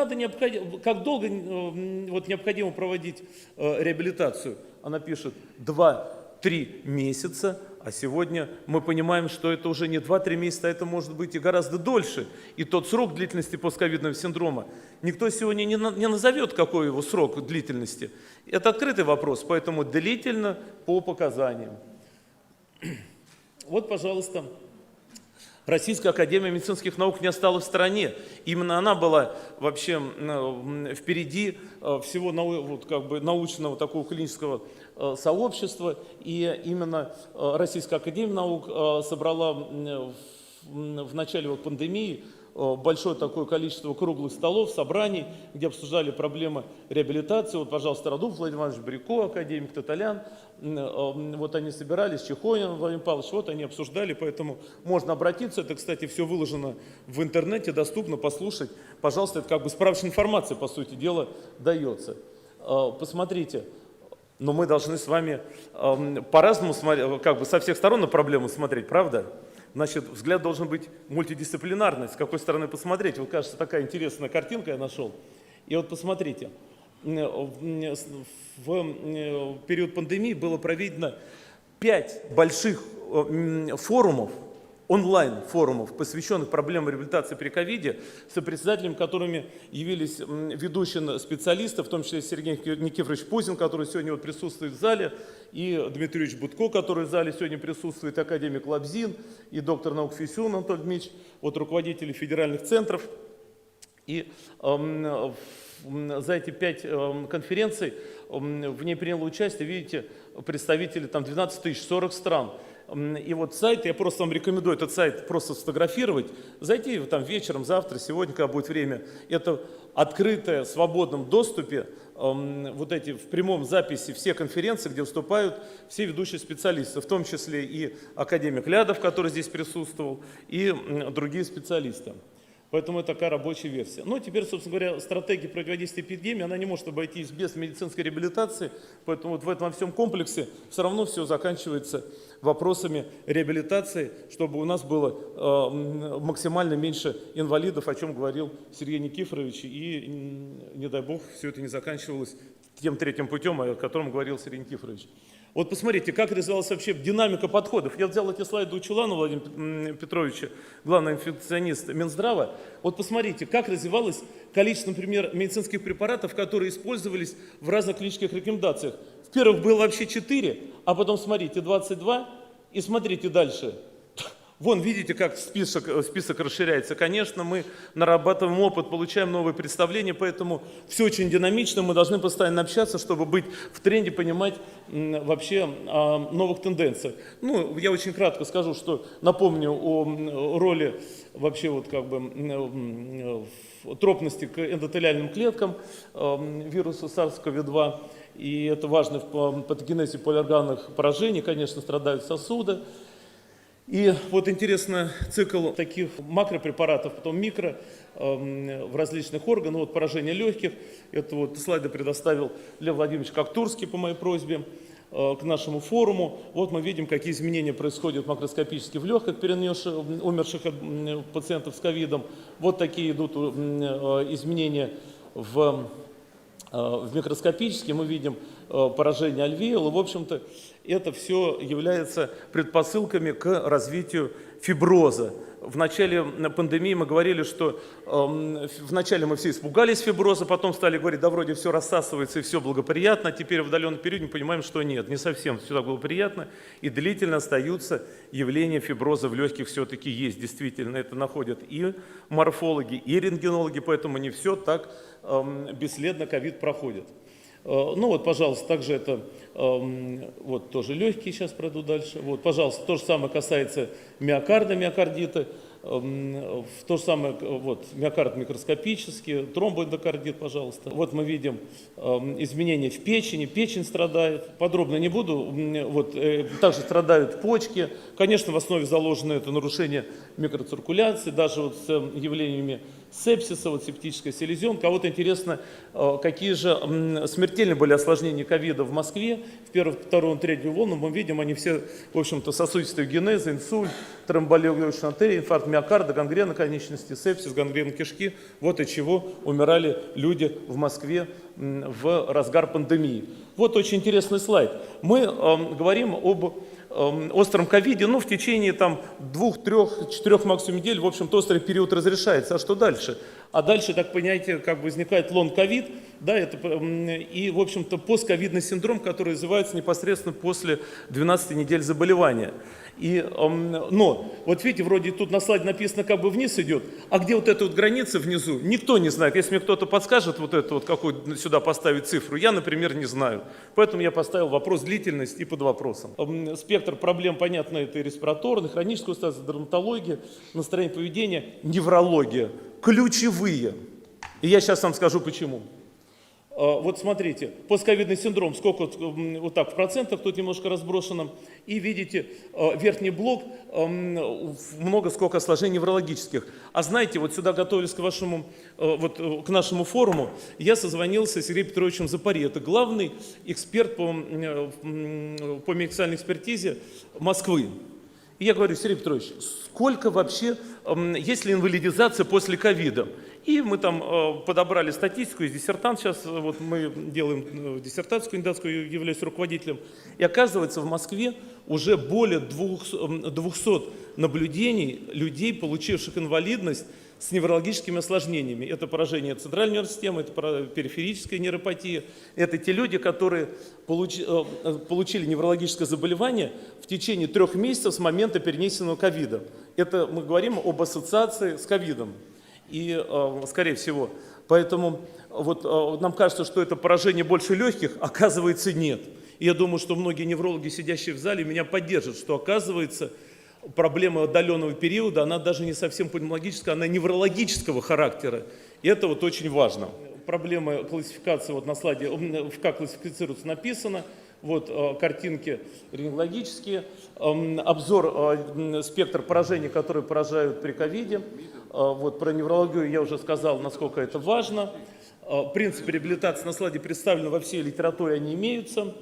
долго необходимо проводить реабилитацию? Она пишет 2-3 месяца. А сегодня мы понимаем, что это уже не 2-3 месяца, а это может быть и гораздо дольше. И тот срок длительности постковидного синдрома, никто сегодня не назовет, какой его срок длительности. Это открытый вопрос, поэтому длительно по показаниям. Вот, пожалуйста, Российская академия медицинских наук не осталась в стороне. Именно она была вообще впереди всего научного такого клинического сообщества. И именно Российская академия наук собрала в начале пандемии большое такое количество круглых столов, собраний, где обсуждали проблемы реабилитации. Вот, пожалуйста, Радулов Владимир Иванович Брико, академик Таталян. Вот они собирались, Чехонин Владимир Павлович, вот они обсуждали, поэтому можно обратиться. Это, кстати, все выложено в интернете, доступно послушать. Пожалуйста, это справочная информация, по сути дела, дается. Посмотрите. Но мы должны с вами по-разному смотреть, со всех сторон на проблему смотреть, правда? Значит, взгляд должен быть мультидисциплинарный, с какой стороны посмотреть. Вот, кажется, такая интересная картинка я нашел. И вот посмотрите, в период пандемии было проведено 5 больших форумов, онлайн-форумов, посвященных проблемам реабилитации при ковиде, сопредседателями которыми явились ведущие специалисты, в том числе Сергей Никифорович Пузин, который сегодня присутствует в зале, и Дмитрий Юрьевич Будко, который в зале сегодня присутствует, академик Лабзин, и доктор наук Фисюн Анатолий Дмитриевич, руководители федеральных центров. И за эти 5 конференций в ней приняло участие, видите, представители 12 тысяч, 40 стран. И вот сайт, я просто вам рекомендую этот сайт просто сфотографировать, зайти вечером, завтра, сегодня, когда будет время. Это открытое, в свободном доступе, в прямом записи все конференции, где выступают все ведущие специалисты, в том числе и академик Лядов, который здесь присутствовал, и другие специалисты. Поэтому это такая рабочая версия. Но теперь, собственно говоря, стратегия противодействия эпидемии, она не может обойтись без медицинской реабилитации, поэтому в этом всем комплексе все равно все заканчивается вопросами реабилитации, чтобы у нас было максимально меньше инвалидов, о чем говорил Сергей Никифорович, и, не дай бог, все это не заканчивалось тем третьим путем, о котором говорил Сергей Никифорович. Вот посмотрите, как развивалась вообще динамика подходов. Я взял эти слайды у Чуланова Владимира Петровича, главного инфекциониста Минздрава. Вот посмотрите, как развивалось количество, например, медицинских препаратов, которые использовались в разных клинических рекомендациях. В первых было вообще 4, а потом, смотрите, 22, и смотрите дальше. Вон, видите, как список расширяется. Конечно, мы нарабатываем опыт, получаем новые представления, поэтому все очень динамично, мы должны постоянно общаться, чтобы быть в тренде, понимать вообще о новых тенденциях. Ну, я очень кратко скажу, что напомню о роли вообще вот как бы тропности к эндотелиальным клеткам вируса SARS-CoV-2. И это важно в патогенезе полиорганных поражений, конечно, страдают сосуды. И вот интересно цикл таких макропрепаратов, потом микро в различных органах, вот поражение легких. Это вот слайды предоставил Лев Владимирович Коктурский по моей просьбе к нашему форуму. Вот мы видим, какие изменения происходят макроскопически в легких умерших пациентов с ковидом. Вот такие идут изменения в микроскопически, мы видим поражение альвеола. В общем-то, это все является предпосылками к развитию фиброза. В начале пандемии мы говорили, что вначале мы все испугались фиброза, потом стали говорить, да вроде все рассасывается и все благоприятно, а теперь в отдаленном периоде мы понимаем, что нет, не совсем все так благоприятно, и длительно остаются явления фиброза в легких все-таки есть. Действительно, это находят и морфологи, и рентгенологи, поэтому не все так бесследно ковид проходит. Ну вот, пожалуйста, также это вот тоже легкие, сейчас пройду дальше. Вот, пожалуйста, то же самое касается миокарда, миокардита. То же самое, вот, миокард микроскопический, тромбоэндокардит, пожалуйста. Вот мы видим изменения в печени, печень страдает. Подробно не буду. Вот, также страдают почки. Конечно, в основе заложено это нарушение микроциркуляции, даже вот с явлениями сепсиса, вот септическая селезенка. Кого-то интересно, какие же смертельные были осложнения ковида в Москве в первую, вторую, третью волну. Мы видим, они все, в общем-то, сосудистые генезы, инсульт, тромболия легочной артерии, инфаркт миокарда, гангрена конечности, сепсис, гангрена кишки. Вот от чего умирали люди в Москве в разгар пандемии. Вот очень интересный слайд. Мы говорим об остром ковиде, ну, в течение там 2, 3, 4 максимум недель, в общем-то, острый период разрешается. А что дальше? А дальше, так понимаете, как бы возникает лонг-ковид, да, это, и, в общем-то, постковидный синдром, который развивается непосредственно после 12 недель заболевания. Но, вот видите, вроде тут на слайде написано, как бы вниз идет, а где вот эта вот граница внизу, никто не знает. Если мне кто-то подскажет вот эту вот, какую сюда поставить цифру, я, например, не знаю. Поэтому я поставил вопрос длительности и под вопросом. Спектр проблем, понятно, это и респираторная, хроническая усталость, дерматология, настроение поведения, неврология. Ключевые. И я сейчас вам скажу, почему. Вот смотрите, постковидный синдром, сколько вот так в процентах, тут немножко разбросано. И видите, верхний блок, много сколько осложнений неврологических. А знаете, вот сюда готовились к вашему, вот к нашему форуму, я созвонился с Сергеем Петровичем Запари. Это главный эксперт по медицинской экспертизе Москвы. И я говорю, Сергей Петрович, сколько вообще, есть ли инвалидизация после ковида? И мы там подобрали статистику из диссертант, сейчас вот мы делаем диссертацию кандидатскую, являюсь руководителем. И оказывается, в Москве уже более 200 наблюдений людей, получивших инвалидность с неврологическими осложнениями. Это поражение центральной нервной системы, это периферическая нейропатия. Это те люди, которые получили неврологическое заболевание в течение 3 месяцев с момента перенесенного ковида. Это мы говорим об ассоциации с ковидом. И, скорее всего, поэтому вот нам кажется, что это поражение больше легких, оказывается, нет. И я думаю, что многие неврологи, сидящие в зале, меня поддержат, что, оказывается, проблема отдаленного периода, она даже не совсем пульмонологическая, она неврологического характера. И это вот очень важно. Проблема классификации, вот на слайде, как классифицируется, написано. Вот картинки рентгенологические, обзор, спектр поражений, которые поражают при ковиде. Вот про неврологию я уже сказал, насколько это важно. Принципы реабилитации на слайде представлены во всей литературе, они имеются.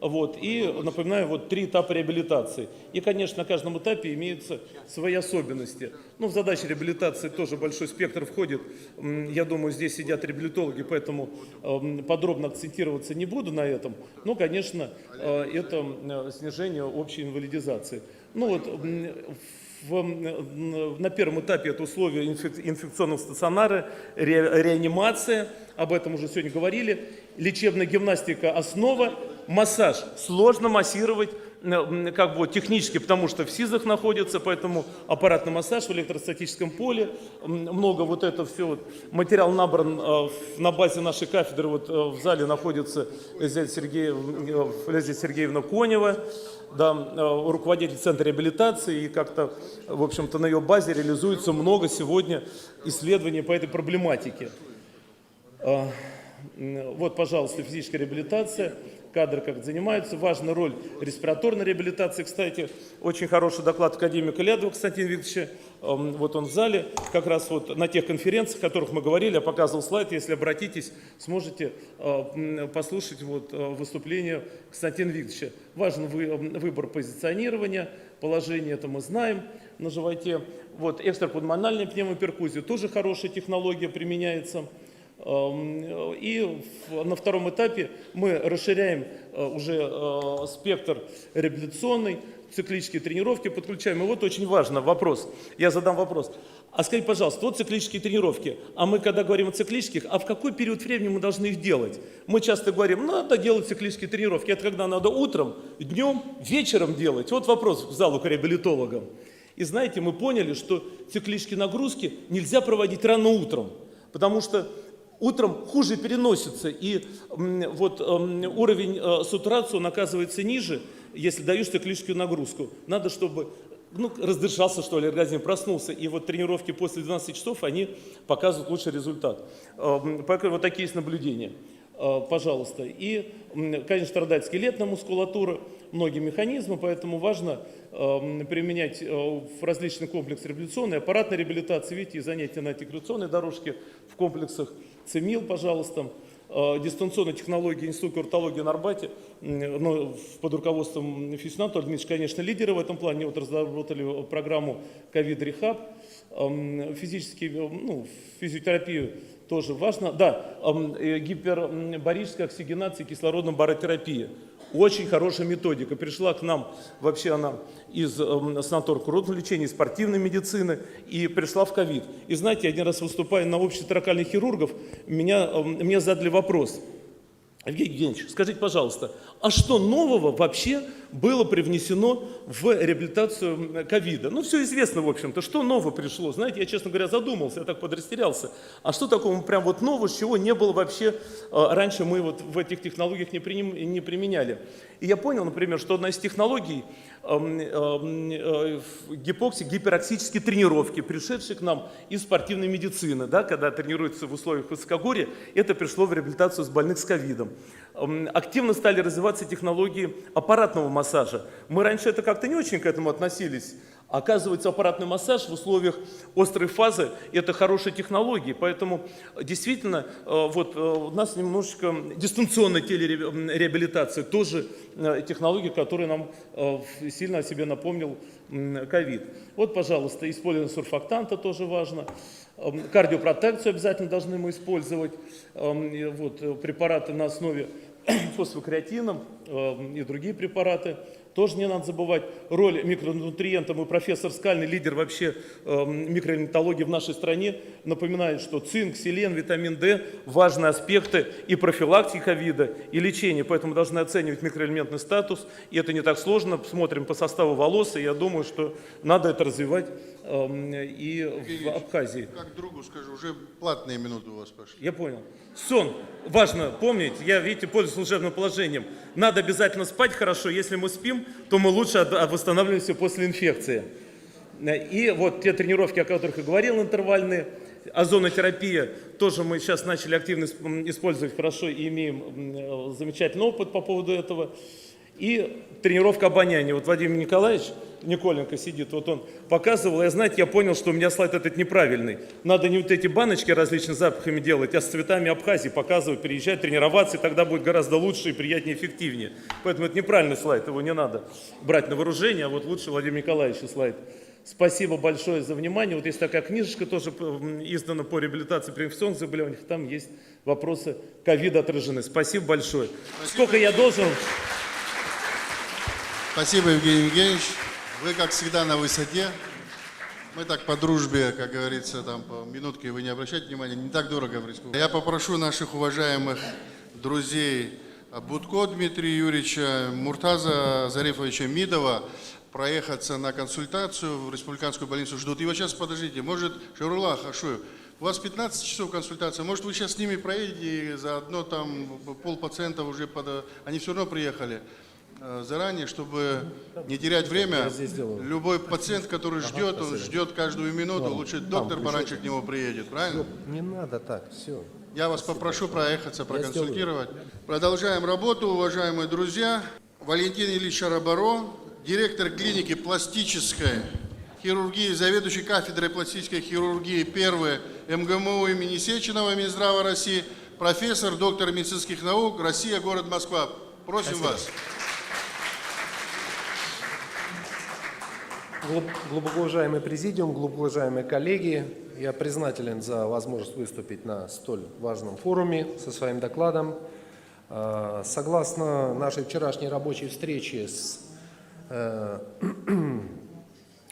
Вот, и напоминаю, вот 3 этапа реабилитации. И, конечно, на каждом этапе имеются свои особенности. Ну, в задачи реабилитации тоже большой спектр входит. Я думаю, здесь сидят реабилитологи, поэтому подробно акцентироваться не буду на этом. Но, конечно, это снижение общей инвалидизации. Ну вот, на первом этапе это условия инфекционного стационара, реанимация, об этом уже сегодня говорили, лечебная гимнастика основа, массаж. Сложно массировать как бы технически, потому что в СИЗах находится, поэтому аппаратный массаж в электростатическом поле, много вот это все, вот, материал набран на базе нашей кафедры, вот в зале находится Лизавета Сергеевна Конева, да, руководитель центра реабилитации, и как-то, в общем-то, на ее базе реализуется много сегодня исследований по этой проблематике. Вот, пожалуйста, физическая реабилитация, кадры как занимаются, важна роль респираторной реабилитации. Кстати, очень хороший доклад академика Лядова Константина Викторовича, вот он в зале, как раз вот на тех конференциях, о которых мы говорили, я показывал слайд, если обратитесь, сможете послушать вот выступление Константина Викторовича. Важен выбор позиционирования, положение, это мы знаем на животе. Вот экстрапульмональная пневмоперкузия, тоже хорошая технология применяется. И на втором этапе мы расширяем уже спектр реабилитационный, циклические тренировки подключаем. И вот очень важно вопрос, я задам вопрос. А скажите, пожалуйста, вот циклические тренировки, а мы когда говорим о циклических, а в какой период времени мы должны их делать? Мы часто говорим, надо делать циклические тренировки, это когда надо утром, днем, вечером делать. Вот вопрос к залу к реабилитологам. И знаете, мы поняли, что циклические нагрузки нельзя проводить рано утром, потому что утром хуже переносится, и вот уровень сатурации, он оказывается ниже, если даешь циклическую нагрузку. Надо, чтобы раздышался, что ли, организм проснулся, и вот тренировки после 12 часов, они показывают лучший результат. Поэтому вот такие есть наблюдения. Пожалуйста. И, конечно, страдает скелетная мускулатура, многие механизмы, поэтому важно применять в различный комплекс реабилитационной, аппаратной реабилитации, видите, занятия на антикоррекционной дорожке в комплексах ЦИМИЛ, пожалуйста, дистанционной технологии Института кардиологии на Арбате, под руководством Фисюна, Анатолий Дмитриевич, конечно, лидеры в этом плане, вот разработали программу COVID-рехаб, физиотерапию тоже важно. Да, гипербарическая оксигенация, кислородная баротерапия. Очень хорошая методика. Пришла к нам, вообще она из санаторно-курортного лечения, из спортивной медицины, и пришла в ковид. И знаете, один раз выступая на обществе торакальных хирургов, мне задали вопрос. Евгений Евгеньевич, скажите, пожалуйста, а что нового вообще было привнесено в реабилитацию ковида? Ну, все известно, в общем-то, что нового пришло. Знаете, я, честно говоря, задумался, я так подрастерялся. А что такого прям вот нового, чего не было вообще раньше мы вот в этих технологиях не применяли? И я понял, например, что одна из технологий гипероксические тренировки, пришедшие к нам из спортивной медицины, да, когда тренируются в условиях высокогорья, это пришло в реабилитацию с больных с ковидом. Активно стали развиваться технологии аппаратного массажа. Мы раньше это как-то не очень к этому относились. Оказывается, аппаратный массаж в условиях острой фазы – это хорошая технология. Поэтому действительно вот, у нас немножечко дистанционная телереабилитация, тоже технология, которая нам сильно о себе напомнил ковид. Вот, пожалуйста, использование сурфактанта тоже важно. Кардиопротекцию обязательно должны мы использовать. Вот, препараты на основе фосфокреатина и другие препараты. Тоже не надо забывать роль микронутриентов. И профессор Скальный, лидер вообще микроэлементологии в нашей стране, напоминает, что цинк, селен, витамин D – важные аспекты и профилактики ковида, и лечения. Поэтому должны оценивать микроэлементный статус. И это не так сложно. Смотрим по составу волос, и я думаю, что надо это развивать и в Абхазии. Как другу скажу, уже платные минуты у вас пошли. Я понял. Сон. Важно помнить. Я, видите, пользуюсь служебным положением. Надо обязательно спать хорошо. Если мы спим, то мы лучше восстанавливаемся после инфекции. И вот те тренировки, о которых я говорил, интервальные, озонотерапия, тоже мы сейчас начали активно использовать хорошо и имеем замечательный опыт по поводу этого. И тренировка обоняния. Вот Владимир Николаевич Николенко сидит, вот он показывал, я понял, что у меня слайд этот неправильный. Надо не вот эти баночки различными запахами делать, а с цветами Абхазии показывать, приезжать, тренироваться, и тогда будет гораздо лучше и приятнее, эффективнее. Поэтому это неправильный слайд, его не надо брать на вооружение, а вот лучше Владимир Николаевич слайд. Спасибо большое за внимание. Вот есть такая книжечка, тоже издана по реабилитации при инфекционных заболеваниях. Там есть вопросы ковида отражены. Спасибо большое. Сколько я должен? Спасибо, Евгений Евгеньевич. Вы, как всегда, на высоте. Мы так по дружбе, как говорится, там по минутке вы не обращайте внимания, не так дорого в республике. Я попрошу наших уважаемых друзей Будко Дмитрия Юрьевича, Муртаза Зарифовича Мидова проехаться на консультацию в республиканскую больницу ждут. И вот сейчас, подождите, может, Шарулах Ашуев, у вас 15 часов консультация, может, вы сейчас с ними проедете, и заодно там полпациентов уже, они все равно приехали заранее, чтобы не терять время. Любой пациент, который ждет, он ждет каждую минуту, лучше доктор пораньше к нему приедет, правильно? Не надо так, все. Я вас попрошу проехаться, проконсультировать. Продолжаем работу, уважаемые друзья. Валентин Ильич Шарабаро, директор клиники пластической хирургии, заведующий кафедрой пластической хирургии 1 МГМУ имени Сеченова Минздрава России, профессор, доктор медицинских наук, Россия, город Москва. Просим вас. Глубоко уважаемый президиум, глубоко уважаемые коллеги, я признателен за возможность выступить на столь важном форуме со своим докладом. Согласно нашей вчерашней рабочей встрече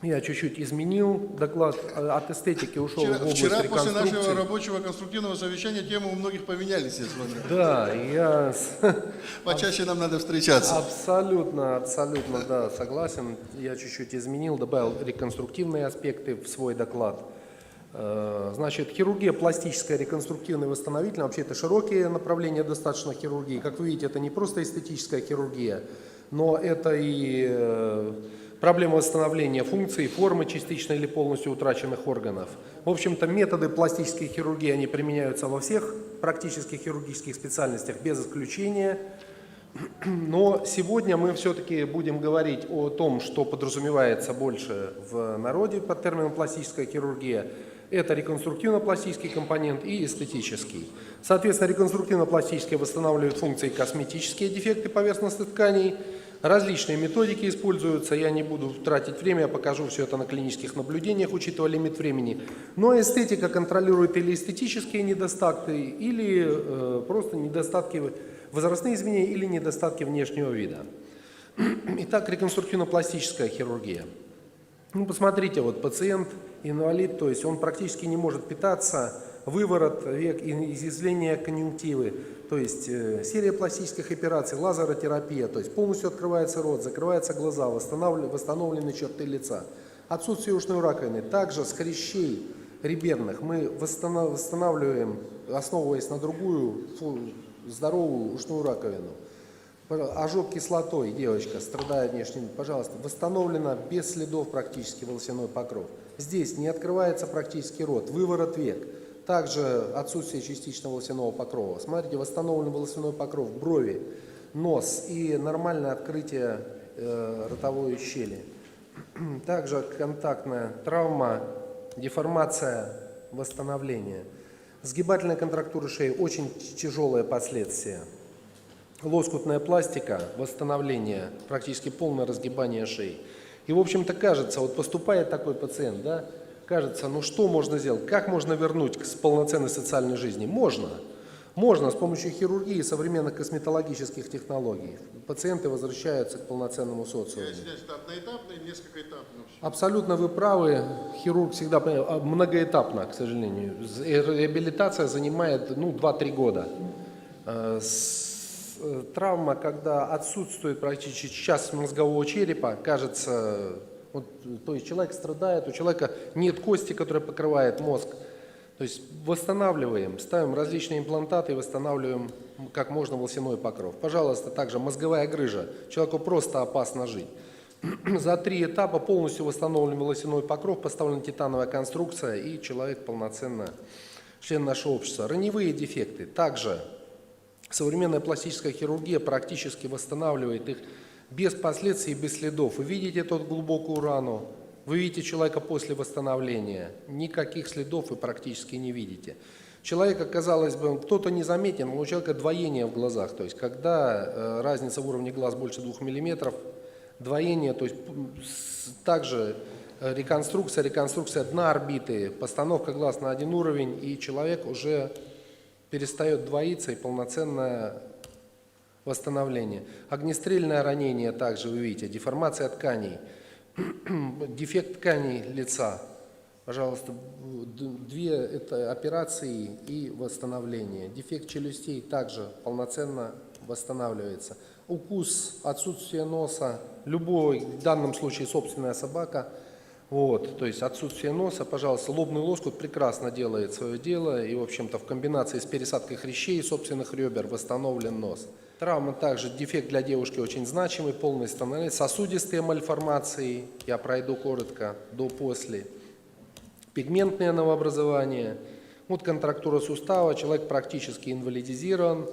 я чуть-чуть изменил доклад, от эстетики ушел в область Вчера реконструкции. после нашего рабочего конструктивного совещания темы у многих поменялись, я смотрю. Да, я... Почаще нам надо встречаться. Абсолютно, да, согласен. Я чуть-чуть изменил, добавил реконструктивные аспекты в свой доклад. Значит, хирургия пластическая, реконструктивная и восстановительная. Вообще это широкие направления достаточно хирургии. Как вы видите, это не просто эстетическая хирургия, но это и проблема восстановления функций, формы частично или полностью утраченных органов. В общем-то, методы пластической хирургии, они применяются во всех практически хирургических специальностях, без исключения. Но сегодня мы все-таки будем говорить о том, что подразумевается больше в народе под термином пластическая хирургия. Это реконструктивно-пластический компонент и эстетический. Соответственно, реконструктивно-пластический восстанавливает функции косметические дефекты поверхностных тканей. Различные методики используются, я не буду тратить время, я покажу все это на клинических наблюдениях, учитывая лимит времени. Но эстетика контролирует или эстетические недостатки, или просто недостатки, возрастные изменения или недостатки внешнего вида. Итак, реконструктивно-пластическая хирургия. Ну, посмотрите, вот пациент инвалид, то есть он практически не может питаться, выворот век, изъязвление конъюнктивы, то есть серия пластических операций, лазеротерапия, то есть полностью открывается рот, закрываются глаза, восстановлены черты лица. Отсутствие ушной раковины. Также с хрящей реберных мы восстанавливаем, основываясь на другую здоровую ушную раковину. Ожог кислотой, девочка, страдает внешним, пожалуйста, восстановлено без следов практически волосяной покров. Здесь не открывается практически рот, выворот век. Также отсутствие частичного волосяного покрова. Смотрите, восстановлен волосяной покров, брови, нос и нормальное открытие ротовой щели. Также контактная травма, деформация, восстановление. Сгибательная контрактура шеи, очень тяжелые последствия. Лоскутная пластика, восстановление, практически полное разгибание шеи. И, в общем-то, кажется, вот поступает такой пациент, да, кажется, ну что можно сделать, как можно вернуть к полноценной социальной жизни? Можно. Можно с помощью хирургии и современных косметологических технологий. Пациенты возвращаются к полноценному социуму. Я извиняюсь, это одноэтапно и несколько этапно. Абсолютно вы правы. Хирург всегда многоэтапно, к сожалению. Реабилитация занимает 2-3 года. Травма, когда отсутствует практически часть мозгового черепа, кажется, вот, то есть человек страдает, у человека нет кости, которая покрывает мозг. То есть восстанавливаем, ставим различные имплантаты и восстанавливаем как можно волосяной покров. Пожалуйста, также мозговая грыжа. Человеку просто опасно жить. За 3 этапа полностью восстановлен волосяной покров, поставлена титановая конструкция, и человек полноценно член нашего общества. Раневые дефекты. Также современная пластическая хирургия практически восстанавливает их без последствий и без следов. Вы видите тот глубокую рану, вы видите человека после восстановления, никаких следов вы практически не видите. Человека, казалось бы, кто-то не заметен, но у человека двоение в глазах, то есть когда разница в уровне глаз больше 2 мм, двоение, то есть также реконструкция дна орбиты, постановка глаз на один уровень, и человек уже перестает двоиться и полноценное восстановление. Огнестрельное ранение также вы видите, деформация тканей, дефект тканей лица. Пожалуйста, 2 это операции и восстановление. Дефект челюстей также полноценно восстанавливается. Укус, отсутствие носа, любой, в данном случае собственная собака, вот, то есть отсутствие носа, пожалуйста, лобный лоскут прекрасно делает свое дело, и, в общем-то, в комбинации с пересадкой хрящей и собственных ребер восстановлен нос. Травма также, дефект для девушки очень значимый, полное становление, сосудистые мальформации, я пройду коротко, до-после. Пигментное новообразование, вот контрактура сустава, человек практически инвалидизирован,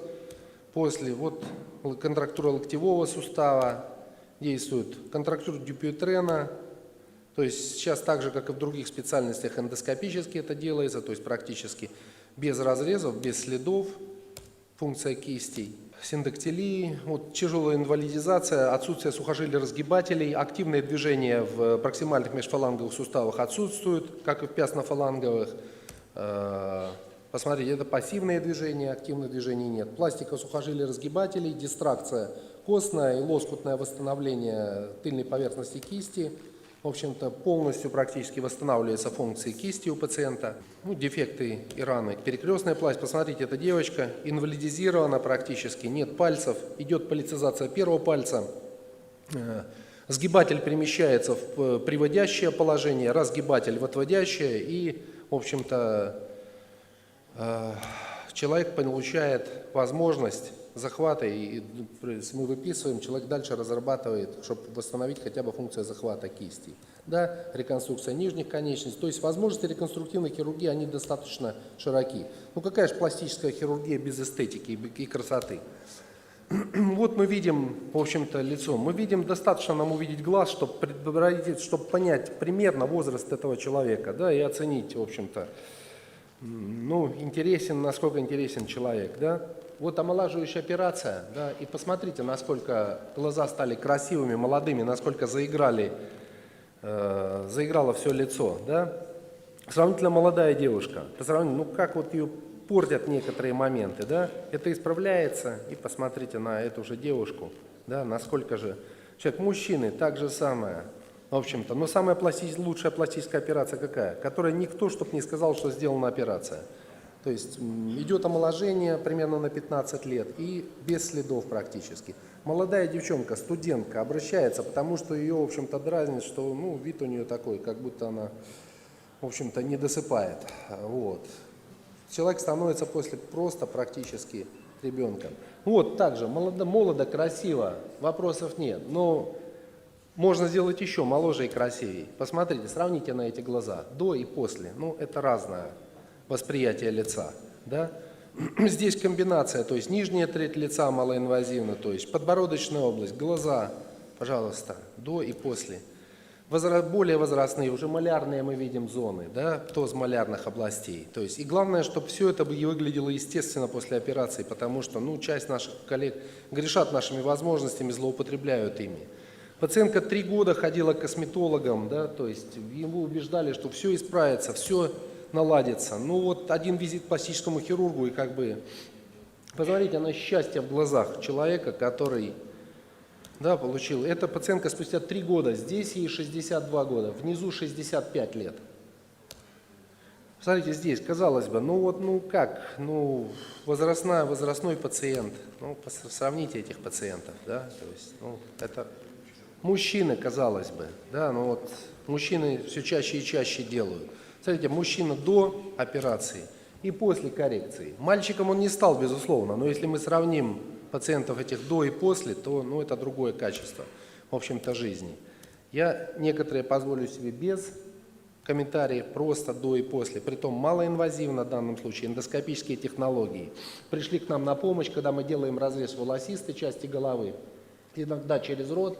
после вот контрактура локтевого сустава, действует контрактура Дюпюйтрена, то есть сейчас так же, как и в других специальностях, эндоскопически это делается, то есть практически без разрезов, без следов, функция кистей. Синдактилии, вот, тяжелая инвалидизация, отсутствие сухожилий разгибателей, активные движения в проксимальных межфаланговых суставах отсутствуют, как и в пястно-фаланговых. Посмотрите, это пассивные движения, активных движений нет. Пластика сухожилий разгибателей, дистракция костная и лоскутное восстановление тыльной поверхности кисти. В общем-то, полностью практически восстанавливаются функции кисти у пациента. Ну, дефекты и раны. Перекрестная пластика. Посмотрите, эта девочка инвалидизирована практически, нет пальцев. Идет полицизация первого пальца. Сгибатель перемещается в приводящее положение, разгибатель в отводящее. И, в общем-то, человек получает возможность захвата, и мы выписываем, человек дальше разрабатывает, чтобы восстановить хотя бы функцию захвата кисти. Да, реконструкция нижних конечностей, то есть возможности реконструктивной хирургии, они достаточно широки. Ну какая же пластическая хирургия без эстетики и красоты? Вот мы видим, в общем-то, лицо. Мы видим, достаточно нам увидеть глаз, чтобы понять примерно возраст этого человека, да, и оценить, в общем-то, ну, насколько интересен человек, да. Вот омолаживающая операция, да, и посмотрите, насколько глаза стали красивыми, молодыми, насколько заиграло все лицо, да. Сравнительно молодая девушка, по сравнению, ну как вот ее портят некоторые моменты, да, это исправляется, и посмотрите на эту же девушку, да, насколько же человек, мужчины, так же самое, в общем-то, но самая лучшая пластическая операция какая? Которая никто, чтоб не сказал, что сделана операция. То есть идет омоложение примерно на 15 лет и без следов практически. Молодая девчонка, студентка, обращается, потому что ее, в общем-то, дразнит, что ну, вид у нее такой, как будто она, в общем-то, не досыпает. Вот. Человек становится после просто практически ребенком. Вот также, молодо, красиво, вопросов нет, но можно сделать еще моложе и красивее. Посмотрите, сравните на эти глаза, до и после, ну это разное восприятие лица, да? Здесь комбинация, то есть нижняя треть лица малоинвазивна, то есть подбородочная область, глаза, пожалуйста, до и после. Более возрастные, уже малярные мы видим зоны, да, тазмалярных областей. То есть, и главное, чтобы все это выглядело естественно после операции, потому что ну, часть наших коллег грешат нашими возможностями, злоупотребляют ими. Пациентка 3 года ходила к косметологам, да, то есть ему убеждали, что все исправится, все наладится. Ну вот один визит к пластическому хирургу и как бы, посмотрите на счастье в глазах человека, который, да, получил. Эта пациентка спустя 3 года, здесь ей 62 года, внизу 65 лет. Смотрите, здесь, казалось бы, ну вот, ну как, ну возрастной пациент, ну сравните этих пациентов, да, то есть, ну это мужчины, казалось бы, да, ну вот мужчины все чаще и чаще делают. Смотрите, мужчина до операции и после коррекции. Мальчиком он не стал, безусловно, но если мы сравним пациентов этих до и после, то ну, это другое качество, в общем-то, жизни. Я некоторые позволю себе без комментариев, просто до и после. Притом малоинвазивно в данном случае, эндоскопические технологии. Пришли к нам на помощь, когда мы делаем разрез волосистой части головы. иногда через рот,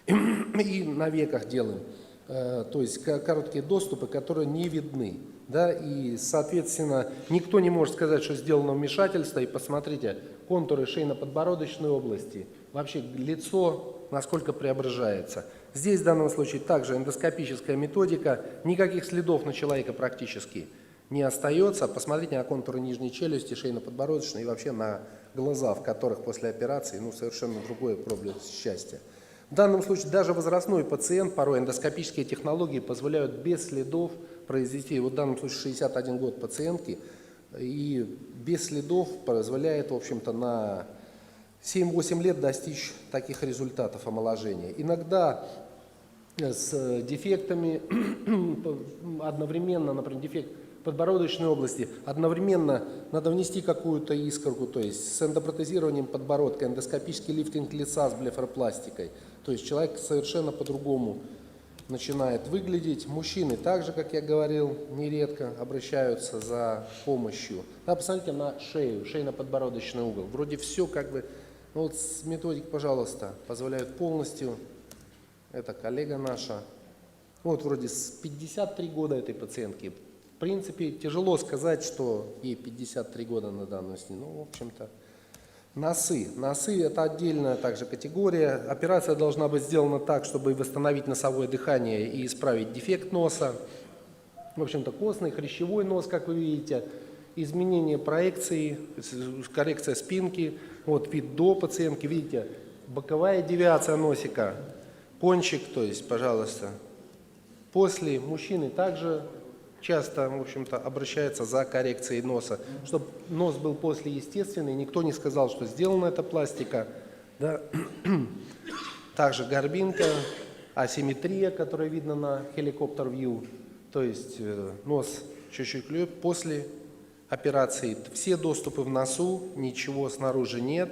и на веках делаем. То есть короткие доступы, которые не видны. Да, и, соответственно, никто не может сказать, что сделано вмешательство. И посмотрите, контуры шейно-подбородочной области, вообще лицо, насколько преображается. Здесь в данном случае также эндоскопическая методика, никаких следов на человека практически не остается. Посмотрите на контуры нижней челюсти, шейно-подбородочной и вообще на глаза, в которых после операции совершенно другое проблеск счастья. В данном случае даже возрастной пациент, порой эндоскопические технологии позволяют без следов произвести, вот в данном случае 61 год пациентки, и без следов позволяет, в общем-то, на 7-8 лет достичь таких результатов омоложения. Иногда с дефектами одновременно, например, дефект подбородочной области, одновременно надо внести какую-то искорку, то есть с эндопротезированием подбородка, эндоскопический лифтинг лица с блефаропластикой. То есть человек совершенно по-другому начинает выглядеть. Мужчины также, как я говорил, нередко обращаются за помощью. Да, посмотрите на шею, шейно-подбородочный угол. Вроде все как бы, вот с методик, пожалуйста, позволяют полностью. Это коллега наша. Вот вроде с 53 года этой пациентки. В принципе, тяжело сказать, что ей 53 года на данную снимку. В общем-то, носы. Носы – это отдельная также категория. Операция должна быть сделана так, чтобы восстановить носовое дыхание и исправить дефект носа. В общем-то, костный, хрящевой нос, как вы видите. Изменение проекции, коррекция спинки. Вот вид до пациентки. Видите, боковая девиация носика. Кончик, то есть, пожалуйста. После мужчины также часто, в общем-то, обращается за коррекцией носа, чтобы нос был после естественный, никто не сказал, что сделана эта пластика. Да. Также горбинка, асимметрия, которая видна на helicopter-view, то есть нос чуть-чуть клюет после операции. Все доступы в носу, ничего снаружи нет.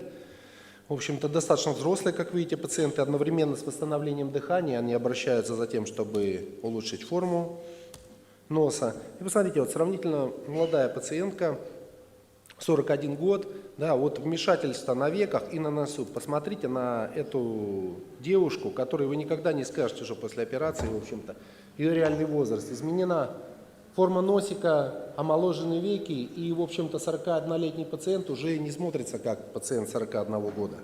В общем-то, достаточно взрослые, как видите, пациенты. Одновременно с восстановлением дыхания они обращаются за тем, чтобы улучшить форму носа. И посмотрите, вот сравнительно молодая пациентка, 41 год, да, вот вмешательство на веках и на носу. Посмотрите на эту девушку, которой вы никогда не скажете, что после операции, в общем-то, ее реальный возраст. Изменена форма носика, омоложены веки, и, в общем-то, 41-летний пациент уже не смотрится как пациент 41 года.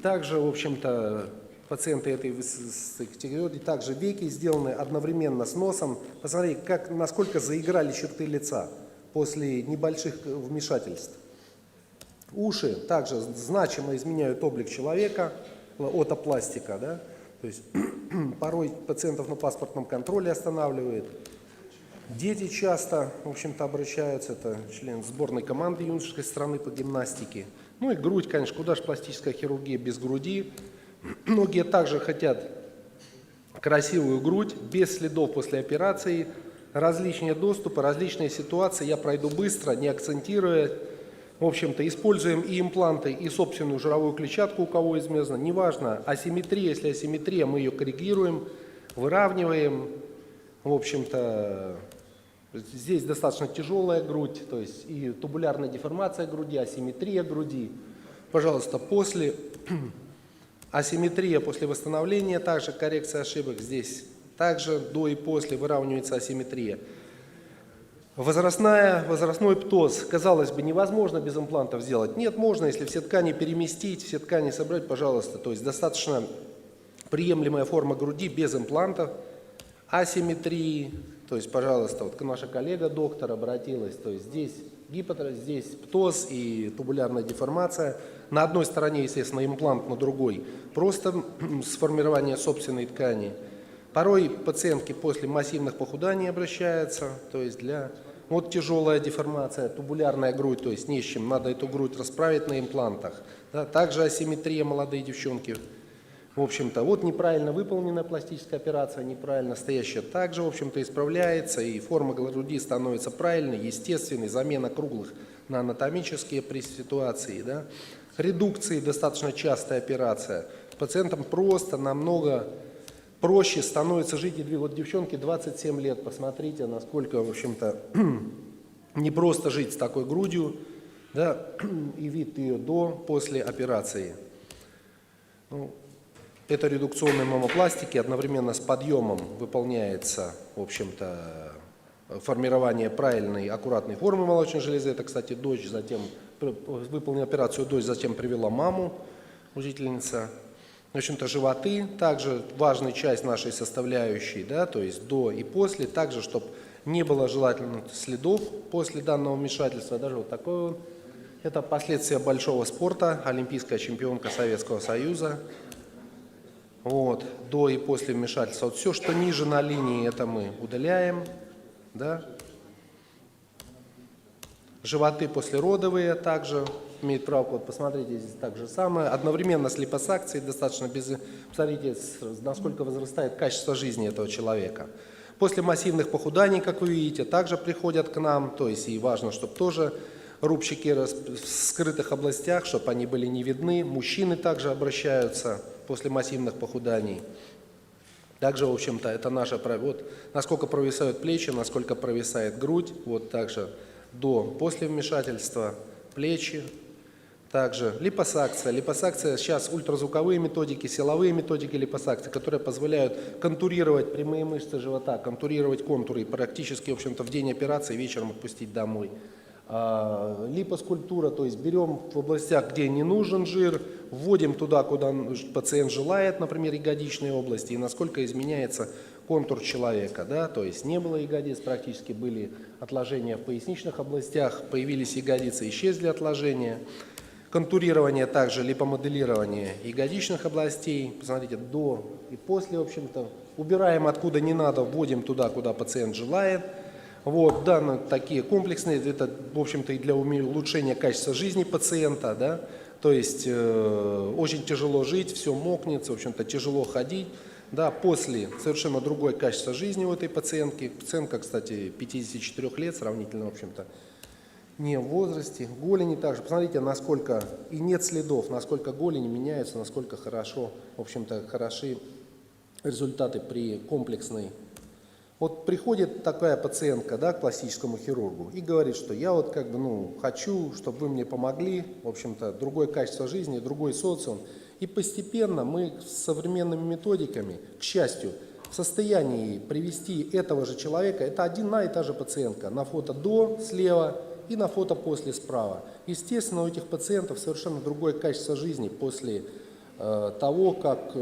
Также, в общем-то, пациенты этой категории, также веки сделаны одновременно с носом. Посмотрите, насколько заиграли черты лица после небольших вмешательств. Уши также значимо изменяют облик человека, отопластика, да? То есть порой пациентов на паспортном контроле останавливает. Дети часто, в общем-то, обращаются, это член сборной команды юношеской страны по гимнастике. Ну и грудь, конечно, куда же пластическая хирургия без груди. Многие также хотят красивую грудь, без следов после операции, различные доступы, различные ситуации. Я пройду быстро, не акцентируя. В общем-то, используем и импланты, и собственную жировую клетчатку, у кого измазано. Неважно, асимметрия, если асимметрия, мы ее коррегируем, выравниваем. В общем-то, здесь достаточно тяжелая грудь, то есть и тубулярная деформация груди, асимметрия груди. Пожалуйста, после асимметрия, после восстановления, также коррекция ошибок здесь. Также до и после выравнивается асимметрия. Возрастной птоз, казалось бы, невозможно без имплантов сделать. Нет, можно, если все ткани переместить, все ткани собрать, пожалуйста. То есть достаточно приемлемая форма груди без имплантов, асимметрии. То есть, пожалуйста, вот наша коллега доктор обратилась, то есть здесь гипотроз, здесь птоз и тубулярная деформация. На одной стороне, естественно, имплант, на другой просто сформирование собственной ткани. Порой пациентки после массивных похуданий обращаются, то есть вот тяжелая деформация, тубулярная грудь, то есть не с чем, надо эту грудь расправить на имплантах. Да, также асимметрия, молодые девчонки. В общем-то, вот неправильно выполненная пластическая операция, неправильно стоящая, также, в общем-то, исправляется, и форма груди становится правильной, естественной, замена круглых на анатомические при ситуации. Да. Редукции, достаточно частая операция. Пациентам просто намного проще становится жить и двигать. Вот девчонке 27 лет, посмотрите, насколько, в общем-то, не просто жить с такой грудью, да, и вид ее до, после операции. Ну, это редукционные мамопластики. Одновременно с подъемом выполняется, в общем-то, формирование правильной, аккуратной формы молочной железы. Это, кстати, дочь, затем выполнила операцию дочь, затем привела маму, учительница. В общем-то, животы также важная часть нашей составляющей, да, то есть до и после, также, чтобы не было желательных следов после данного вмешательства, даже вот такой вот. Это последствия большого спорта, олимпийская чемпионка Советского Союза. Вот, до и после вмешательства. Вот все, что ниже на линии, это мы удаляем, да. Животы послеродовые также имеют право, вот посмотрите, здесь так же самое. Одновременно с липосакцией достаточно посмотрите, насколько возрастает качество жизни этого человека. После массивных похуданий, как вы видите, также приходят к нам, то есть и важно, чтобы тоже рубчики в скрытых областях, чтобы они были не видны. Мужчины также обращаются после массивных похуданий. Также, в общем-то, это наше правило. Вот насколько провисают плечи, насколько провисает грудь, вот также после вмешательства плечи. Также липосакция. Липосакция сейчас ультразвуковые методики, силовые методики липосакции, которые позволяют контурировать прямые мышцы живота, контурировать контуры и практически, в общем-то, в день операции вечером отпустить домой. Липоскульптура, то есть берем в областях, где не нужен жир, вводим туда, куда пациент желает, например, ягодичные области, и насколько изменяется контур человека, да, то есть не было ягодиц, практически были отложения в поясничных областях, появились ягодицы, исчезли отложения. Контурирование, также липомоделирование ягодичных областей, посмотрите, до и после, в общем-то, убираем откуда не надо, вводим туда, куда пациент желает. Вот, да, такие комплексные, это, в общем-то, и для улучшения качества жизни пациента, да, то есть очень тяжело жить, все мокнет, в общем-то, тяжело ходить, да, после совершенно другое качество жизни у этой пациентки, пациентка, кстати, 54 лет, сравнительно, в общем-то, не в возрасте, голени также, посмотрите, насколько, и нет следов, насколько голени меняются, насколько хорошо, в общем-то, хороши результаты при комплексной. Вот приходит такая пациентка, да, к пластическому хирургу и говорит, что я вот как бы, хочу, чтобы вы мне помогли, в общем-то, другое качество жизни, другой социум. И постепенно мы с современными методиками, к счастью, в состоянии привести этого же человека, это одна и та же пациентка, на фото до слева и на фото после справа. Естественно, у этих пациентов совершенно другое качество жизни после того, как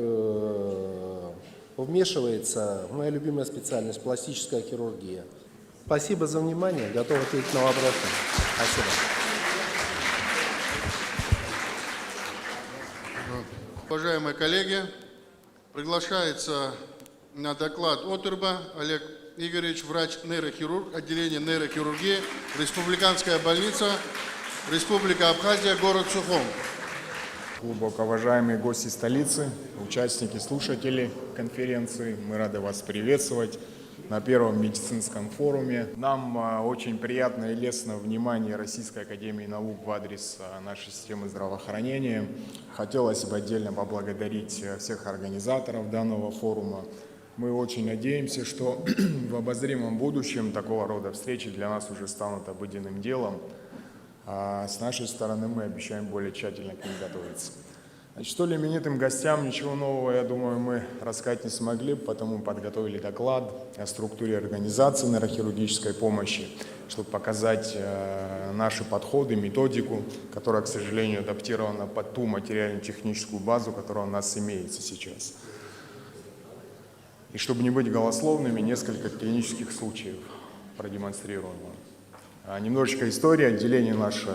вмешивается моя любимая специальность – пластическая хирургия. Спасибо за внимание. Готов ответить на вопросы. Спасибо. Уважаемые коллеги, приглашается на доклад Отерба Олег Игоревич, врач-нейрохирург, отделение нейрохирургии, Республиканская больница, Республика Абхазия, город Сухум. Глубоко уважаемые гости столицы, участники, слушатели конференции, мы рады вас приветствовать на первом медицинском форуме. Нам очень приятно и лестно внимание Российской академии наук в адрес нашей системы здравоохранения. Хотелось бы отдельно поблагодарить всех организаторов данного форума. Мы очень надеемся, что в обозримом будущем такого рода встречи для нас уже станут обыденным делом. А с нашей стороны мы обещаем более тщательно к ним готовиться. Значит, что ли именитым гостям ничего нового, я думаю, мы рассказать не смогли, потому подготовили доклад о структуре организации нейрохирургической помощи, чтобы показать наши подходы, методику, которая, к сожалению, адаптирована под ту материально-техническую базу, которая у нас имеется сейчас. И чтобы не быть голословными, несколько клинических случаев продемонстрируем. Немножечко истории. Отделение наше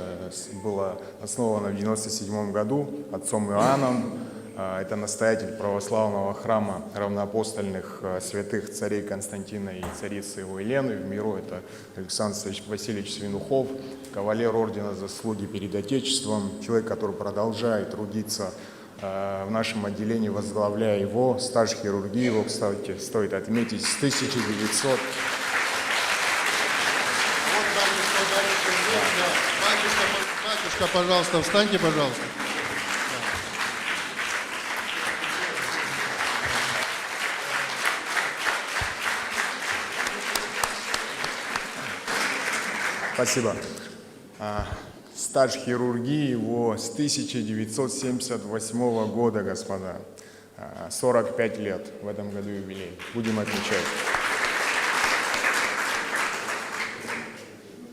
было основано в 1997 году отцом Иоанном. Это настоятель православного храма равноапостольных святых царей Константина и царицы его Елены. В миру это Александр Васильевич Свинухов, кавалер ордена Заслуги перед Отечеством, человек, который продолжает трудиться в нашем отделении, возглавляя его. Стаж хирургии его, кстати, стоит отметить, с 1900. Батюшка, пожалуйста, встаньте, пожалуйста. Спасибо. Стаж хирургии его с 1978 года, господа. 45 лет в этом году юбилей. Будем отмечать.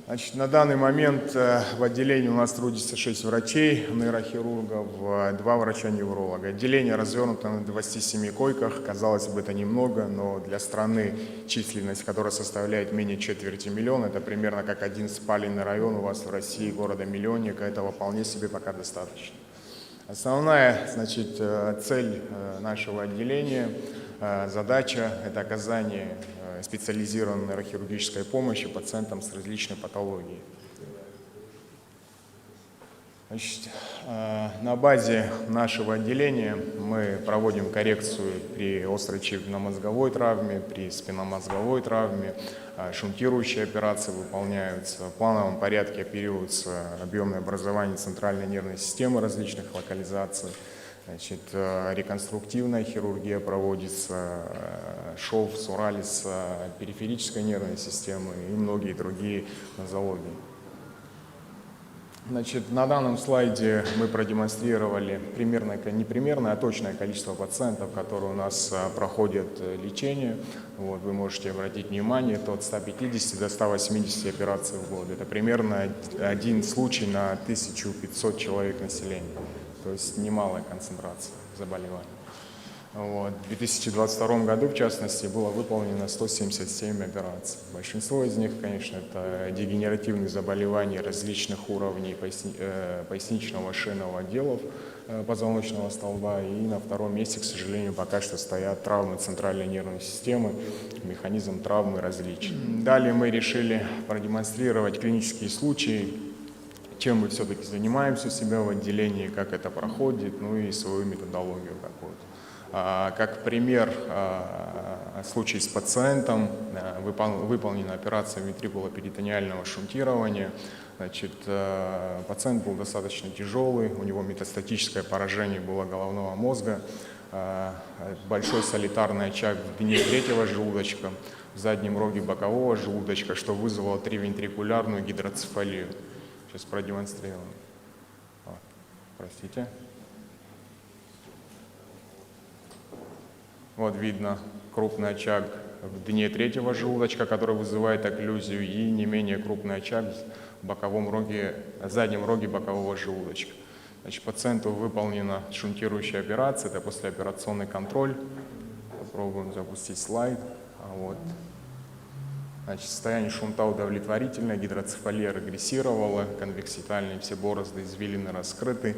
Значит, на данный момент в отделении у нас трудится 6 врачей, нейрохирургов, 2 врача-невролога. Отделение развернуто на 27 койках. Казалось бы, это немного, но для страны численность, которая составляет менее четверти миллиона, это примерно как один спаленный район у вас в России, города-миллионника, этого вполне себе пока достаточно. Основная, значит, цель нашего отделения, задача – это оказание специализированной нейрохирургической помощи пациентам с различной патологией. Значит, на базе нашего отделения мы проводим коррекцию при острой черепно-мозговой травме, при спинномозговой травме, шунтирующие операции выполняются, в плановом порядке оперируются объемное образование центральной нервной системы различных локализаций. Значит, реконструктивная хирургия проводится, шов, суралис, периферической нервной системы и многие другие нозологии. Значит, на данном слайде мы продемонстрировали точное количество пациентов, которые у нас проходят лечение. Вот, вы можете обратить внимание, это от 150 до 180 операций в год. Это примерно один случай на 1500 человек населения. То есть немалая концентрация заболеваний. Вот. В 2022 году, в частности, было выполнено 177 операций. Большинство из них, конечно, это дегенеративные заболевания различных уровней поясничного шейного отделов позвоночного столба. И на втором месте, к сожалению, пока что стоят травмы центральной нервной системы, механизм травмы различный. Далее мы решили продемонстрировать клинические случаи, чем мы все-таки занимаемся у себя в отделении, как это проходит, ну и свою методологию какую-то. Как пример, случай с пациентом, выполнена операция вентрикулоперитониального шунтирования. Значит, пациент был достаточно тяжелый, у него метастатическое поражение было головного мозга, большой солитарный очаг в дне третьего желудочка, в заднем роге бокового желудочка, что вызвало тривентрикулярную гидроцефалию. Сейчас продемонстрирую. Простите. Вот видно крупный очаг в дне третьего желудочка, который вызывает окклюзию, и не менее крупный очаг в заднем роге бокового желудочка. Значит, пациенту выполнена шунтирующая операция, это послеоперационный контроль. Попробуем запустить слайд. Вот. Значит, состояние шунта удовлетворительное, гидроцефалия регрессировала, конвекситальные все борозды извилины раскрыты,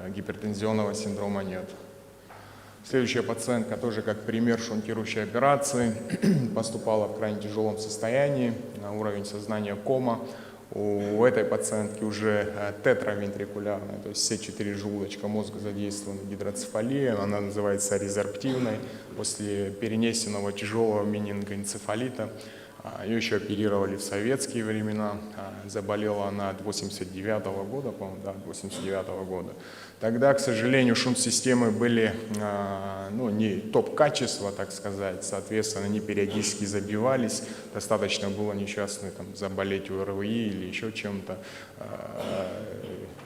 гипертензионного синдрома нет. Следующая пациентка тоже как пример шунтирующей операции, поступала в крайне тяжелом состоянии, на уровень сознания кома. У этой пациентки уже тетравентрикулярная, то есть все 4 желудочка мозга задействованы, гидроцефалия, она называется резорптивной, после перенесенного тяжелого менингоэнцефалита. Ее еще оперировали в советские времена, заболела она от 89 года, по-моему, да, 89 года. Тогда, к сожалению, шунт-системы были не топ-качества, так сказать, соответственно, они периодически забивались, достаточно было несчастной заболеть ОРВИ или еще чем-то,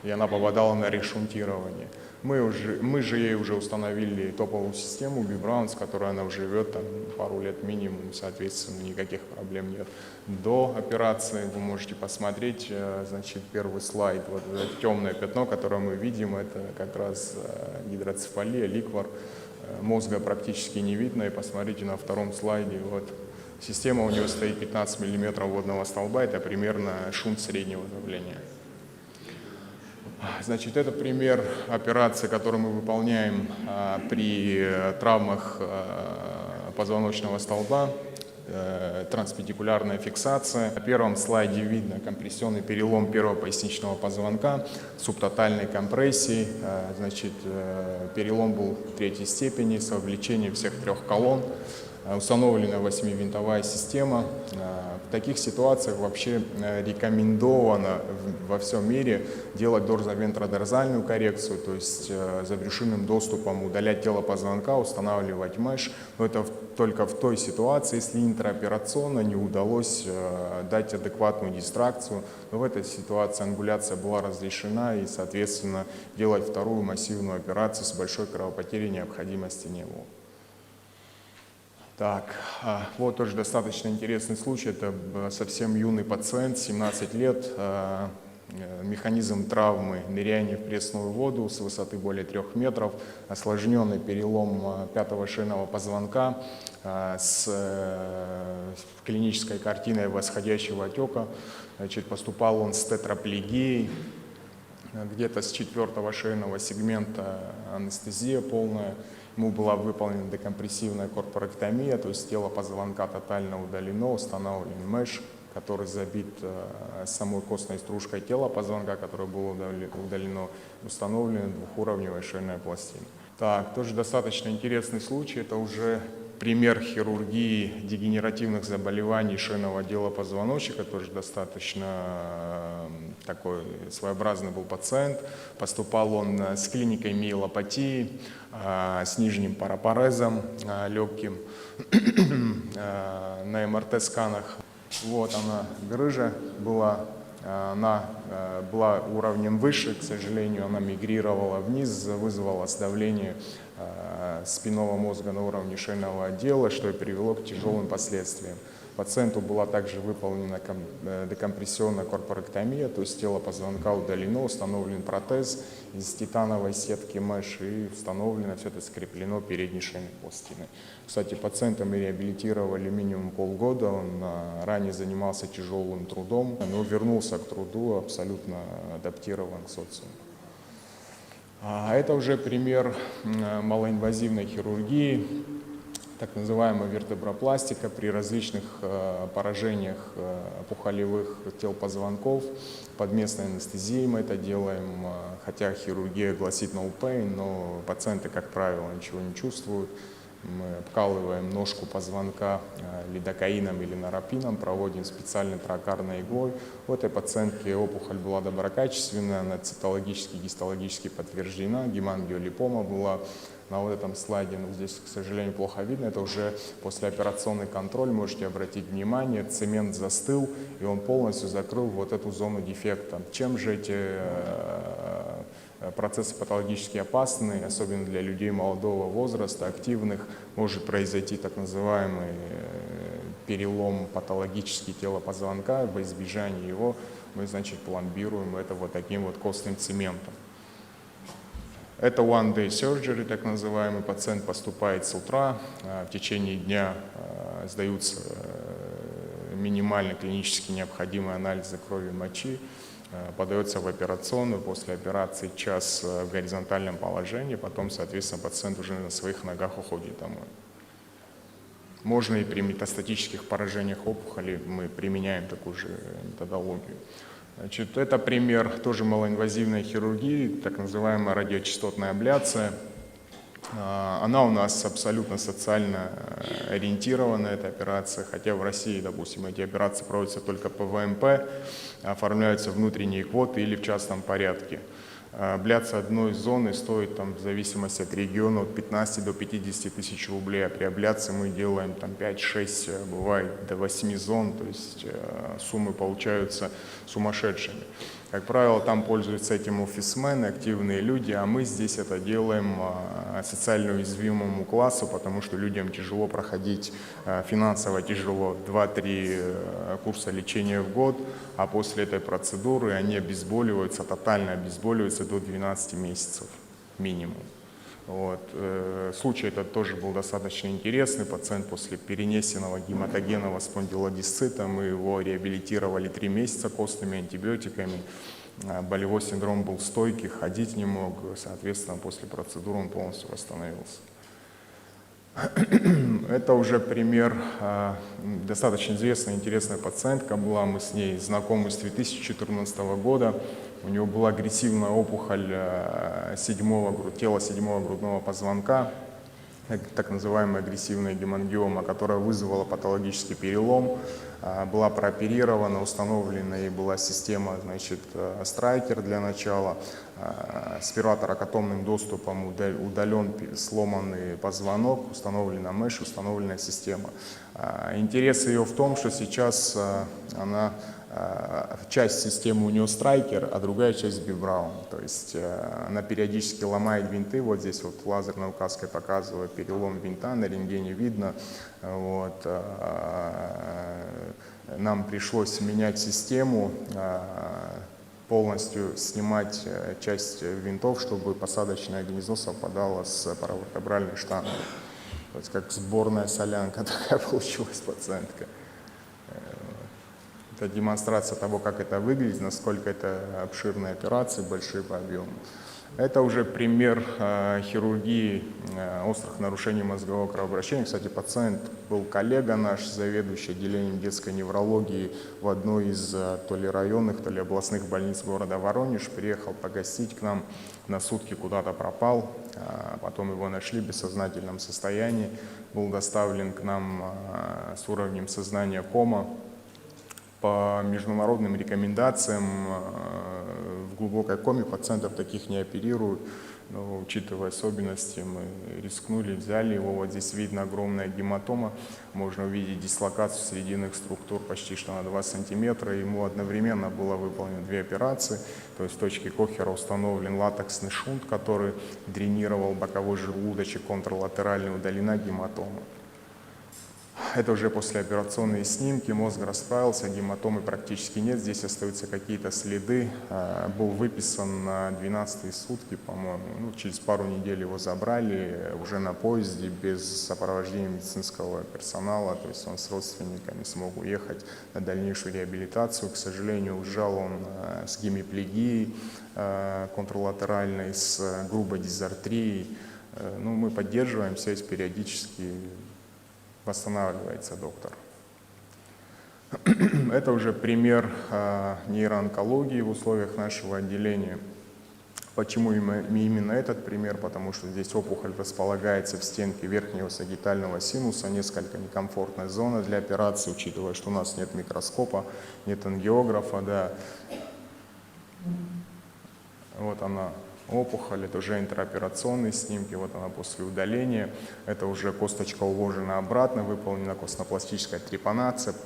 и она попадала на решунтирование. Мы же ей уже установили топовую систему Бибраун, с которой она живет пару лет минимум, соответственно, никаких проблем нет. До операции вы можете посмотреть, значит, первый слайд, вот это темное пятно, которое мы видим, это как раз гидроцефалия, ликвор, мозга практически не видно, и посмотрите на втором слайде, вот система у нее стоит 15 мм водного столба, это примерно шунт среднего давления. Значит, это пример операции, которую мы выполняем при травмах позвоночного столба, транспедикулярная фиксация. На первом слайде видно компрессионный перелом первого поясничного позвонка, субтотальной компрессии. Значит, перелом был 3-й степени с вовлечением всех 3 колонн. Установлена 8-винтовая система. В таких ситуациях вообще рекомендовано во всем мире делать дорзовентродорзальную коррекцию, то есть за брюшинным доступом удалять тело позвонка, устанавливать меш. Но это только в той ситуации, если интраоперационно не удалось дать адекватную дистракцию. Но в этой ситуации ангуляция была разрешена, и, соответственно, делать вторую массивную операцию с большой кровопотерей необходимости не было. Так, вот тоже достаточно интересный случай. Это совсем юный пациент, 17 лет. Механизм травмы — ныряние в пресную воду с высоты более 3 метров, осложненный перелом пятого шейного позвонка с клинической картиной восходящего отека. Значит, поступал он с тетраплегией, где-то с 4-го шейного сегмента анестезия полная. Ему была выполнена декомпрессивная корпоректомия, то есть тело позвонка тотально удалено, установлен меш, который забит самой костной стружкой тела позвонка, которое было удалено, установлена двухуровневая шейная пластина. Так, тоже достаточно интересный случай, это уже пример хирургии дегенеративных заболеваний шейного отдела позвоночника, тоже достаточно такой своеобразный был пациент. Поступал он с клиникой миелопатии, с нижним парапарезом легким на МРТ-сканах. Вот она, грыжа была, она была уровнем выше, к сожалению, она мигрировала вниз, вызвала сдавление спинного мозга на уровне шейного отдела, что и привело к тяжелым последствиям. Пациенту была также выполнена декомпрессионная корпоректомия, то есть тело позвонка удалено, установлен протез из титановой сетки меш и установлено, все это скреплено передней шейной пластиной. Кстати, пациента мы реабилитировали минимум полгода, он ранее занимался тяжелым трудом, но вернулся к труду абсолютно адаптирован к социуму. Это уже пример малоинвазивной хирургии, так называемая вертебропластика при различных поражениях опухолевых тел позвонков. Под местной анестезией мы это делаем, хотя хирургия гласит no pain, но пациенты, как правило, ничего не чувствуют. Мы обкалываем ножку позвонка лидокаином или нарапином, проводим специальной тракарной иглой. У этой пациентки опухоль была доброкачественная, она цитологически, гистологически подтверждена, гемангиолипома была. На вот этом слайде, но здесь, к сожалению, плохо видно, это уже послеоперационный контроль, можете обратить внимание, цемент застыл, и он полностью закрыл вот эту зону дефекта. Чем же эти процессы патологически опасны, особенно для людей молодого возраста, активных, может произойти так называемый перелом патологический тела позвонка. Во избежание его мы, значит, пломбируем это вот таким вот костным цементом. Это one day surgery, так называемый. Пациент поступает с утра, в течение дня сдаются минимально клинически необходимые анализы крови и мочи, подается в операционную, после операции час в горизонтальном положении, потом, соответственно, пациент уже на своих ногах уходит домой. Можно и при метастатических поражениях опухоли мы применяем такую же методологию. Значит, это пример тоже малоинвазивной хирургии, так называемая радиочастотная абляция. Она у нас абсолютно социально ориентирована, эта операция, хотя в России, допустим, эти операции проводятся только по ВМП, оформляются внутренние квоты или в частном порядке. Абляция одной зоны стоит, там, в зависимости от региона, от 15 до 50 тысяч рублей, а при абляции мы делаем 5-6, бывает до 8 зон, то есть суммы получаются сумасшедшими. Как правило, там пользуются этим офисмены, активные люди, а мы здесь это делаем социально уязвимому классу, потому что людям тяжело проходить, финансово тяжело, 2-3 курса лечения в год, а после этой процедуры они обезболиваются, тотально обезболиваются до 12 месяцев минимум. Вот. Случай этот тоже был достаточно интересный. Пациент после перенесенного гематогенного спондилодисцита, мы его реабилитировали 3 месяца костными антибиотиками. Болевой синдром был стойкий, ходить не мог. Соответственно, после процедуры он полностью восстановился. Это уже пример, достаточно известная, интересная пациентка была. Мы с ней знакомы с 2014 года. У него была агрессивная опухоль тела седьмого грудного позвонка. так называемая агрессивная гемангиома, которая вызвала патологический перелом, была прооперирована, установлена и была система, значит, Страйкер для начала, с пироторакотомным доступом удален сломанный позвонок, установлена меш, установлена система. Интерес ее в том, что сейчас она часть системы у нее Страйкер, а другая часть Бибраун. То есть она периодически ломает винты. Вот здесь вот лазерной указкой показываю перелом винта, на рентгене видно. Вот. Нам пришлось менять систему, полностью снимать часть винтов, чтобы посадочное гнездо совпадало с паравертебральной штангой. То есть как сборная солянка такая получилась пациентка. Это демонстрация того, как это выглядит, насколько это обширные операции, большие по объему. Это уже пример хирургии острых нарушений мозгового кровообращения. Кстати, пациент был коллега наш, заведующий отделением детской неврологии в одной из то ли районных, то ли областных больниц города Воронеж. Приехал погостить к нам на сутки, куда-то пропал. Потом его нашли в бессознательном состоянии. Был доставлен к нам с уровнем сознания кома. По международным рекомендациям в глубокой коме пациентов таких не оперируют, но учитывая особенности мы рискнули, взяли его. Вот здесь видно огромная гематома, можно увидеть дислокацию срединных структур почти что на 2 сантиметра. Ему одновременно было выполнено 2 операции, то есть в точке Кохера установлен латексный шунт, который дренировал боковой желудочек, контрлатерально удалена гематома. Это уже послеоперационные снимки, мозг расправился, гематомы практически нет, здесь остаются какие-то следы. Был выписан на 12-е сутки, по-моему, через пару недель его забрали, уже на поезде, без сопровождения медицинского персонала, то есть он с родственниками смог уехать на дальнейшую реабилитацию. К сожалению, уезжал он с гемиплегией контрлатеральной, с грубой дизартрией. Ну, мы поддерживаем связь периодически. Восстанавливается доктор. Это уже пример нейроонкологии в условиях нашего отделения. Почему именно этот пример? Потому что здесь опухоль располагается в стенке верхнего сагитального синуса, несколько некомфортная зона для операции, учитывая, что у нас нет микроскопа, нет ангиографа. Да. Вот она. Опухоль, это уже интраоперационные снимки, вот она после удаления, это уже косточка уложена обратно, выполнена костнопластическая трепанация,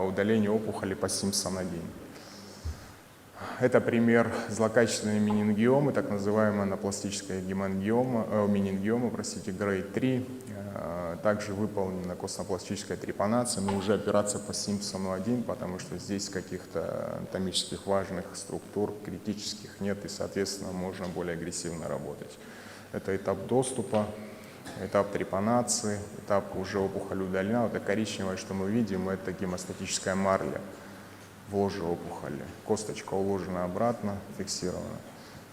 удаление опухоли по Симпсон-1. Это пример злокачественной менингиомы, так называемая анапластическая менингиома, грейд 3. Также выполнена костнопластическая трепанация, но уже операция по Симпсону-1, потому что здесь каких-то анатомических важных структур критических нет, и, соответственно, можно более агрессивно работать. Это этап доступа, этап трепанации, этап уже опухоль удалена. Вот это коричневое, что мы видим, это гемостатическая марля в ложе опухоли. Косточка уложена обратно, фиксирована.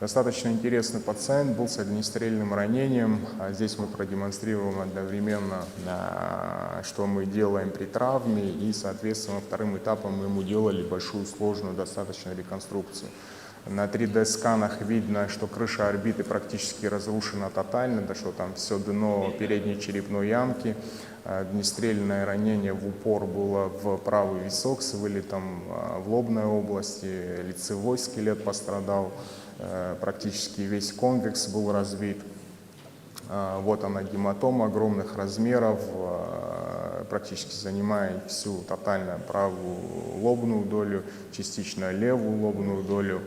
Достаточно интересный пациент, был с огнестрельным ранением. Здесь мы продемонстрируем одновременно, что мы делаем при травме, и, соответственно, вторым этапом мы ему делали большую, сложную достаточно реконструкцию. На 3D-сканах видно, что крыша орбиты практически разрушена тотально, да что там все дно передней черепной ямки. Огнестрельное ранение в упор было в правый висок с вылетом в лобной области, лицевой скелет пострадал, практически весь конвекс был разбит. Вот она гематома огромных размеров, практически занимает всю тотально правую лобную долю, частично левую лобную долю.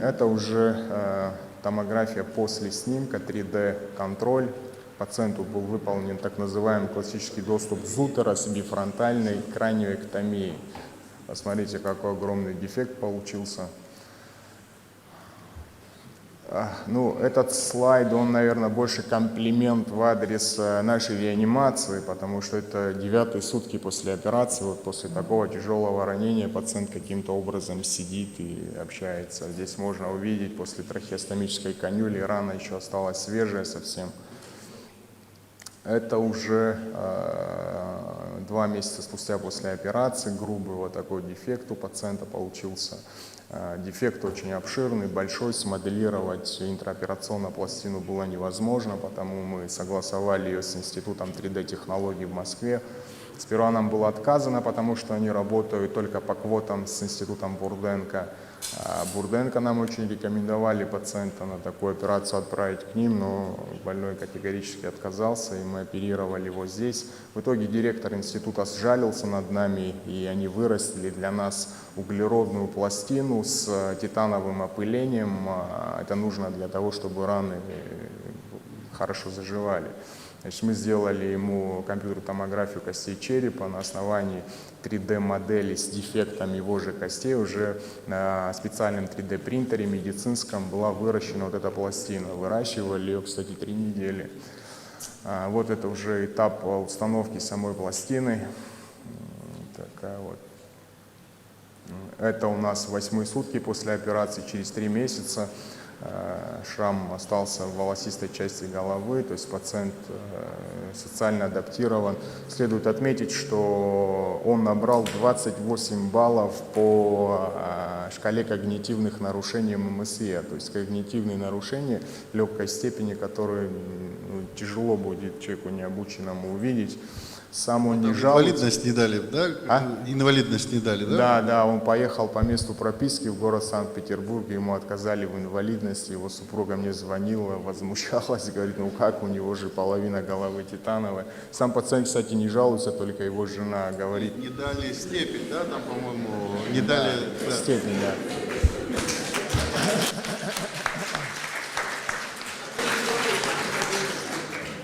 Это уже томография после снимка, 3D-контроль. Пациенту был выполнен так называемый классический доступ зутера с бифронтальной краниоэктомией. Посмотрите, какой огромный дефект получился. Ну, этот слайд, он, наверное, больше комплимент в адрес нашей реанимации, потому что это 9-е сутки после операции, вот после такого тяжелого ранения пациент каким-то образом сидит и общается. Здесь можно увидеть после трахеостомической канюли, рана еще осталась свежая совсем. Это уже 2 месяца спустя после операции грубый вот такой дефект у пациента получился. Дефект очень обширный, большой, смоделировать интраоперационно пластину было невозможно, потому мы согласовали ее с Институтом 3D-технологий в Москве. Сперва нам было отказано, потому что они работают только по квотам с Институтом Бурденко. Бурденко нам очень рекомендовали пациента на такую операцию отправить к ним, но больной категорически отказался, и мы оперировали его здесь. В итоге директор института сжалился над нами, и они вырастили для нас углеродную пластину с титановым опылением. Это нужно для того, чтобы раны хорошо заживали. Значит, мы сделали ему компьютерную томографию костей черепа на основании 3D-модели с дефектом его же костей. Уже на специальном 3D-принтере медицинском была выращена вот эта пластина. Выращивали ее, кстати, 3 недели. Вот это уже этап установки самой пластины. Такая вот. Это у нас 8-й сутки после операции, через 3 месяца. Шрам остался в волосистой части головы, то есть пациент социально адаптирован. Следует отметить, что он набрал 28 баллов по шкале когнитивных нарушений ММСЕ, то есть когнитивные нарушения легкой степени, которые тяжело будет человеку необученному увидеть. Сам он не жалуется. Инвалидность не дали, да? Инвалидность не дали, да? Да, да, он поехал по месту прописки в город Санкт-Петербург, ему отказали в инвалидности, его супруга мне звонила, возмущалась, говорит, ну как, у него же половина головы титановая. Сам пациент, кстати, не жалуется, только его жена говорит. Не дали степень, да, там, по-моему, не дали... Степень, да.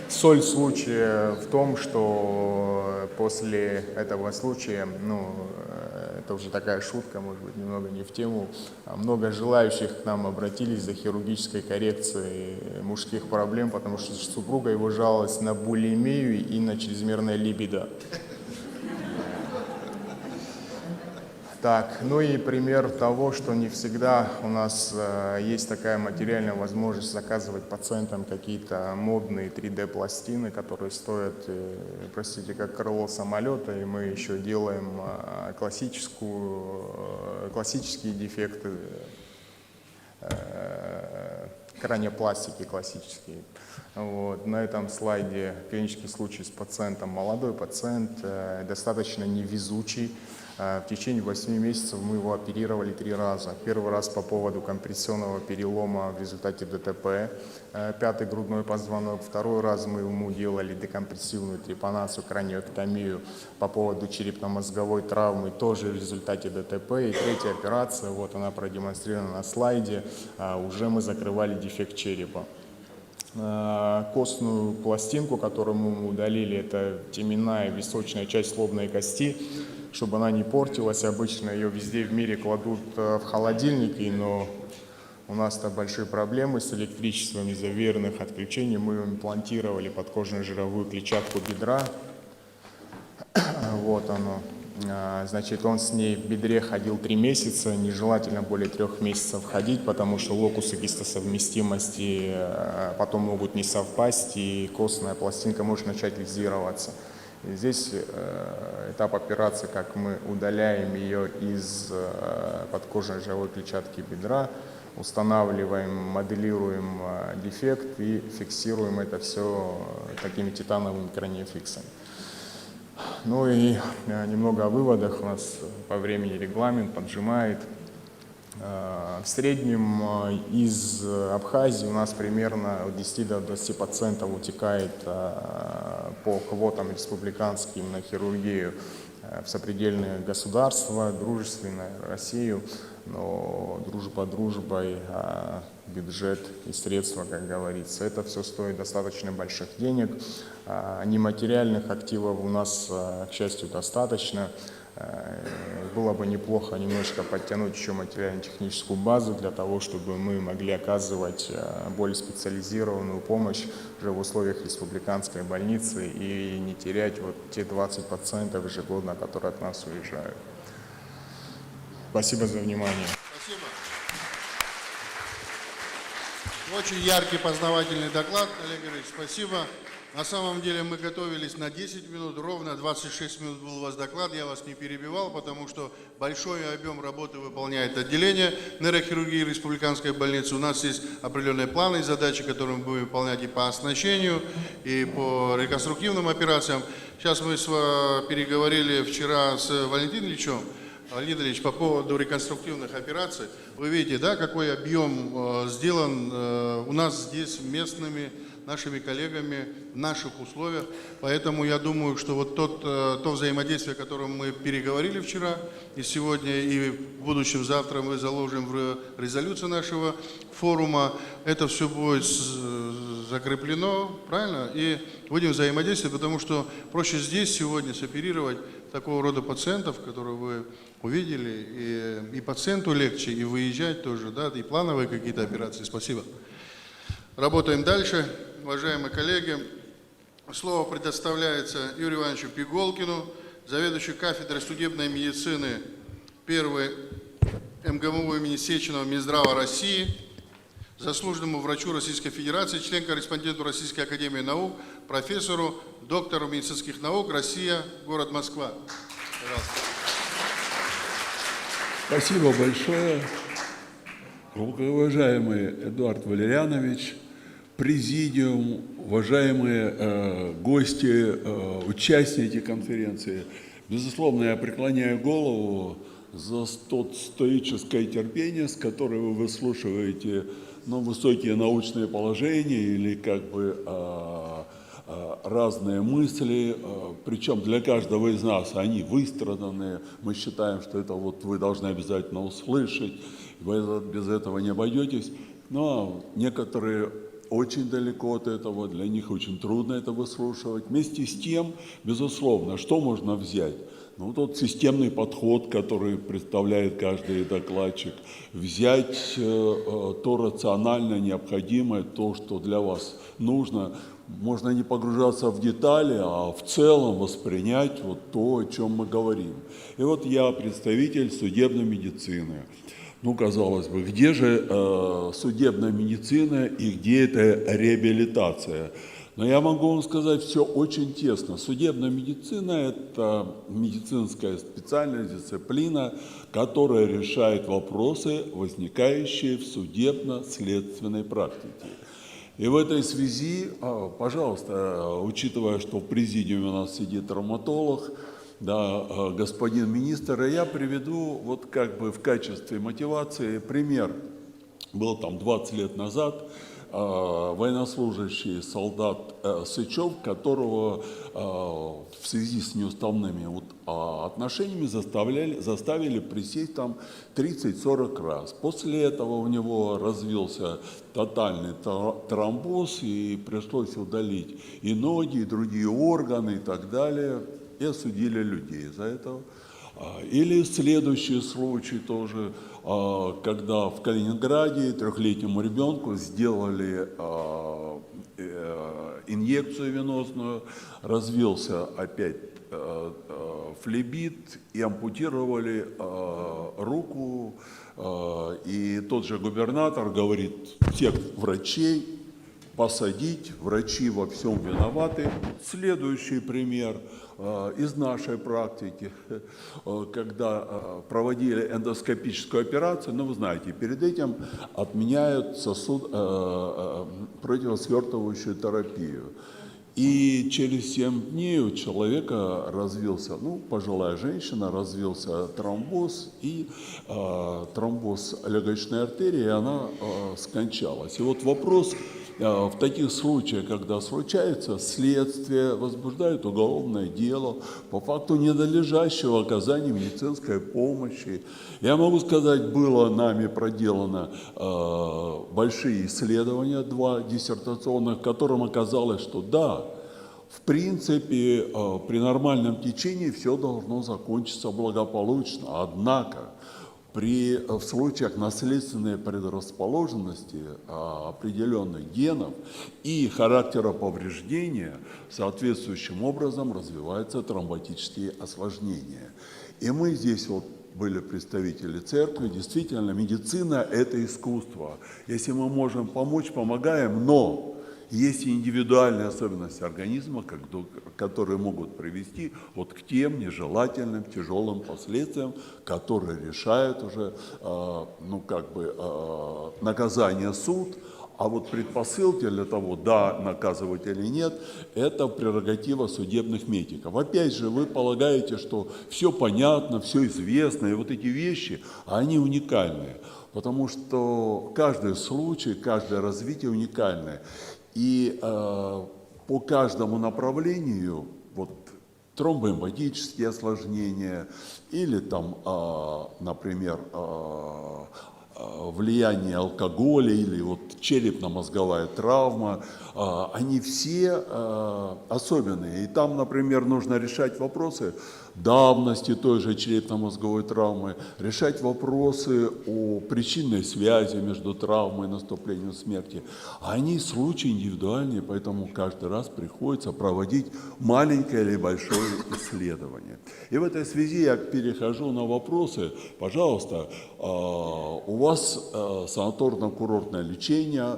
Соль случая в том, что после этого случая, это уже такая шутка, может быть, немного не в тему, много желающих к нам обратились за хирургической коррекцией мужских проблем, потому что супруга его жаловалась на булимию и на чрезмерное либидо. Так, ну и пример того, что не всегда у нас есть такая материальная возможность заказывать пациентам какие-то модные 3D-пластины, которые стоят, простите, как крыло самолета, и мы еще делаем классические дефекты, краниопластики классические. Вот. На этом слайде клинический случай с пациентом. Молодой пациент, достаточно невезучий. В течение 8 месяцев мы его оперировали 3 раза. Первый раз по поводу компрессионного перелома в результате ДТП, 5-й грудной позвонок. Второй раз мы ему делали декомпрессивную трепанацию, краниоэктомию по поводу черепно-мозговой травмы, тоже в результате ДТП. И 3-я операция, вот она продемонстрирована на слайде, уже мы закрывали дефект черепа. Костную пластинку, которую мы удалили, это теменная височная часть лобной кости, чтобы она не портилась. Обычно ее везде в мире кладут в холодильники, но у нас-то большие проблемы с электричеством из-за веерных отключений. Мы имплантировали подкожно-жировую клетчатку бедра. Вот оно. Значит, он с ней в бедре ходил 3 месяца, нежелательно более 3 месяцев ходить, потому что локусы гистосовместимости потом могут не совпасть, и костная пластинка может начать лизироваться. И здесь этап операции, как мы удаляем ее из подкожной жировой клетчатки бедра, устанавливаем, моделируем дефект и фиксируем это все такими титановыми краниофиксами. Ну и немного о выводах. У нас по времени регламент поджимает. В среднем из Абхазии у нас примерно от 10 до 20 пациентов утекает по квотам республиканским на хирургию в сопредельные государства, дружественную Россию, но дружба дружбой, а бюджет и средства, как говорится, это все стоит достаточно больших денег. Нематериальных активов у нас, к счастью, достаточно. Было бы неплохо немножко подтянуть еще материально-техническую базу для того, чтобы мы могли оказывать более специализированную помощь уже в условиях республиканской больницы и не терять вот те 20 пациентов ежегодно, которые от нас уезжают. Спасибо за внимание. Спасибо. Очень яркий познавательный доклад, Олег Игоревич, спасибо. На самом деле мы готовились на 10 минут, ровно 26 минут был у вас доклад, я вас не перебивал, потому что большой объем работы выполняет отделение нейрохирургии Республиканской больницы. У нас есть определенные планы и задачи, которые мы будем выполнять и по оснащению, и по реконструктивным операциям. Сейчас мы переговорили вчера с Валентином Ильичем. Леонид Ильич, по поводу реконструктивных операций, вы видите, да, какой объем сделан у нас здесь местными нашими коллегами в наших условиях. Поэтому я думаю, что вот то взаимодействие, о котором мы переговорили вчера и сегодня, и в будущем завтра мы заложим в резолюцию нашего форума, это все будет закреплено, правильно? И будем взаимодействовать, потому что проще здесь сегодня соперировать такого рода пациентов, которые вы увидели, и пациенту легче, и выезжать тоже, да, и плановые какие-то операции. Спасибо. Работаем дальше. Уважаемые коллеги, слово предоставляется Юрию Ивановичу Пиголкину, заведующему кафедрой судебной медицины 1-й МГМУ имени Сеченова Минздрава России, заслуженному врачу Российской Федерации, член-корреспонденту Российской Академии Наук, профессору, доктору медицинских наук, Россия, город Москва. Пожалуйста. Спасибо большое, уважаемый Эдуард Валерьянович, президиум, уважаемые гости, участники конференции. Безусловно, я преклоняю голову за тот стоическое терпение, с которым вы выслушиваете высокие научные положения или разные мысли, причем для каждого из нас они выстраданные. Мы считаем, что это вы должны обязательно услышать, вы без этого не обойдетесь. Но некоторые очень далеко от этого, для них очень трудно это выслушивать. Вместе с тем, безусловно, что можно взять? Тот системный подход, который представляет каждый докладчик, взять то рационально необходимое, то, что для вас нужно. Можно не погружаться в детали, а в целом воспринять то, о чем мы говорим. И я представитель судебной медицины. Казалось бы, где же судебная медицина и где это реабилитация? Но я могу вам сказать все очень тесно. Судебная медицина – это медицинская специальная дисциплина, которая решает вопросы, возникающие в судебно-следственной практике. И в этой связи, пожалуйста, учитывая, что в президиуме у нас сидит травматолог, да, господин министр, я приведу в качестве мотивации пример. Был 20 лет назад военнослужащий солдат Сычев, которого в связи с неуставными отношениями заставили присесть 30-40 раз. После этого у него развился тотальный тромбоз, и пришлось удалить и ноги, и другие органы, и так далее. И осудили людей за это. Или следующий случай тоже, когда в Калининграде 3-летнему ребенку сделали инъекцию венозную, развился опять флебит и ампутировали руку. И тот же губернатор говорит: всех врачей посадить, врачи во всем виноваты. Следующий пример из нашей практики, когда проводили эндоскопическую операцию, вы знаете, перед этим отменяют противосвертывающую терапию. И через 7 дней у человека развился, пожилая женщина, развился тромбоз, и тромбоз легочной артерии, и она скончалась. И вопрос: в таких случаях, когда случается следствие, возбуждают уголовное дело по факту ненадлежащего оказания медицинской помощи. Я могу сказать, было нами проделано большие исследования, 2 диссертационных, в котором оказалось, что да, в принципе, при нормальном течении все должно закончиться благополучно. Однако в случаях наследственной предрасположенности определенных генов и характера повреждения соответствующим образом развиваются тромботические осложнения. И мы здесь были представители церкви. Действительно, медицина – это искусство. Если мы можем помочь, помогаем, но Есть индивидуальные особенности организма, которые могут привести вот к тем нежелательным, тяжелым последствиям, которые решают уже наказание суд. А вот предпосылки для того, да, наказывать или нет, это прерогатива судебных медиков. Опять же, вы полагаете, что все понятно, все известно, и вот эти вещи, они уникальные, потому что каждый случай, каждое развитие уникальное. И по каждому направлению, вот тромбоэмболические осложнения или там, например, влияние алкоголя или вот черепно-мозговая травма, они все особенные. И там, например, нужно решать вопросы давности той же черепно-мозговой травмы, решать вопросы о причинной связи между травмой и наступлением смерти. Они случаи индивидуальные, поэтому каждый раз приходится проводить маленькое или большое исследование. И в этой связи я перехожу на вопросы. Пожалуйста, у вас санаторно-курортное лечение,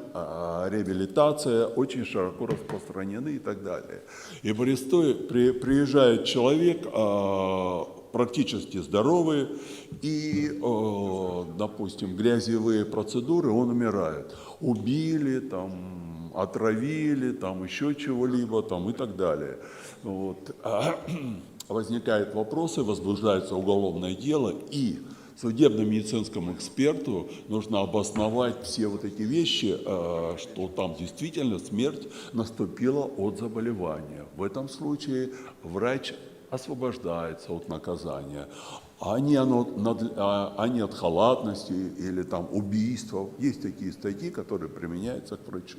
реабилитация очень широко распространены и так далее. И приезжает человек, практически здоровый, и, допустим, грязевые процедуры, он умирает. Убили, там, отравили, там, еще чего-либо, там, и так далее. Вот. Возникают вопросы, возбуждается уголовное дело, и судебно-медицинскому эксперту нужно обосновать все вот эти вещи, что там действительно смерть наступила от заболевания. В этом случае врач освобождается от наказания, а не от халатности или там убийства. Есть такие статьи, которые применяются к врачу.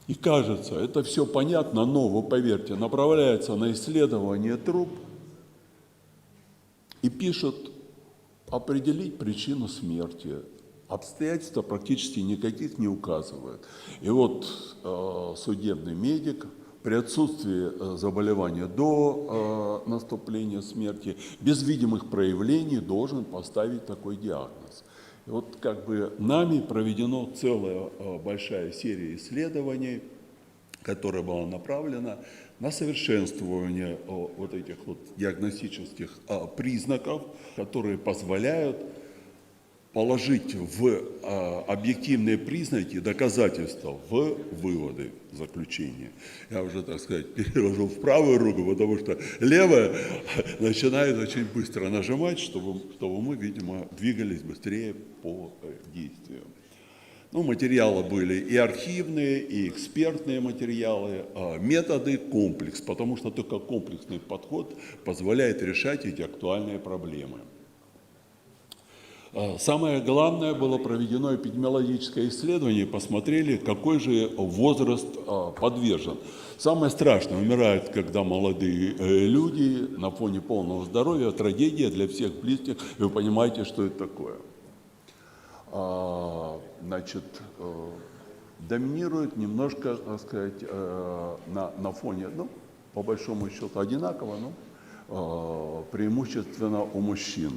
И кажется, это все понятно, но, вы поверьте, направляется на исследование труп и пишут определить причину смерти. Обстоятельства практически никаких не указывают. И вот судебный медик при отсутствии заболевания до наступления смерти, без видимых проявлений, должен поставить такой диагноз. И вот как бы нами проведена целая большая серия исследований, которая была направлена на совершенствование вот этих вот диагностических признаков, которые позволяют положить в объективные признаки доказательства в выводы, заключения. Я уже, так сказать, перевожу в правую руку, потому что левая начинает очень быстро нажимать, чтобы мы, видимо, двигались быстрее по действию. Ну, материалы были и архивные, и экспертные материалы, методы, комплекс, потому что только комплексный подход позволяет решать эти актуальные проблемы. Самое главное, было проведено эпидемиологическое исследование, посмотрели, какой же возраст подвержен. Самое страшное, умирают, когда молодые люди на фоне полного здоровья, трагедия для всех близких, и вы понимаете, что это такое. Значит, доминирует немножко, так сказать, на фоне, ну, по большому счету одинаково, но преимущественно у мужчин.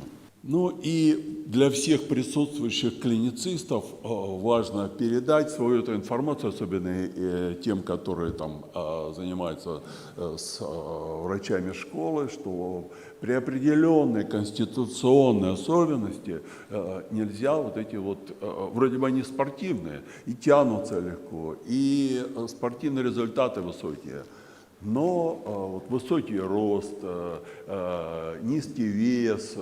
Ну и для всех присутствующих клиницистов важно передать свою эту информацию, особенно тем, которые там занимаются с врачами школы, что при определенной конституционной особенности нельзя вот эти вот, вроде бы они спортивные, и тянутся легко, и спортивные результаты высокие. Но вот высокий рост, низкий вес,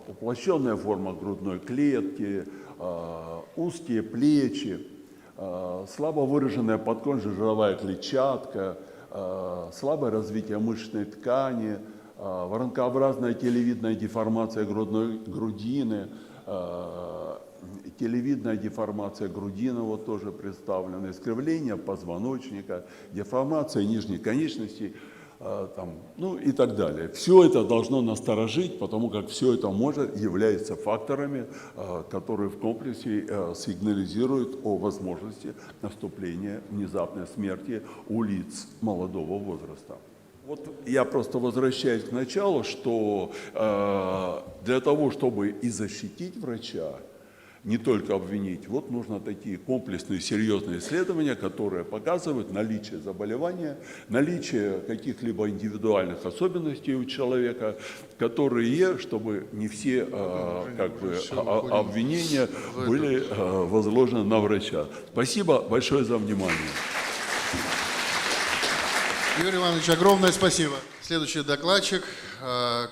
уплощенная форма грудной клетки, узкие плечи, слабо выраженная подкожно-жировая клетчатка, слабое развитие мышечной ткани, воронкообразная телевидная деформация грудины, телевидная деформация грудины вот тоже представлена, искривление позвоночника, деформация нижней конечности, там, ну и так далее. Все это должно насторожить, потому как все это является факторами, которые в комплексе сигнализируют о возможности наступления внезапной смерти у лиц молодого возраста. Вот я просто возвращаюсь к началу, что для того, чтобы и защитить врача, не только обвинить. Вот нужно такие комплексные, серьезные исследования, которые показывают наличие заболевания, наличие каких-либо индивидуальных особенностей у человека, которые, чтобы не все обвинения были возложены на врача. Спасибо большое за внимание. Юрий Иванович, огромное спасибо. Следующий докладчик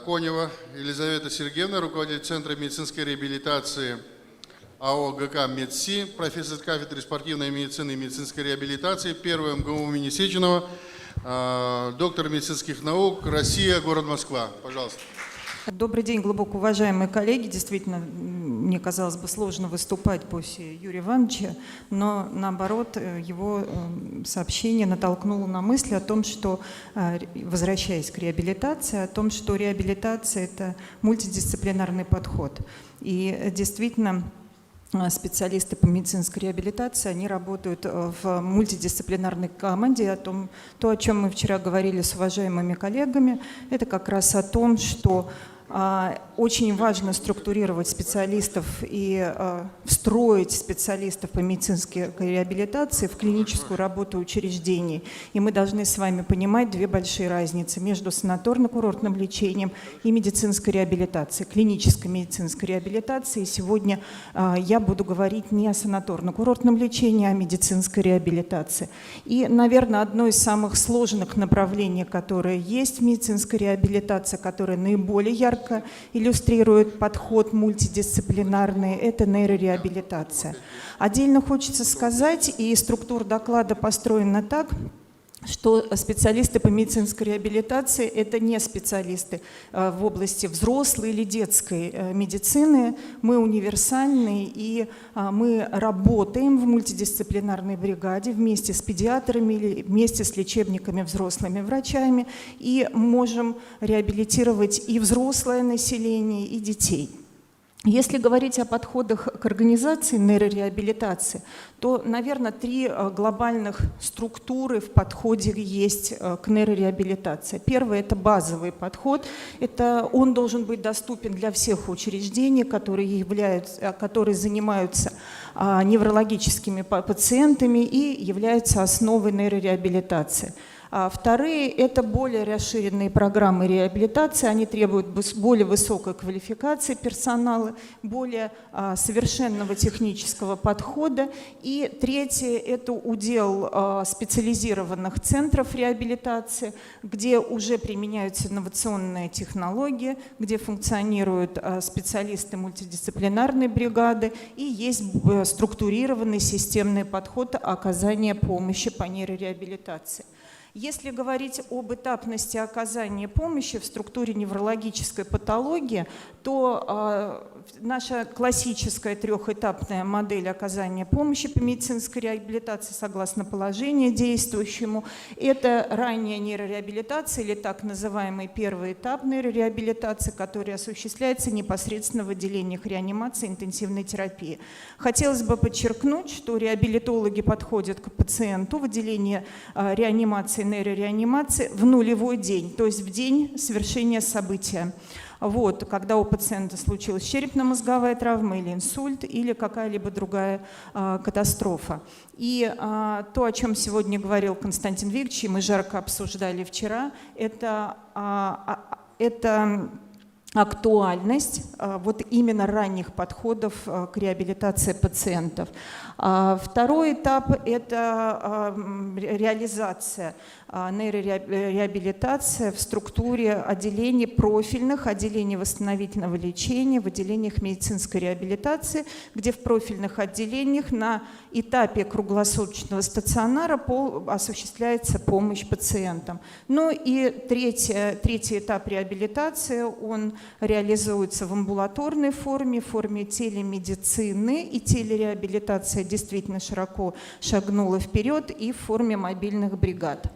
Конева Елизавета Сергеевна, руководитель Центра медицинской реабилитации АО ГК «Медси», профессор кафедры спортивной медицины и медицинской реабилитации, первый МГУ имени Сеченова, доктор медицинских наук, Россия, город Москва. Пожалуйста. Добрый день, глубоко уважаемые коллеги. Действительно, мне казалось бы сложно выступать после Юрия Ивановича, но наоборот, его сообщение натолкнуло на мысль о том, что, возвращаясь к реабилитации, о том, что реабилитация – это мультидисциплинарный подход. И действительно, специалисты по медицинской реабилитации, они работают в мультидисциплинарной команде. О чем мы вчера говорили с уважаемыми коллегами, это как раз о том, что очень важно структурировать специалистов и встроить специалистов по медицинской реабилитации в клиническую работу учреждений. И мы должны с вами понимать две большие разницы между санаторно-курортным лечением и медицинской реабилитацией, клинической медицинской реабилитацией. Сегодня я буду говорить не о санаторно-курортном лечении, а о медицинской реабилитации. И, наверное, одно из самых сложных направлений, которое есть в медицинской реабилитации, которое наиболее ярко иллюстрирует подход мультидисциплинарный, это нейрореабилитация. Отдельно хочется сказать, и структура доклада построена так, что специалисты по медицинской реабилитации – это не специалисты в области взрослой или детской медицины. Мы универсальны, и мы работаем в мультидисциплинарной бригаде вместе с педиатрами или вместе с лечебниками, взрослыми врачами, и можем реабилитировать и взрослое население, и детей. Если говорить о подходах к организации нейрореабилитации, то, наверное, три глобальных структуры в подходе есть к нейрореабилитации. Первый – это базовый подход. Он должен быть доступен для всех учреждений, которые занимаются неврологическими пациентами и являются основой нейрореабилитации. Вторые – это более расширенные программы реабилитации, они требуют более высокой квалификации персонала, более совершенного технического подхода. И третье – это удел специализированных центров реабилитации, где уже применяются инновационные технологии, где функционируют специалисты мультидисциплинарной бригады и есть структурированный системный подход оказания помощи по нейрореабилитации. Если говорить об этапности оказания помощи в структуре неврологической патологии, то наша классическая трехэтапная модель оказания помощи по медицинской реабилитации, согласно положению действующему, это ранняя нейрореабилитация или так называемый первый этап нейрореабилитации, который осуществляется непосредственно в отделениях реанимации и интенсивной терапии. Хотелось бы подчеркнуть, что реабилитологи подходят к пациенту в отделении реанимации и нейрореанимации в нулевой день, то есть в день совершения события. Когда у пациента случилась черепно-мозговая травма или инсульт, или какая-либо другая катастрофа. И то, о чем сегодня говорил Константин Викторович, и мы жарко обсуждали вчера, это актуальность именно ранних подходов к реабилитации пациентов. Второй этап – это реализация нейрореабилитация в структуре отделений профильных, отделений восстановительного лечения, в отделениях медицинской реабилитации, где в профильных отделениях на этапе круглосуточного стационара осуществляется помощь пациентам. Ну и третий этап реабилитации, он реализуется в амбулаторной форме, в форме телемедицины, и телереабилитация действительно широко шагнула вперед, и в форме мобильных бригад.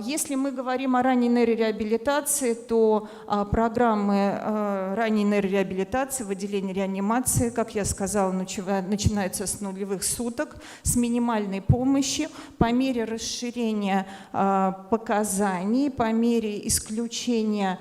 Если мы говорим о ранней нейрореабилитации, то программы ранней нейрореабилитации в отделении реанимации, как я сказала, начинаются с нулевых суток, с минимальной помощи. По мере расширения показаний, по мере исключения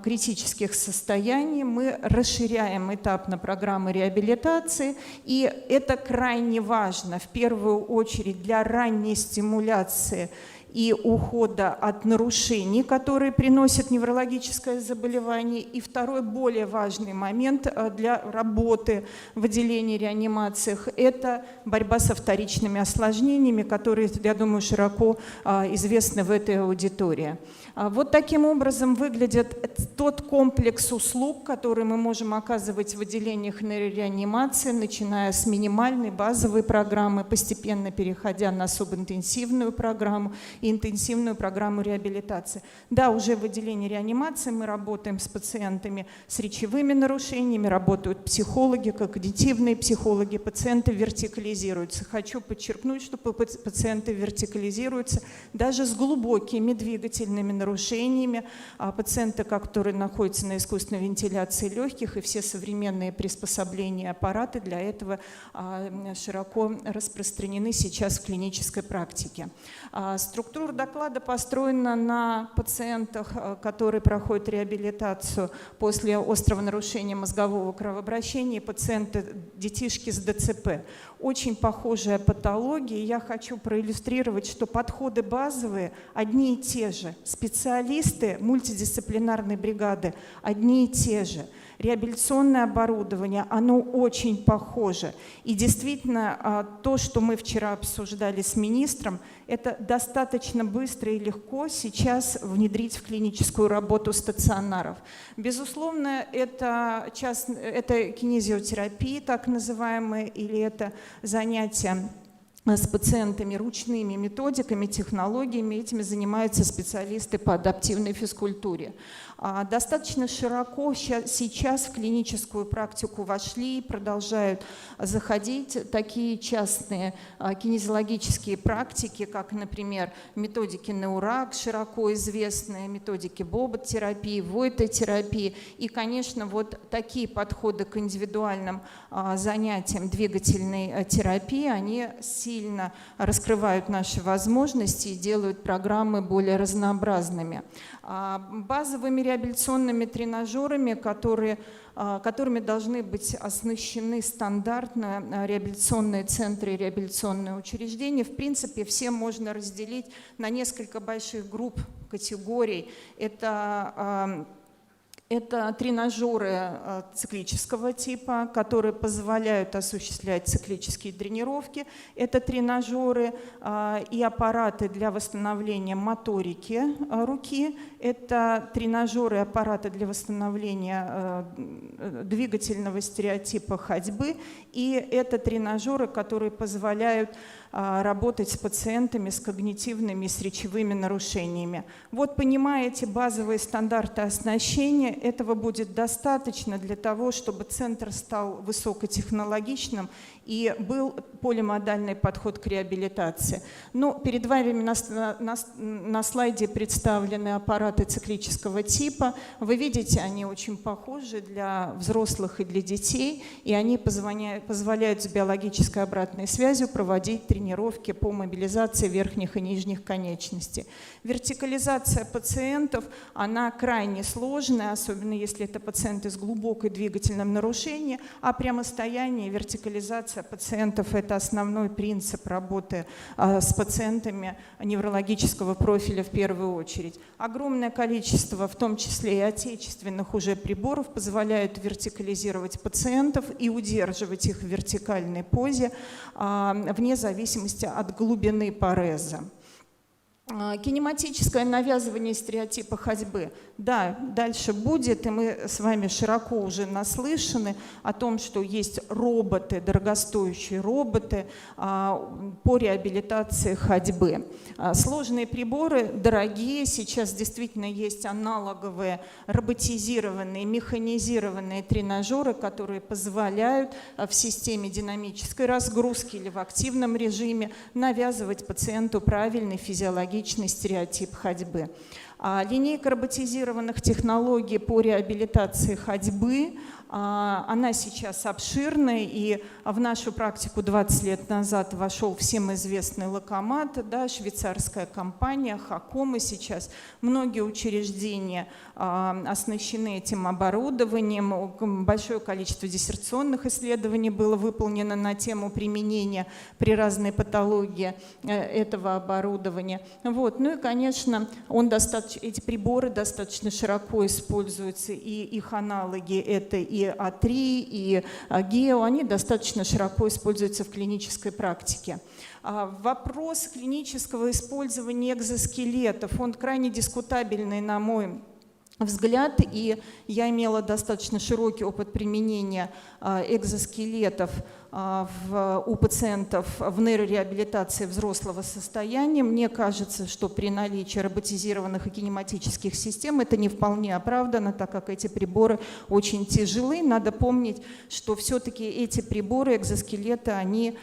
критических состояний мы расширяем этапно программы реабилитации, и это крайне важно, в первую очередь для ранней стимуляции и ухода от нарушений, которые приносят неврологическое заболевание. И второй, более важный момент для работы в отделении реанимациях – это борьба со вторичными осложнениями, которые, я думаю, широко известны в этой аудитории. Вот таким образом выглядит тот комплекс услуг, который мы можем оказывать в отделениях нейрореанимации, начиная с минимальной базовой программы, постепенно переходя на субинтенсивную программу и интенсивную программу реабилитации. Да, уже в отделении реанимации мы работаем с пациентами с речевыми нарушениями, работают психологи, когнитивные психологи, пациенты вертикализируются. Хочу подчеркнуть, что пациенты вертикализируются даже с глубокими двигательными нарушениями. Пациенты, которые находятся на искусственной вентиляции легких, и все современные приспособления, аппараты для этого широко распространены сейчас в клинической практике. Структура доклада построена на пациентах, которые проходят реабилитацию после острого нарушения мозгового кровообращения, пациенты, детишки с ДЦП. Очень похожая патология. Я хочу проиллюстрировать, что подходы базовые одни и те же. Специалисты мультидисциплинарной бригады одни и те же. Реабилитационное оборудование, оно очень похоже. И действительно, то, что мы вчера обсуждали с министром, это достаточно быстро и легко сейчас внедрить в клиническую работу стационаров. Безусловно, это кинезиотерапия, так называемая, или это занятия с пациентами ручными методиками, технологиями. Этими занимаются специалисты по адаптивной физкультуре. Достаточно широко сейчас в клиническую практику вошли и продолжают заходить такие частные кинезиологические практики, как, например, методики Неурак, широко известные, методики бобот-терапии, войто-терапии. И, конечно, вот такие подходы к индивидуальным занятиям двигательной терапии, они сильно раскрывают наши возможности и делают программы более разнообразными. Базовыми реабилитационными тренажерами, которыми должны быть оснащены стандартно реабилитационные центры и реабилитационные учреждения, в принципе, все можно разделить на несколько больших групп, категорий. Это тренажеры циклического типа, которые позволяют осуществлять циклические тренировки. Это тренажеры и аппараты для восстановления моторики руки. Это тренажеры и аппараты для восстановления двигательного стереотипа ходьбы. И это тренажеры, которые позволяют работать с пациентами с когнитивными и с речевыми нарушениями. Вот, понимая эти базовые стандарты оснащения, этого будет достаточно для того, чтобы центр стал высокотехнологичным и был полимодальный подход к реабилитации. Но перед вами на слайде представлены аппараты циклического типа. Вы видите, они очень похожи для взрослых и для детей, и они позволяют с биологической обратной связью проводить тренировки по мобилизации верхних и нижних конечностей. Вертикализация пациентов, она крайне сложная, особенно если это пациенты с глубокой двигательным нарушением, а прямостояние, вертикализация пациентов – это основной принцип работы с пациентами неврологического профиля в первую очередь. Огромное количество, в том числе и отечественных уже приборов, позволяют вертикализировать пациентов и удерживать их в вертикальной позе вне зависимости от глубины пареза. Кинематическое навязывание стереотипа ходьбы. Да, дальше будет, и мы с вами широко уже наслышаны о том, что есть роботы, дорогостоящие роботы по реабилитации ходьбы. Сложные приборы, дорогие, сейчас действительно есть аналоговые, роботизированные, механизированные тренажеры, которые позволяют в системе динамической разгрузки или в активном режиме навязывать пациенту правильный физиологический аналогичный стереотип ходьбы. Линейка роботизированных технологий по реабилитации ходьбы, она сейчас обширная, и в нашу практику 20 лет назад вошел всем известный Локомат, да, швейцарская компания, Хакома сейчас. Многие учреждения оснащены этим оборудованием. Большое количество диссертационных исследований было выполнено на тему применения при разной патологии этого оборудования. Вот. Ну и, конечно, эти приборы достаточно широко используются, и их аналоги — это и А3, и ГЕО, они достаточно широко используются в клинической практике. Вопрос клинического использования экзоскелетов, он крайне дискутабельный, на мой взгляд, и я имела достаточно широкий опыт применения экзоскелетов у пациентов в нейрореабилитации взрослого состояния. Мне кажется, что при наличии роботизированных и кинематических систем это не вполне оправдано, так как эти приборы очень тяжелы. Надо помнить, что все-таки эти приборы, экзоскелеты, они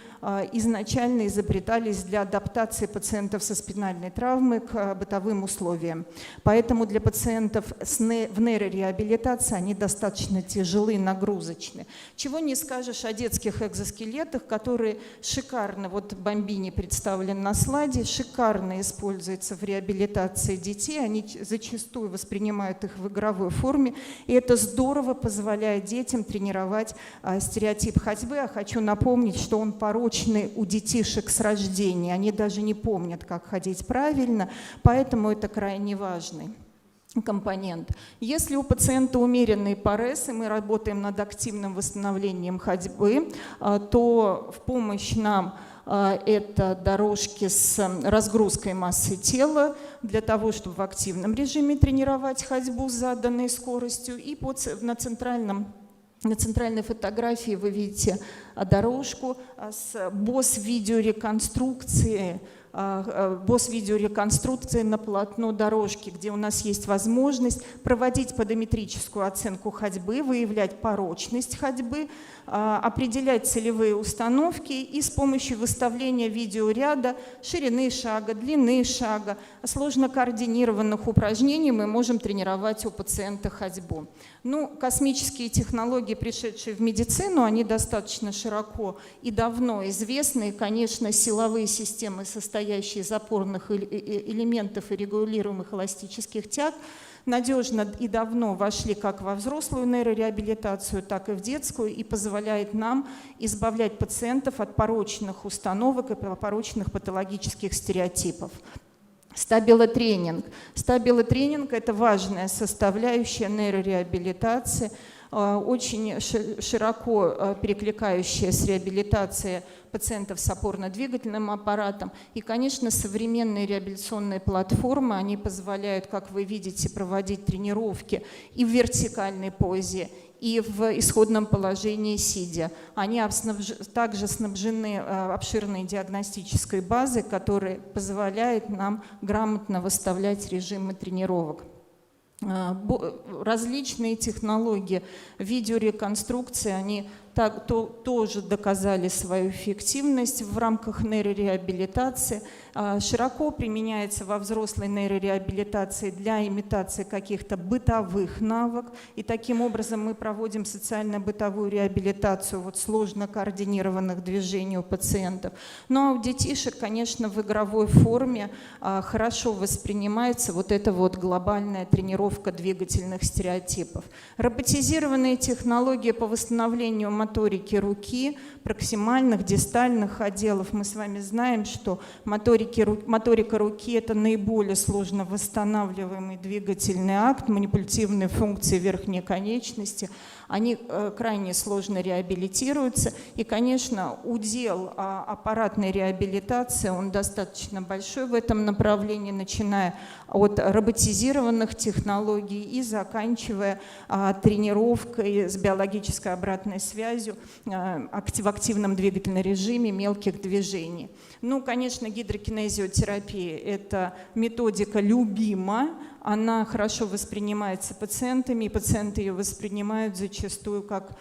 изначально изобретались для адаптации пациентов со спинальной травмой к бытовым условиям. Поэтому для пациентов в нейрореабилитации они достаточно тяжелые, нагрузочные. Чего не скажешь о детских экзоскелетах, которые шикарно, вот Бомбини представлен на слайде, шикарно используются в реабилитации детей. Они зачастую воспринимают их в игровой форме, и это здорово позволяет детям тренировать стереотип ходьбы. А хочу напомнить, что он порочный у детишек с рождения. Они даже не помнят, как ходить правильно, поэтому это крайне важный компонент. Если у пациента умеренный парез, и мы работаем над активным восстановлением ходьбы, то в помощь нам это дорожки с разгрузкой массы тела для того, чтобы в активном режиме тренировать ходьбу с заданной скоростью. И на центральной фотографии вы видите дорожку с BOSS-видеореконструкцией на полотно дорожки, где у нас есть возможность проводить подометрическую оценку ходьбы, выявлять порочность ходьбы, определять целевые установки и с помощью выставления видеоряда ширины шага, длины шага, сложно координированных упражнений мы можем тренировать у пациента ходьбу. Ну, космические технологии, пришедшие в медицину, они достаточно широко и давно известны. И, конечно, силовые системы, состоящие из опорных элементов и регулируемых эластических тяг, надежно и давно вошли как во взрослую нейрореабилитацию, так и в детскую, и позволяет нам избавлять пациентов от порочных установок и порочных патологических стереотипов. Стабилотренинг. Стабилотренинг – это важная составляющая нейрореабилитации, очень широко перекликающая с реабилитацией пациентов с опорно-двигательным аппаратом. И, конечно, современные реабилитационные платформы, они позволяют, как вы видите, проводить тренировки и в вертикальной позе, и в исходном положении сидя. Они также снабжены обширной диагностической базой, которая позволяет нам грамотно выставлять режимы тренировок. Различные технологии видеореконструкции, они тоже доказали свою эффективность в рамках нейрореабилитации. Широко применяется во взрослой нейрореабилитации для имитации каких-то бытовых навыков. И таким образом мы проводим социально-бытовую реабилитацию сложно координированных движений у пациентов. Ну а у детишек, конечно, в игровой форме хорошо воспринимается эта глобальная тренировка двигательных стереотипов. Роботизированные технологии по восстановлению моторики руки, проксимальных, дистальных отделов. Мы с вами знаем, что моторика руки – это наиболее сложно восстанавливаемый двигательный акт, манипулятивные функции верхней конечности. Они крайне сложно реабилитируются. И, конечно, удел аппаратной реабилитации, он достаточно большой в этом направлении, начиная от роботизированных технологий и заканчивая тренировкой с биологической обратной связью в активном двигательном режиме мелких движений. Ну, конечно, гидрокинезиотерапия – это методика любима она хорошо воспринимается пациентами, и пациенты ее воспринимают зачастую как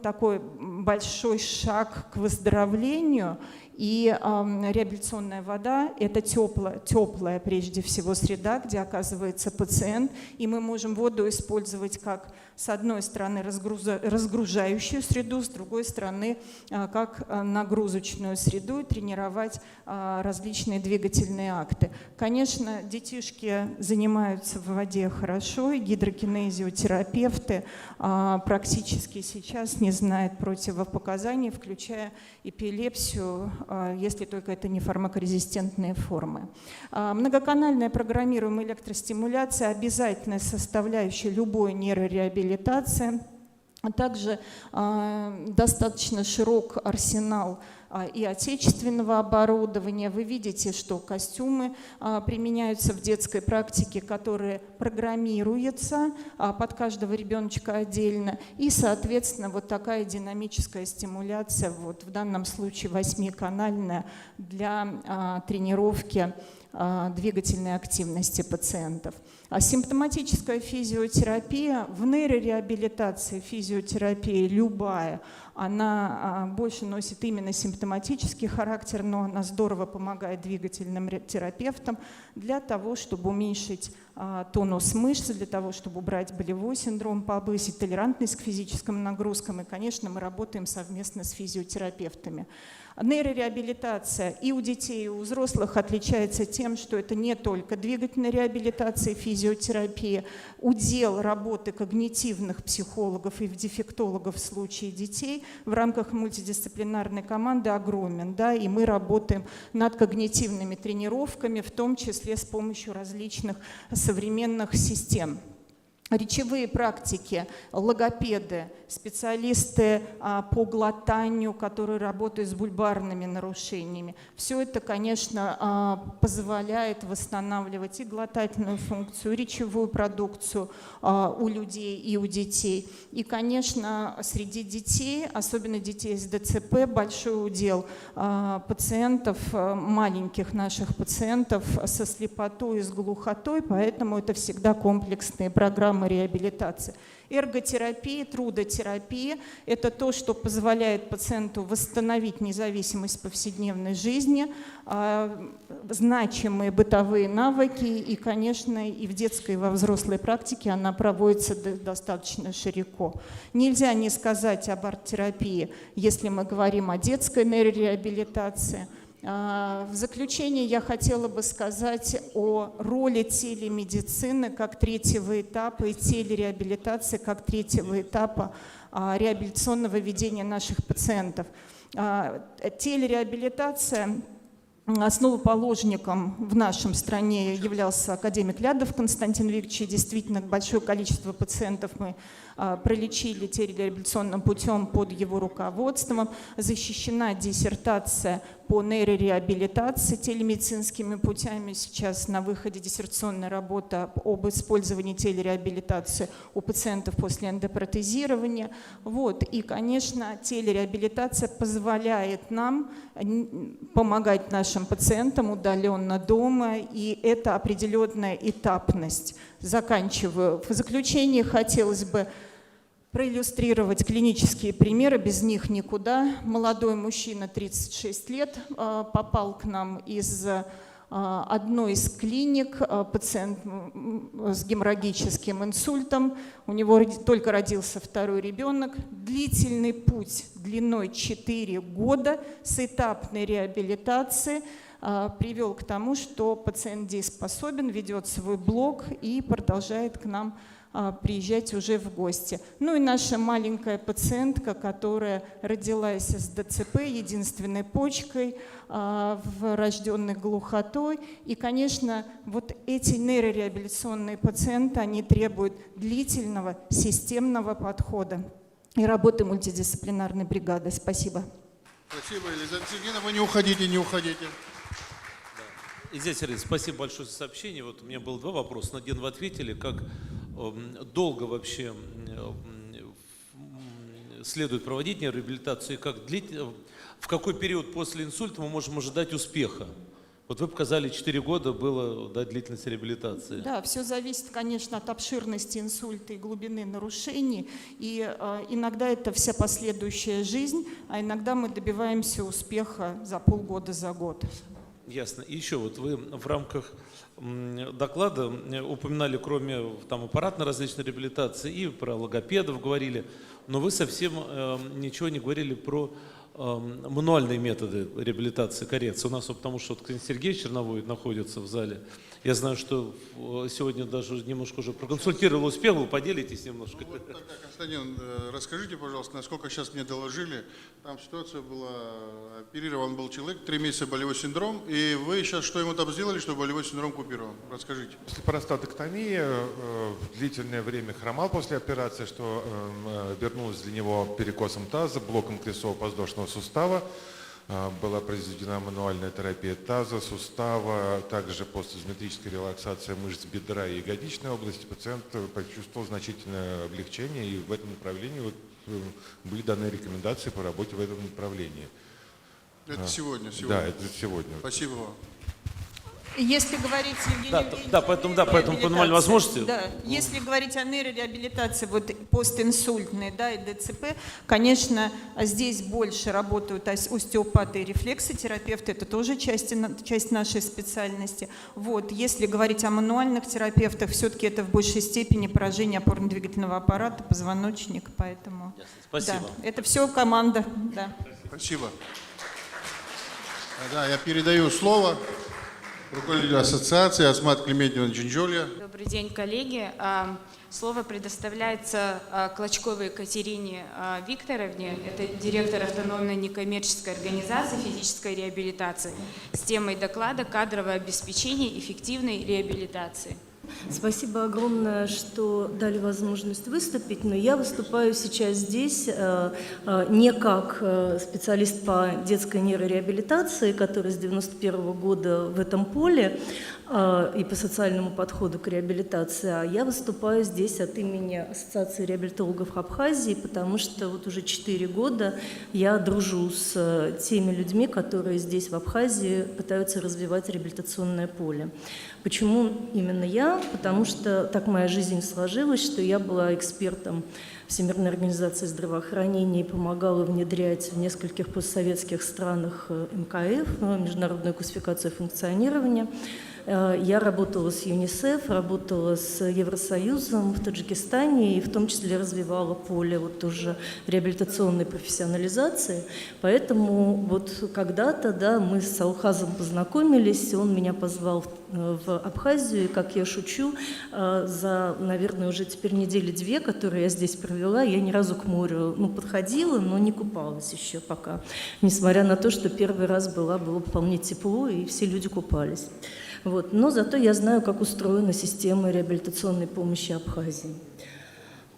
такой большой шаг к выздоровлению. И реабилитационная вода – это теплая прежде всего среда, где оказывается пациент, и мы можем воду использовать как, с одной стороны, разгружающую среду, с другой стороны, как нагрузочную среду, и тренировать различные двигательные акты. Конечно, детишки занимаются в воде хорошо, и гидрокинезиотерапевты практически сейчас не знают противопоказаний, включая эпилепсию, если только это не фармакорезистентные формы. Многоканальная программируемая электростимуляция – обязательная составляющая любой нейрореабилитации. А также достаточно широк арсенал и отечественного оборудования. Вы видите, что костюмы применяются в детской практике, которые программируются под каждого ребеночка отдельно. И, соответственно, вот такая динамическая стимуляция, вот в данном случае 8-канальная, для тренировки двигательной активности пациентов. А симптоматическая физиотерапия, в нейрореабилитации физиотерапия любая, она больше носит именно симптоматический характер, но она здорово помогает двигательным терапевтам для того, чтобы уменьшить тонус мышц, для того, чтобы убрать болевой синдром, повысить толерантность к физическим нагрузкам. И, конечно, мы работаем совместно с физиотерапевтами. Нейрореабилитация и у детей, и у взрослых отличается тем, что это не только двигательная реабилитация и физиотерапия. Удел работы когнитивных психологов и дефектологов в случае детей в рамках мультидисциплинарной команды огромен. Да, и мы работаем над когнитивными тренировками, в том числе с помощью различных современных систем. Речевые практики, логопеды, специалисты по глотанию, которые работают с бульбарными нарушениями. Все это, конечно, позволяет восстанавливать и глотательную функцию, и речевую продукцию у людей и у детей. И, конечно, среди детей, особенно детей с ДЦП, большой удел пациентов, маленьких наших пациентов со слепотой и с глухотой, поэтому это всегда комплексные программы реабилитации. Эрготерапия, трудотерапия – это то, что позволяет пациенту восстановить независимость в повседневной жизни, значимые бытовые навыки, и, конечно, и в детской, и во взрослой практике она проводится достаточно широко. Нельзя не сказать об арт-терапии, если мы говорим о детской нейрореабилитации. В заключение я хотела бы сказать о роли телемедицины как третьего этапа и телереабилитации как третьего этапа реабилитационного ведения наших пациентов. Телереабилитация, основоположником в нашем стране являлся академик Лядов Константин Викторович, и действительно большое количество пациентов мы пролечили телереабилитационным путем под его руководством. Защищена диссертация по нейрореабилитации телемедицинскими путями. Сейчас на выходе диссертационная работа об использовании телереабилитации у пациентов после эндопротезирования. Вот. И, конечно, телереабилитация позволяет нам помогать нашим пациентам удаленно дома, и это определенная этапность. Заканчиваю. В заключение хотелось бы проиллюстрировать клинические примеры, без них никуда. Молодой мужчина, 36 лет, попал к нам из одной из клиник, пациент с геморрагическим инсультом, у него только родился второй ребенок. Длительный путь длиной 4 года с этапной реабилитацией привел к тому, что пациент дееспособен, ведет свой блог и продолжает к нам приезжать уже в гости. Ну и наша маленькая пациентка, которая родилась с ДЦП, единственной почкой, врожденной глухотой. И, конечно, вот эти нейрореабилитационные пациенты, они требуют длительного системного подхода и работы мультидисциплинарной бригады. Спасибо. Спасибо, Елизавета Сергеевна. Вы не уходите, не уходите. Елизавета Сергеевна, спасибо большое за сообщение. Вот у меня было 2 вопроса. На один вы ответили, как долго вообще следует проводить нейрореабилитацию, и в какой период после инсульта мы можем ожидать успеха Вот вы показали, 4 года было, да, длительность реабилитации. Да, все зависит, конечно, от обширности инсульта и глубины нарушений. И иногда это вся последующая жизнь, а иногда мы добиваемся успеха за полгода, за год. Ясно. И еще вот вы в рамках доклада упоминали, кроме там аппаратно-различной реабилитации, и про логопедов говорили, но вы совсем ничего не говорили про мануальные методы реабилитации, коррекции. У нас, потому что вот Сергей Черновой находится в зале, я знаю, что сегодня даже немножко уже проконсультировал, успел, вы поделитесь немножко. Ну, вот тогда, Константин, расскажите, пожалуйста, насколько сейчас мне доложили, там ситуация была, оперирован был человек, 3 месяца болевой синдром, и вы сейчас что ему там сделали, чтобы болевой синдром купирован? Расскажите. После простатоктомии длительное время хромал после операции, что вернулось для него перекосом таза, блоком крестцово-подвздошного сустава. Была произведена мануальная терапия таза, сустава, также постизометрическая релаксация мышц бедра и ягодичной области. Пациент почувствовал значительное облегчение, и в этом направлении вот были даны рекомендации по работе в этом направлении. Это сегодня? Да, это сегодня. Спасибо вам. Если говорить, Евгений Евгеньевич, поэтому по нормальной возможности. Да, если говорить о нейрореабилитации, вот постинсультной, да, и ДЦП, конечно, здесь больше работают остеопаты и рефлексотерапевты, это тоже часть нашей специальности. Вот, если говорить о мануальных терапевтах, все-таки это в большей степени поражение опорно-двигательного аппарата, позвоночника, поэтому. Спасибо. Да, это все команда. Да. Спасибо. Да, я передаю слово руководителю ассоциации Асмат Клементьевна Джинджолья. Добрый день, коллеги. Слово предоставляется Клочковой Екатерине Викторовне. Это директор автономной некоммерческой организации физической реабилитации с темой доклада «Кадровое обеспечение эффективной реабилитации». Спасибо огромное, что дали возможность выступить, но я выступаю сейчас здесь не как специалист по детской нейрореабилитации, который с 1991 года в этом поле, и по социальному подходу к реабилитации, а я выступаю здесь от имени Ассоциации реабилитологов Абхазии, потому что вот уже 4 года я дружу с теми людьми, которые здесь в Абхазии пытаются развивать реабилитационное поле. Почему именно я? Потому что так моя жизнь сложилась, что я была экспертом Всемирной организации здравоохранения и помогала внедрять в нескольких постсоветских странах МКФ, Международную классификацию функционирования. Я работала с ЮНИСЕФ, работала с Евросоюзом в Таджикистане и в том числе развивала поле вот тоже реабилитационной профессионализации. Поэтому вот когда-то, да, мы с Алхазом познакомились, он меня позвал в Абхазию, и, как я шучу, за, наверное, уже теперь недели 2, которые я здесь провела, я ни разу к морю, подходила, но не купалась еще пока, несмотря на то, что первый раз было вполне тепло, и все люди купались. Вот. Но зато я знаю, как устроена система реабилитационной помощи Абхазии.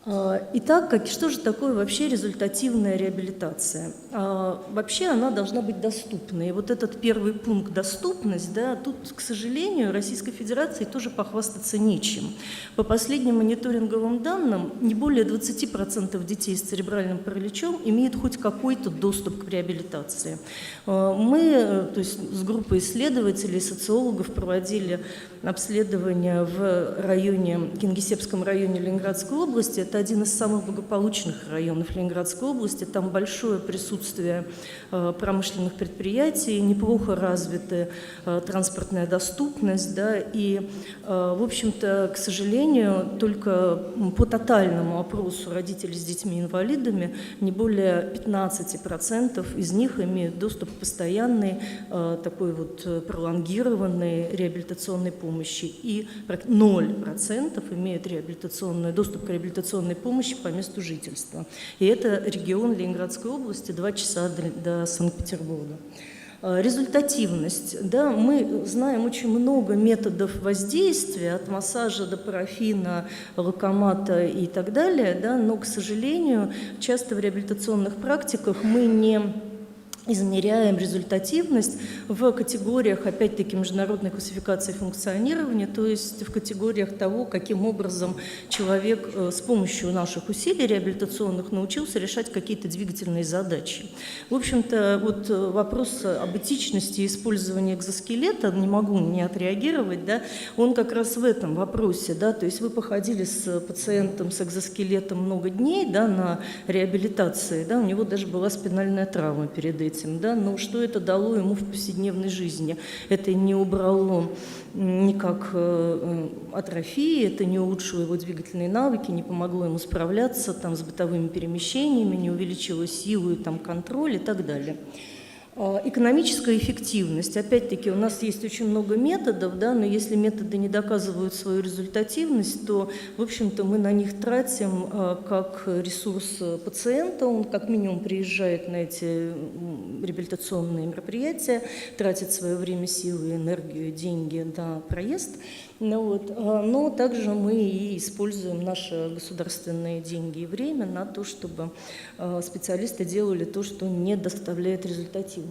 Итак, что же такое вообще результативная реабилитация? Вообще она должна быть доступной. И вот этот первый пункт «доступность», да, тут, к сожалению, Российской Федерации тоже похвастаться нечем. По последним мониторинговым данным, не более 20% детей с церебральным параличом имеют хоть какой-то доступ к реабилитации. Мы, то есть с группой исследователей, социологов проводили обследование в районе, Кингисеппском районе Ленинградской области. Это один из самых благополучных районов Ленинградской области. Там большое присутствие промышленных предприятий, неплохо развитая транспортная доступность. Да, и, в общем-то, к сожалению, только по тотальному опросу родителей с детьми-инвалидами не более 15% из них имеют доступ к постоянной, такой вот пролонгированной реабилитационной помощи. И 0% имеют доступ к реабилитационной помощи по месту жительства. И это регион Ленинградской области, 2 часа до Санкт-Петербурга. Результативность. Да, мы знаем очень много методов воздействия, от массажа до парафина, локомата и так далее, да, но, к сожалению, часто в реабилитационных практиках мы не измеряем результативность в категориях, опять-таки, международной классификации функционирования, то есть в категориях того, каким образом человек с помощью наших усилий реабилитационных научился решать какие-то двигательные задачи. В общем-то, вот вопрос об этичности использования экзоскелета, не могу не отреагировать, да, он как раз в этом вопросе, да, то есть вы походили с пациентом с экзоскелетом много дней, да, на реабилитации, да, у него даже была спинальная травма перед этим. Да, но что это дало ему в повседневной жизни? Это не убрало никак атрофии, это не улучшило его двигательные навыки, не помогло ему справляться там, с бытовыми перемещениями, не увеличило силу и там, контроль и так далее. Экономическая эффективность. Опять-таки, у нас есть очень много методов, да, но если методы не доказывают свою результативность, то, в общем-то, мы на них тратим как ресурс пациента. Он как минимум приезжает на эти реабилитационные мероприятия, тратит свое время, силы, энергию, деньги на проезд. Но также мы и используем наши государственные деньги и время на то, чтобы специалисты делали то, что не доставляет результативности.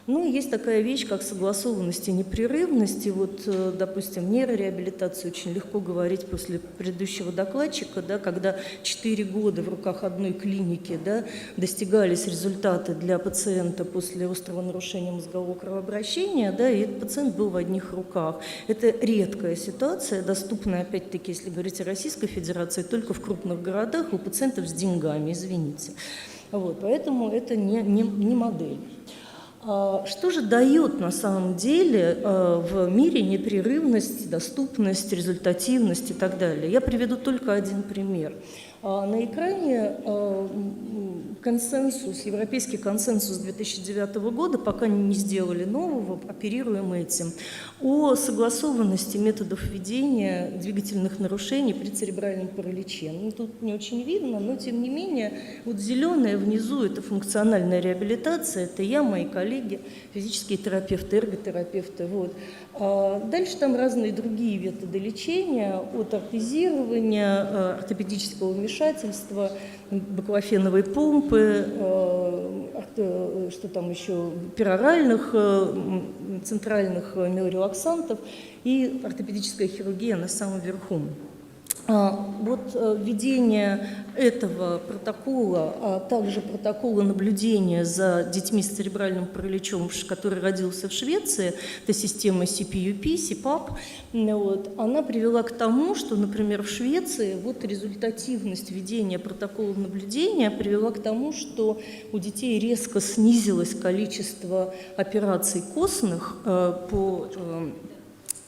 Ну, есть такая вещь, как согласованность и непрерывность. И вот, допустим, нейрореабилитацию очень легко говорить после предыдущего докладчика, да, когда 4 года в руках одной клиники, да, достигались результаты для пациента после острого нарушения мозгового кровообращения, да, и этот пациент был в одних руках. Это редкая ситуация, доступная, опять-таки, если говорить о Российской Федерации, только в крупных городах у пациентов с деньгами, извините. Вот, поэтому это не модель. Что же дает на самом деле в мире непрерывность, доступность, результативность и так далее? Я приведу только один пример. На экране консенсус, европейский консенсус 2009 года, пока не сделали нового, оперируем этим, о согласованности методов ведения двигательных нарушений при церебральном параличе. Ну, тут не очень видно, но тем не менее, вот зеленое внизу – это функциональная реабилитация, это я, мои коллеги, физические терапевты, эрготерапевты. Вот. Дальше там разные другие методы лечения, от ортезирования, ортопедического вмешательства, баклофеновой помпы, что там еще, пероральных, центральных миорелаксантов и ортопедическая хирургия на самом верху. Вот введение этого протокола, а также протокола наблюдения за детьми с церебральным параличом, который родился в Швеции, это система CPUP, CPAP, вот, она привела к тому, что, например, в Швеции вот результативность введения протокола наблюдения привела к тому, что у детей резко снизилось количество операций костных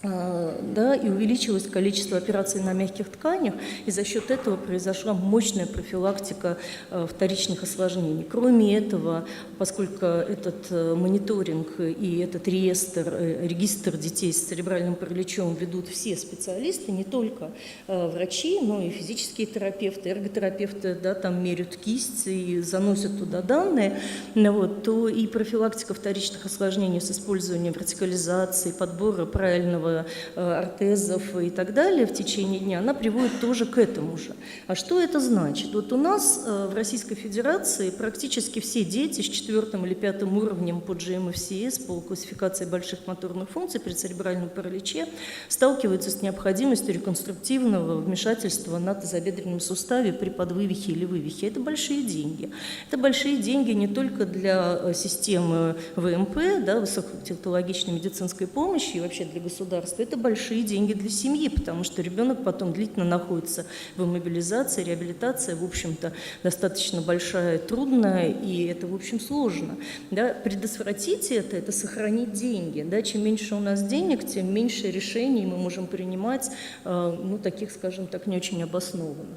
да, и увеличилось количество операций на мягких тканях, и за счет этого произошла мощная профилактика вторичных осложнений. Кроме этого, поскольку этот мониторинг и этот регистр детей с церебральным параличом ведут все специалисты, не только врачи, но и физические терапевты, эрготерапевты, да, там меряют кисть и заносят туда данные, вот, то и профилактика вторичных осложнений с использованием вертикализации, подбора правильного ортезов и так далее в течение дня, она приводит тоже к этому же. А что это значит? Вот у нас в Российской Федерации практически все дети с 4 или 5 уровнем по GMFCS, по классификации больших моторных функций при церебральном параличе, сталкиваются с необходимостью реконструктивного вмешательства на тазобедренном суставе при подвывихе или вывихе. Это большие деньги. Это большие деньги не только для системы ВМП, да, высокотехнологичной медицинской помощи и вообще для государства. Это большие деньги для семьи, потому что ребенок потом длительно находится в иммобилизации, реабилитация, в общем-то, достаточно большая, трудная, и это, в общем, сложно. Да? Предотвратить это сохранить деньги. Да? Чем меньше у нас денег, тем меньше решений мы можем принимать, ну, таких, скажем так, не очень обоснованных.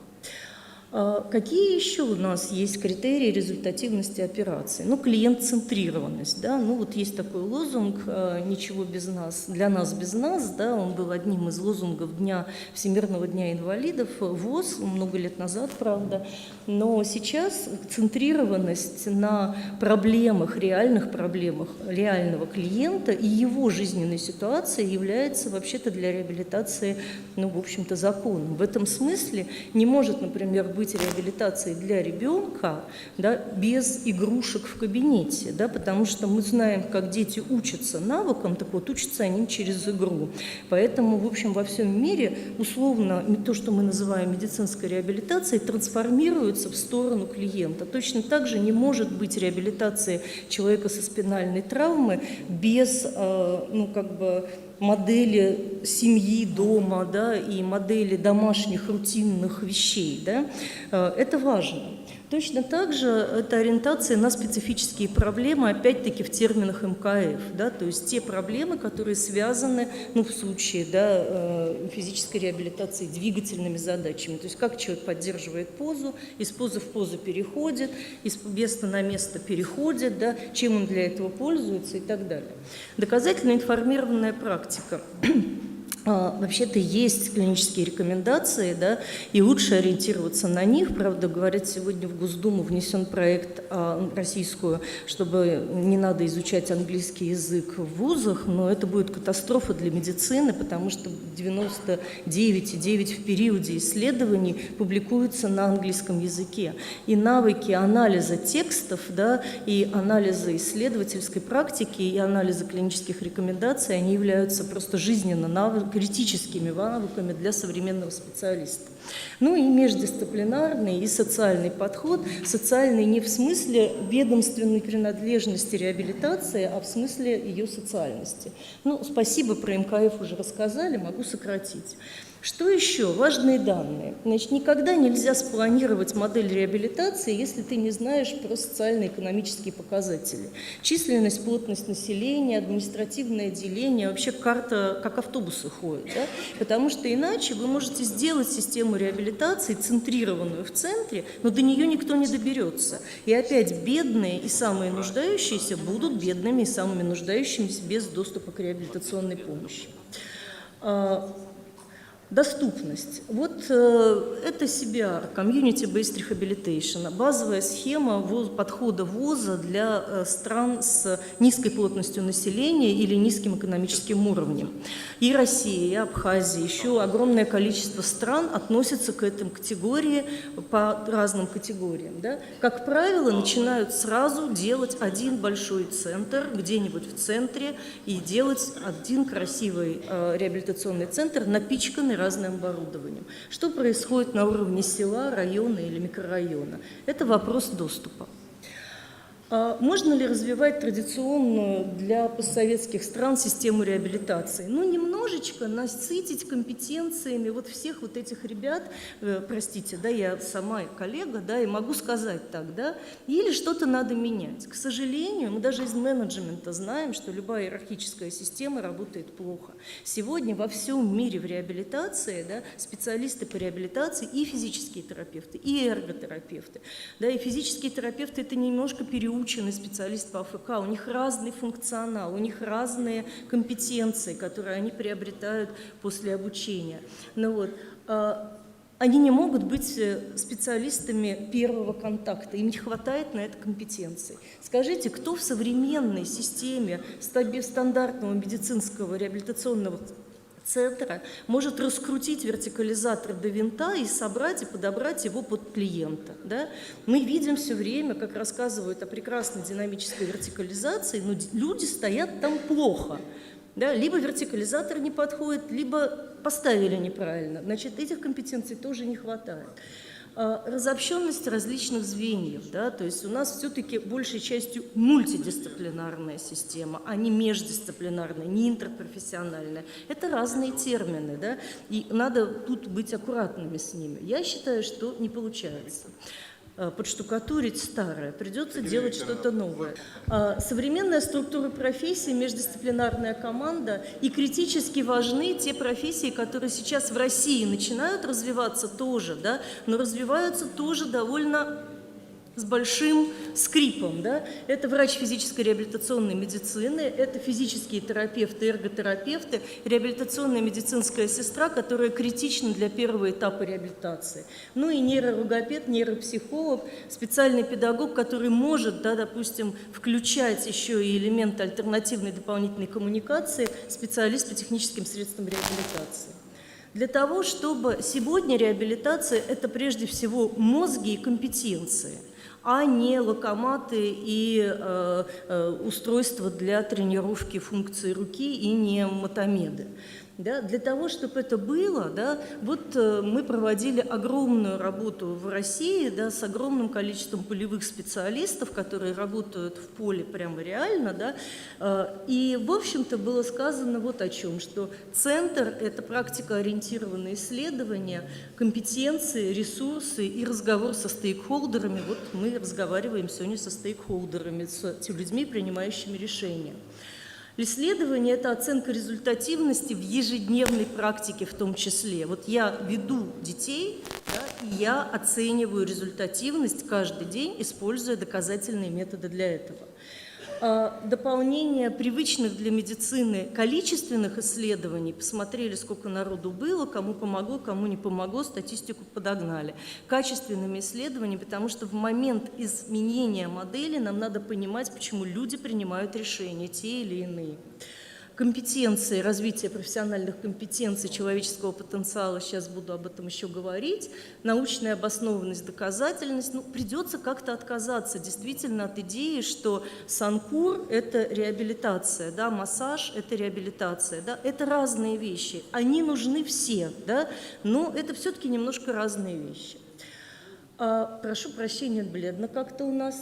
Какие еще у нас есть критерии результативности операции? Ну, клиент-центрированность, да, ну, вот есть такой лозунг «Ничего без нас, для нас без нас», да, он был одним из лозунгов Всемирного дня инвалидов, ВОЗ, много лет назад, правда, но сейчас центрированность на проблемах, реальных проблемах реального клиента и его жизненной ситуации является вообще-то для реабилитации, ну, в общем-то, законом. В этом смысле не может, например, быть быть реабилитацией для ребенка, да, без игрушек в кабинете, да, потому что мы знаем, как дети учатся навыкам, так вот учатся они через игру. Поэтому, в общем, во всем мире условно то, что мы называем медицинской реабилитацией, трансформируется в сторону клиента. Точно так же не может быть реабилитации человека со спинальной травмой без, модели семьи, дома, да, и модели домашних рутинных вещей. Да. Это важно. Точно так же это ориентация на специфические проблемы, опять-таки в терминах МКФ, да, то есть те проблемы, которые связаны, в случае, да, физической реабилитации, двигательными задачами, то есть как человек поддерживает позу, из позы в позу переходит, из места на место переходит, да, чем он для этого пользуется и так далее. Доказательно информированная практика. Вообще-то есть клинические рекомендации, да, и лучше ориентироваться на них. Правда, говорят, сегодня в Госдуму внесен проект российскую, чтобы не надо изучать английский язык в вузах, но это будет катастрофа для медицины, потому что 99,9% в периоде исследований публикуются на английском языке. И навыки анализа текстов, да, и анализа исследовательской практики, и анализа клинических рекомендаций, они являются просто жизненно критическими навыками для современного специалиста. Ну и междисциплинарный и социальный подход. Социальный не в смысле ведомственной принадлежности реабилитации, а в смысле ее социальности. Спасибо, про МКФ уже рассказали, могу сократить. Что еще? Важные данные. Значит, никогда нельзя спланировать модель реабилитации, если ты не знаешь про социально-экономические показатели. Численность, плотность населения, административное деление, вообще карта, как автобусы ходят. Да? Потому что иначе вы можете сделать систему реабилитации, центрированную в центре, но до нее никто не доберется. И опять бедные и самые нуждающиеся будут бедными и самыми нуждающимися без доступа к реабилитационной помощи. Доступность. Вот это CBR, Community Based Rehabilitation, базовая схема подхода ВОЗа для стран с низкой плотностью населения или низким экономическим уровнем. И Россия, и Абхазия, еще огромное количество стран относятся к этой категории по разным категориям. Да? Как правило, начинают сразу делать один большой центр где-нибудь в центре и делать один красивый реабилитационный центр, напичканный разным оборудованием. Что происходит на уровне села, района или микрорайона? Это вопрос доступа. Можно ли развивать традиционную для постсоветских стран систему реабилитации? Немножечко насытить компетенциями вот всех вот этих ребят, простите, да, я сама коллега, да, и могу сказать так, да, или что-то надо менять. К сожалению, мы даже из менеджмента знаем, что любая иерархическая система работает плохо. Сегодня во всем мире в реабилитации, да, специалисты по реабилитации и физические терапевты, и эрготерапевты, да, и физические терапевты – это немножко переученный специалист по АФК, у них разный функционал, у них разные компетенции, которые они приобретают после обучения. Они не могут быть специалистами первого контакта, им не хватает на это компетенций. Скажите, кто в современной системе стандартного медицинского реабилитационного центра может раскрутить вертикализатор до винта и собрать и подобрать его под клиента? Да? Мы видим все время, как рассказывают о прекрасной динамической вертикализации, но люди стоят там плохо. Да? Либо вертикализатор не подходит, либо поставили неправильно. Значит, этих компетенций тоже не хватает. Разобщенность различных звеньев, да, то есть у нас все-таки большей частью мультидисциплинарная система, а не междисциплинарная, не интерпрофессиональная. Это разные термины, да, и надо тут быть аккуратными с ними. Я считаю, что не получается подштукатурить старое, придется делать что-то новое. Современная структура профессий, междисциплинарная команда, и критически важны те профессии, которые сейчас в России начинают развиваться тоже, да, но развиваются тоже довольно с большим скрипом. Да? Это врач физической реабилитационной медицины, это физические терапевты, эрготерапевты, реабилитационная медицинская сестра, которая критична для первого этапа реабилитации. Ну и нейрологопед, нейропсихолог, специальный педагог, который может, да, допустим, включать еще и элементы альтернативной дополнительной коммуникации, специалист по техническим средствам реабилитации. Для того, чтобы сегодня реабилитация – это прежде всего мозги и компетенции, а не локоматы и устройства для тренировки функций руки и не мотомеды. Да, для того, чтобы это было, да, вот мы проводили огромную работу в России, да, с огромным количеством полевых специалистов, которые работают в поле прямо реально, да, и, в общем-то, было сказано вот о чем, что центр – это практикоориентированные исследования, компетенции, ресурсы и разговор со стейкхолдерами. Вот мы разговариваем сегодня со стейкхолдерами, с людьми, принимающими решения. Исследование – это оценка результативности в ежедневной практике в том числе. Вот я веду детей, да, и я оцениваю результативность каждый день, используя доказательные методы для этого. Дополнение привычных для медицины количественных исследований, посмотрели, сколько народу было, кому помогло, кому не помогло, статистику подогнали. Качественными исследованиями, потому что в момент изменения модели нам надо понимать, почему люди принимают решения, те или иные. Компетенции, развитие профессиональных компетенций, человеческого потенциала, сейчас буду об этом еще говорить, научная обоснованность, доказательность, ну, придется как-то отказаться действительно от идеи, что санкур – это реабилитация, да, массаж – это реабилитация, да, это разные вещи, они нужны все, да, но это все-таки немножко разные вещи. Прошу прощения, бледно как-то у нас.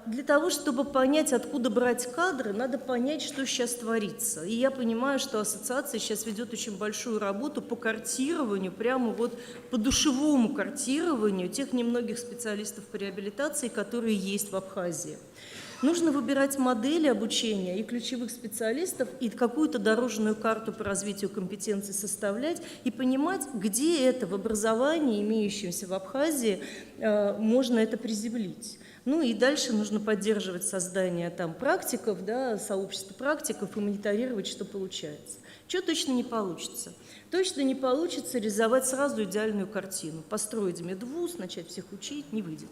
Для того, чтобы понять, откуда брать кадры, надо понять, что сейчас творится. И я понимаю, что ассоциация сейчас ведет очень большую работу по картированию, прямо вот по душевому картированию тех немногих специалистов по реабилитации, которые есть в Абхазии. Нужно выбирать модели обучения и ключевых специалистов, и какую-то дорожную карту по развитию компетенций составлять, и понимать, где это в образовании, имеющемся в Абхазии, можно это приземлить. Ну и дальше нужно поддерживать создание там практиков, да, сообщества практиков и мониторировать, что получается. Что точно не получится? Точно не получится реализовать сразу идеальную картину. Построить медвуз, начать всех учить, не выйдет.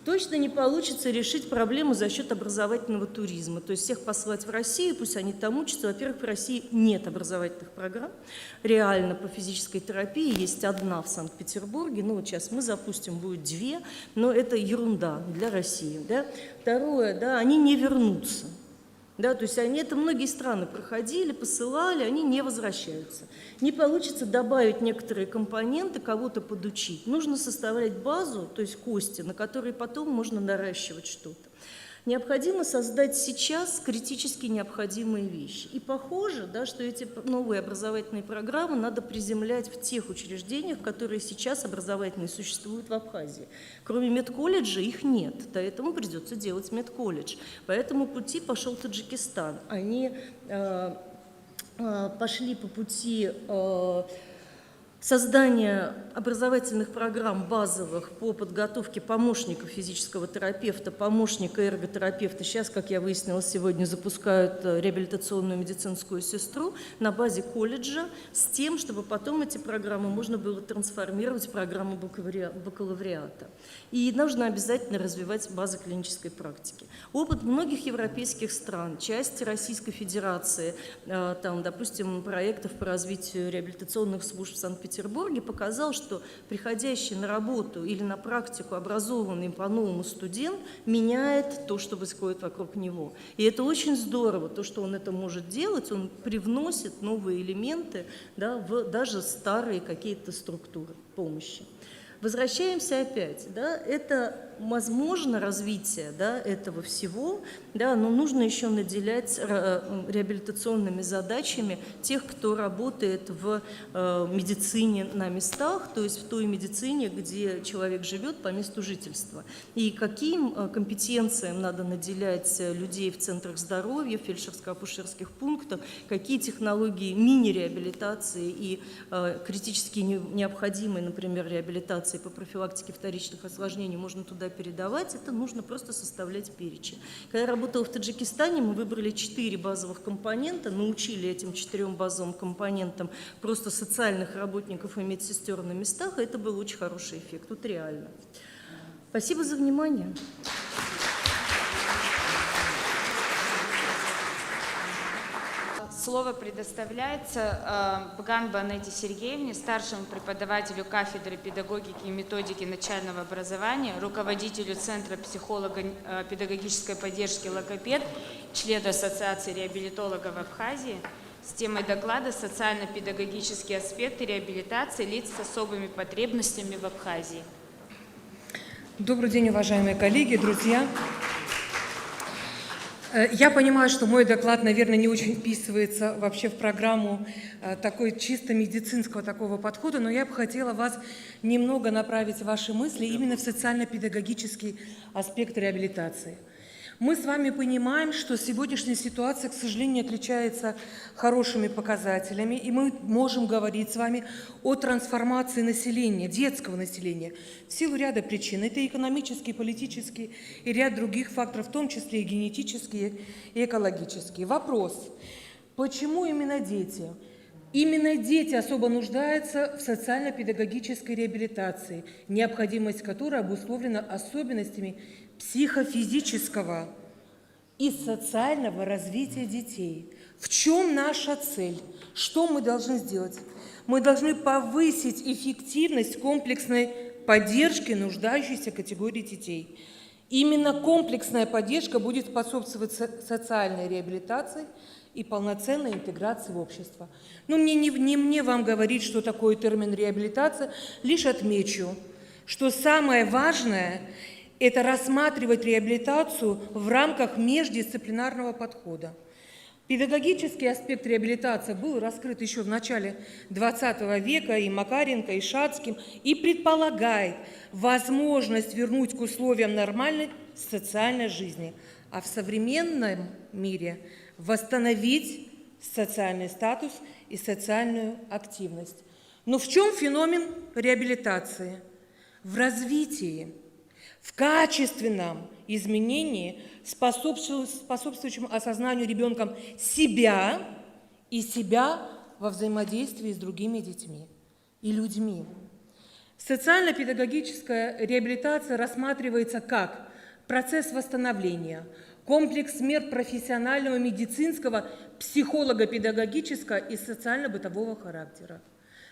Точно не получится решить проблему за счет образовательного туризма. То есть всех послать в Россию, пусть они там учатся. Во-первых, в России нет образовательных программ. Реально по физической терапии есть одна в Санкт-Петербурге. Ну вот сейчас мы запустим, будет 2, но это ерунда для России. Да? Второе, да, они не вернутся. Да, то есть они это многие страны проходили, посылали, они не возвращаются. Не получится добавить некоторые компоненты, кого-то подучить. Нужно составлять базу, то есть кости, на которые потом можно наращивать что-то. Необходимо создать сейчас критически необходимые вещи. И похоже, да, что эти новые образовательные программы надо приземлять в тех учреждениях, которые сейчас образовательные существуют в Абхазии. Кроме медколледжа их нет, поэтому придется делать медколледж. По этому пути пошел Таджикистан. Они пошли по пути создания образовательных программ базовых по подготовке помощника физического терапевта, помощника эрготерапевта. Сейчас, как я выяснила, сегодня запускают реабилитационную медицинскую сестру на базе колледжа с тем, чтобы потом эти программы можно было трансформировать в программу бакалавриата. И нужно обязательно развивать базы клинической практики. Опыт многих европейских стран, части Российской Федерации, там, допустим, проектов по развитию реабилитационных служб в Санкт-Петербурге показал, что приходящий на работу или на практику образованный по-новому студент меняет то, что происходит вокруг него. И это очень здорово, то, что он это может делать, он привносит новые элементы, да, в даже старые какие-то структуры помощи. Возвращаемся опять, да, это возможно развитие, да, этого всего, да, но нужно еще наделять реабилитационными задачами тех, кто работает в медицине на местах, то есть в той медицине, где человек живет по месту жительства. И каким компетенциям надо наделять людей в центрах здоровья, в фельдшерско-акушерских пунктах, какие технологии мини-реабилитации и критически необходимые, например, реабилитации по профилактике вторичных осложнений можно туда передавать, это нужно просто составлять перечень. Когда я работала в Таджикистане, мы выбрали 4 базовых компонента, научили этим 4 базовым компонентам просто социальных работников и медсестер на местах, и это был очень хороший эффект, тут реально. Спасибо за внимание. Слово предоставляется Бганба Анете Сергеевне, старшему преподавателю кафедры педагогики и методики начального образования, руководителю Центра психолого-педагогической поддержки «Логопед», члену Ассоциации реабилитологов Абхазии, с темой доклада «Социально-педагогические аспекты реабилитации лиц с особыми потребностями в Абхазии». Добрый день, уважаемые коллеги, друзья. Я понимаю, что мой доклад, наверное, не очень вписывается вообще в программу такой чисто медицинского такого подхода, но я бы хотела вас немного направить ваши мысли именно в социально-педагогический аспект реабилитации. Мы с вами понимаем, что сегодняшняя ситуация, к сожалению, отличается хорошими показателями, и мы можем говорить с вами о трансформации населения, детского населения, в силу ряда причин. Это экономические, политические и ряд других факторов, в том числе и генетические, и экологические. Вопрос: почему именно дети? Именно дети особо нуждаются в социально-педагогической реабилитации, необходимость которой обусловлена особенностями психофизического и социального развития детей. В чем наша цель? Что мы должны сделать? Мы должны повысить эффективность комплексной поддержки нуждающейся категории детей. Именно комплексная поддержка будет способствовать социальной реабилитации и полноценной интеграции в общество. Но не мне вам говорить, что такое термин реабилитация, лишь отмечу, что самое важное – это рассматривать реабилитацию в рамках междисциплинарного подхода. Педагогический аспект реабилитации был раскрыт еще в начале XX века и Макаренко, и Шацким, и предполагает возможность вернуть к условиям нормальной социальной жизни, а в современном мире восстановить социальный статус и социальную активность. Но в чем феномен реабилитации? В развитии, в качественном изменении, способствующем осознанию ребенком себя и себя во взаимодействии с другими детьми и людьми. Социально-педагогическая реабилитация рассматривается как процесс восстановления, комплекс мер профессионального, медицинского, психолого-педагогического и социально-бытового характера,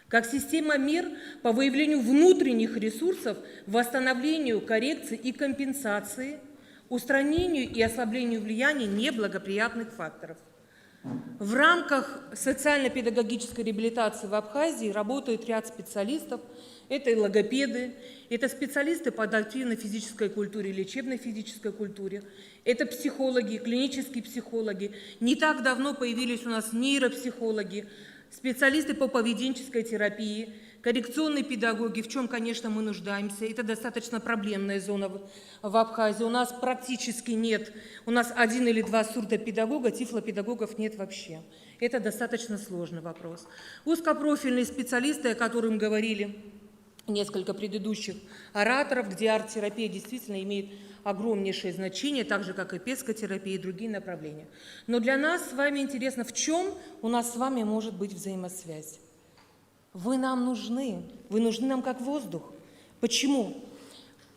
как система мер по выявлению внутренних ресурсов, восстановлению, коррекции и компенсации, устранению и ослаблению влияния неблагоприятных факторов. В рамках социально-педагогической реабилитации в Абхазии работает ряд специалистов. Это и логопеды, это специалисты по адаптивной физической культуре и лечебной физической культуре, это психологи, клинические психологи. Не так давно появились у нас нейропсихологи, специалисты по поведенческой терапии, коррекционные педагоги, в чем, конечно, мы нуждаемся. Это достаточно проблемная зона в Абхазии. У нас практически нет, у нас 1 или 2 сурдопедагога, тифлопедагогов нет вообще. Это достаточно сложный вопрос. Узкопрофильные специалисты, о которых говорили несколько предыдущих ораторов, где арт-терапия действительно имеет огромнейшее значение, так же, как и пескотерапия и другие направления. Но для нас с вами интересно, в чем у нас с вами может быть взаимосвязь. Вы нам нужны нам как воздух. Почему?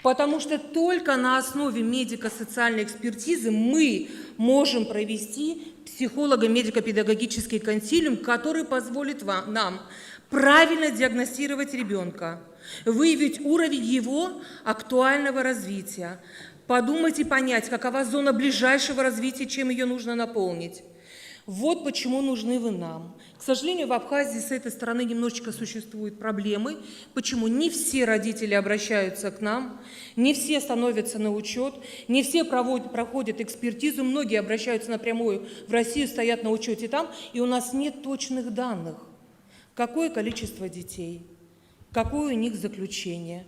Потому что только на основе медико-социальной экспертизы мы можем провести психолого-медико-педагогический консилиум, который позволит нам правильно диагностировать ребенка, выявить уровень его актуального развития, подумать и понять, какова зона ближайшего развития, чем ее нужно наполнить. Вот почему нужны вы нам. К сожалению, в Абхазии с этой стороны немножечко существуют проблемы. Почему? Не все родители обращаются к нам, не все становятся на учет, не все проходят экспертизу, многие обращаются напрямую в Россию, стоят на учете там, и у нас нет точных данных. Какое количество детей, какое у них заключение,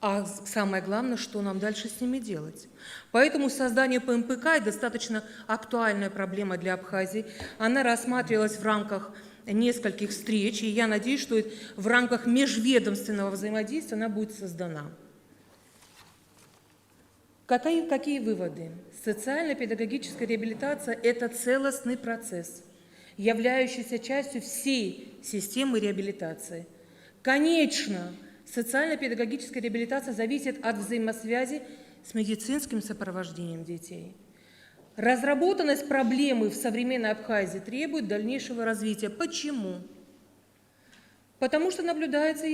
а самое главное, что нам дальше с ними делать. Поэтому создание ПМПК – достаточно актуальная проблема для Абхазии. Она рассматривалась в рамках нескольких встреч, и я надеюсь, что в рамках межведомственного взаимодействия она будет создана. Какие выводы? Социально-педагогическая реабилитация – это целостный процесс, являющийся частью всей системы реабилитации. Конечно, социально-педагогическая реабилитация зависит от взаимосвязи с медицинским сопровождением детей. Разработанность проблемы в современной Абхазии требует дальнейшего развития. Почему? Потому что наблюдается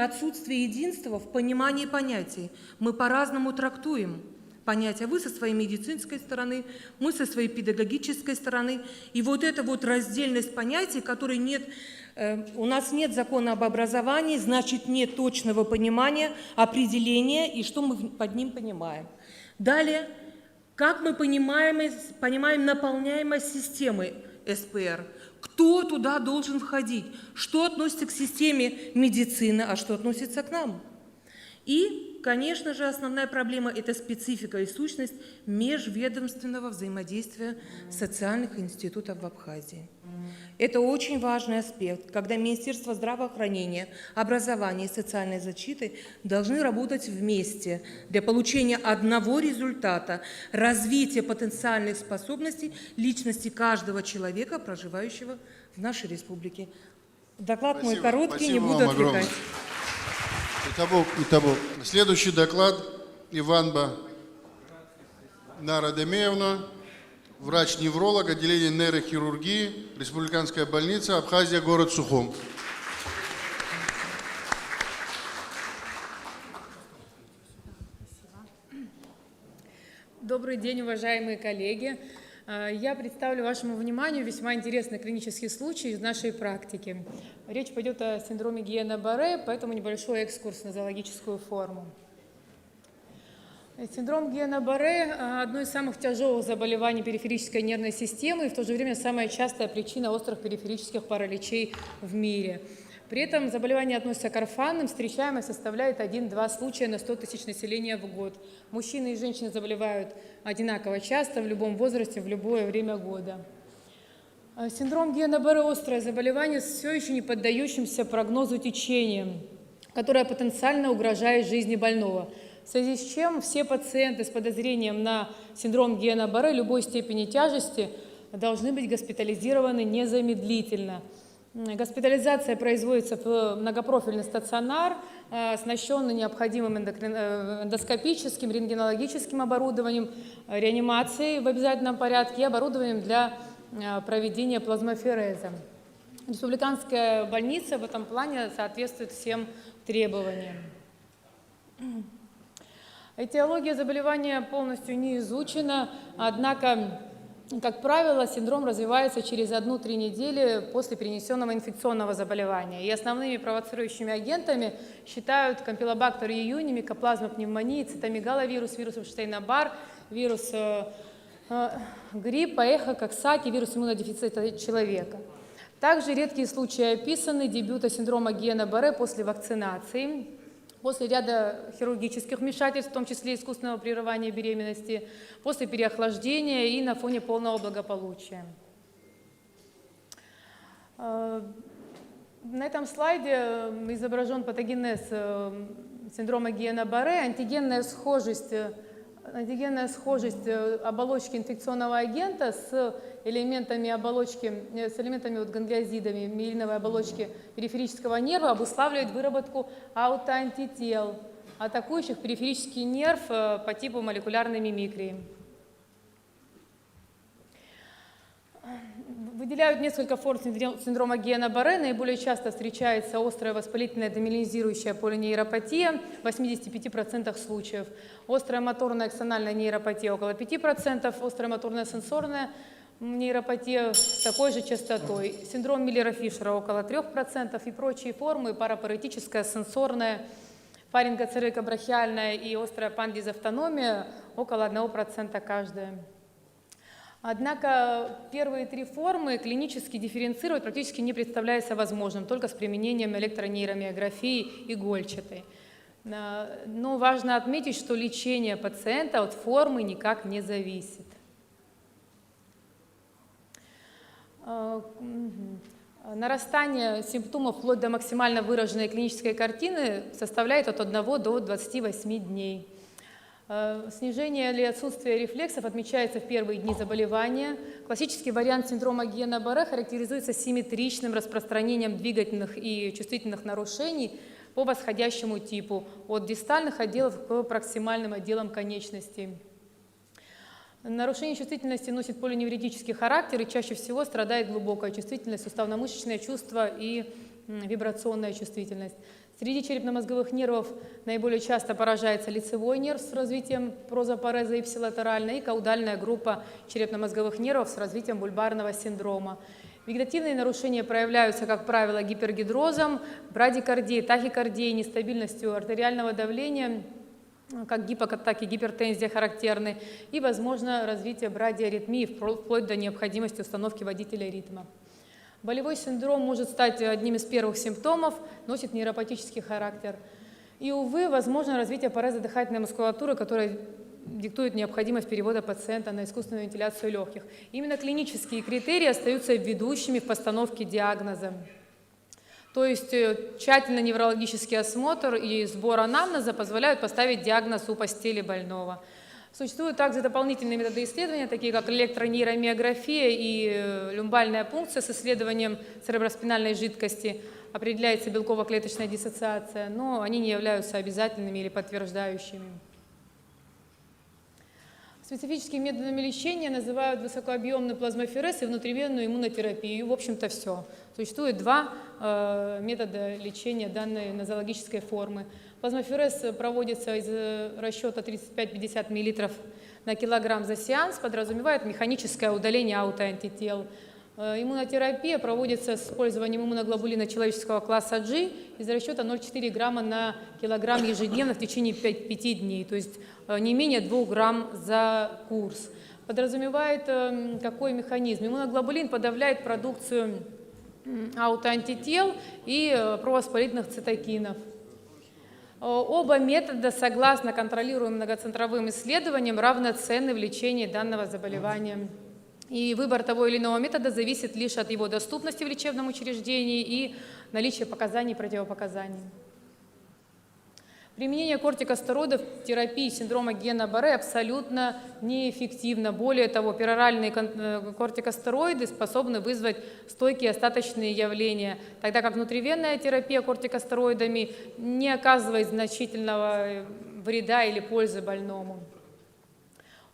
отсутствие единства в понимании понятий. Мы по-разному трактуем понятия. Вы со своей медицинской стороны, мы со своей педагогической стороны. И вот эта вот раздельность понятий, которой нет, у нас нет закона об образовании, значит нет точного понимания, определения и что мы под ним понимаем. Далее, как мы понимаем наполняемость системы СПР? Кто туда должен входить? Что относится к системе медицины, а что относится к нам? И, конечно же, основная проблема – это специфика и сущность межведомственного взаимодействия социальных институтов в Абхазии. Это очень важный аспект, когда Министерство здравоохранения, образования и социальной защиты должны работать вместе для получения одного результата – развития потенциальных способностей личности каждого человека, проживающего в нашей республике. Доклад мой короткий, не буду отвлекать. Итого. Следующий доклад Иванба Нара Демеевна, врач-невролог, отделение нейрохирургии, Республиканская больница, Абхазия, город Сухум. Добрый день, уважаемые коллеги. Я представлю вашему вниманию весьма интересный клинический случай из нашей практики. Речь пойдет о синдроме Гиена-Барре, поэтому небольшой экскурс на зоологическую форму. Синдром Гиена-Барре – одно из самых тяжелых заболеваний периферической нервной системы и в то же время самая частая причина острых периферических параличей в мире. При этом заболевание относится к орфанным, встречаемость составляет 1-2 случая на 100 тысяч населения в год. Мужчины и женщины заболевают одинаково часто, в любом возрасте, в любое время года. Синдром Гиена-Барре – острое заболевание с все еще не поддающимся прогнозу течением, которое потенциально угрожает жизни больного. В связи с чем все пациенты с подозрением на синдром Гиена-Барре любой степени тяжести должны быть госпитализированы незамедлительно. Госпитализация производится в многопрофильный стационар, оснащенный необходимым эндоскопическим, рентгенологическим оборудованием, реанимацией в обязательном порядке и оборудованием для проведения плазмофереза. Республиканская больница в этом плане соответствует всем требованиям. Этиология заболевания полностью не изучена, однако, как правило, синдром развивается через 1-3 недели после перенесенного инфекционного заболевания. И основными провоцирующими агентами считают кампилобактер июни, микоплазма пневмонии, цитомегаловирус, вирус Эпштейна-Барр, вирус гриппа, эхококсаки, вирус иммунодефицита человека. Также редкие случаи описаны дебюта синдрома Гиена-Барре после вакцинации, после ряда хирургических вмешательств, в том числе искусственного прерывания беременности, после переохлаждения и на фоне полного благополучия. На этом слайде изображен патогенез синдрома Гиена-Барре, антигенная схожесть оболочки инфекционного агента с элементами ганглиозидами миелиновой оболочки периферического нерва обуславливает выработку аутоантител, атакующих периферический нерв по типу молекулярной мимикрии. Выделяют несколько форм синдрома Гиена-Барре. Наиболее часто встречается острая воспалительная демиелинизирующая полинейропатия в 85% случаев, острая моторная аксональная нейропатия около 5%, острая моторная сенсорная нейропатия с такой же частотой, синдром Миллера-Фишера около 3% и прочие формы, парапаретическая, сенсорная, фарингоцервикобрахиальная и острая пандизавтономия около 1% каждая. Однако первые 3 формы клинически дифференцировать практически не представляется возможным, только с применением электронейромиографии игольчатой. Но важно отметить, что лечение пациента от формы никак не зависит. Нарастание симптомов вплоть до максимально выраженной клинической картины составляет от 1 до 28 дней. Снижение или отсутствие рефлексов отмечается в первые дни заболевания. Классический вариант синдрома Гиена-Барре характеризуется симметричным распространением двигательных и чувствительных нарушений по восходящему типу, от дистальных отделов к проксимальным отделам конечностей. Нарушение чувствительности носит полиневротический характер и чаще всего страдает глубокая чувствительность, суставно-мышечное чувство и вибрационная чувствительность. Среди черепно-мозговых нервов наиболее часто поражается лицевой нерв с развитием прозапореза ипсилатеральной и каудальная группа черепно-мозговых нервов с развитием бульбарного синдрома. Вегетативные нарушения проявляются, как правило, гипергидрозом, брадикардией, тахикардией, нестабильностью артериального давления, как гипокатак и гипертензия характерны, и, возможно, развитие брадиаритмии вплоть до необходимости установки водителя ритма. Болевой синдром может стать одним из первых симптомов, носит нейропатический характер. И, увы, возможно развитие пареза дыхательной мускулатуры, которая диктует необходимость перевода пациента на искусственную вентиляцию легких. Именно клинические критерии остаются ведущими в постановке диагноза. То есть тщательный неврологический осмотр и сбор анамнеза позволяют поставить диагноз у постели больного. Существуют также дополнительные методы исследования, такие как электронейромиография и люмбальная пункция с исследованием цереброспинальной жидкости. Определяется белково-клеточная диссоциация, но они не являются обязательными или подтверждающими. Специфическими методами лечения называют высокообъемный плазмоферез и внутривенную иммунотерапию. В общем-то, все. Существует два метода лечения данной нозологической формы. Плазмоферез проводится из расчета 35-50 мл на килограмм за сеанс, подразумевает механическое удаление аутоантител. Иммунотерапия проводится с использованием иммуноглобулина человеческого класса G из расчета 0,4 грамма на килограмм ежедневно в течение 5 дней, то есть не менее 2 грамм за курс. Подразумевает какой механизм? Иммуноглобулин подавляет продукцию аутоантител и провоспалительных цитокинов. Оба метода, согласно контролируемым многоцентровым исследованиям, равноценны в лечении данного заболевания. И выбор того или иного метода зависит лишь от его доступности в лечебном учреждении и наличия показаний и противопоказаний. Применение кортикостероидов в терапии синдрома Гиена-Барре абсолютно неэффективно. Более того, пероральные кортикостероиды способны вызвать стойкие остаточные явления, тогда как внутривенная терапия кортикостероидами не оказывает значительного вреда или пользы больному.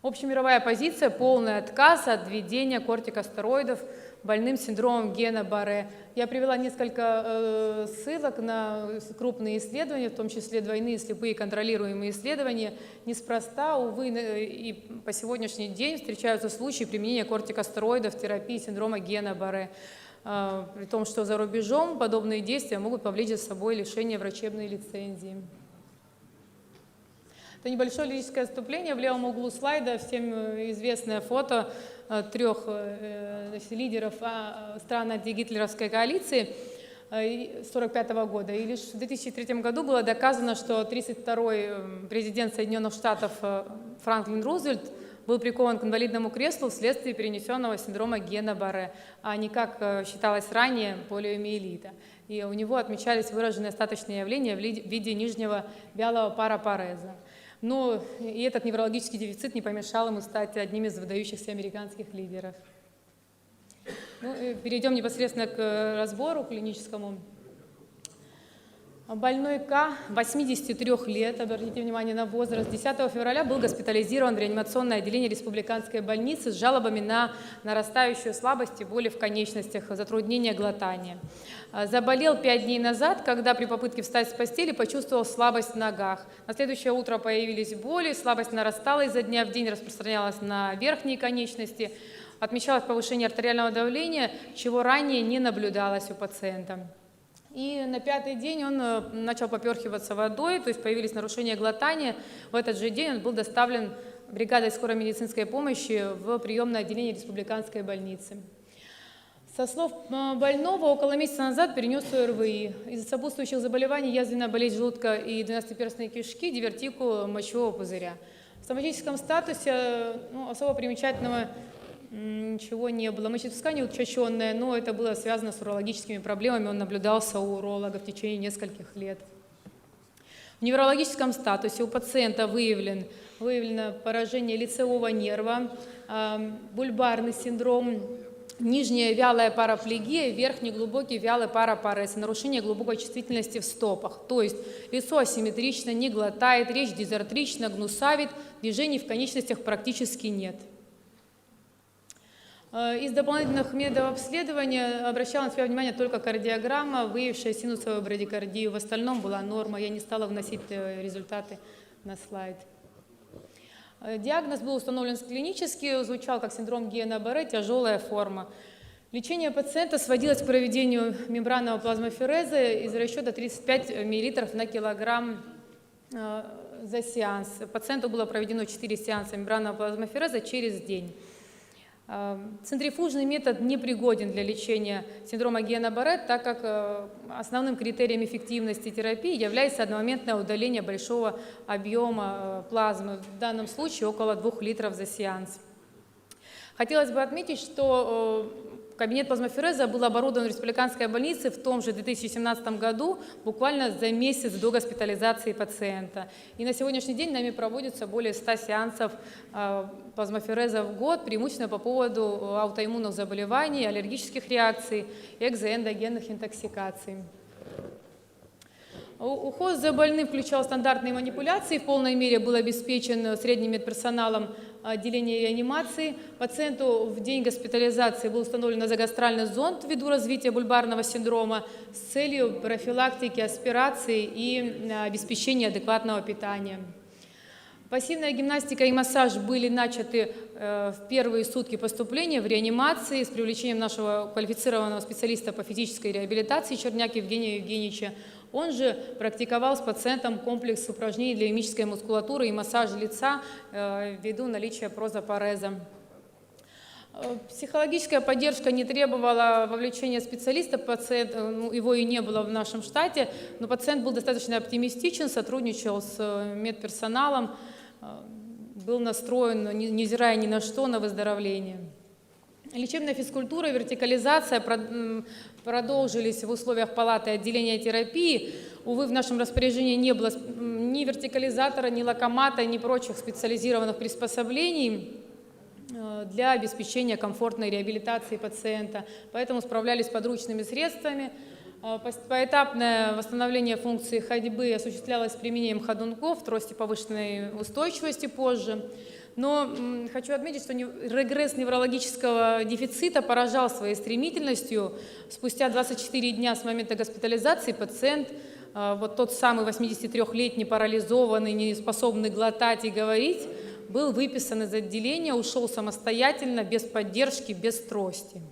Общемировая позиция – полный отказ от введения кортикостероидов больным синдромом Гиена-Барре. Я привела несколько ссылок на крупные исследования, в том числе двойные слепые контролируемые исследования. Неспроста, увы, и по сегодняшний день встречаются случаи применения кортикостероидов в терапии синдрома Гиена-Барре. При том, что за рубежом подобные действия могут повлечь за собой лишение врачебной лицензии. Это небольшое лирическое отступление. В левом углу слайда всем известное фото трех лидеров стран антигитлеровской коалиции 1945 года. И лишь в 2003 году было доказано, что 32-й президент Соединенных Штатов Франклин Рузвельт был прикован к инвалидному креслу вследствие перенесенного синдрома Гиена-Барре, а не, как считалось ранее, полиомиелита. И у него отмечались выраженные остаточные явления в виде нижнего вялого парапареза. Но и этот неврологический дефицит не помешал ему стать одним из выдающихся американских лидеров. Перейдем непосредственно к разбору клиническому. Больной К, 83 лет, обратите внимание на возраст, 10 февраля был госпитализирован в реанимационное отделение республиканской больницы с жалобами на нарастающую слабость и боли в конечностях, затруднение глотания. Заболел 5 дней назад, когда при попытке встать с постели почувствовал слабость в ногах. На следующее утро появились боли, слабость нарастала изо дня в день, распространялась на верхние конечности, отмечалось повышение артериального давления, чего ранее не наблюдалось у пациента. И на 5-й день он начал поперхиваться водой, то есть появились нарушения глотания. В этот же день он был доставлен бригадой скорой медицинской помощи в приемное отделение республиканской больницы. Со слов больного, около месяца назад перенес ОРВИ. Из-за сопутствующих заболеваний язвенная болезнь желудка и двенадцатиперстной кишки, дивертикул мочевого пузыря. В соматическом статусе особо примечательного ничего не было. Мочеиспускание учащенное, но это было связано с урологическими проблемами, он наблюдался у уролога в течение нескольких лет. В неврологическом статусе у пациента выявлено поражение лицевого нерва, бульбарный синдром, нижняя вялая параплегия, верхний глубокий вялый парапарез, нарушение глубокой чувствительности в стопах. То есть лицо асимметрично, не глотает, речь дизартрична, гнусавит, движений в конечностях практически нет. Из дополнительных методов обследования обращала на себя внимание только кардиограмма, выявившая синусовую брадикардию. В остальном была норма, я не стала вносить результаты на слайд. Диагноз был установлен клинически, звучал как синдром Гиена-Барре, тяжелая форма. Лечение пациента сводилось к проведению мембранного плазмофереза из расчета 35 мл на килограмм за сеанс. Пациенту было проведено 4 сеанса мембранного плазмофереза через день. Центрифужный метод не пригоден для лечения синдрома Гиена-Барре, так как основным критерием эффективности терапии является одномоментное удаление большого объема плазмы, в данном случае около 2 литров за сеанс. Хотелось бы отметить, что кабинет плазмофереза был оборудован в республиканской больнице в том же 2017 году, буквально за месяц до госпитализации пациента. И на сегодняшний день нами проводится более 100 сеансов плазмофереза в год, преимущественно по поводу аутоиммунных заболеваний, аллергических реакций, экзоэндогенных интоксикаций. Уход за больным включал стандартные манипуляции, в полной мере был обеспечен средним медперсоналом отделения реанимации. Пациенту в день госпитализации был установлен назогастральный зонд ввиду развития бульбарного синдрома с целью профилактики аспирации и обеспечения адекватного питания. Пассивная гимнастика и массаж были начаты в первые сутки поступления в реанимации с привлечением нашего квалифицированного специалиста по физической реабилитации Черняк Евгения Евгеньевича. Он же практиковал с пациентом комплекс упражнений для мимической мускулатуры и массаж лица ввиду наличия прозапореза. Психологическая поддержка не требовала вовлечения специалиста, его и не было в нашем штате, но пациент был достаточно оптимистичен, сотрудничал с медперсоналом, был настроен, невзирая ни на что, на выздоровление. Лечебная физкультура и вертикализация продолжились в условиях палаты отделения терапии. Увы, в нашем распоряжении не было ни вертикализатора, ни локомата, ни прочих специализированных приспособлений для обеспечения комфортной реабилитации пациента. Поэтому справлялись подручными средствами. Поэтапное восстановление функции ходьбы осуществлялось с применением ходунков, трости повышенной устойчивости позже. Но хочу отметить, что регресс неврологического дефицита поражал своей стремительностью. Спустя 24 дня с момента госпитализации пациент, вот тот самый 83-летний парализованный, неспособный глотать и говорить, был выписан из отделения, ушел самостоятельно, без поддержки, без трости.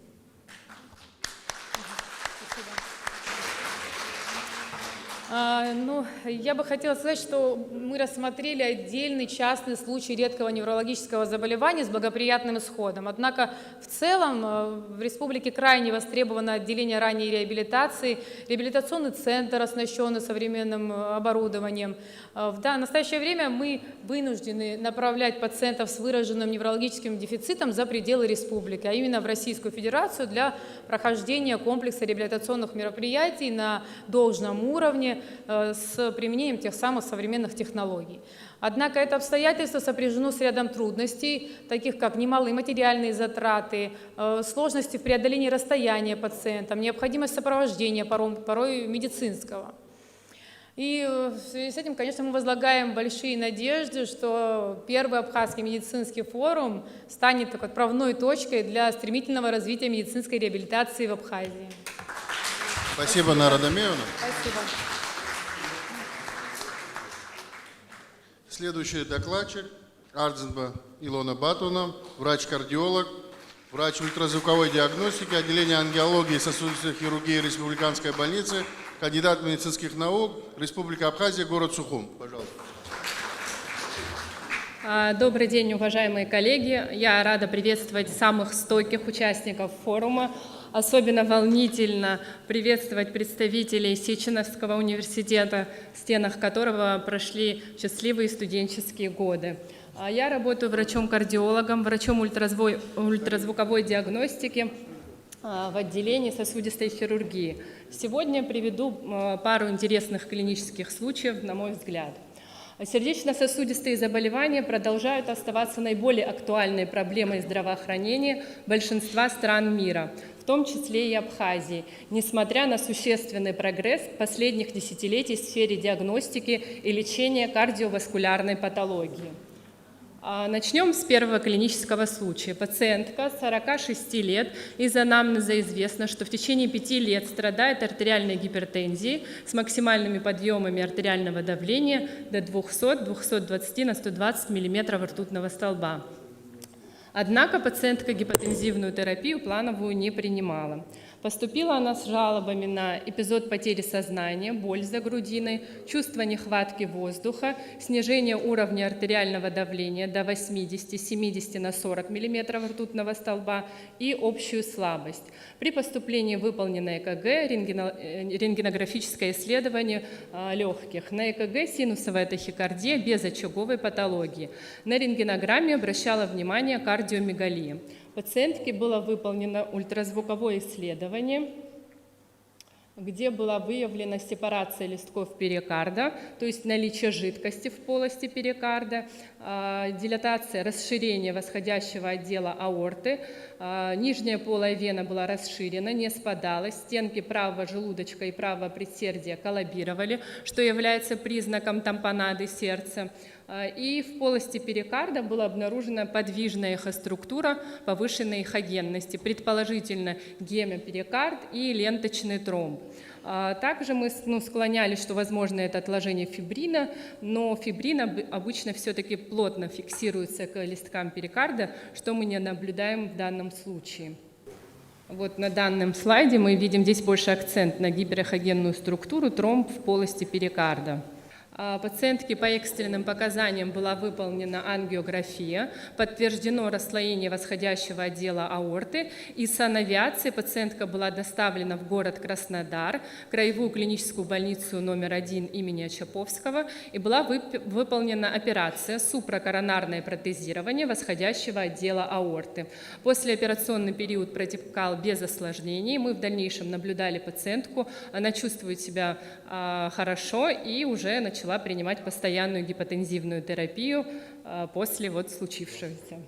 Я бы хотела сказать, что мы рассмотрели отдельный частный случай редкого неврологического заболевания с благоприятным исходом. Однако в целом в республике крайне востребовано отделение ранней реабилитации, реабилитационный центр, оснащенный современным оборудованием. В настоящее время мы вынуждены направлять пациентов с выраженным неврологическим дефицитом за пределы республики, а именно в Российскую Федерацию для прохождения комплекса реабилитационных мероприятий на должном уровне, с применением тех самых современных технологий. Однако это обстоятельство сопряжено с рядом трудностей, таких как немалые материальные затраты, сложности в преодолении расстояния пациентам, необходимость сопровождения порой медицинского. И в связи с этим, конечно, мы возлагаем большие надежды, что первый Абхазский медицинский форум станет такой отправной точкой для стремительного развития медицинской реабилитации в Абхазии. Спасибо, Нара Дамеевна. Спасибо. Следующий докладчик Ардзенба Илона Батуна, врач-кардиолог, врач ультразвуковой диагностики, отделение ангиологии и сосудистой хирургии Республиканской больницы, кандидат медицинских наук, Республика Абхазия, город Сухум. Пожалуйста. Добрый день, уважаемые коллеги. Я рада приветствовать самых стойких участников форума. Особенно волнительно приветствовать представителей Сеченовского университета, в стенах которого прошли счастливые студенческие годы. Я работаю врачом-кардиологом, врачом ультразвуковой диагностики в отделении сосудистой хирургии. Сегодня приведу пару интересных клинических случаев, на мой взгляд. Сердечно-сосудистые заболевания продолжают оставаться наиболее актуальной проблемой здравоохранения большинства стран мира, в том числе и Абхазии, несмотря на существенный прогресс последних десятилетий в сфере диагностики и лечения кардиоваскулярной патологии. Начнем с первого клинического случая. Пациентка 46 лет, из анамнеза известно, что в течение 5 лет страдает артериальной гипертензией с максимальными подъемами артериального давления до 200-220 на 120 мм ртутного столба. Однако пациентка гипотензивную терапию плановую не принимала. Поступила она с жалобами на эпизод потери сознания, боль за грудиной, чувство нехватки воздуха, снижение уровня артериального давления до 80-70 на 40 мм ртутного столба и общую слабость. При поступлении выполнено ЭКГ, рентгенографическое исследование легких. На ЭКГ синусовая тахикардия без очаговой патологии. На рентгенограмме обращала внимание кардиомегалия. Пациентке было выполнено ультразвуковое исследование, где была выявлена сепарация листков перикарда, то есть наличие жидкости в полости перикарда, дилатация, расширение восходящего отдела аорты, нижняя полая вена была расширена, не спадала, стенки правого желудочка и правого предсердия коллабировали, что является признаком тампонады сердца. И в полости перикарда была обнаружена подвижная эхоструктура повышенной эхогенности, предположительно гемоперикард и ленточный тромб. Также мы склонялись, что возможно это отложение фибрина, но фибрин обычно все-таки плотно фиксируется к листкам перикарда, что мы не наблюдаем в данном случае. Вот на данном слайде мы видим здесь больше акцент на гиперэхогенную структуру, тромб в полости перикарда. Пациентке по экстренным показаниям была выполнена ангиография, подтверждено расслоение восходящего отдела аорты, и с санавиацией пациентка была доставлена в город Краснодар, краевую клиническую больницу номер 1 имени Очаповского, и была выполнена операция супракоронарное протезирование восходящего отдела аорты. Послеоперационный период протекал без осложнений, мы в дальнейшем наблюдали пациентку, она чувствует себя хорошо и уже начала принимать постоянную гипотензивную терапию после случившегося.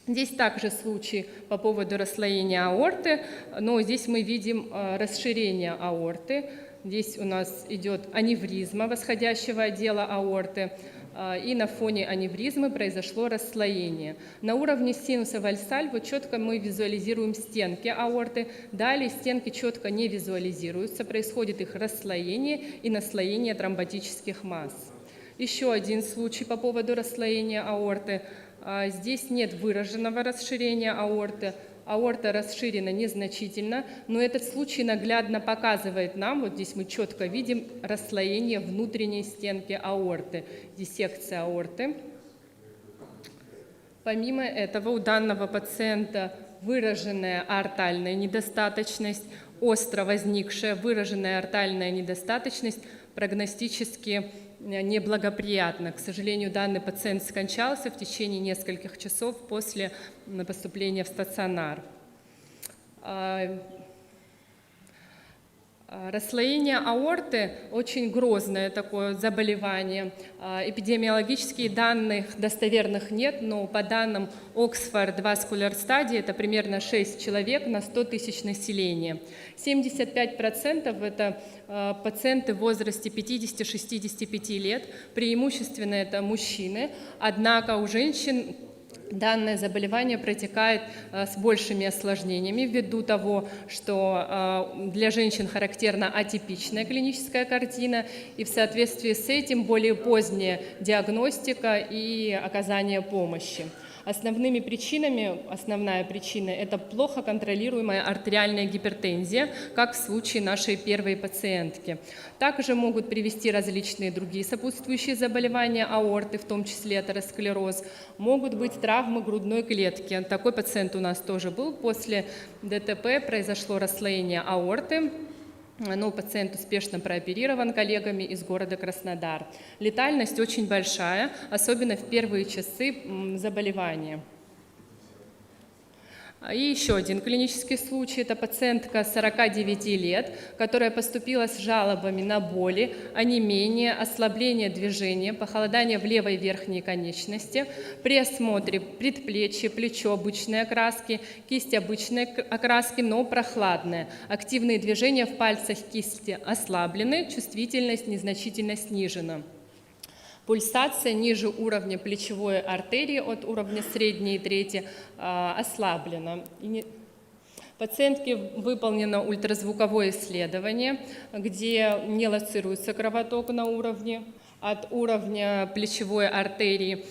Здесь также случай по поводу расслоения аорты, но здесь мы видим расширение аорты. Здесь у нас идет аневризма восходящего отдела аорты, и на фоне аневризмы произошло расслоение. На уровне синуса вальсальво четко мы визуализируем стенки аорты, далее стенки четко не визуализируются, происходит их расслоение и наслоение тромботических масс. Еще один случай по поводу расслоения аорты. Здесь нет выраженного расширения аорты. Аорта расширена незначительно, но этот случай наглядно показывает нам, вот здесь мы четко видим расслоение внутренней стенки аорты, диссекция аорты. Помимо этого у данного пациента выраженная аортальная недостаточность, остро возникшая выраженная аортальная недостаточность прогностически неблагоприятно. К сожалению, данный пациент скончался в течение нескольких часов после поступления в стационар. Расслоение аорты – очень грозное такое заболевание. Эпидемиологических данных достоверных нет, но по данным Oxford Vascular Study это примерно 6 человек на 100 тысяч населения. 75% это пациенты в возрасте 50-65 лет, преимущественно это мужчины, однако у женщин данное заболевание протекает с большими осложнениями ввиду того, что для женщин характерна атипичная клиническая картина, и в соответствии с этим более поздняя диагностика и оказание помощи. Основная причина – это плохо контролируемая артериальная гипертензия, как в случае нашей первой пациентки. Также могут привести различные другие сопутствующие заболевания аорты, в том числе атеросклероз, могут быть травмы грудной клетки. Такой пациент у нас тоже был. После ДТП произошло расслоение аорты. Но пациент успешно прооперирован коллегами из города Краснодар. Летальность очень большая, особенно в первые часы заболевания. И еще один клинический случай – это пациентка 49 лет, которая поступила с жалобами на боли, онемение, ослабление движения, похолодание в левой верхней конечности. При осмотре предплечье, плечо обычной окраски, кисть обычной окраски, но прохладная. Активные движения в пальцах кисти ослаблены, чувствительность незначительно снижена. Пульсация ниже уровня плечевой артерии от уровня средней и трети ослаблена. Пациентке выполнено ультразвуковое исследование, где не лоцируется кровоток на уровне. От уровня плечевой артерии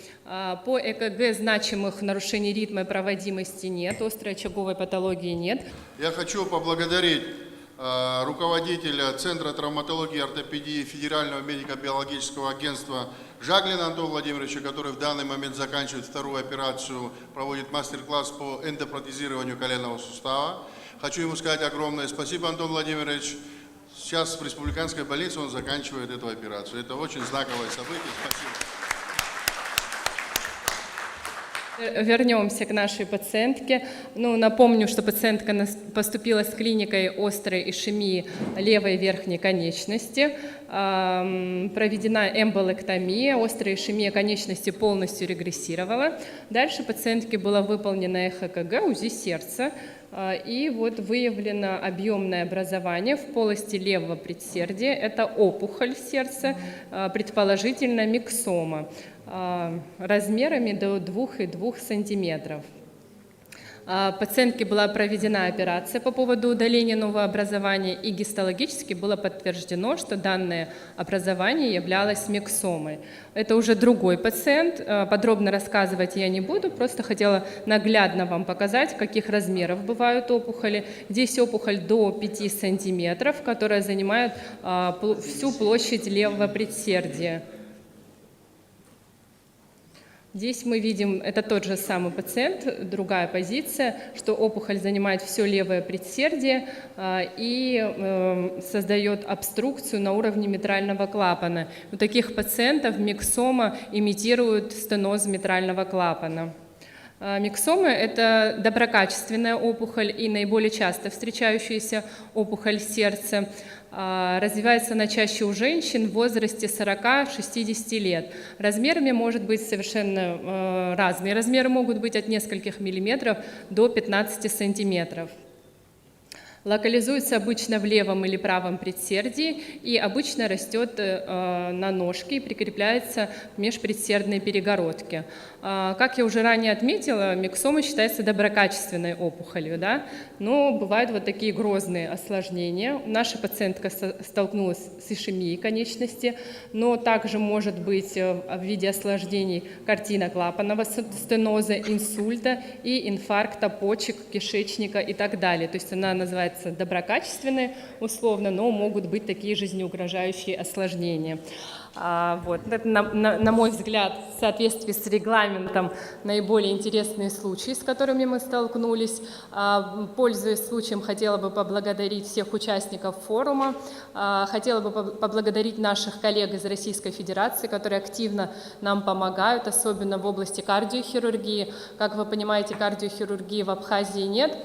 по ЭКГ значимых нарушений ритма и проводимости нет, острой очаговой патологии нет. Я хочу поблагодарить руководителя Центра травматологии и ортопедии Федерального медико-биологического агентства Жаглина Антона Владимировича, который в данный момент заканчивает вторую операцию, проводит мастер-класс по эндопротезированию коленного сустава. Хочу ему сказать огромное спасибо, Антон Владимирович. Сейчас в республиканской больнице он заканчивает эту операцию. Это очень знаковое событие. Спасибо. Вернемся к нашей пациентке. Напомню, что пациентка поступила с клиникой острой ишемии левой верхней конечности. Проведена эмболэктомия, острая ишемия конечности полностью регрессировала. Дальше пациентке было выполнено ЭХ-КГ, УЗИ сердца. И вот выявлено объемное образование в полости левого предсердия. Это опухоль сердца, предположительно миксома, размерами до 2,2 сантиметров. Пациентке была проведена операция по поводу удаления нового образования, и гистологически было подтверждено, что данное образование являлось миксомой. Это уже другой пациент, подробно рассказывать я не буду, просто хотела наглядно вам показать, каких размеров бывают опухоли. Здесь опухоль до 5 сантиметров, которая занимает всю площадь левого предсердия. Здесь мы видим, это тот же самый пациент, другая позиция, что опухоль занимает все левое предсердие и создает обструкцию на уровне митрального клапана. У таких пациентов миксома имитирует стеноз митрального клапана. Миксомы – это доброкачественная опухоль и наиболее часто встречающаяся опухоль сердца. Развивается она чаще у женщин в возрасте 40-60 лет. Размерами может быть совершенно разные. Размеры могут быть от нескольких миллиметров до 15 сантиметров. Локализуется обычно в левом или правом предсердии и обычно растет на ножке и прикрепляется к межпредсердной перегородке. Как я уже ранее отметила, миксома считается доброкачественной опухолью, да? Но бывают вот такие грозные осложнения. Наша пациентка столкнулась с ишемией конечности, но также может быть в виде осложнений картина клапанного стеноза, инсульта и инфаркта почек, кишечника и так далее. То есть она называется доброкачественной условно, но могут быть такие жизнеугрожающие осложнения. Это, на мой взгляд, в соответствии с регламентом наиболее интересные случаи, с которыми мы столкнулись. Пользуясь случаем, хотела бы поблагодарить всех участников форума, хотела бы поблагодарить наших коллег из Российской Федерации, которые активно нам помогают, особенно в области кардиохирургии. Как вы понимаете, кардиохирургии в Абхазии нет.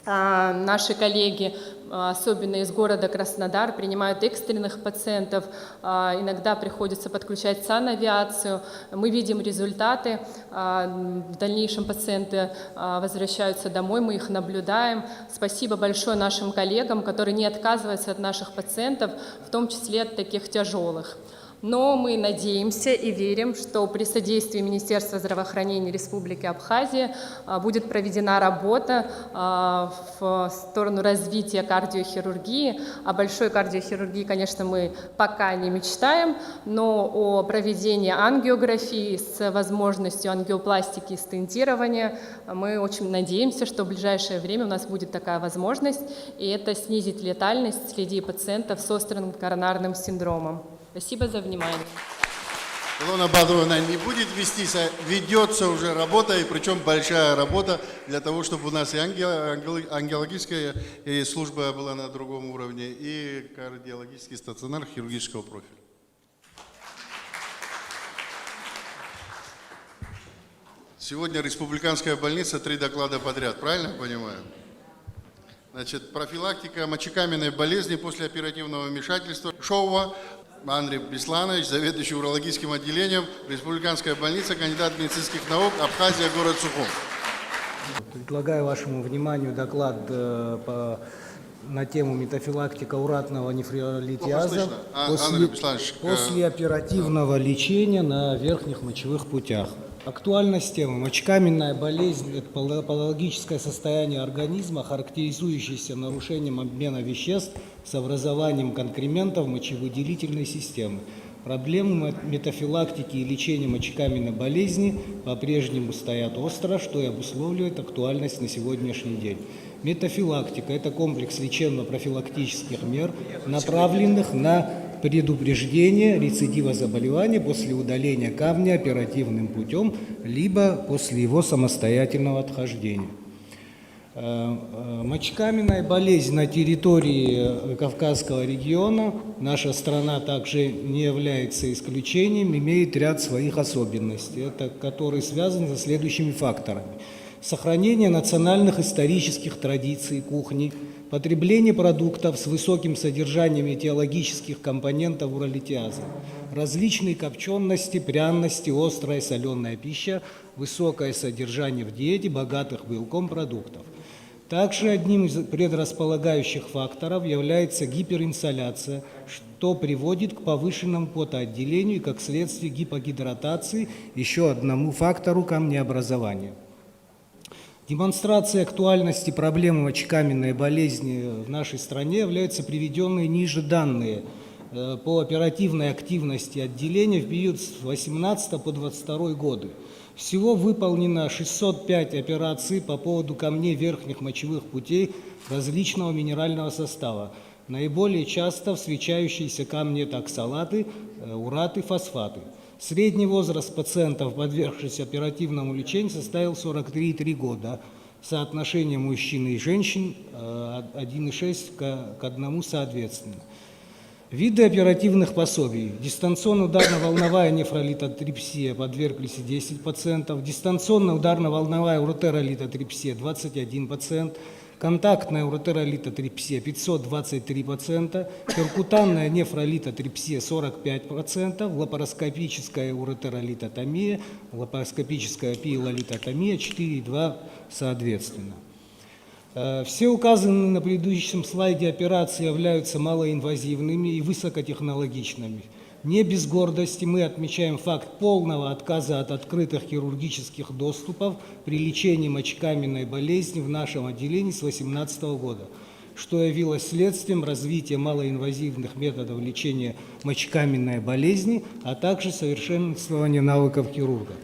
Наши коллеги, особенно из города Краснодар, принимают экстренных пациентов, иногда приходится подключать санавиацию. Мы видим результаты, в дальнейшем пациенты возвращаются домой, мы их наблюдаем. Спасибо большое нашим коллегам, которые не отказываются от наших пациентов, в том числе от таких тяжелых. Но мы надеемся и верим, что при содействии Министерства здравоохранения Республики Абхазия будет проведена работа в сторону развития кардиохирургии. О большой кардиохирургии, конечно, мы пока не мечтаем, но о проведении ангиографии с возможностью ангиопластики и стентирования мы очень надеемся, что в ближайшее время у нас будет такая возможность, и это снизит летальность среди пациентов с острым коронарным синдромом. Спасибо за внимание. Илона Бадовна не будет вестись, а ведется уже работа, и причем большая работа для того, чтобы у нас и ангиологическая и служба была на другом уровне, и кардиологический стационар хирургического профиля. Сегодня республиканская больница, 3 доклада подряд, правильно я понимаю? Значит, профилактика мочекаменной болезни после оперативного вмешательства. Шоува Андрей Бесланович, заведующий урологическим отделением, республиканская больница, кандидат медицинских наук, Абхазия, город Сухум. Предлагаю вашему вниманию доклад по на тему метафилактика уратного нефролитиаза Андрей Бесланович, после оперативного лечения на верхних мочевых путях. Актуальность темы. Мочекаменная болезнь – это патологическое состояние организма, характеризующееся нарушением обмена веществ с образованием конкрементов мочевыделительной системы. Проблемы метафилактики и лечения мочекаменной болезни по-прежнему стоят остро, что и обусловливает актуальность на сегодняшний день. Метафилактика – это комплекс лечебно-профилактических мер, направленных на предупреждение рецидива заболевания после удаления камня оперативным путем, либо после его самостоятельного отхождения. Мочекаменная болезнь на территории Кавказского региона, наша страна также не является исключением, имеет ряд своих особенностей, которые связаны со следующими факторами. Сохранение национальных исторических традиций кухни, потребление продуктов с высоким содержанием этиологических компонентов уролитиаза, различные копчености, пряности, острая и соленая пища, высокое содержание в диете богатых белком продуктов. Также одним из предрасполагающих факторов является гиперинсоляция, что приводит к повышенному потоотделению и, как следствие, гипогидратации, еще одному фактору камнеобразования. Демонстрацией актуальности проблемы мочекаменной болезни в нашей стране являются приведенные ниже данные по оперативной активности отделения в период с 18 по 22 годы. Всего выполнено 605 операций по поводу камней верхних мочевых путей различного минерального состава. Наиболее часто встречающиеся камни – это оксалаты, ураты, фосфаты. Средний возраст пациентов, подвергшихся оперативному лечению, составил 43,3 года. Соотношение мужчин и женщин 1,6 к 1 соответственно. Виды оперативных пособий. Дистанционно-ударно-волновая нефролитотрипсия подверглись 10 пациентов, дистанционно-ударно-волновая уретеролитотрипсия 21 пациент, контактная уретеролитотрипсия 523 пациента, перкутанная нефролитотрипсия 45 пациентов, лапароскопическая уретеролитотомия, лапароскопическая пиелолитотомия 4,2 соответственно. Все указанные на предыдущем слайде операции являются малоинвазивными и высокотехнологичными. Не без гордости мы отмечаем факт полного отказа от открытых хирургических доступов при лечении мочекаменной болезни в нашем отделении с 2018 года, что явилось следствием развития малоинвазивных методов лечения мочекаменной болезни, а также совершенствования навыков хирурга.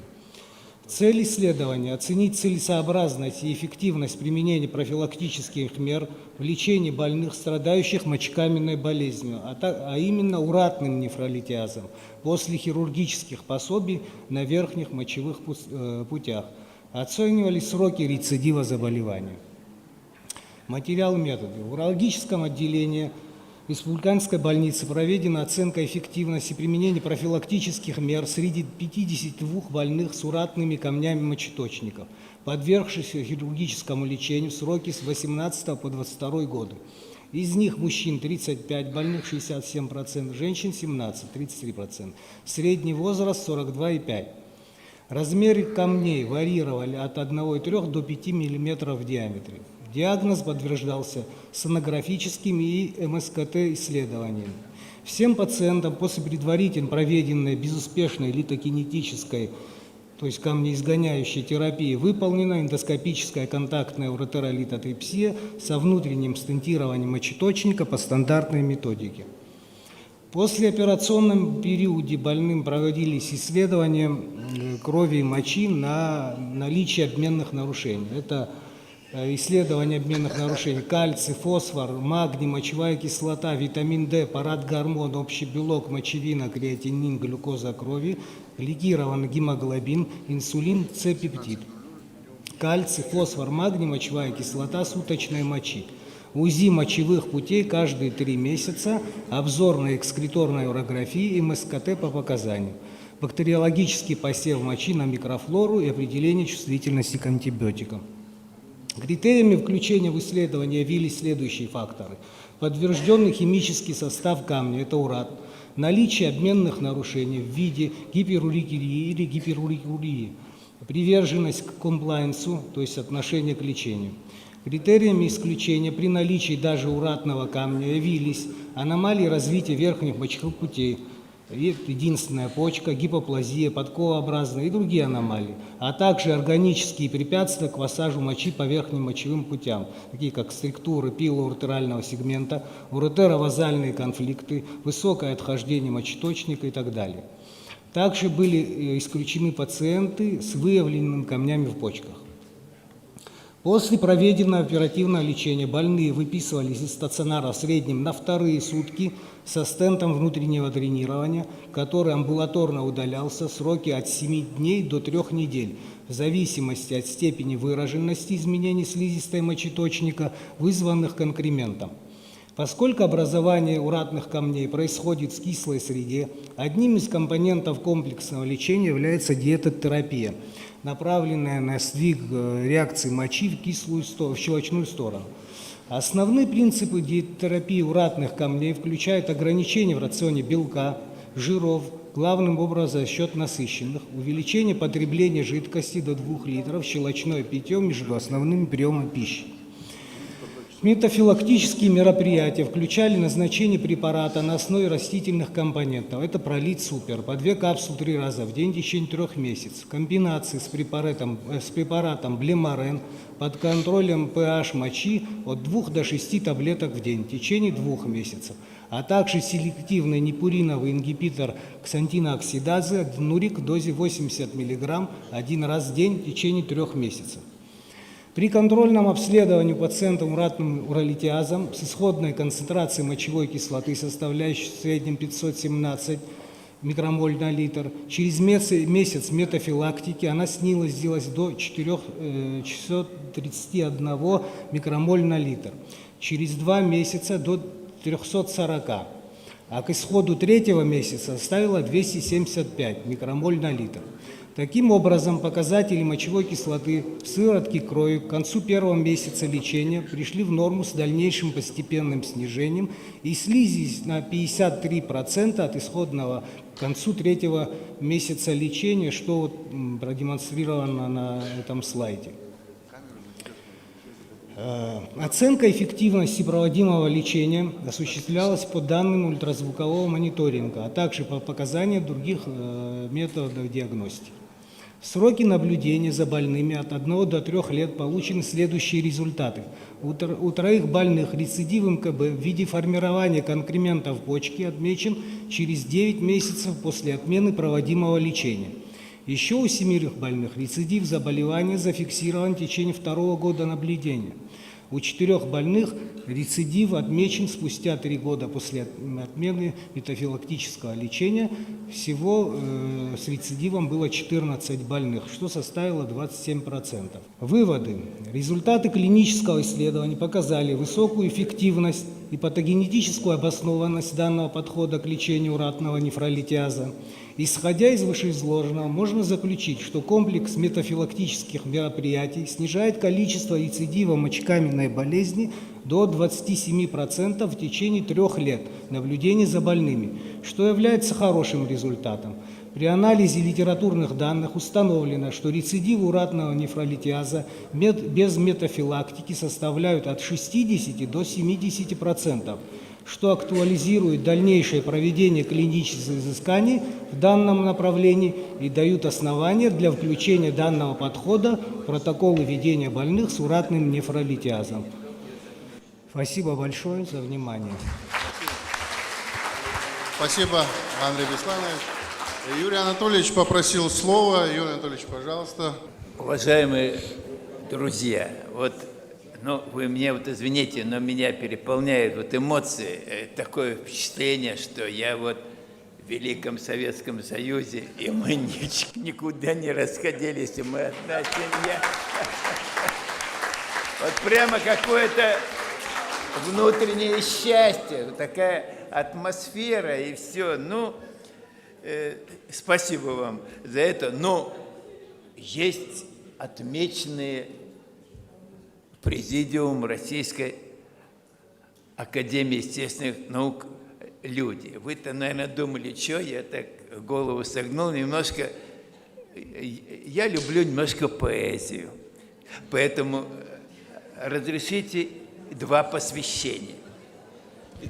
Цель исследования – оценить целесообразность и эффективность применения профилактических мер в лечении больных, страдающих мочекаменной болезнью, а именно уратным нефролитиазом, после хирургических пособий на верхних мочевых путях. Оценивались сроки рецидива заболевания. Материал метода. В урологическом отделении Республиканской больницы проведена оценка эффективности применения профилактических мер среди 52 больных с уратными камнями мочеточников, подвергшихся хирургическому лечению в сроки с 18 по 22 годы. Из них мужчин 35 больных, 67%, женщин 17, 33%. Средний возраст 42,5. Размеры камней варьировали от 1,3 до 5 мм в диаметре. Диагноз подтверждался сонографическими и МСКТ-исследованиями. Всем пациентам после предварительно проведенной безуспешной литокинетической, то есть камнеизгоняющей терапии, выполнена эндоскопическая контактная уретеролитотрипсия со внутренним стентированием мочеточника по стандартной методике. В послеоперационном периоде больным проводились исследования крови и мочи на наличие обменных нарушений. Это исследования обменных нарушений: кальций, фосфор, магний, мочевая кислота, витамин D, парадгормон, общий белок, мочевина, креатинин, глюкоза крови, гликированный гемоглобин, инсулин, С-пептид. Кальций, фосфор, магний, мочевая кислота, суточной мочи. УЗИ мочевых путей каждые 3 месяца, обзорная экскреторная урография и МСКТ по показанию. Бактериологический посев мочи на микрофлору и определение чувствительности к антибиотикам. Критериями включения в исследование явились следующие факторы. Подтвержденный химический состав камня – это урат, наличие обменных нарушений в виде гиперурикурии или гиперурикурии, приверженность к комплайенсу, то есть отношение к лечению, Критериями исключения при наличии даже уратного камня явились аномалии развития верхних мочевых путей, единственная почка, гипоплазия, подковообразная и другие аномалии, а также органические препятствия к массажу мочи по верхним мочевым путям, такие как структуры пилоуретерального сегмента, уретеровазальные конфликты, высокое отхождение мочеточника и так далее. Также были исключены пациенты с выявленными камнями в почках. После проведенного оперативного лечения больные выписывались из стационара в среднем на вторые сутки со стентом внутреннего дренирования, который амбулаторно удалялся в сроки от 7 дней до 3 недель, в зависимости от степени выраженности изменений слизистой мочеточника, вызванных конкрементом. Поскольку образование уратных камней происходит в кислой среде, одним из компонентов комплексного лечения является диетотерапия, направленная на сдвиг реакции мочи в щелочную сторону. Основные принципы диетотерапии уратных камней включают ограничение в рационе белка, жиров, главным образом за счет насыщенных, увеличение потребления жидкости до 2 литров, щелочное питье между основными приемами пищи. Метафилактические мероприятия включали назначение препарата на основе растительных компонентов. Это пролит супер, по 2 капсулы 3 раза в день в течение 3 месяцев. Комбинации с препаратом Блемарен под контролем pH мочи от 2 до 6 таблеток в день в течение 2 месяцев. А также селективный непуриновый ингибитор ксантинооксидазы Нурик в дозе 80 мг 1 раз в день в течение 3 месяцев. При контрольном обследовании пациента уратным уролитиазом с исходной концентрацией мочевой кислоты, составляющей в среднем 517 микромоль на литр, через месяц метафилактики она снизилась до 431 микромоль на литр, через 2 месяца до 340, а к исходу 3-го месяца составила 275 микромоль на литр. Таким образом, показатели мочевой кислоты в сыворотке крови к концу 1-го месяца лечения пришли в норму с дальнейшим постепенным снижением и снизились на 53% от исходного к концу 3-го месяца лечения, что вот продемонстрировано на этом слайде. Оценка эффективности проводимого лечения осуществлялась по данным ультразвукового мониторинга, а также по показаниям других методов диагностики. В сроки наблюдения за больными от 1 до 3 лет получены следующие результаты. У 3 больных рецидив МКБ в виде формирования конкремента в почке отмечен через 9 месяцев после отмены проводимого лечения. Еще у 7 больных рецидив заболевания зафиксирован в течение 2-го года наблюдения. У 4 больных рецидив отмечен спустя 3 года после отмены метафилактического лечения. Всего с рецидивом было 14 больных, что составило 27%. Выводы. Результаты клинического исследования показали высокую эффективность и патогенетическую обоснованность данного подхода к лечению уратного нефролитиаза. Исходя из вышеизложенного, можно заключить, что комплекс метафилактических мероприятий снижает количество рецидива мочекаменной болезни до 27% в течение 3 лет наблюдения за больными, что является хорошим результатом. При анализе литературных данных установлено, что рецидивы уратного нефролитиаза без метафилактики составляют от 60 до 70%, что актуализирует дальнейшее проведение клинических изысканий в данном направлении и дают основания для включения данного подхода в протоколы ведения больных с уратным нефролитиазом. Спасибо большое за внимание. Спасибо, Андрей Бесланович. Юрий Анатольевич попросил слова. Юрий Анатольевич, пожалуйста. Уважаемые друзья, вы мне извините, но меня переполняют эмоции, такое впечатление, что я в Великом Советском Союзе, и мы никуда не расходились, и мы одна семья. Прямо какое-то внутреннее счастье, такая атмосфера и все. Спасибо вам за это. Но есть отмеченные Президиум Российской Академии Естественных Наук люди. Вы-то, наверное, думали, что я так голову согнул немножко. Я люблю немножко поэзию. Поэтому разрешите 2 посвящения.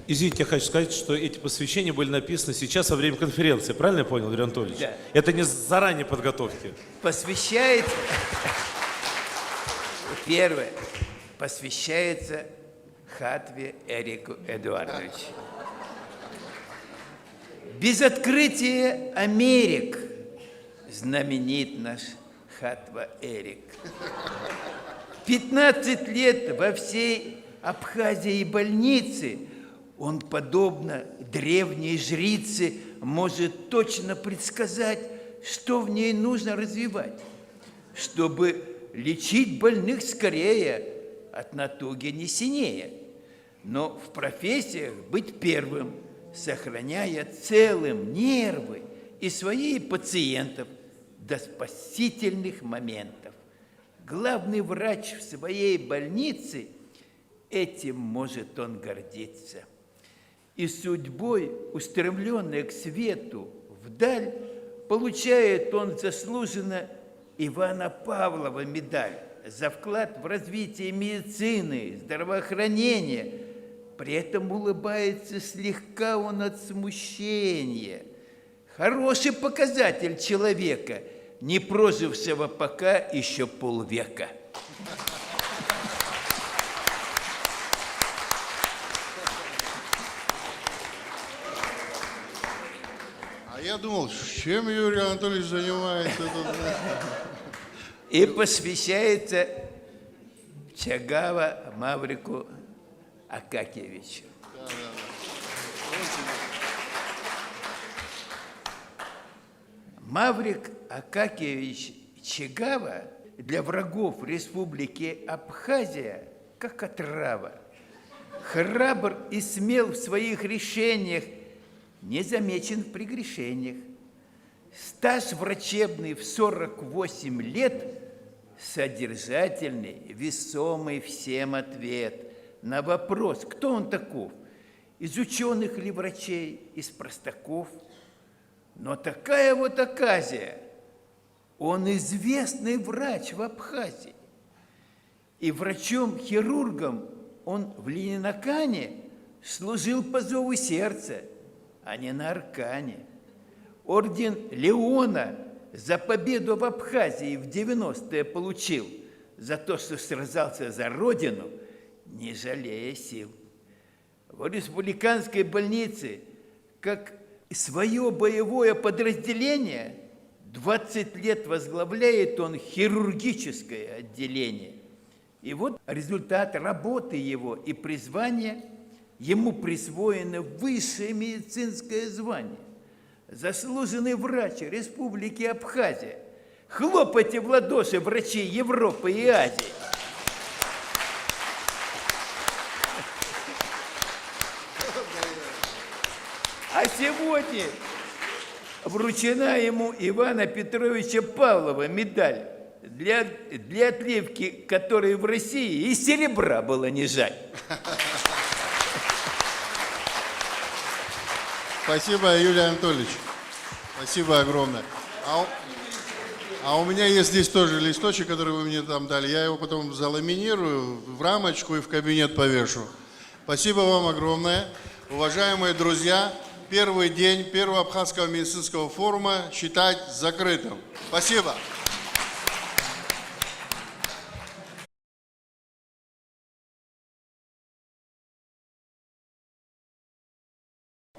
Извините, я хочу сказать, что эти посвящения были написаны сейчас во время конференции. Правильно я понял, Юрий Анатольевич? Да. Это не заранее подготовки. Посвящается, первое, посвящается Хатве Эрику Эдуардовичу. Без открытия Америк знаменит наш Хатва Эрик. 15 лет во всей Абхазии больнице он, подобно древней жрице, может точно предсказать, что в ней нужно развивать, чтобы лечить больных скорее, от натуги не синее, но в профессиях быть первым, сохраняя целым нервы и свои пациентов до спасительных моментов. Главный врач в своей больнице, этим может он гордиться. И судьбой, устремленной к свету вдаль, получает он заслуженно Ивана Павлова медаль за вклад в развитие медицины, здравоохранения. При этом улыбается слегка он от смущения. Хороший показатель человека, не прожившего пока еще полвека. А я думал, чем Юрий Анатольевич занимается тут? И посвящается Чагава Маврику Акакиевичу. Маврик Акакиевич Чагава для врагов Республики Абхазия как отрава. Храбр и смел в своих решениях, не замечен в прегрешениях. Стаж врачебный в 48 лет, содержательный, весомый всем ответ на вопрос, кто он таков, из ученых ли врачей, из простаков. Но такая вот оказия, он известный врач в Абхазии. И врачом-хирургом он в Ленинакане служил по зову сердца, а не на Аркане. Орден Леона за победу в Абхазии в 90-е получил, за то, что сражался за родину, не жалея сил. В республиканской больнице, как свое боевое подразделение, 20 лет возглавляет он хирургическое отделение. И вот результат работы его и призвания, ему присвоено высшее медицинское звание. Заслуженный врач Республики Абхазия. Хлопайте в ладоши, врачи Европы и Азии. А сегодня вручена ему Ивана Петровича Павлова медаль, для отливки которой в России и серебра было не жаль. Спасибо, Юрий Анатольевич. Спасибо огромное. А у меня есть здесь тоже листочек, который вы мне там дали. Я его потом заламинирую в рамочку и в кабинет повешу. Спасибо вам огромное. Уважаемые друзья, первый день первого Абхазского медицинского форума считать закрытым. Спасибо.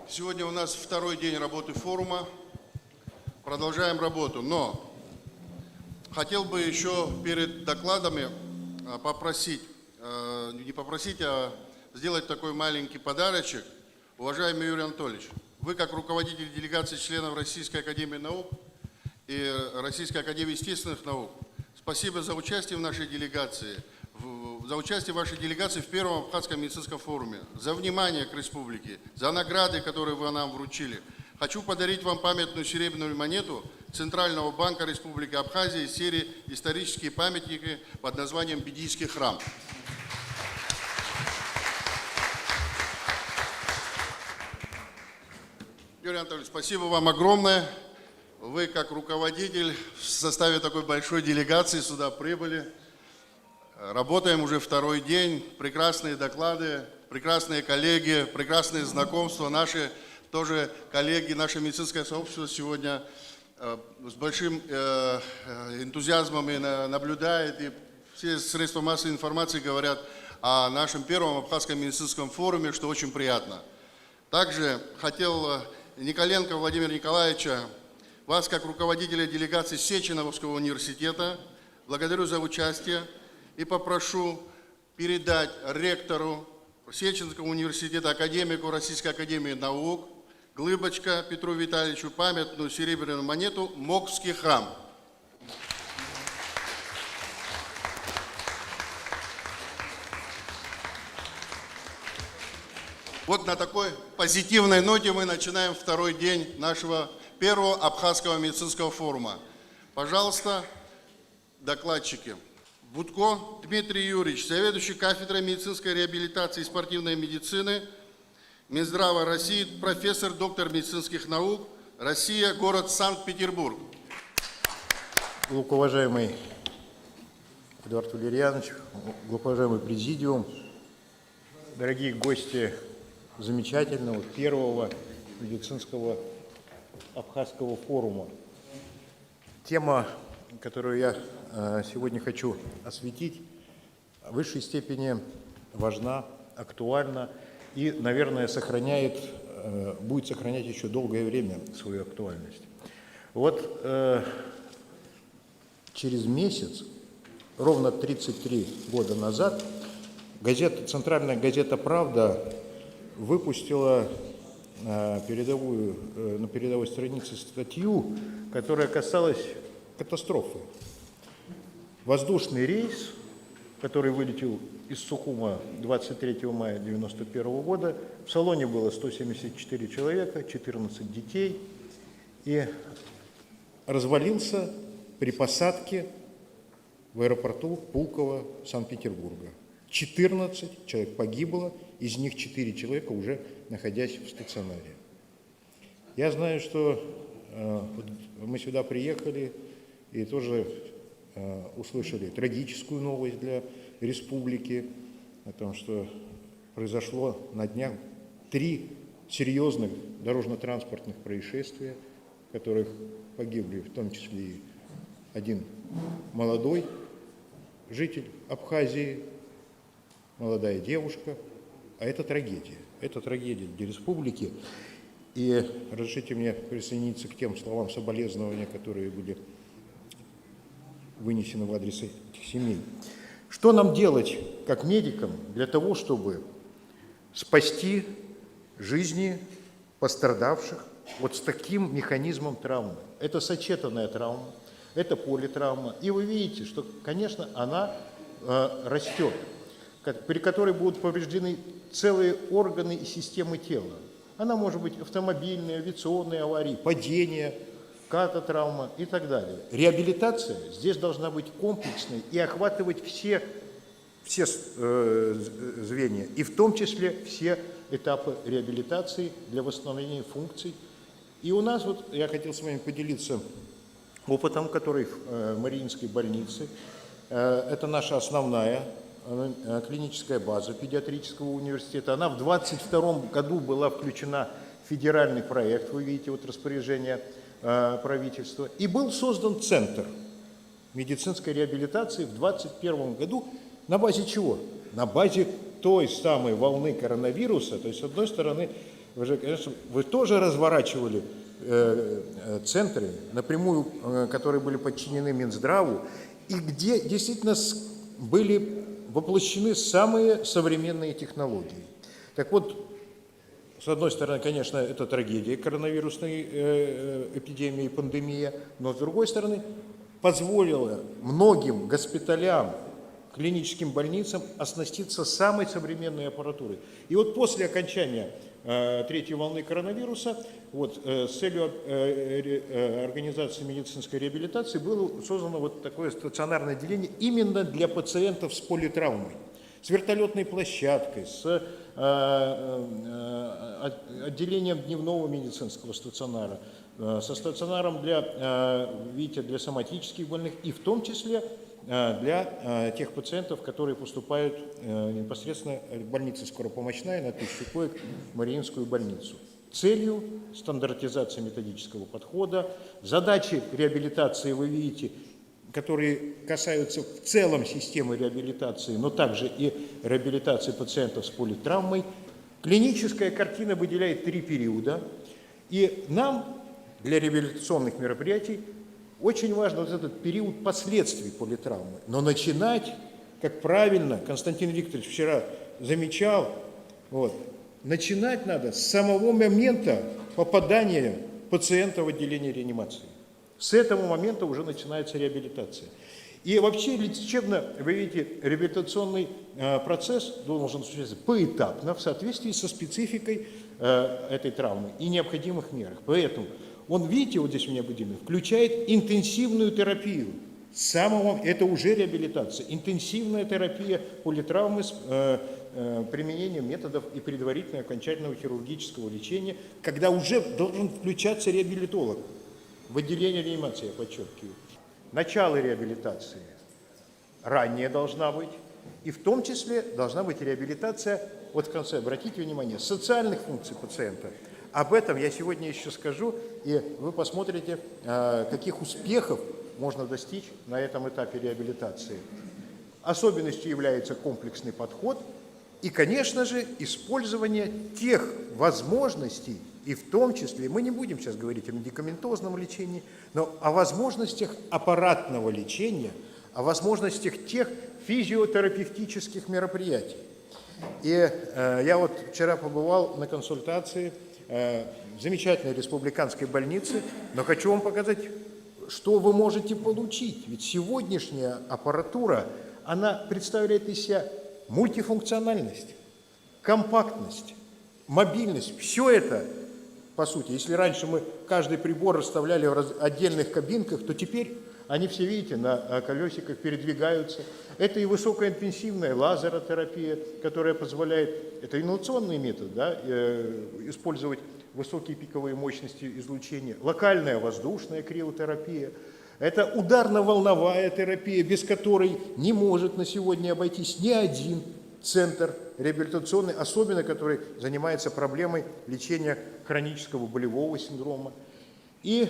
Сегодня у нас второй день работы форума. Продолжаем работу, но хотел бы еще перед докладами попросить, не попросить, а сделать такой маленький подарочек. Уважаемый Юрий Анатольевич, вы как руководитель делегации членов Российской академии наук и Российской академии естественных наук, спасибо за участие в нашей делегации, за участие в вашей делегации в первом Абхазском медицинском форуме, за внимание к республике, за награды, которые вы нам вручили. Хочу подарить вам памятную серебряную монету Центрального банка Республики Абхазия из серии «Исторические памятники» под названием «Бедийский храм». Юрий Анатольевич, спасибо вам огромное. Вы, как руководитель, в составе такой большой делегации сюда прибыли. Работаем уже второй день, прекрасные доклады, прекрасные коллеги, прекрасные знакомства. Наши тоже коллеги, наше медицинское сообщество сегодня с большим энтузиазмом наблюдает, и все средства массовой информации говорят о нашем первом Абхазском медицинском форуме, что очень приятно. Также хотел Николенко Владимира Николаевича, вас как руководителя делегации Сеченовского университета, благодарю за участие и попрошу передать ректору Сеченского университета, академику Российской академии наук Глыбочка Петру Витальевичу памятную серебряную монету «Мокский храм». Вот на такой позитивной ноте мы начинаем второй день нашего первого Абхазского медицинского форума. Пожалуйста, докладчики. Будко Дмитрий Юрьевич, заведующий кафедрой медицинской реабилитации и спортивной медицины Минздрава России, профессор, доктор медицинских наук, Россия, город Санкт-Петербург. Глубоковажаемый Эдуард Валерьянович, глубоковажаемый президиум, дорогие гости замечательного первого медицинского Абхазского форума. Тема, которую я сегодня хочу осветить, в высшей степени важна, актуальна и, наверное, будет сохранять еще долгое время свою актуальность. Вот через месяц, ровно 33 года назад, центральная газета «Правда» выпустила на передовой странице статью, которая касалась катастрофы. Воздушный рейс, который вылетел из Сухума 23 мая 1991 года, в салоне было 174 человека, 14 детей, и развалился при посадке в аэропорту Пулково Санкт-Петербурга. 14 человек погибло, из них 4 человека уже находясь в стационаре. Я знаю, что мы сюда приехали и тоже услышали трагическую новость для республики о том, что произошло на днях 3 серьезных дорожно-транспортных происшествия, в которых погибли в том числе и один молодой житель Абхазии, молодая девушка. А это трагедия. Это трагедия для республики. И разрешите мне присоединиться к тем словам соболезнования, которые были вынесены в адрес этих семей. Что нам делать, как медикам, для того, чтобы спасти жизни пострадавших вот с таким механизмом травмы? Это сочетанная травма, это политравма. И вы видите, что, конечно, она растет, при которой будут повреждены целые органы и системы тела. Она может быть автомобильная, авиационная авария, падение, кататравма и так далее. Реабилитация здесь должна быть комплексной и охватывать все звенья, и в том числе все этапы реабилитации для восстановления функций. И у нас, вот я хотел с вами поделиться опытом, который в Мариинской больнице. Это наша основная клиническая база педиатрического университета. Она в 2022 году была включена в федеральный проект, вы видите, вот распоряжение правительства. И был создан центр медицинской реабилитации в 2021 году. На базе чего? На базе той самой волны коронавируса. То есть, с одной стороны, вы тоже разворачивали центры, напрямую, которые были подчинены Минздраву, и где действительно были воплощены самые современные технологии. Так вот, с одной стороны, конечно, это трагедия коронавирусной эпидемии, пандемия, но с другой стороны, позволила многим госпиталям, клиническим больницам оснаститься самой современной аппаратурой. И вот после окончания третьей волны коронавируса, вот, с целью организации медицинской реабилитации было создано вот такое стационарное отделение именно для пациентов с политравмой, с вертолетной площадкой, с отделением дневного медицинского стационара, со стационаром для, видите, для соматических больных и в том числе для тех пациентов, которые поступают непосредственно в больнице скоропомощная на 1000 коек в Мариинскую больницу. Целью стандартизации методического подхода, задачи реабилитации вы видите, которые касаются в целом системы реабилитации, но также и реабилитации пациентов с политравмой. Клиническая картина выделяет 3 периода, и нам для реабилитационных мероприятий очень важен вот этот период последствий политравмы. Но начинать, как правильно Константин Викторович вчера замечал, начинать надо с самого момента попадания пациента в отделение реанимации. С этого момента уже начинается реабилитация. И вообще лечебно, вы видите, реабилитационный процесс должен осуществляться поэтапно в соответствии со спецификой этой травмы и необходимых мерах. Поэтому он, видите, вот здесь у меня выделено, включает интенсивную терапию. Это уже реабилитация. Интенсивная терапия политравмы с применением методов и предварительного окончательного хирургического лечения, когда уже должен включаться реабилитолог в отделение реанимации, я подчеркиваю. Начало реабилитации ранее должна быть, и в том числе должна быть реабилитация, вот в конце, обратите внимание, социальных функций пациента. Об этом я сегодня еще скажу, и вы посмотрите, каких успехов можно достичь на этом этапе реабилитации. Особенностью является комплексный подход и, конечно же, использование тех возможностей, и в том числе, мы не будем сейчас говорить о медикаментозном лечении, но о возможностях аппаратного лечения, о возможностях тех физиотерапевтических мероприятий. И я вот вчера побывал на консультации в замечательной республиканской больнице, но хочу вам показать, что вы можете получить. Ведь сегодняшняя аппаратура, она представляет из себя мультифункциональность, компактность, мобильность. Все это, по сути, если раньше мы каждый прибор расставляли в отдельных кабинках, то теперь они все, видите, на колесиках передвигаются. Это и высокоинтенсивная лазеротерапия, которая позволяет, это инновационный метод, да, использовать высокие пиковые мощности излучения, локальная воздушная криотерапия, это ударно-волновая терапия, без которой не может на сегодня обойтись ни один центр реабилитационный, особенно который занимается проблемой лечения хронического болевого синдрома. И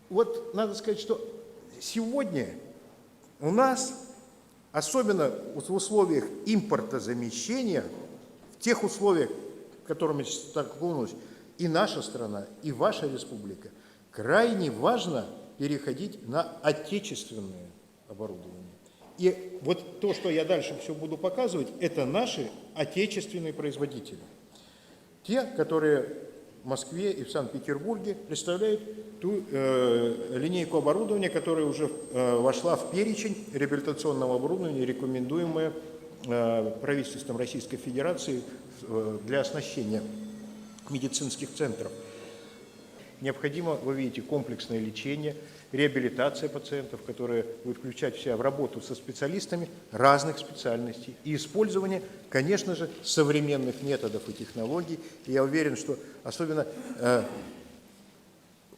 вот надо сказать, что сегодня у нас, особенно в условиях импортозамещения, в тех условиях, в которыми столкнулась и наша страна, и ваша республика, крайне важно переходить на отечественное оборудование. И вот то, что я дальше все буду показывать, это наши отечественные производители. Те, которые в Москве и в Санкт-Петербурге представляют ту линейку оборудования, которая уже вошла в перечень реабилитационного оборудования, рекомендуемое правительством Российской Федерации для оснащения медицинских центров. Необходимо, вы видите, комплексное лечение, реабилитация пациентов, которая будет включать в себя в работу со специалистами разных специальностей и использование, конечно же, современных методов и технологий. И я уверен, что особенно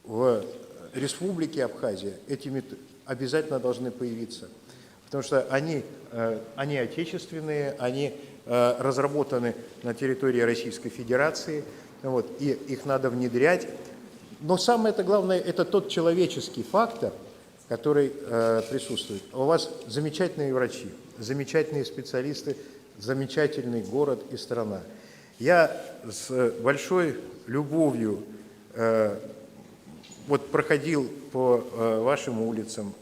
в Республике Абхазия эти методы обязательно должны появиться, потому что они отечественные, они разработаны на территории Российской Федерации, и их надо внедрять. Но самое-то главное – это тот человеческий фактор, который присутствует. У вас замечательные врачи, замечательные специалисты, замечательный город и страна. Я с большой любовью проходил по вашим улицам,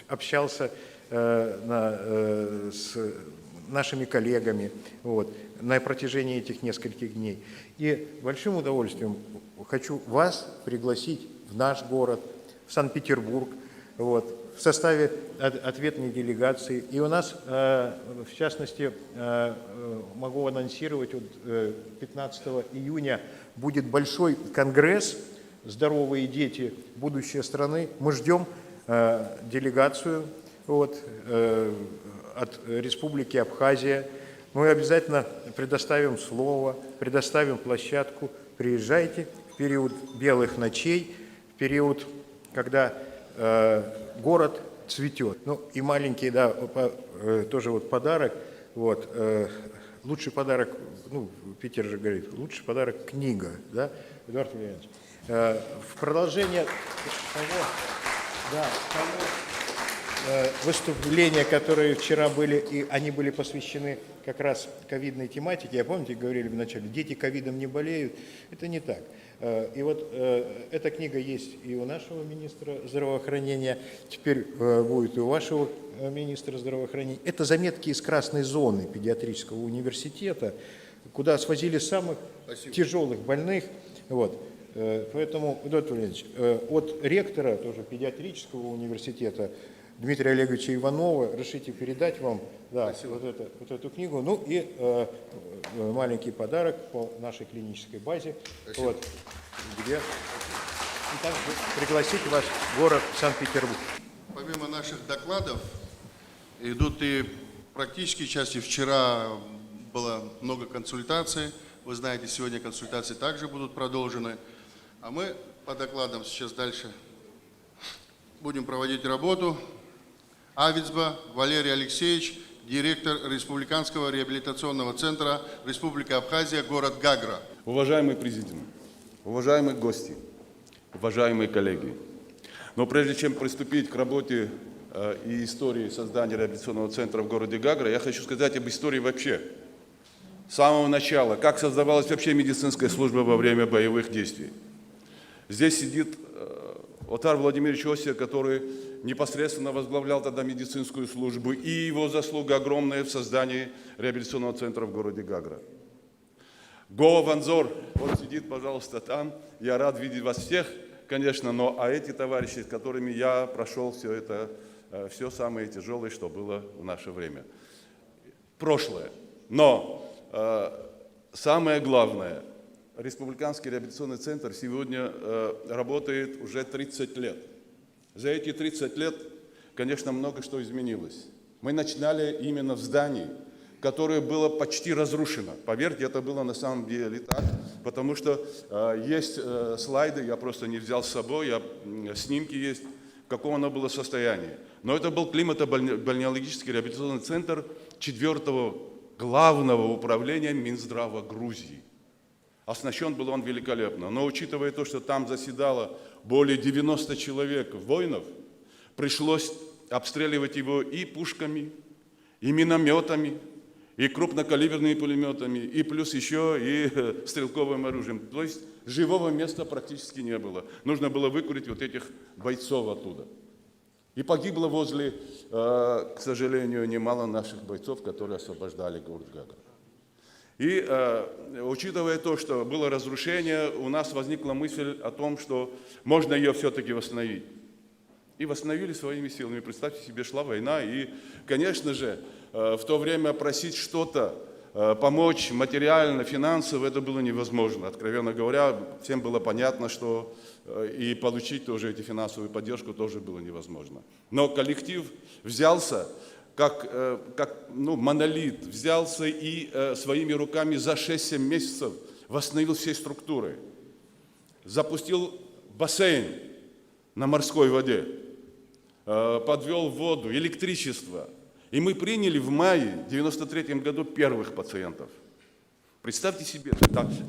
общался с нашими коллегами на протяжении этих нескольких дней. И большим удовольствием хочу вас пригласить в наш город, в Санкт-Петербург, в составе ответной делегации. И у нас, в частности, могу анонсировать, 15 июня будет большой конгресс «Здоровые дети. Будущее страны». Мы ждем делегацию от Республики Абхазия. Мы обязательно предоставим слово, предоставим площадку. Приезжайте в период белых ночей, в период, когда город цветет. Ну и маленький, да, тоже вот подарок. Вот, лучший подарок, ну, Питер же говорит, лучший подарок книга, да, Эдуард Владимирович. В продолжение того выступления, которые вчера были, и они были посвящены как раз ковидной тематике. Я помните, говорили вначале, дети ковидом не болеют. Это не так. И вот эта книга есть и у нашего министра здравоохранения, теперь будет и у вашего министра здравоохранения. Это заметки из красной зоны педиатрического университета, куда свозили самых тяжелых больных. Вот. Поэтому, Эдуард Владимирович, от ректора тоже педиатрического университета Дмитрия Олеговича Иванова решите передать вам, да, вот эту книгу. Ну и маленький подарок по нашей клинической базе. Вот, где, и также пригласить вас в город Санкт-Петербург. Помимо наших докладов идут и практические части. Вчера было много консультаций. Вы знаете, сегодня консультации также будут продолжены. А мы по докладам сейчас дальше будем проводить работу. Авицба Валерий Алексеевич, директор Республиканского реабилитационного центра Республика Абхазия, город Гагра. Уважаемый президент, уважаемые гости, уважаемые коллеги, но прежде чем приступить к работе и истории создания реабилитационного центра в городе Гагра, я хочу сказать об истории вообще. С самого начала, как создавалась вообще медицинская служба во время боевых действий. Здесь сидит Отар Владимирович Осия, который непосредственно возглавлял тогда медицинскую службу, и его заслуга огромная в создании реабилитационного центра в городе Гагра. Гоа Ванзор, вот сидит, пожалуйста, там. Я рад видеть вас всех, конечно, но эти товарищи, с которыми я прошел все это, все самое тяжелое, что было в наше время. Прошлое. Но самое главное, Республиканский реабилитационный центр сегодня работает уже 30 лет. За эти 30 лет, конечно, много что изменилось. Мы начинали именно в здании, которое было почти разрушено. Поверьте, это было на самом деле так, потому что есть слайды, я просто не взял с собой, снимки есть, в каком оно было состоянии. Но это был климато-бальнеологический реабилитационный центр 4-го главного управления Минздрава Грузии. Оснащен был он великолепно, но учитывая то, что там заседало более 90 человек воинов, пришлось обстреливать его и пушками, и минометами, и крупнокалиберными пулеметами, и плюс еще и стрелковым оружием. То есть живого места практически не было. Нужно было выкурить вот этих бойцов оттуда. И погибло возле, к сожалению, немало наших бойцов, которые освобождали город Гагра. И учитывая то, что было разрушение, у нас возникла мысль о том, что можно ее все-таки восстановить. И восстановили своими силами. Представьте себе, шла война, и, конечно же, в то время просить что-то, помочь материально, финансово, это было невозможно. Откровенно говоря, всем было понятно, что и получить тоже эти финансовую поддержку тоже было невозможно. Но коллектив взялся, как монолит, взялся и своими руками за 6-7 месяцев восстановил все структуры. Запустил бассейн на морской воде, подвел воду, электричество. И мы приняли в мае 1993 году первых пациентов. Представьте себе,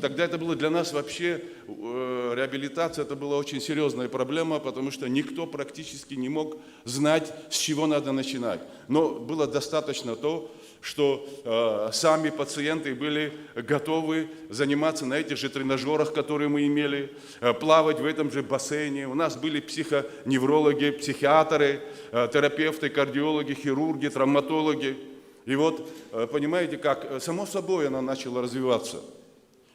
тогда это было для нас вообще, реабилитация, это была очень серьезная проблема, потому что никто практически не мог знать, с чего надо начинать. Но было достаточно то, что сами пациенты были готовы заниматься на этих же тренажерах, которые мы имели, плавать в этом же бассейне. У нас были психоневрологи, психиатры, терапевты, кардиологи, хирурги, травматологи. И вот, понимаете, как само собой она начала развиваться.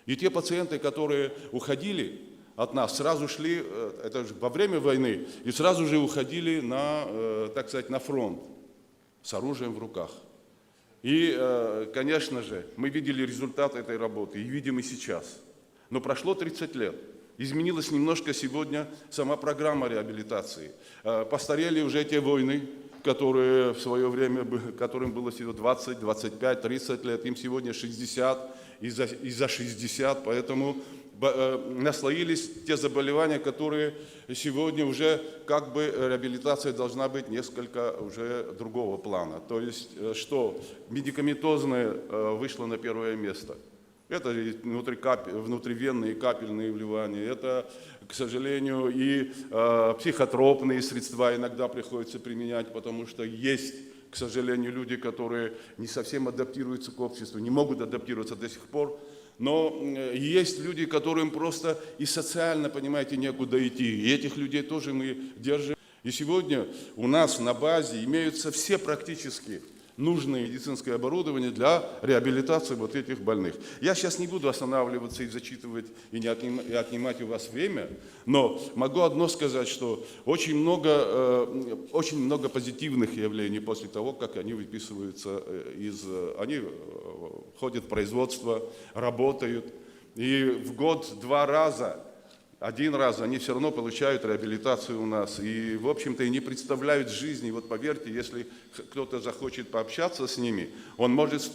И те пациенты, которые уходили от нас, сразу шли, это же во время войны, и сразу же уходили на, так сказать, на фронт с оружием в руках. И, конечно же, мы видели результат этой работы, и видим и сейчас. Но прошло 30 лет. Изменилась немножко сегодня сама программа реабилитации. Постарели уже те войны, которые в свое время, которым было всего 20, 25, 30 лет, им сегодня 60 и за 60, поэтому наслоились те заболевания, которые сегодня уже как бы реабилитация должна быть несколько уже другого плана. То есть что медикаментозное вышло на первое место. Это внутривенные капельные вливания, это, к сожалению, и психотропные средства иногда приходится применять, потому что есть, к сожалению, люди, которые не совсем адаптируются к обществу, не могут адаптироваться до сих пор. Но есть люди, которым просто и социально, понимаете, некуда идти. И этих людей тоже мы держим. И сегодня у нас на базе имеются все практически нужное медицинское оборудование для реабилитации вот этих больных. Я сейчас не буду останавливаться и зачитывать, и не отнимать у вас время, но могу одно сказать, что очень много позитивных явлений после того, как они выписываются они ходят в производство, работают, и в год 2 раза, 1 раз они все равно получают реабилитацию у нас. И, в общем-то, и не представляют жизни. Вот поверьте, если кто-то захочет пообщаться с ними, он может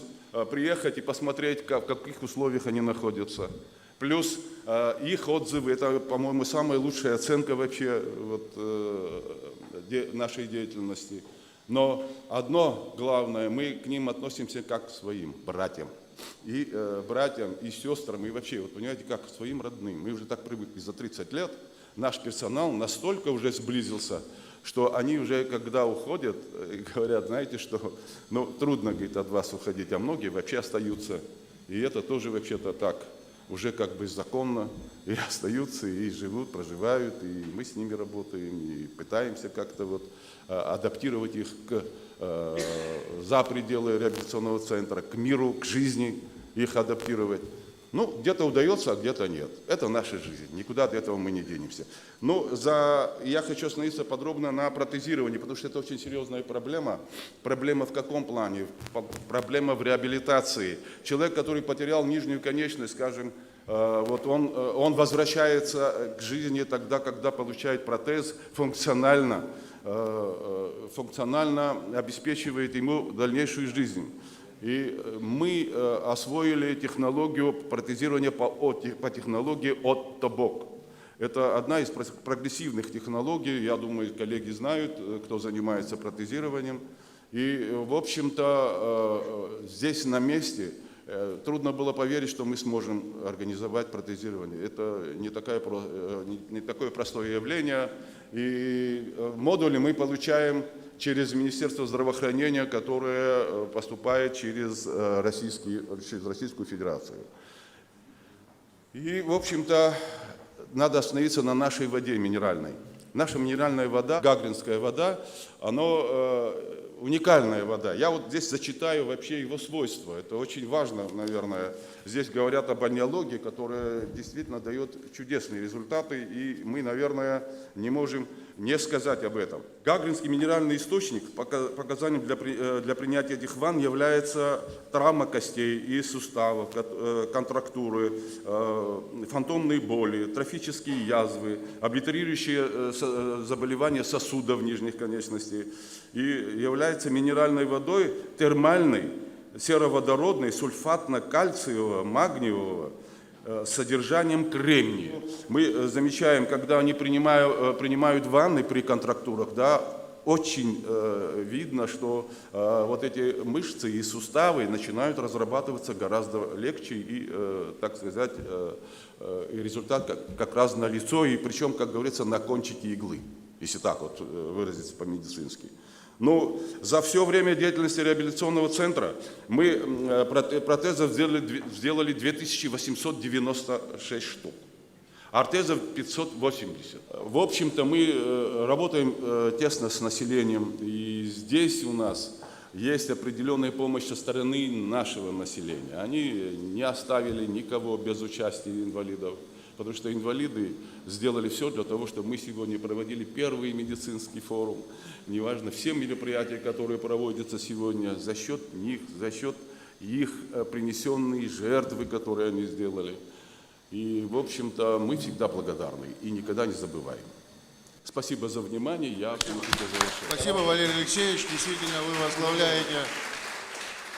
приехать и посмотреть, в каких условиях они находятся. Плюс их отзывы, это, по-моему, самая лучшая оценка вообще нашей деятельности. Но одно главное, мы к ним относимся как к своим братьям. И братьям, и сестрам, и вообще, вот понимаете, как к своим родным. Мы уже так привыкли за 30 лет. Наш персонал настолько уже сблизился, что они уже, когда уходят, говорят, знаете, что трудно, говорит, от вас уходить, а многие вообще остаются. И это тоже вообще-то так, уже как бы законно, и остаются, и живут, проживают, и мы с ними работаем, и пытаемся как-то вот адаптировать их за пределы реабилитационного центра, к миру, к жизни их адаптировать. Ну, где-то удается, а где-то нет. Это наша жизнь, никуда от этого мы не денемся. Но я хочу остановиться подробно на протезировании, потому что это очень серьезная проблема. Проблема в каком плане? Проблема в реабилитации. Человек, который потерял нижнюю конечность, скажем, вот он возвращается к жизни тогда, когда получает протез функционально обеспечивает ему дальнейшую жизнь. И мы освоили технологию протезирования по технологии от-то-бок. Это одна из прогрессивных технологий, я думаю, коллеги знают, кто занимается протезированием. И, в общем-то, здесь на месте трудно было поверить, что мы сможем организовать протезирование. Это не такое простое явление. И модули мы получаем через Министерство здравоохранения, которое поступает через Российскую Федерацию. И, в общем-то, надо остановиться на нашей воде минеральной. Наша минеральная вода, гагринская вода, она уникальная вода. Я вот здесь зачитаю вообще его свойства. Это очень важно, наверное. Здесь говорят об анеологии, которая действительно дает чудесные результаты, и мы, наверное, не можем не сказать об этом. Гагринский минеральный источник, показанием для принятия этих ванн является травма костей и суставов, контрактуры, фантомные боли, трофические язвы, облитерирующие заболевания сосудов нижних конечностей. И является минеральной водой термальной, сероводородной, сульфатно-кальциевого, магниевого, с содержанием кремния. Мы замечаем, когда они принимают ванны при контрактурах, да, очень видно, что вот эти мышцы и суставы начинают разрабатываться гораздо легче, и, так сказать, результат как раз налицо, и причем, как говорится, на кончике иглы, если так вот выразиться по-медицински. Но за все время деятельности реабилитационного центра мы протезов сделали 2896 штук, ортезов 580. В общем-то, мы работаем тесно с населением, и здесь у нас есть определенная помощь со стороны нашего населения. Они не оставили никого без участия инвалидов, потому что инвалиды сделали все для того, чтобы мы сегодня проводили первый медицинский форум. Неважно, все мероприятия, которые проводятся сегодня, за счет них, за счет их принесенной жертвы, которые они сделали. И, в общем-то, мы всегда благодарны и никогда не забываем. Спасибо за внимание. Спасибо, Валерий Алексеевич. Действительно, вы возглавляете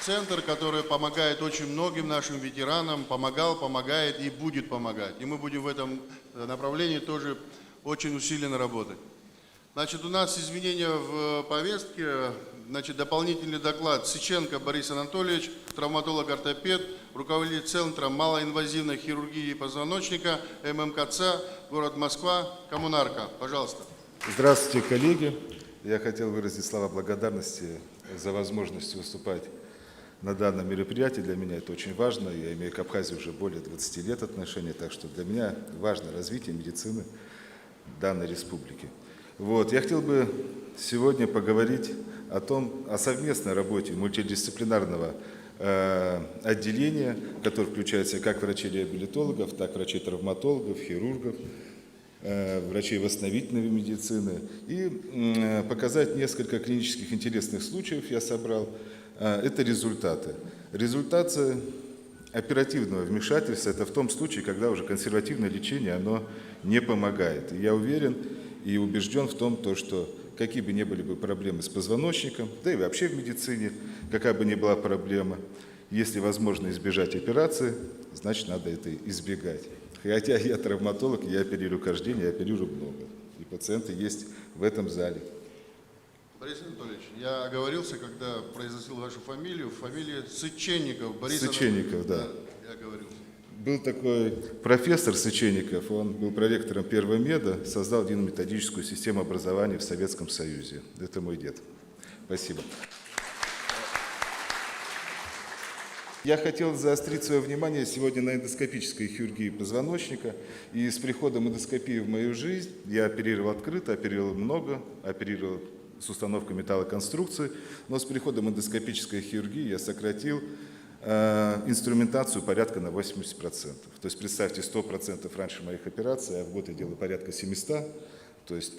центр, который помогает очень многим нашим ветеранам, помогал, помогает и будет помогать. И мы будем в этом направлении тоже очень усиленно работать. Значит, у нас изменения в повестке. Значит, дополнительный доклад. Сыченко Борис Анатольевич, травматолог-ортопед, руководитель Центра малоинвазивной хирургии позвоночника, ММКЦ, город Москва, Коммунарка. Пожалуйста. Здравствуйте, коллеги. Я хотел выразить слова благодарности за возможность выступать на данном мероприятии. Для меня это очень важно. Я имею к Абхазии уже более 20 лет отношения, так что для меня важно развитие медицины данной республики. Вот. Я хотел бы сегодня поговорить о совместной работе мультидисциплинарного отделения, которое включает в себя как врачей-реабилитологов, так и врачей-травматологов, хирургов, врачей восстановительной медицины, и показать несколько клинических интересных случаев я собрал. Это результаты. Результаты оперативного вмешательства – это в том случае, когда уже консервативное лечение оно не помогает. И я уверен и убежден в том, что какие бы ни были бы проблемы с позвоночником, да и вообще в медицине, какая бы ни была проблема, если возможно избежать операции, значит надо это избегать. Хотя я травматолог, я оперирую каждый день, я оперирую много. И пациенты есть в этом зале. Борис Анатольевич, я оговорился, когда произносил вашу фамилию. Фамилия Сыченников. Борис Сыченников, да. Я оговорился. Был такой профессор Сыченников, он был проректором Первого меда, создал единую методическую систему образования в Советском Союзе. Это мой дед. Спасибо. Я хотел заострить свое внимание сегодня на эндоскопической хирургии позвоночника. И с приходом эндоскопии в мою жизнь я оперировал открыто, оперировал много, оперировал с установкой металлоконструкции, но с приходом эндоскопической хирургии я сократил инструментацию порядка на 80%. То есть представьте, 100% раньше моих операций, а в год я делаю порядка 700, то есть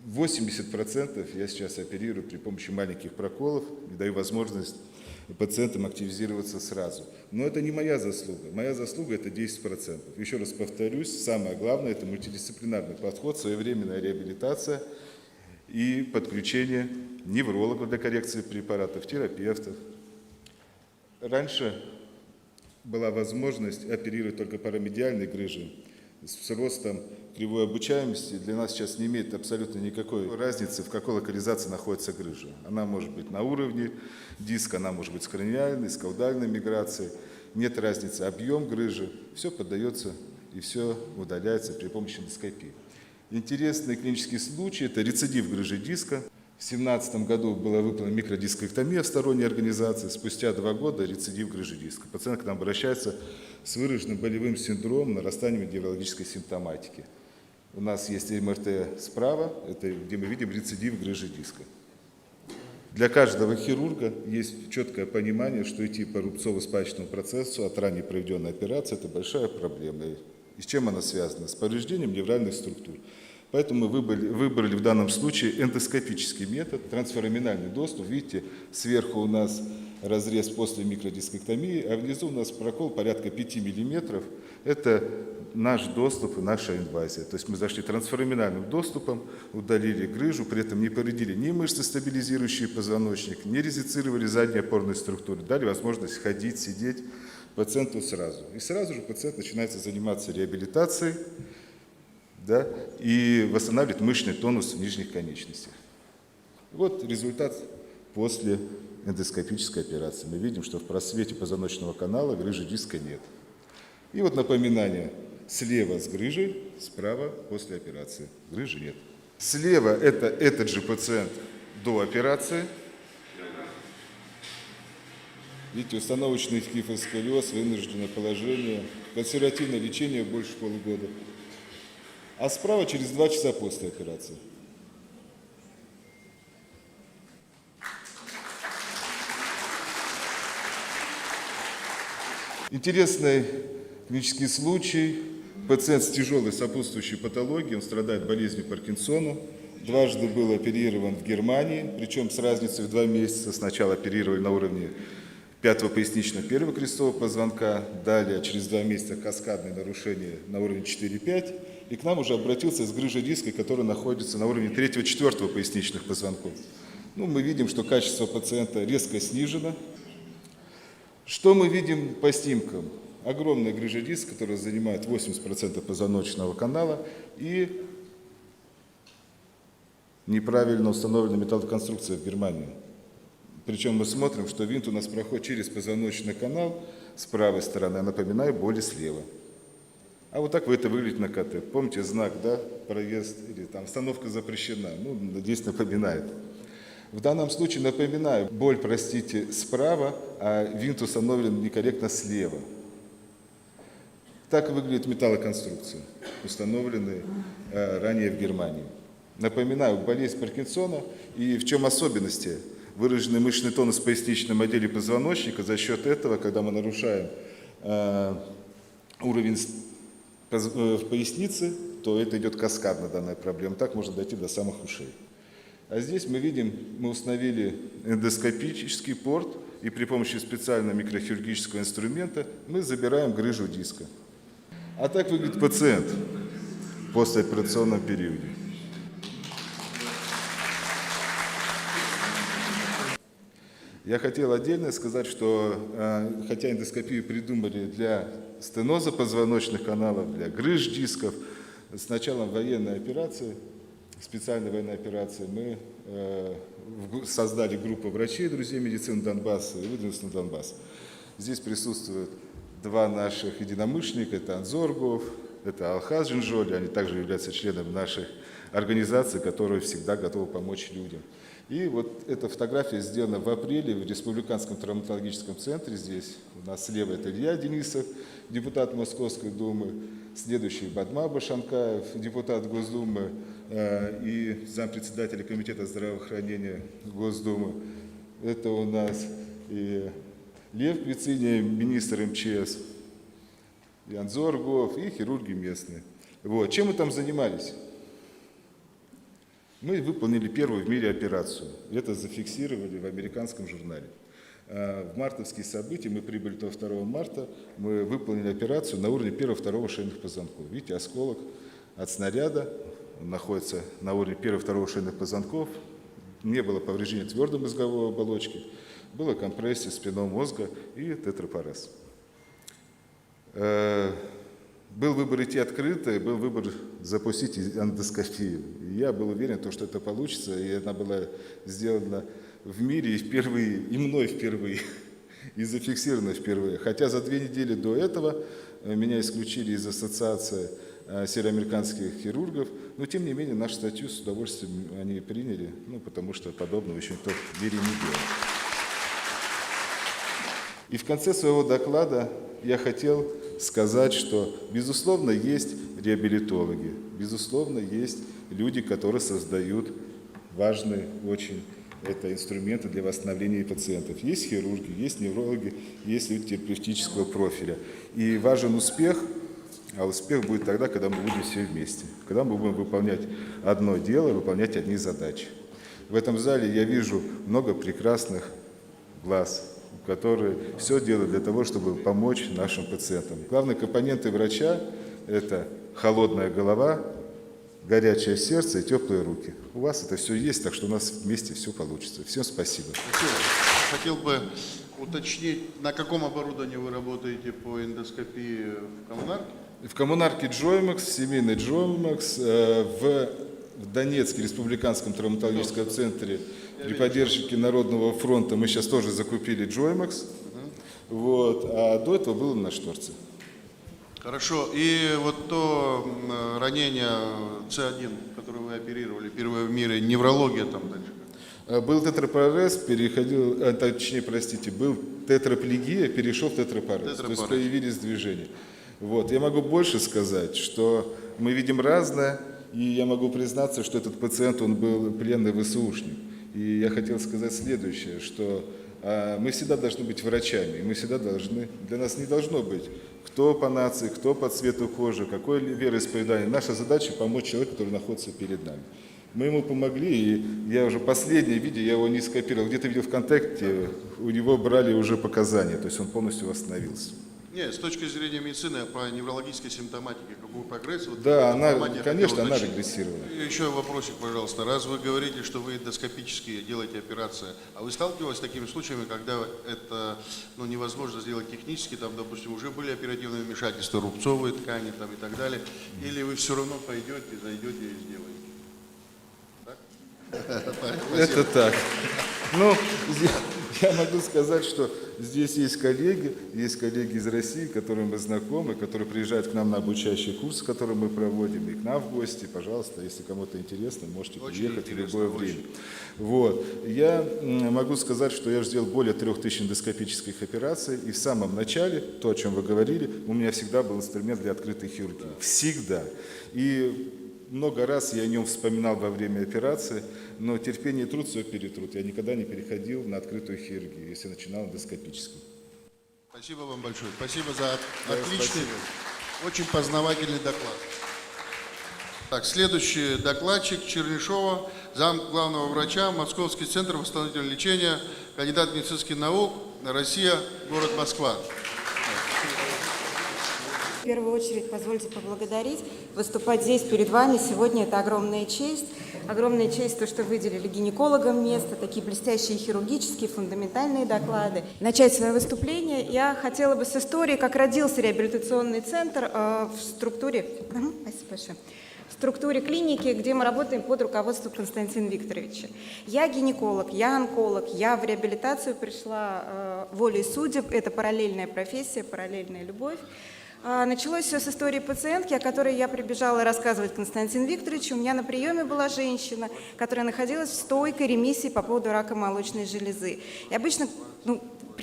80% я сейчас оперирую при помощи маленьких проколов и даю возможность пациентам активизироваться сразу. Но это не моя заслуга. Моя заслуга – это 10%. Еще раз повторюсь, самое главное – это мультидисциплинарный подход, своевременная реабилитация и подключение неврологов для коррекции препаратов, терапевтов. Раньше была возможность оперировать только парамедиальные грыжи с ростом кривой обучаемости. Для нас сейчас не имеет абсолютно никакой разницы, в какой локализации находится грыжа. Она может быть на уровне диска, она может быть с краниальной, с каудальной миграцией. Нет разницы, объем грыжи, все поддается и все удаляется при помощи эндоскопии. Интересный клинический случай – это рецидив грыжи диска. В 2017 году была выполнена микродискоэктомия в сторонней организации. Спустя 2 года рецидив грыжи диска. Пациент к нам обращается с выраженным болевым синдромом, нарастанием неврологической симптоматики. У нас есть МРТ справа, это где мы видим рецидив грыжи диска. Для каждого хирурга есть четкое понимание, что идти по рубцово-спаечному процессу от ранее проведенной операции – это большая проблема. И с чем она связана? С повреждением невральных структур. Поэтому мы выбрали в данном случае эндоскопический метод, трансфораминальный доступ. Видите, сверху у нас разрез после микродискоктомии, а внизу у нас прокол порядка 5 мм. Это наш доступ и наша инвазия. То есть мы зашли трансфораминальным доступом, удалили грыжу, при этом не повредили ни мышцы, стабилизирующие позвоночник, не резицировали задние опорные структуры, дали возможность ходить, сидеть пациенту сразу. И сразу же пациент начинает заниматься реабилитацией, да, и восстанавливает мышечный тонус в нижних конечностях. Вот результат после эндоскопической операции. Мы видим, что в просвете позвоночного канала грыжи диска нет. И вот напоминание. Слева с грыжей, справа после операции. Грыжи нет. Слева это этот же пациент до операции. Видите, установочный кифосколиоз, вынужденное положение, консервативное лечение больше полугода. А справа через 2 часа после операции. Интересный клинический случай. Пациент с тяжелой сопутствующей патологией, он страдает болезнью Паркинсона. Дважды был оперирован в Германии, причем с разницей в 2 месяца. Сначала оперировали на уровне 5-го поясничного 1-го крестцового позвонка, далее через 2 месяца каскадные нарушения на уровне 4-5. И к нам уже обратился с грыжей диска, которая находится на уровне 3-4 поясничных позвонков. Ну, мы видим, что качество пациента резко снижено. Что мы видим по снимкам? Огромный грыжа диска, который занимает 80% позвоночного канала, и неправильно установленная металлоконструкция в Германии. Причем мы смотрим, что винт у нас проходит через позвоночный канал с правой стороны, а напоминаю, боли слева. А вот так это выглядит на КТ. Помните знак, да, проезд или там остановка запрещена? Ну, здесь напоминает. В данном случае, напоминаю, боль, простите, справа, а винт установлен некорректно слева. Так выглядит металлоконструкция, установленные ранее в Германии. Напоминаю, болезнь Паркинсона, и в чем особенности? Выраженный мышечный тонус в поясничном отделе позвоночника. За счет этого, когда мы нарушаем уровень в пояснице, то это идет каскадно, данная проблема. Так можно дойти до самых ушей. А здесь мы видим, мы установили эндоскопический порт, и при помощи специального микрохирургического инструмента мы забираем грыжу диска. А так выглядит пациент в послеоперационном периоде. Я хотел отдельно сказать, что хотя эндоскопию придумали для стеноза позвоночных каналов, для грыж дисков, с началом военной операции, специальной военной операции, мы создали группу врачей, друзей медицины Донбасса, и выдвинулись на Донбасс. Здесь присутствуют два наших единомышленника, это Анзоргов, это Алхаз Жинжоли, они также являются членами наших организаций, которые всегда готовы помочь людям. И вот эта фотография сделана в апреле в Республиканском травматологическом центре. Здесь у нас слева это Илья Денисов, депутат Московской думы, следующий Бадма Башанкаев, депутат Госдумы и зампредседателя комитета здравоохранения Госдумы. Это у нас и Лев Квициня, министр МЧС, и Анзоргов, и хирурги местные. Вот. Чем мы там занимались? Мы выполнили первую в мире операцию. Это зафиксировали в американском журнале. В мартовские события, мы прибыли до 2 марта, мы выполнили операцию на уровне 1-2 шейных позвонков. Видите, осколок от снаряда, он находится на уровне 1-2 шейных позвонков, не было повреждения твердой мозговой оболочки, была компрессия спинного мозга и тетрапорез. Был выбор идти открыто, был выбор запустить эндоскопию. И я был уверен, что это получится, и она была сделана в мире и впервые, и мной впервые, и зафиксирована впервые. Хотя за 2 недели до этого меня исключили из ассоциации североамериканских хирургов, но тем не менее нашу статью с удовольствием они приняли, потому что подобного еще никто в мире не делал. И в конце своего доклада я хотел сказать, что, безусловно, есть реабилитологи, безусловно, есть люди, которые создают важные очень инструменты для восстановления пациентов. Есть хирурги, есть неврологи, есть люди терапевтического профиля. И важен успех, а успех будет тогда, когда мы будем все вместе, когда мы будем выполнять одно дело, выполнять одни задачи. В этом зале я вижу много прекрасных глаз, которые все делают для того, чтобы помочь нашим пациентам. Главные компоненты врача – это холодная голова, горячее сердце и теплые руки. У вас это все есть, так что у нас вместе все получится. Всем спасибо. Хотел бы уточнить, на каком оборудовании вы работаете по эндоскопии в коммунарке? В коммунарке Джоймакс, в семейной Джоймакс, в Донецком республиканском травматологическом центре при поддержке Народного фронта мы сейчас тоже закупили Джоймакс, а до этого было на Шторце. Хорошо. И вот то ранение С1, которое вы оперировали, первое в мире, неврология там дальше? Был тетрапорез, был тетраплегия, перешел в тетрапорез. То есть появились движения. Я могу больше сказать, что мы видим разное, и я могу признаться, что этот пациент, он был пленный ВСУшник. И я хотел сказать следующее, что мы всегда должны быть врачами, и мы всегда должны, для нас не должно быть, кто по нации, кто по цвету кожи, какое вероисповедание. Наша задача – помочь человеку, который находится перед нами. Мы ему помогли, и я уже последнее видео, я его не скопировал, где-то видел ВКонтакте, у него брали уже показания, то есть он полностью восстановился. Нет, с точки зрения медицины, по неврологической симптоматике, какой прогресс? Вот Да, в этом формате она, я конечно, хотел она уточнить. регрессировала. Еще вопросик, пожалуйста. Раз вы говорите, что вы эндоскопически делаете операции, а вы сталкивались с такими случаями, когда это невозможно сделать технически, там, допустим, уже были оперативные вмешательства, рубцовые ткани там, и так далее, или вы все равно пойдете, зайдете и сделаете? Так? Это так. Ну, я могу сказать, что здесь есть коллеги из России, которым мы знакомы, которые приезжают к нам на обучающий курс, который мы проводим, и к нам в гости. Пожалуйста, если кому-то интересно, можете приехать в любое время. Вот. Я могу сказать, что я сделал более 3000 эндоскопических операций, и в самом начале, то, о чем вы говорили, у меня всегда был инструмент для открытой хирургии. Всегда. И много раз я о нем вспоминал во время операции, но терпение и труд все перетрут. Я никогда не переходил на открытую хирургию, если начинал эндоскопически. Спасибо вам большое. Спасибо за отличный, очень познавательный доклад. Так, следующий докладчик Чернышова, зам главного врача, Московский центр восстановительного лечения, кандидат медицинских наук, Россия, город Москва. В первую очередь, позвольте поблагодарить. Выступать здесь перед вами сегодня – это огромная честь. Огромная честь то, что выделили гинекологам место, такие блестящие хирургические, фундаментальные доклады. Начать свое выступление я хотела бы с истории, как родился реабилитационный центр в структуре, спасибо большое, в структуре клиники, где мы работаем под руководством Константина Викторовича. Я гинеколог, я онколог, я в реабилитацию пришла волей судеб, это параллельная профессия, параллельная любовь. Началось все с истории пациентки, о которой я прибежала рассказывать Константину Викторовичу. У меня на приеме была женщина, которая находилась в стойкой ремиссии по поводу рака молочной железы. И обычно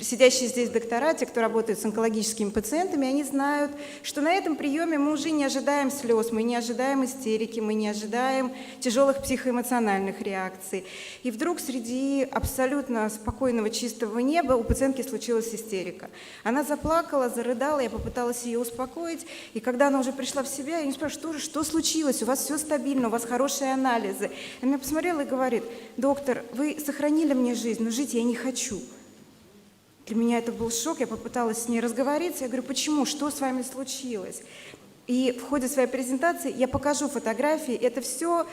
сидящие здесь доктора, те, кто работает с онкологическими пациентами, они знают, что на этом приеме мы уже не ожидаем слез, мы не ожидаем истерики, мы не ожидаем тяжелых психоэмоциональных реакций. И вдруг среди абсолютно спокойного чистого неба у пациентки случилась истерика. Она заплакала, зарыдала, я попыталась ее успокоить, и когда она уже пришла в себя, я не спрашиваю, что случилось, у вас все стабильно, у вас хорошие анализы. Она меня посмотрела и говорит: доктор, вы сохранили мне жизнь, но жить я не хочу. Для меня это был шок, я попыталась с ней разговориться, я говорю: почему, что с вами случилось? И в ходе своей презентации я покажу фотографии, это все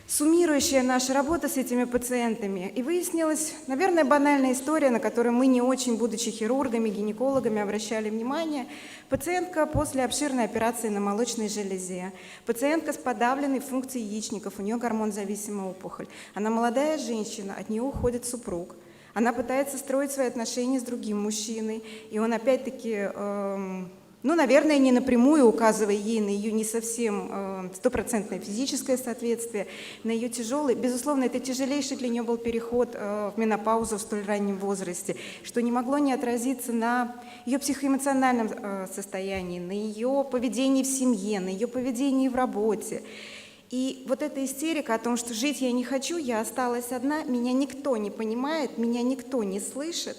суммирующая наша работа с этими пациентами. И выяснилась, наверное, банальная история, на которую мы не очень, будучи хирургами, гинекологами, обращали внимание. Пациентка после обширной операции на молочной железе, пациентка с подавленной функцией яичников, у нее гормонзависимая опухоль. Она молодая женщина, от нее уходит супруг. Она пытается строить свои отношения с другим мужчиной, и он опять-таки, наверное, не напрямую указывая ей на ее не совсем стопроцентное физическое соответствие, на ее тяжелый, безусловно, это тяжелейший для нее был переход в менопаузу в столь раннем возрасте, что не могло не отразиться на ее психоэмоциональном состоянии, на ее поведении в семье, на ее поведении в работе. И вот эта истерика о том, что жить я не хочу, я осталась одна, меня никто не понимает, меня никто не слышит,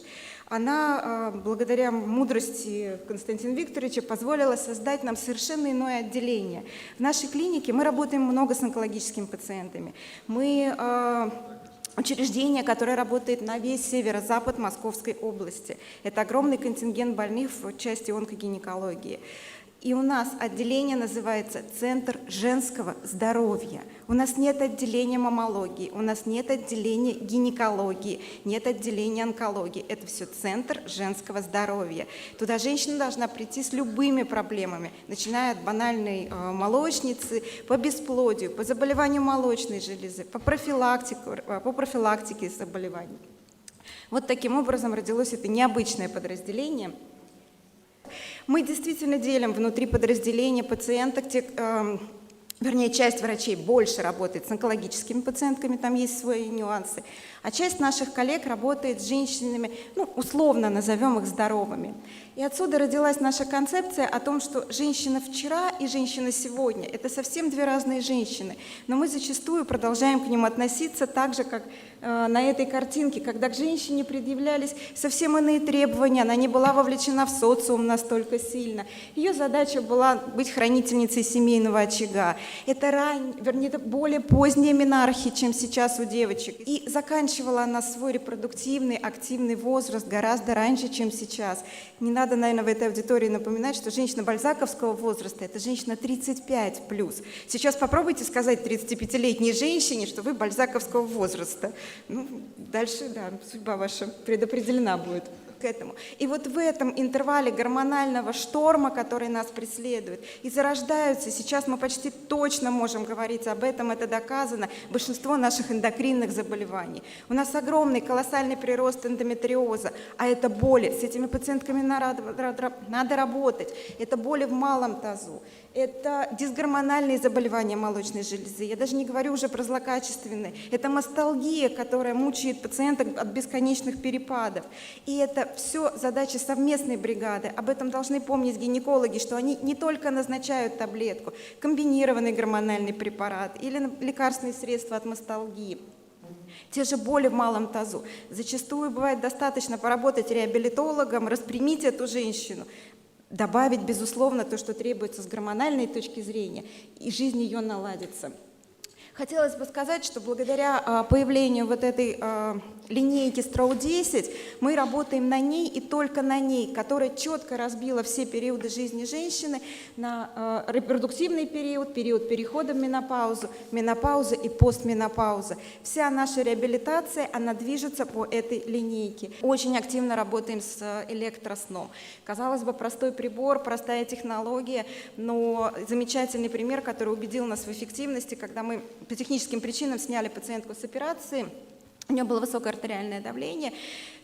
она, благодаря мудрости Константина Викторовича, позволила создать нам совершенно иное отделение. В нашей клинике мы работаем много с онкологическими пациентами. Мы учреждение, которое работает на весь северо-запад Московской области. Это огромный контингент больных в части онкогинекологии. И у нас отделение называется «Центр женского здоровья». У нас нет отделения маммологии, у нас нет отделения гинекологии, нет отделения онкологии. Это все Центр женского здоровья. Туда женщина должна прийти с любыми проблемами, начиная от банальной молочницы, по бесплодию, по заболеванию молочной железы, по профилактике заболеваний. Вот таким образом родилось это необычное подразделение. Мы действительно делим внутри подразделения пациенток, часть врачей больше работает с онкологическими пациентками, там есть свои нюансы, а часть наших коллег работает с женщинами, условно назовем их здоровыми. И отсюда родилась наша концепция о том, что женщина вчера и женщина сегодня – это совсем две разные женщины, но мы зачастую продолжаем к ним относиться так же, как на этой картинке, когда к женщине предъявлялись совсем иные требования, она не была вовлечена в социум настолько сильно. Ее задача была быть хранительницей семейного очага. Это более поздние менархи, чем сейчас у девочек. И заканчивала она свой репродуктивный, активный возраст гораздо раньше, чем сейчас. Не надо, наверное, в этой аудитории напоминать, что женщина бальзаковского возраста – это женщина 35+. Сейчас попробуйте сказать 35-летней женщине, что вы бальзаковского возраста. Ну, дальше, да, судьба ваша предопределена будет к этому. И вот в этом интервале гормонального шторма, который нас преследует, и зарождаются, сейчас мы почти точно можем говорить об этом, это доказано, большинство наших эндокринных заболеваний. У нас огромный, колоссальный прирост эндометриоза, а это боли. С этими пациентками надо работать. Это боли в малом тазу. Это дисгормональные заболевания молочной железы. Я даже не говорю уже про злокачественные. Это масталгия, которая мучает пациенток от бесконечных перепадов. И это все задача совместной бригады. Об этом должны помнить гинекологи, что они не только назначают таблетку, комбинированный гормональный препарат или лекарственные средства от масталгии. Те же боли в малом тазу. Зачастую бывает достаточно поработать реабилитологом, распрямить эту женщину, добавить, безусловно, то, что требуется с гормональной точки зрения, и жизнь ее наладится. Хотелось бы сказать, что благодаря появлению вот этой линейки Страу-10 мы работаем на ней и только на ней, которая четко разбила все периоды жизни женщины на репродуктивный период, период перехода в менопаузу, менопауза и постменопауза. Вся наша реабилитация, она движется по этой линейке. Очень активно работаем с электросном. Казалось бы, простой прибор, простая технология, но замечательный пример, который убедил нас в эффективности, когда мы по техническим причинам сняли пациентку с операции. У нее было высокое артериальное давление.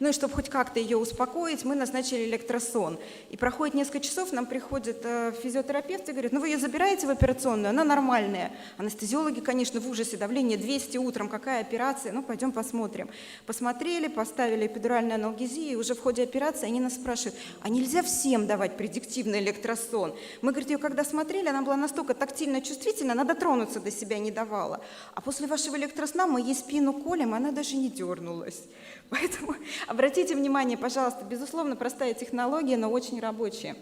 Ну и чтобы хоть как-то ее успокоить, мы назначили электросон. И проходит несколько часов, нам приходит физиотерапевт и говорит: ну вы ее забираете в операционную, она нормальная. Анестезиологи, конечно, в ужасе, давление 200 утром, какая операция? Ну пойдем посмотрим. Посмотрели, поставили эпидуральную анальгезию, и уже в ходе операции они нас спрашивают: а нельзя всем давать предиктивный электросон? Мы, говорит, ее когда смотрели, она была настолько тактильно чувствительна, она дотронуться до себя не давала. А после вашего электросна мы ей спину колем, она даже не дернулась. Поэтому обратите внимание, пожалуйста, безусловно, простая технология, но очень рабочая.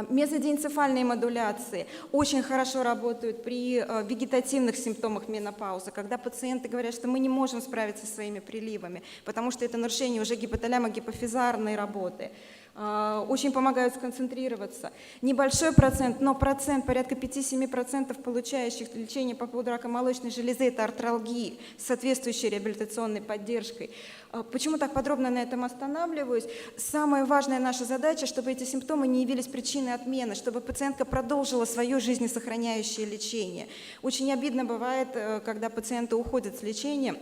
Мезодиэнцефальные модуляции очень хорошо работают при вегетативных симптомах менопаузы, когда пациенты говорят, что мы не можем справиться со своими приливами, потому что это нарушение уже гипоталямо-гипофизарной работы. Очень помогают сконцентрироваться. Небольшой процент, но процент, порядка 5-7% получающих лечение по поводу рака молочной железы – это артралгии с соответствующей реабилитационной поддержкой. Почему так подробно на этом останавливаюсь? Самая важная наша задача, чтобы эти симптомы не явились причиной отмены, чтобы пациентка продолжила свое жизнесохраняющее лечение. Очень обидно бывает, когда пациенты уходят с лечения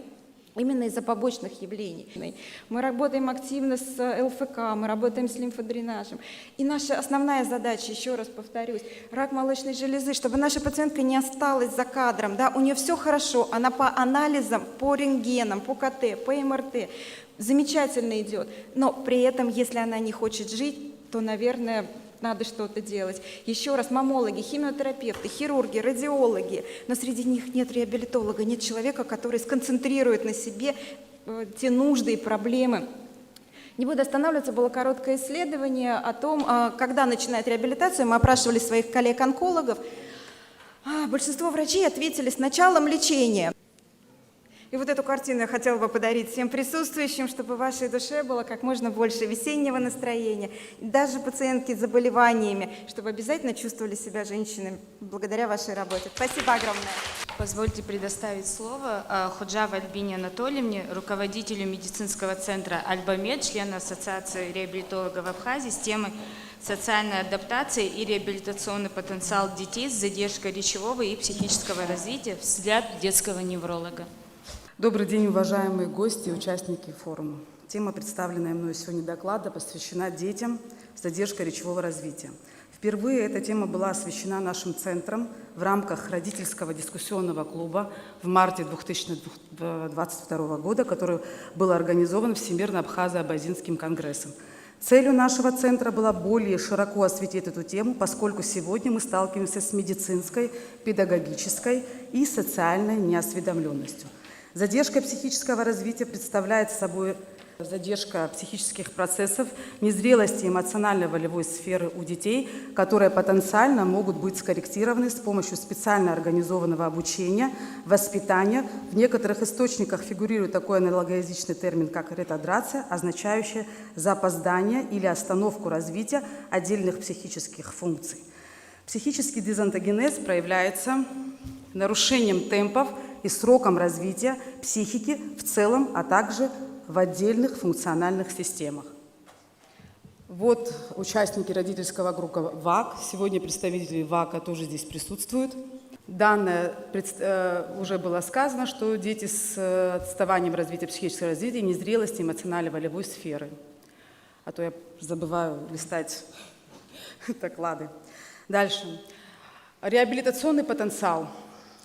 именно из-за побочных явлений. Мы работаем активно с ЛФК, мы работаем с лимфодренажем. И наша основная задача, еще раз повторюсь, рак молочной железы, чтобы наша пациентка не осталась за кадром. Да, у нее все хорошо, она по анализам, по рентгенам, по КТ, по МРТ замечательно идет. Но при этом, если она не хочет жить, то, наверное, надо что-то делать. Еще раз, маммологи, химиотерапевты, хирурги, радиологи, но среди них нет реабилитолога, нет человека, который сконцентрирует на себе те нужды и проблемы. Не буду останавливаться, было короткое исследование о том, когда начинает реабилитацию. Мы опрашивали своих коллег-онкологов. Большинство врачей ответили с началом лечения. И вот эту картину я хотела бы подарить всем присутствующим, чтобы в вашей душе было как можно больше весеннего настроения. Даже пациентки с заболеваниями, чтобы обязательно чувствовали себя женщинами благодаря вашей работе. Спасибо огромное. Позвольте предоставить слово Ходжаве Альбине Анатольевне, руководителю медицинского центра Альбамед, члену Ассоциации реабилитологов Абхазии с темой социальной адаптации и реабилитационный потенциал детей с задержкой речевого и психического развития, взгляд детского невролога. Добрый день, уважаемые гости и участники форума. Тема, представленная мной сегодня доклада, посвящена детям с задержкой речевого развития. Впервые эта тема была освещена нашим центром в рамках родительского дискуссионного клуба в марте 2022 года, который был организован Всемирно Абхазо-Абазинским конгрессом. Целью нашего центра было более широко осветить эту тему, поскольку сегодня мы сталкиваемся с медицинской, педагогической и социальной неосведомленностью. Задержка психического развития представляет собой задержка психических процессов, незрелости эмоционально-волевой сферы у детей, которые потенциально могут быть скорректированы с помощью специально организованного обучения, воспитания. В некоторых источниках фигурирует такой аналогоязычный термин, как ретардрация, означающая запоздание или остановку развития отдельных психических функций. Психический дезонтогенез проявляется нарушением темпов и сроком развития психики в целом, а также в отдельных функциональных системах. Вот участники родительского группы ВАК. Сегодня представители ВАКа тоже здесь присутствуют. Данное уже было сказано, что дети с отставанием развития психического развития, незрелости эмоционально-волевой сферы. А то я забываю листать доклады. Дальше. Реабилитационный потенциал.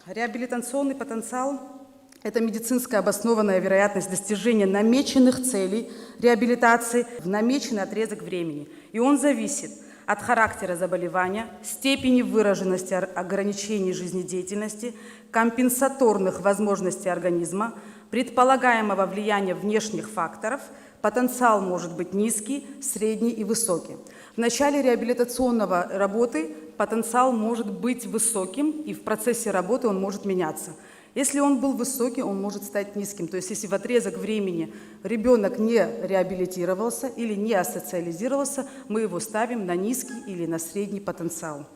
Реабилитационный потенциал – это медицинская обоснованная вероятность достижения намеченных целей реабилитации в намеченный отрезок времени. И он зависит от характера заболевания, степени выраженности ограничений жизнедеятельности, компенсаторных возможностей организма, предполагаемого влияния внешних факторов. Потенциал может быть низкий, средний и высокий. В начале реабилитационного работы потенциал может быть высоким, и в процессе работы он может меняться. Если он был высокий, он может стать низким. То есть если в отрезок времени ребенок не реабилитировался или не асоциализировался, мы его ставим на низкий или на средний потенциал.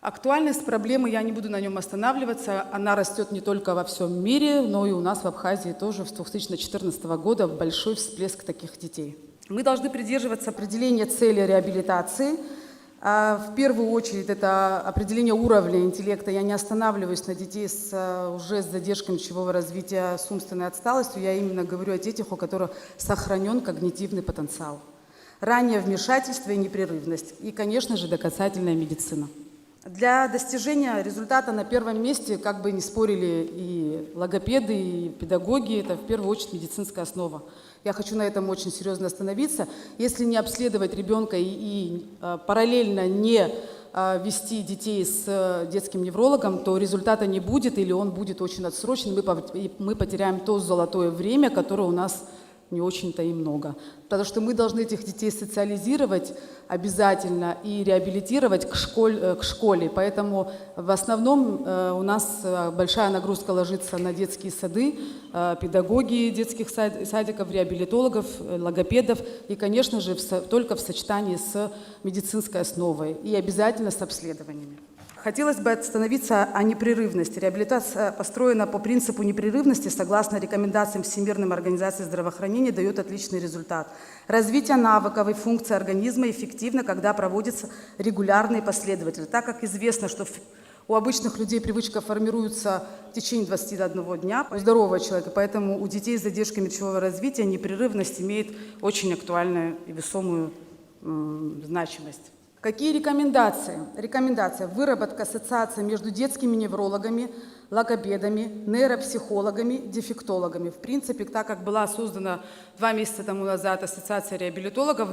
Актуальность проблемы, я не буду на нем останавливаться, она растет не только во всем мире, но и у нас в Абхазии тоже с 2014 года большой всплеск таких детей. Мы должны придерживаться определения цели реабилитации. В первую очередь это определение уровня интеллекта. Я не останавливаюсь на детей уже с задержкой речевого развития, с умственной отсталостью. Я именно говорю о детях, у которых сохранен когнитивный потенциал. Раннее вмешательство и непрерывность. И, конечно же, доказательная медицина. Для достижения результата на первом месте, как бы ни спорили и логопеды, и педагоги, это в первую очередь медицинская основа. Я хочу на этом очень серьезно остановиться. Если не обследовать ребенка и параллельно не вести детей с детским неврологом, то результата не будет или он будет очень отсрочен, и мы потеряем то золотое время, которое у нас не очень-то и много. Потому что мы должны этих детей социализировать обязательно и реабилитировать к школе. Поэтому в основном у нас большая нагрузка ложится на детские сады, педагоги детских садиков, реабилитологов, логопедов и, конечно же, только в сочетании с медицинской основой и обязательно с обследованиями. Хотелось бы остановиться о непрерывности. Реабилитация построена по принципу непрерывности, согласно рекомендациям Всемирной организации здравоохранения, дает отличный результат. Развитие навыков и функций организма эффективно, когда проводятся регулярные последовательно. Так как известно, что у обычных людей привычка формируется в течение 21 дня, у здорового человека, поэтому у детей с задержкой речевого развития непрерывность имеет очень актуальную и весомую значимость. Какие рекомендации? Рекомендация. Выработка ассоциации между детскими неврологами, логопедами, нейропсихологами, дефектологами. В принципе, так как была создана 2 месяца тому назад ассоциация реабилитологов,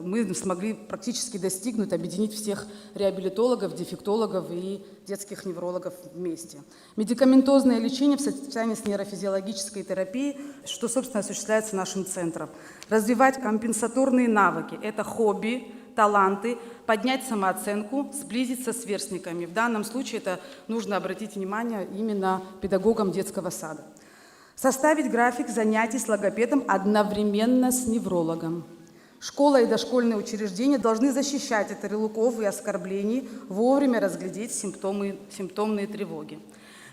мы смогли практически достигнуть, объединить всех реабилитологов, дефектологов и детских неврологов вместе. Медикаментозное лечение в сочетании с нейрофизиологической терапией, что, собственно, осуществляется нашим центром. Развивать компенсаторные навыки. Это хобби, таланты, поднять самооценку, сблизиться с сверстниками. В данном случае это нужно обратить внимание именно педагогам детского сада. Составить график занятий с логопедом одновременно с неврологом. Школа и дошкольные учреждения должны защищать от ярлыков и оскорблений, вовремя разглядеть симптомные тревоги.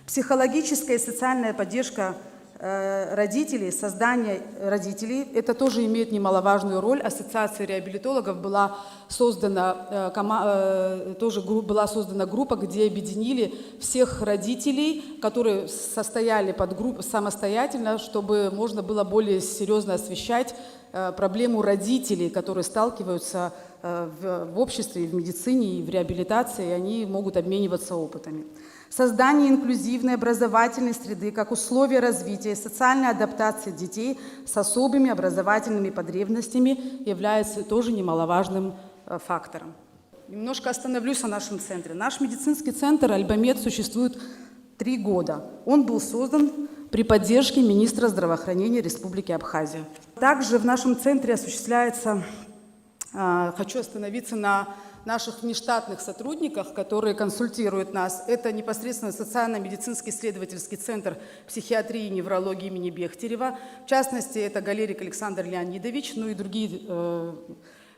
Психологическая и социальная поддержка родителей, создание родителей, это тоже имеет немаловажную роль. Ассоциация реабилитологов была создана, была создана группа, где объединили всех родителей, которые состояли под группой самостоятельно, чтобы можно было более серьезно освещать проблему родителей, которые сталкиваются в обществе, в медицине и в реабилитации, и они могут обмениваться опытами. Создание инклюзивной образовательной среды как условие развития и социальной адаптации детей с особыми образовательными потребностями является тоже немаловажным фактором. Немножко остановлюсь на нашем центре. Наш медицинский центр «Альбамед» существует 3 года. Он был создан при поддержке министра здравоохранения Республики Абхазия. Также в нашем центре осуществляется, хочу остановиться на наших внештатных сотрудниках, которые консультируют нас. Это непосредственно социально-медицинский исследовательский центр психиатрии и неврологии имени Бехтерева. В частности, это Галерик Александр Леонидович, ну и другие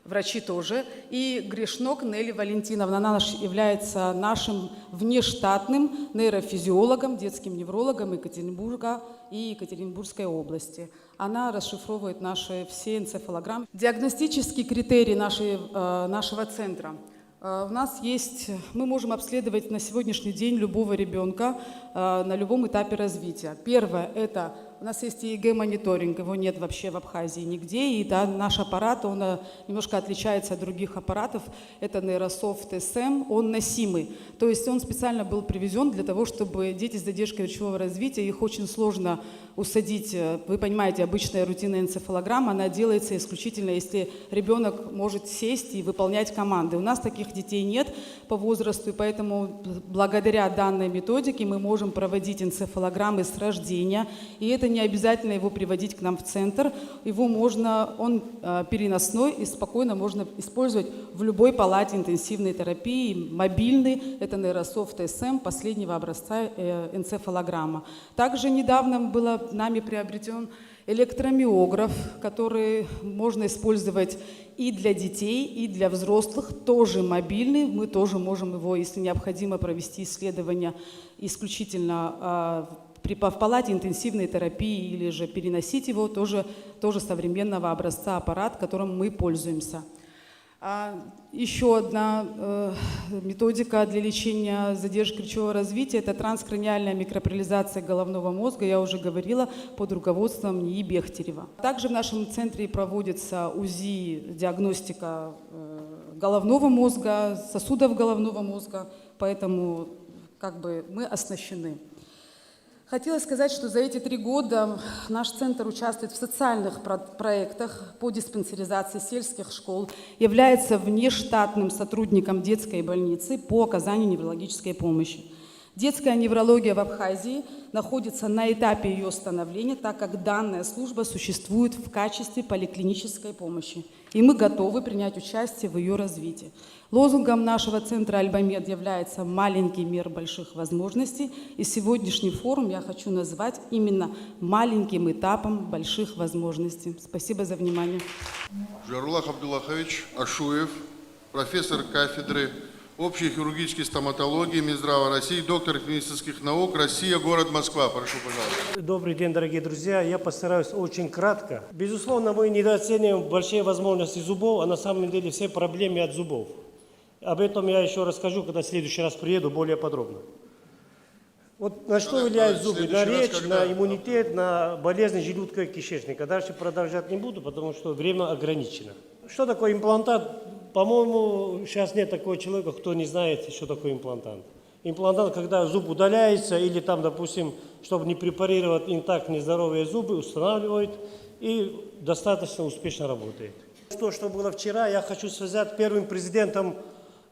врачи тоже. И Грешнок Нелли Валентиновна. Она является нашим внештатным нейрофизиологом, детским неврологом Екатеринбурга и Екатеринбургской области. Она расшифровывает наши все энцефалограммы. Диагностический критерий нашего центра. У нас есть, мы можем обследовать на сегодняшний день любого ребенка на любом этапе развития. Первое – это у нас есть ЕЭГ-мониторинг, его нет вообще в Абхазии нигде, и да, наш аппарат, он немножко отличается от других аппаратов, это нейрософт СМ, он носимый, то есть он специально был привезен для того, чтобы дети с задержкой речевого развития, их очень сложно усадить, вы понимаете, обычная рутинная энцефалограмма, она делается исключительно, если ребенок может сесть и выполнять команды. У нас таких детей нет по возрасту, и поэтому благодаря данной методике мы можем проводить энцефалограммы с рождения, и это не обязательно его приводить к нам в центр, его можно, он переносной и спокойно можно использовать в любой палате интенсивной терапии, мобильный, это нейрософт СМ последнего образца энцефалограмма. Также недавно было нами приобретен электромиограф, который можно использовать и для детей, и для взрослых, тоже мобильный. Мы тоже можем его, если необходимо, провести исследование исключительно в палате интенсивной терапии или же переносить его, тоже современного образца аппарат, которым мы пользуемся. Еще одна методика для лечения задержки речевого развития – это транскраниальная микропарализация головного мозга, я уже говорила, под руководством НИИ Бехтерева. Также в нашем центре проводится УЗИ, диагностика головного мозга, сосудов головного мозга, поэтому мы оснащены. Хотела сказать, что за эти 3 года наш центр участвует в социальных проектах по диспансеризации сельских школ, является внештатным сотрудником детской больницы по оказанию неврологической помощи. Детская неврология в Абхазии находится на этапе ее становления, так как данная служба существует в качестве поликлинической помощи, и мы готовы принять участие в ее развитии. Лозунгом нашего центра «Альбамед» является «Маленький мир больших возможностей», и сегодняшний форум я хочу назвать именно маленьким этапом больших возможностей. Спасибо за внимание. Жарулах Абдуллахович Ашуев, профессор кафедры общей хирургической стоматологии Минздрава России, доктор медицинских наук, Россия, город Москва. Прошу, пожалуйста. Добрый день, дорогие друзья. Я постараюсь очень кратко. Безусловно, мы недооцениваем большие возможности зубов, а на самом деле все проблемы от зубов. Об этом я еще расскажу, когда в следующий раз приеду более подробно. Вот на что влияют зубы? На речь, на иммунитет, на болезни желудка и кишечника. Дальше продолжать не буду, потому что время ограничено. Что такое имплантат? По-моему, сейчас нет такого человека, кто не знает, что такое имплантант. Имплантант, когда зуб удаляется, или там, допустим, чтобы не препарировать интакт нездоровые зубы, устанавливают и достаточно успешно работает. То, что было вчера, я хочу связать первым президентом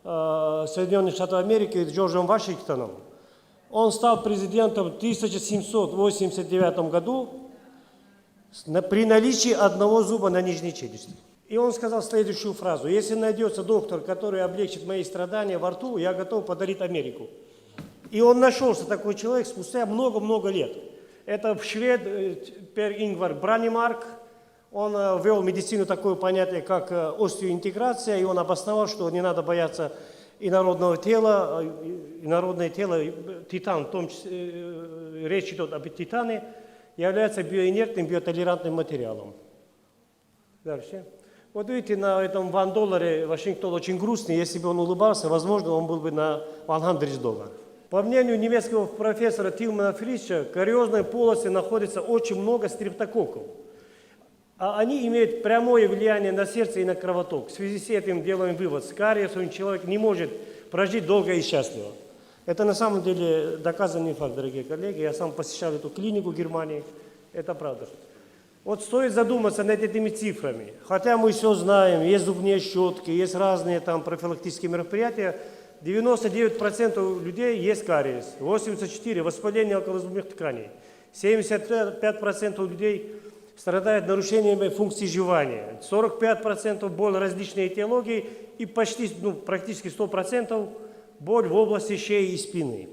Соединенных Штатов Америки Джорджем Вашингтоном. Он стал президентом в 1789 году при наличии одного зуба на нижней челюсти. И он сказал следующую фразу: если найдется доктор, который облегчит мои страдания во рту, я готов подарить Америку. И он нашелся, такой человек, спустя много-много лет. Это швед Пер Ингвар Бранимарк. Он ввел в медицину такое понятие, как остеоинтеграция, и он обосновал, что не надо бояться инородного тела, инородное тело, титан, в том числе, речь идет об титане, является биоинертным, биотолерантным материалом. Дальше. Вот видите, на этом $1 Вашингтон очень грустный. Если бы он улыбался, возможно, он был бы на $100. По мнению немецкого профессора Тилмана Фрича, в кариозной полости находится очень много стрептококков. А они имеют прямое влияние на сердце и на кровоток. В связи с этим делаем вывод: с кариесом человек не может прожить долго и счастливо. Это на самом деле доказанный факт, дорогие коллеги. Я сам посещал эту клинику в Германии. Это правда. Вот стоит задуматься над этими цифрами. Хотя мы все знаем, есть зубные щетки, есть разные там профилактические мероприятия. 99% людей есть кариес, 84% воспаление околозубных тканей, 75% людей страдают нарушениями функции жевания, 45% боль различные этиологии и почти, практически 100% боль в области шеи и спины.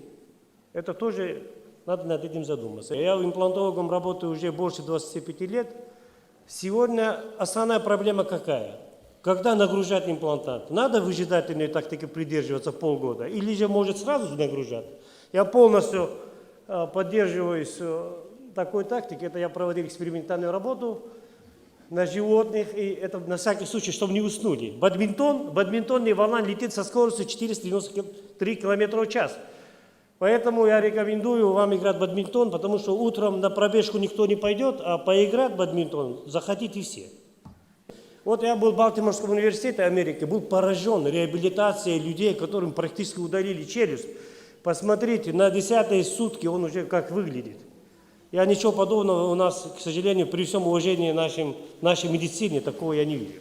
Это тоже надо над этим задуматься. Я имплантологом работаю уже больше 25 лет. Сегодня основная проблема какая? Когда нагружать имплантант? Надо выжидательной тактики придерживаться полгода или же может сразу нагружать? Я полностью поддерживаюсь такой тактики. Это я проводил экспериментальную работу на животных, и это на всякий случай, чтобы не уснули. Бадминтонная волна летит со скоростью 493 км в час. Поэтому я рекомендую вам играть в бадминтон, потому что утром на пробежку никто не пойдет, а поиграть в бадминтон захотите все. Вот я был в Балтиморском университете Америки, был поражен реабилитацией людей, которым практически удалили челюсть. Посмотрите, на 10-е сутки он уже как выглядит. Я ничего подобного у нас, к сожалению, при всем уважении нашей медицине, такого я не вижу.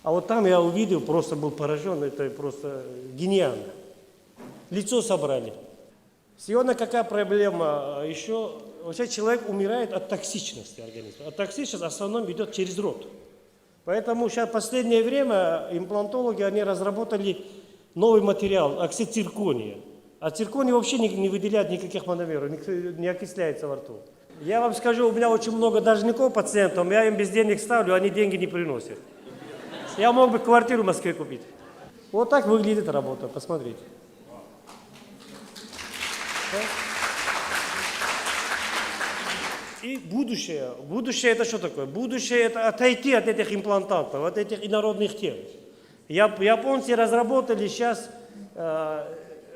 А вот там я увидел, просто был поражен, это просто гениально. Лицо собрали. Сегодня какая проблема еще? Вообще человек умирает от токсичности организма. А токсичность в основном идет через рот. Поэтому сейчас в последнее время имплантологи, они разработали новый материал, оксид циркония. А цирконий вообще не выделяет никаких мономеров, не окисляется во рту. Я вам скажу, у меня очень много должников пациентов, я им без денег ставлю, они деньги не приносят. Я мог бы квартиру в Москве купить. Вот так выглядит работа, посмотрите. И будущее. Будущее это что такое? Будущее это отойти от этих имплантантов, от этих инородных тел. Японцы разработали сейчас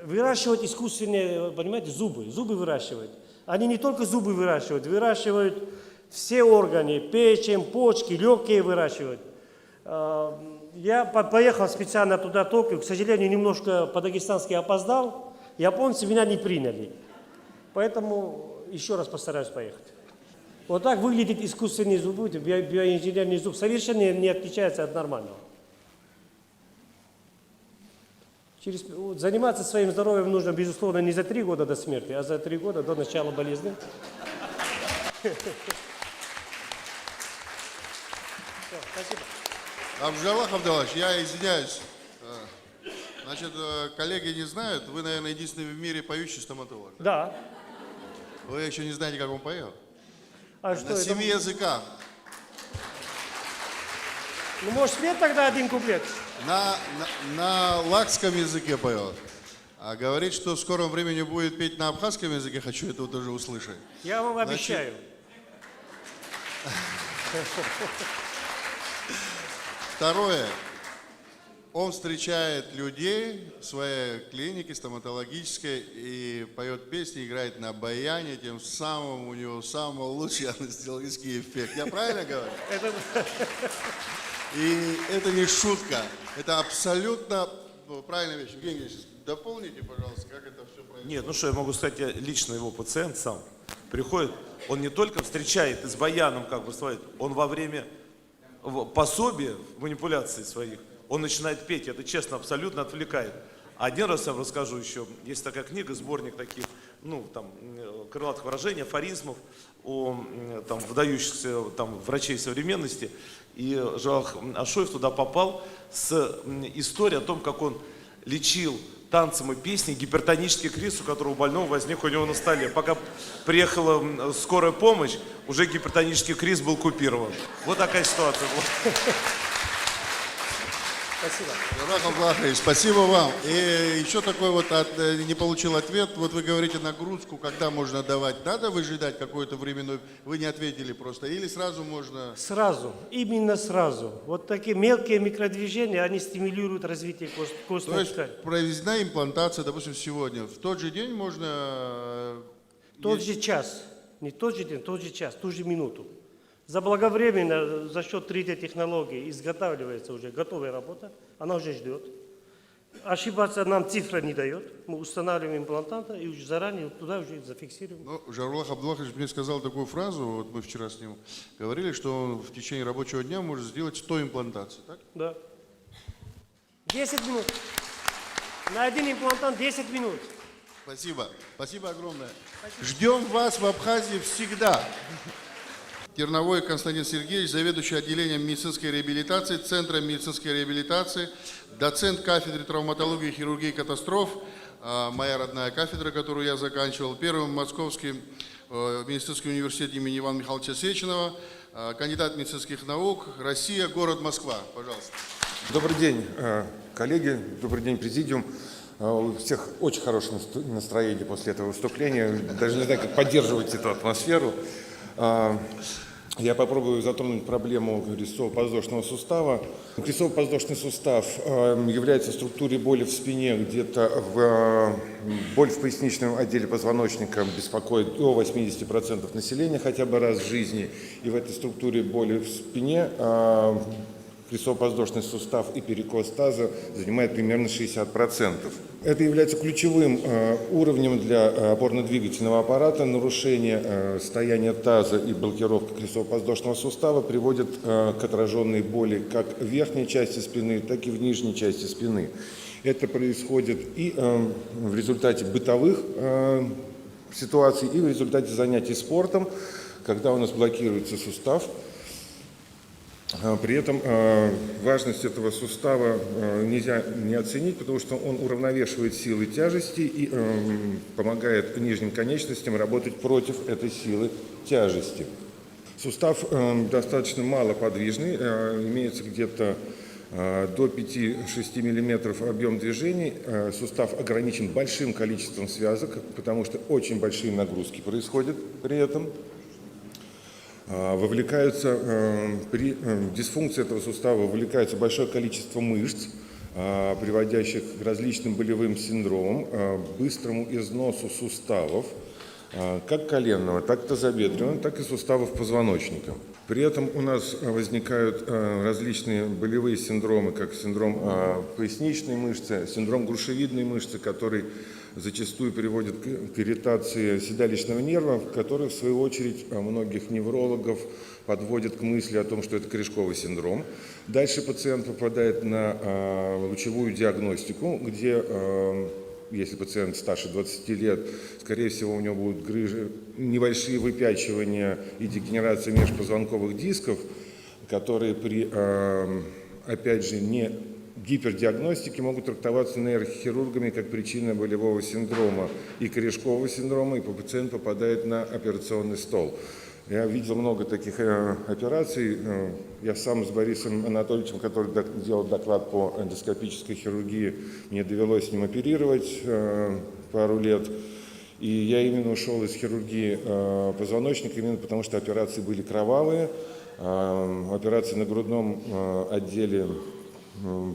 выращивать искусственные, понимаете, зубы выращивают. Они не только зубы выращивают все органы, печень, почки, легкие выращивают. Я поехал специально туда, Токио, к сожалению, немножко по-дагестански опоздал. Японцы меня не приняли. Поэтому еще раз постараюсь поехать. Вот так выглядит искусственный зуб, биоинженерный зуб. Совершенно не отличается от нормального. Заниматься своим здоровьем нужно, безусловно, не за 3 года до смерти, а за 3 года до начала болезни. Спасибо. Абджалах Абдалович, я извиняюсь. Значит, коллеги не знают, вы, наверное, единственный в мире поющий стоматолог. Да. Вы еще не знаете, как он поет. А на 7 языках. Ну, может, спеть тогда один куплет? На лакском языке поет. А говорит, что в скором времени будет петь на абхазском языке, хочу это тоже услышать. Я вам обещаю. Второе. Он встречает людей в своей клинике стоматологической и поет песни, играет на баяне, тем самым у него самый лучший анестезиологический эффект. Я правильно говорю? И это не шутка, это абсолютно правильная вещь. Евгений Ильич, дополните, пожалуйста, как это все происходит. Нет, ну что, я могу сказать, я лично его пациент сам приходит, он не только встречает и с баяном как бы своим, он во время пособия, манипуляций своих, он начинает петь, это честно, абсолютно отвлекает. Один раз я вам расскажу еще, есть такая книга, сборник таких, крылатых выражений, афоризмов о выдающихся врачей современности. И Жалах Ашоев туда попал с историей о том, как он лечил танцем и песней гипертонический криз, у которого больного возник у него на столе. Пока приехала скорая помощь, уже гипертонический криз был купирован. Вот такая ситуация была. Спасибо. Рахам Блахович, спасибо вам. И еще такой не получил ответ. Вот вы говорите нагрузку, когда можно давать. Надо выжидать какое-то время, вы не ответили просто. Или сразу можно? Сразу, именно сразу. Вот такие мелкие микродвижения, они стимулируют развитие костной ткани. То есть проведена имплантация, допустим, сегодня. В тот же день можно? Тот же час. Не тот же день, тот же час, ту же минуту. Заблаговременно за счет 3D-технологии изготавливается уже готовая работа, она уже ждет. Ошибаться нам цифра не дает, мы устанавливаем имплантанта и уже заранее туда уже зафиксируем. Жарлах Абдулахович мне сказал такую фразу, вот мы вчера с ним говорили, что он в течение рабочего дня может сделать 100 имплантаций, так? Да. 10 минут. На один имплантант 10 минут. Спасибо. Спасибо огромное. Ждем вас в Абхазии всегда. Терновой Константин Сергеевич, заведующий отделением медицинской реабилитации, Центра медицинской реабилитации, доцент кафедры травматологии, хирургии и катастроф, моя родная кафедра, которую я заканчивал, первый Московский медицинский университет имени Ивана Михайловича Сеченова, кандидат медицинских наук, Россия, город Москва. Пожалуйста. Добрый день, коллеги, добрый день, президиум. У всех очень хорошее настроение после этого выступления. Даже не знаю, как поддерживать эту атмосферу. Я попробую затронуть проблему крестцово-подвздошного сустава. Крестцово-подвздошный сустав является структурой боли в спине, где-то боль в поясничном отделе позвоночника беспокоит до 80% населения хотя бы раз в жизни. И в этой структуре боли в спине крестцово-подвздошный сустав и перекос таза занимает примерно 60%. Это является ключевым уровнем для опорно-двигательного аппарата. Нарушение состояния таза и блокировка крестцово-подвздошного сустава приводит к отраженной боли как в верхней части спины, так и в нижней части спины. Это происходит и в результате бытовых ситуаций, и в результате занятий спортом, когда у нас блокируется сустав. При этом важность этого сустава нельзя не оценить, потому что он уравновешивает силы тяжести и помогает нижним конечностям работать против этой силы тяжести. Сустав достаточно малоподвижный, имеется где-то до 5-6 мм объем движений. Сустав ограничен большим количеством связок, потому что очень большие нагрузки происходят при этом. При дисфункции этого сустава вовлекается большое количество мышц, приводящих к различным болевым синдромам, быстрому износу суставов, как коленного, так и тазобедренного, так и суставов позвоночника. При этом у нас возникают различные болевые синдромы, как синдром поясничной мышцы, синдром грушевидной мышцы, который зачастую приводит к ирритации седалищного нерва, который, в свою очередь, многих неврологов подводит к мысли о том, что это корешковый синдром. Дальше пациент попадает на лучевую диагностику, где, если пациент старше 20 лет, скорее всего, у него будут грыжи, небольшие выпячивания и дегенерация межпозвонковых дисков, которые при, опять же, не гипердиагностики могут трактоваться нейрохирургами как причина болевого синдрома и корешкового синдрома, и пациент попадает на операционный стол. Я видел много таких операций. Я сам с Борисом Анатольевичем, который делал доклад по эндоскопической хирургии, мне довелось с ним оперировать пару лет. И я именно ушел из хирургии позвоночника, именно потому что операции были кровавые. Операции на грудном отделе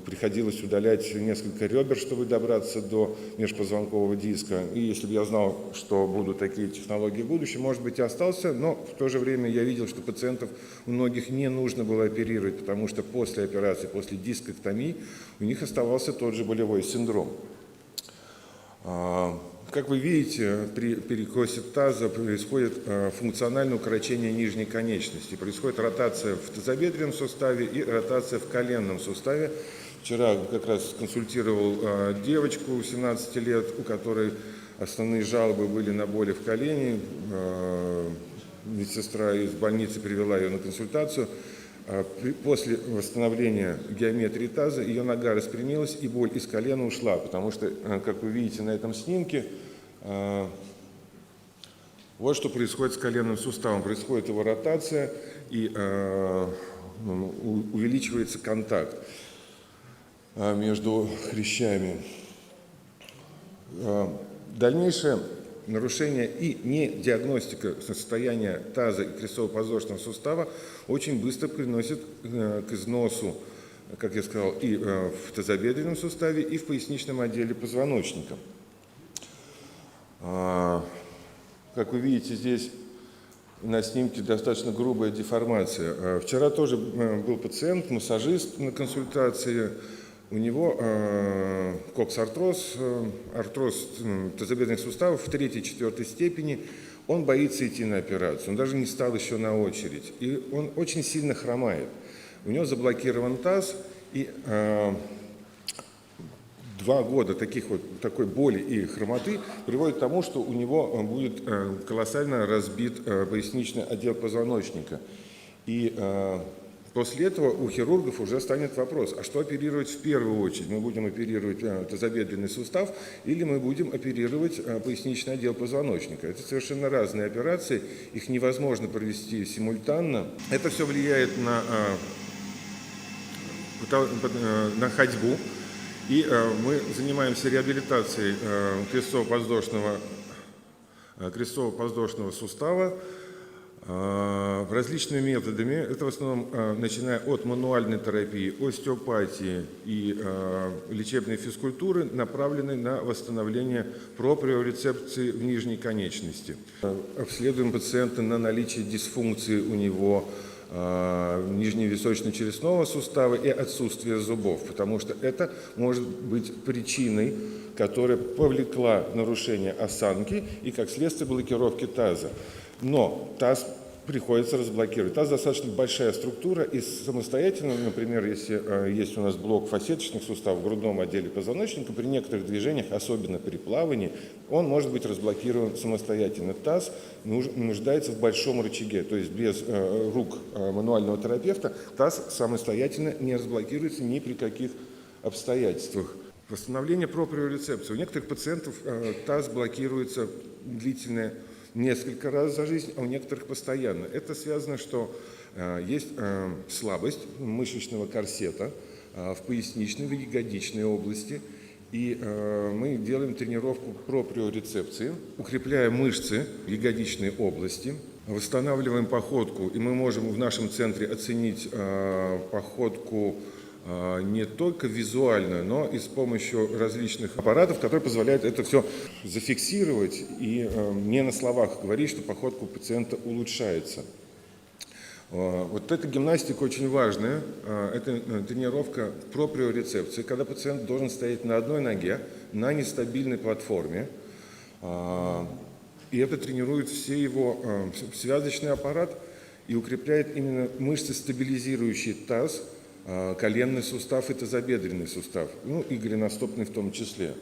приходилось удалять несколько ребер, чтобы добраться до межпозвонкового диска. И если бы я знал, что будут такие технологии в будущем, может быть, и остался, но в то же время я видел, что пациентов многих не нужно было оперировать, потому что после операции, после дискэктомии, у них оставался тот же болевой синдром. Как вы видите, при перекосе таза происходит функциональное укорочение нижней конечности. Происходит ротация в тазобедренном суставе и ротация в коленном суставе. Вчера как раз консультировал девочку 17 лет, у которой основные жалобы были на боли в колене. Медсестра из больницы привела ее на консультацию. После восстановления геометрии таза ее нога распрямилась и боль из колена ушла, потому что, как вы видите на этом снимке, вот что происходит с коленным суставом. Происходит его ротация и увеличивается контакт между хрящами. Дальнейшее нарушение и недиагностика состояния таза и крестцово-подвздошного сустава очень быстро приносит к износу, как я сказал, и в тазобедренном суставе, и в поясничном отделе позвоночника. Как вы видите, здесь на снимке достаточно грубая деформация. Вчера тоже был пациент, массажист на консультации. У него коксартроз, артроз тазобедренных суставов в 3-4 степени. Он боится идти на операцию, он даже не стал еще на очередь. И он очень сильно хромает. У него заблокирован таз, и 2 года такой боли и хромоты приводит к тому, что у него будет колоссально разбит поясничный отдел позвоночника. И после этого у хирургов уже станет вопрос, а что оперировать в первую очередь? Мы будем оперировать тазобедренный сустав или мы будем оперировать поясничный отдел позвоночника? Это совершенно разные операции, их невозможно провести симультанно. Это все влияет на ходьбу. И мы занимаемся реабилитацией крестово-подвздошного сустава различными методами. Это в основном начиная от мануальной терапии, остеопатии и лечебной физкультуры, направленной на восстановление проприорецепции в нижней конечности. Обследуем пациента на наличие дисфункции у него нижневисочно-челюстного сустава и отсутствие зубов, потому что это может быть причиной, которая повлекла нарушение осанки и, как следствие, блокировки таза. Но таз приходится разблокировать. Таз достаточно большая структура, и самостоятельно, например, если есть у нас блок фасеточных суставов в грудном отделе позвоночника, при некоторых движениях, особенно при плавании, он может быть разблокирован самостоятельно. Таз нуждается в большом рычаге, то есть без рук мануального терапевта таз самостоятельно не разблокируется ни при каких обстоятельствах. Восстановление проприорецепции. У некоторых пациентов таз блокируется длительное несколько раз за жизнь, а у некоторых постоянно. Это связано, что есть слабость мышечного корсета в поясничной, в ягодичной области. И мы делаем тренировку проприорецепции, укрепляя мышцы ягодичной области, восстанавливаем походку. И мы можем в нашем центре оценить походку не только визуально, но и с помощью различных аппаратов, которые позволяют это все зафиксировать и не на словах говорить, что походка у пациента улучшается. Вот эта гимнастика очень важная. Это тренировка проприорецепции, когда пациент должен стоять на одной ноге, на нестабильной платформе. И это тренирует все его связочный аппарат и укрепляет именно мышцы, стабилизирующие таз, коленный сустав и тазобедренный сустав, ну и голеностопный в том числе.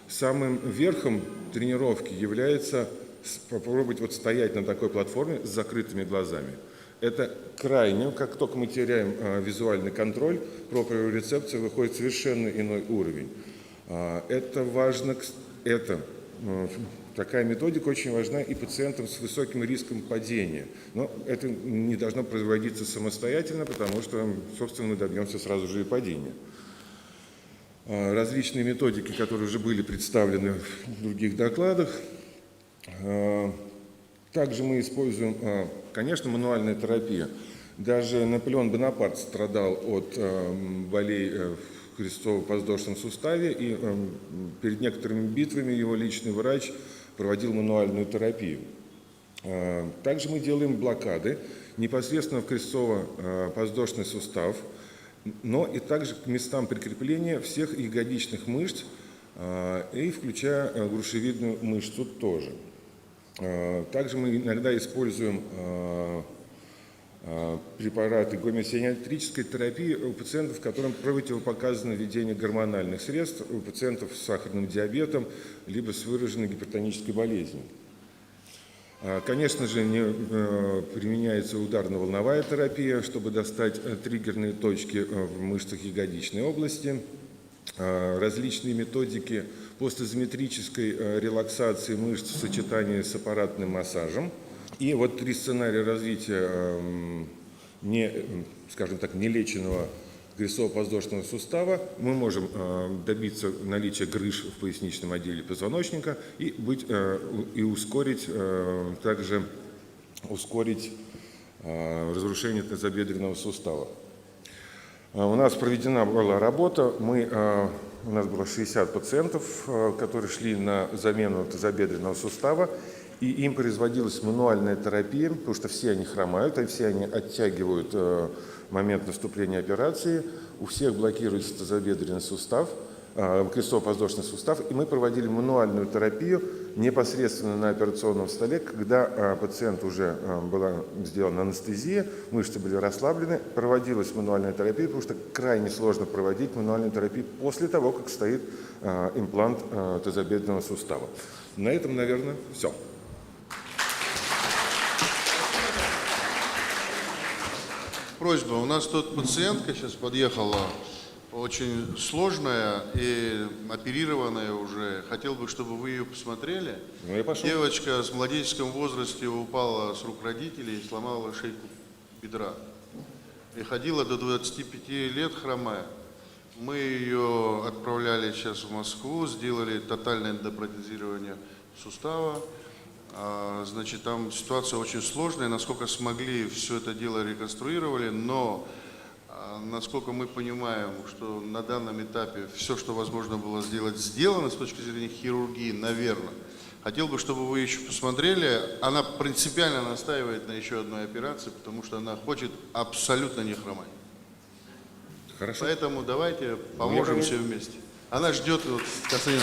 Самым верхом тренировки является попробовать вот стоять на такой платформе с закрытыми глазами. Это крайне, как только мы теряем визуальный контроль, проприорецепция выходит в совершенно иной уровень. Это важно, такая методика очень важна и пациентам с высоким риском падения. Но это не должно производиться самостоятельно, потому что, собственно, мы добьемся сразу же и падения. Различные методики, которые уже были представлены в других докладах. Также мы используем, конечно, мануальная терапия. Даже Наполеон Бонапарт страдал от болей в крестово-подвздошном суставе, и перед некоторыми битвами его личный врач проводил мануальную терапию. Также мы делаем блокады непосредственно в крестово-подвздошный сустав, но и также к местам прикрепления всех ягодичных мышц, и включая грушевидную мышцу тоже. Также мы иногда используем препараты гомеостеометрической терапии у пациентов, которым противопоказано введение гормональных средств, у пациентов с сахарным диабетом, либо с выраженной гипертонической болезнью. Конечно же, не применяется ударно-волновая терапия, чтобы достать триггерные точки в мышцах ягодичной области. Различные методики постизометрической релаксации мышц в сочетании с аппаратным массажем. И вот 3 сценария развития нелеченного крестово-подвздошного сустава мы можем добиться наличия грыж в поясничном отделе позвоночника и ускорить разрушение тазобедренного сустава. У нас проведена была работа, у нас было 60 пациентов, которые шли на замену тазобедренного сустава, и им производилась мануальная терапия, потому что все они хромают, и все они оттягивают момент наступления операции, у всех блокируется тазобедренный сустав, крестово-подвздошный сустав, и мы проводили мануальную терапию непосредственно на операционном столе, когда пациенту уже была сделана анестезия, мышцы были расслаблены, проводилась мануальная терапия, потому что крайне сложно проводить мануальную терапию после того, как стоит имплант тазобедренного сустава. На этом, наверное, все. Просьба, у нас тут пациентка сейчас подъехала, очень сложная и оперированная уже. Хотел бы, чтобы вы ее посмотрели. Ну, я пошел. Девочка в младенческом возрасте упала с рук родителей и сломала шейку бедра. И ходила до 25 лет хромая. Мы ее отправляли сейчас в Москву, сделали тотальное эндопротезирование сустава. Значит, там ситуация очень сложная, насколько смогли, все это дело реконструировали, но насколько мы понимаем, что на данном этапе все, что возможно было сделать, сделано с точки зрения хирургии, наверное. Хотел бы, чтобы вы еще посмотрели, она принципиально настаивает на еще одной операции, потому что она хочет абсолютно не хромать. Хорошо. Поэтому давайте поможем все вместе. Она ждет, вот, Константин.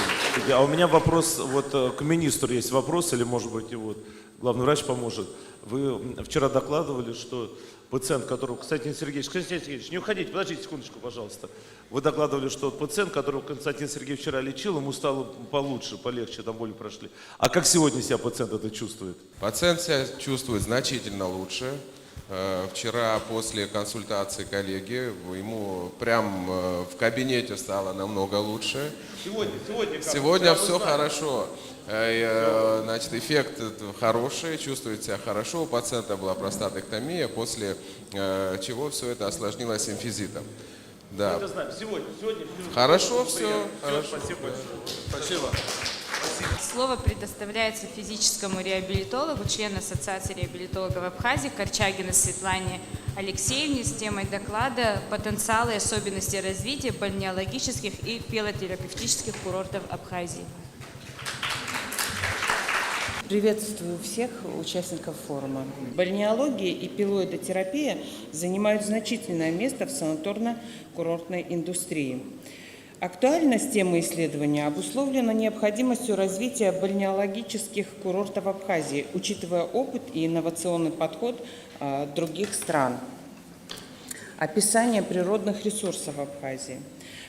А у меня вопрос, вот к министру есть вопрос, или может быть и вот главный врач поможет. Вы вчера докладывали, что пациент, которого Константин Сергеевич, не уходите, подождите секундочку, пожалуйста. Вы докладывали, что пациент, которого Константин Сергеевич вчера лечил, ему стало получше, полегче, там боли прошли. А как сегодня себя пациент это чувствует? Пациент себя чувствует значительно лучше. Вчера после консультации коллеги ему прям в кабинете стало намного лучше. Сегодня все хорошо. Значит, эффект хороший, чувствует себя хорошо. У пациента была простатэктомия, после чего все это осложнилось эмфизитом. Да. Это знаем. Сегодня. Хорошо, все. Хорошо. Спасибо большое. Спасибо. Слово предоставляется физическому реабилитологу, члену Ассоциации реабилитологов Абхазии Корчагиной Светлане Алексеевне с темой доклада «Потенциалы и особенности развития бальнеологических и пилотерапевтических курортов Абхазии». Приветствую всех участников форума. Бальнеология и пилоидотерапия занимают значительное место в санаторно-курортной индустрии. Актуальность темы исследования обусловлена необходимостью развития бальнеологических курортов Абхазии, учитывая опыт и инновационный подход других стран. Описание природных ресурсов Абхазии.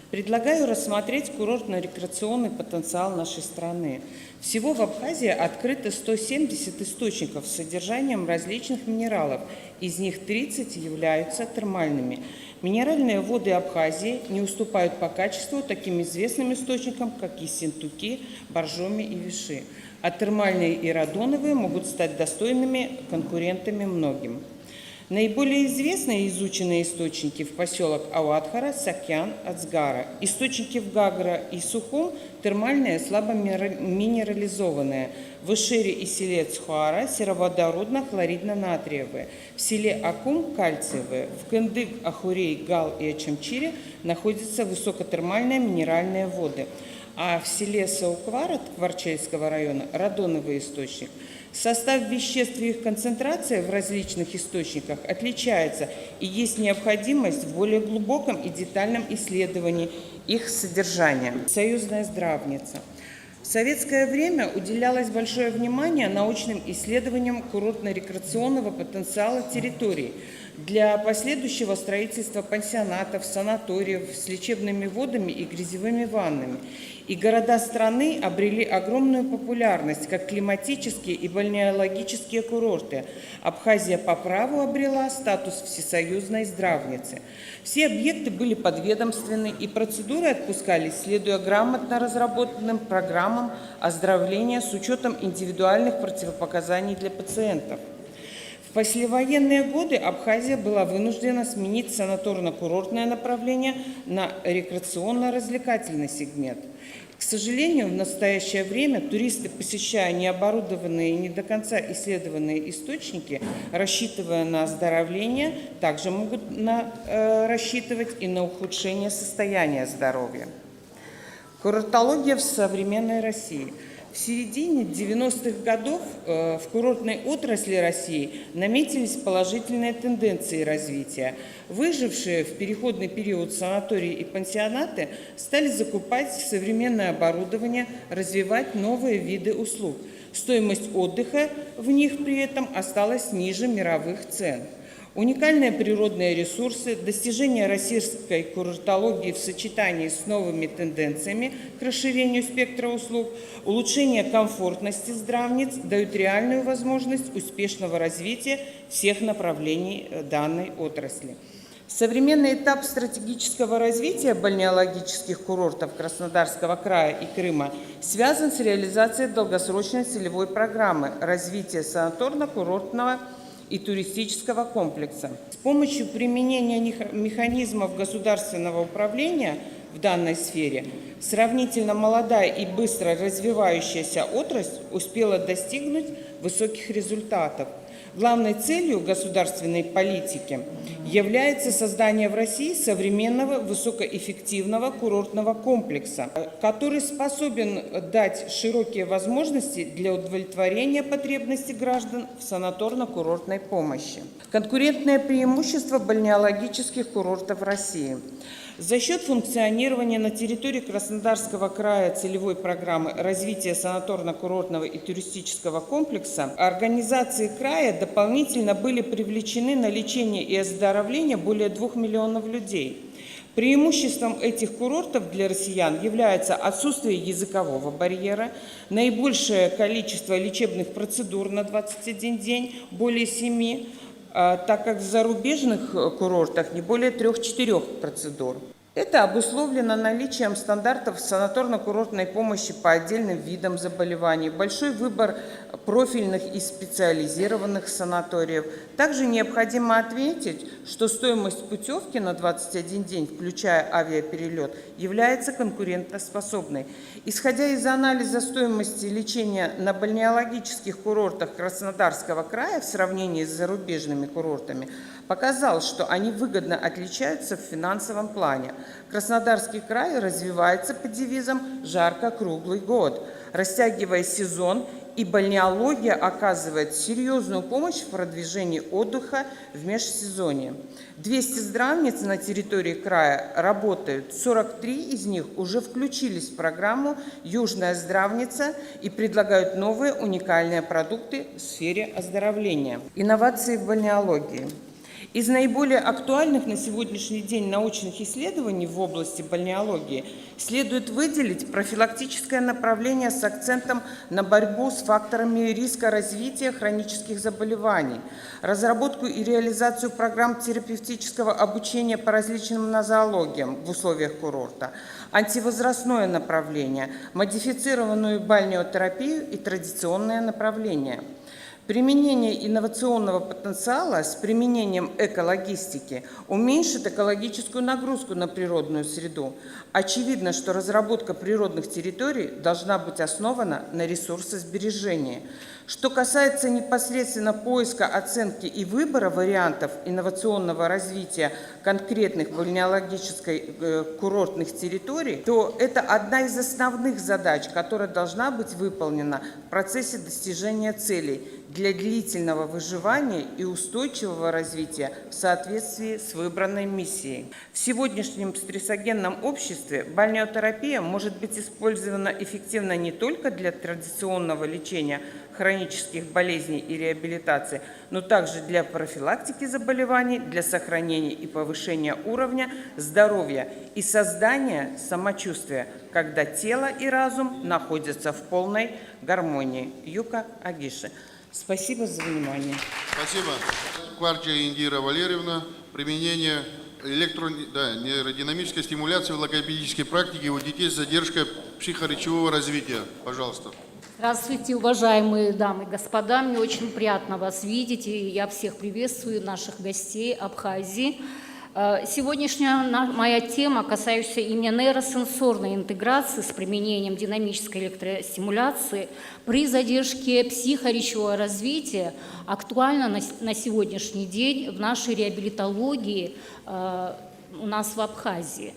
Предлагаю рассмотреть курортно-рекреационный потенциал нашей страны. Всего в Абхазии открыто 170 источников с содержанием различных минералов, из них 30 являются термальными. Минеральные воды Абхазии не уступают по качеству таким известным источникам, как Ессентуки, Боржоми и Виши, а термальные и радоновые могут стать достойными конкурентами многим. Наиболее известные и изученные источники в поселок Ауатхара, Сакьян, Ацгара. Источники в Гагра и Сухом термальные, слабо минерализованные. В Ишере и селе Цхуара сероводородно-хлоридно-натриевые. В селе Акум – кальциевые. В Кендык, Ахурей, Гал и Ачамчире находятся высокотермальные минеральные воды. А в селе Сауквара Кварчельского района – радоновый источник. Состав веществ и их концентрация в различных источниках отличается, и есть необходимость в более глубоком и детальном исследовании их содержания. Союзная здравница. В советское время уделялось большое внимание научным исследованиям курортно-рекреационного потенциала территорий для последующего строительства пансионатов, санаториев с лечебными водами и грязевыми ваннами. И города страны обрели огромную популярность как климатические и бальнеологические курорты. Абхазия по праву обрела статус всесоюзной здравницы. Все объекты были подведомственны, и процедуры отпускались, следуя грамотно разработанным программам оздоровления с учетом индивидуальных противопоказаний для пациентов. В послевоенные годы Абхазия была вынуждена сменить санаторно-курортное направление на рекреационно-развлекательный сегмент. К сожалению, в настоящее время туристы, посещая необорудованные и не до конца исследованные источники, рассчитывая на оздоровление, также могут рассчитывать и на ухудшение состояния здоровья. Курортология в современной России. В середине 90-х годов в курортной отрасли России наметились положительные тенденции развития. Выжившие в переходный период санатории и пансионаты стали закупать современное оборудование, развивать новые виды услуг. Стоимость отдыха в них при этом осталась ниже мировых цен. Уникальные природные ресурсы, достижения российской курортологии в сочетании с новыми тенденциями к расширению спектра услуг, улучшение комфортности здравниц дают реальную возможность успешного развития всех направлений данной отрасли. Современный этап стратегического развития бальнеологических курортов Краснодарского края и Крыма связан с реализацией долгосрочной целевой программы развития санаторно-курортного и туристического комплекса. С помощью применения механизмов государственного управления в данной сфере сравнительно молодая и быстро развивающаяся отрасль успела достигнуть высоких результатов. Главной целью государственной политики является создание в России современного высокоэффективного курортного комплекса, который способен дать широкие возможности для удовлетворения потребностей граждан в санаторно-курортной помощи. Конкурентное преимущество бальнеологических курортов России. За счет функционирования на территории Краснодарского края целевой программы развития санаторно-курортного и туристического комплекса организации края дополнительно были привлечены на лечение и оздоровление более 2 миллионов людей. Преимуществом этих курортов для россиян является отсутствие языкового барьера, наибольшее количество лечебных процедур на 21 день, более 7, так как в зарубежных курортах не более 3-4 процедур. Это обусловлено наличием стандартов санаторно-курортной помощи по отдельным видам заболеваний, большой выбор профильных и специализированных санаториев. Также необходимо отметить, что стоимость путевки на 21 день, включая авиаперелет, является конкурентоспособной. Исходя из анализа стоимости лечения на бальнеологических курортах Краснодарского края в сравнении с зарубежными курортами, показал, что они выгодно отличаются в финансовом плане. Краснодарский край развивается под девизом «Жарко круглый год», растягивая сезон, и бальнеология оказывает серьезную помощь в продвижении отдыха в межсезонье. 200 здравниц на территории края работают, 43 из них уже включились в программу «Южная здравница» и предлагают новые уникальные продукты в сфере оздоровления. Инновации в бальнеологии. Из наиболее актуальных на сегодняшний день научных исследований в области бальнеологии следует выделить профилактическое направление с акцентом на борьбу с факторами риска развития хронических заболеваний, разработку и реализацию программ терапевтического обучения по различным нозологиям в условиях курорта, антивозрастное направление, модифицированную бальнеотерапию и традиционное направление. Применение инновационного потенциала с применением экологистики уменьшит экологическую нагрузку на природную среду. Очевидно, что разработка природных территорий должна быть основана на ресурсосбережении. Что касается непосредственно поиска, оценки и выбора вариантов инновационного развития конкретных бальнеологических курортных территорий, то это одна из основных задач, которая должна быть выполнена в процессе достижения целей для длительного выживания и устойчивого развития в соответствии с выбранной миссией. В сегодняшнем стрессогенном обществе бальнеотерапия может быть использована эффективно не только для традиционного лечения хронических болезней и реабилитации, но также для профилактики заболеваний, для сохранения и повышения уровня здоровья и создания самочувствия, когда тело и разум находятся в полной гармонии. Юка Агиши. Спасибо за внимание. Спасибо. Кварча Индира Валерьевна. Применение нейродинамической стимуляции в логопедической практике у детей с задержкой психоречевого развития. Пожалуйста. Здравствуйте, уважаемые дамы и господа. Мне очень приятно вас видеть, и я всех приветствую, наших гостей Абхазии. Сегодняшняя моя тема, касающаяся именно нейросенсорной интеграции с применением динамической электростимуляции при задержке психоречевого развития, актуальна на сегодняшний день в нашей реабилитологии у нас в Абхазии.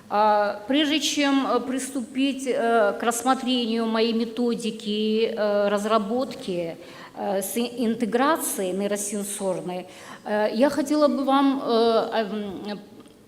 Прежде чем приступить к рассмотрению моей методики разработки с интеграцией нейросенсорной, я хотела бы вам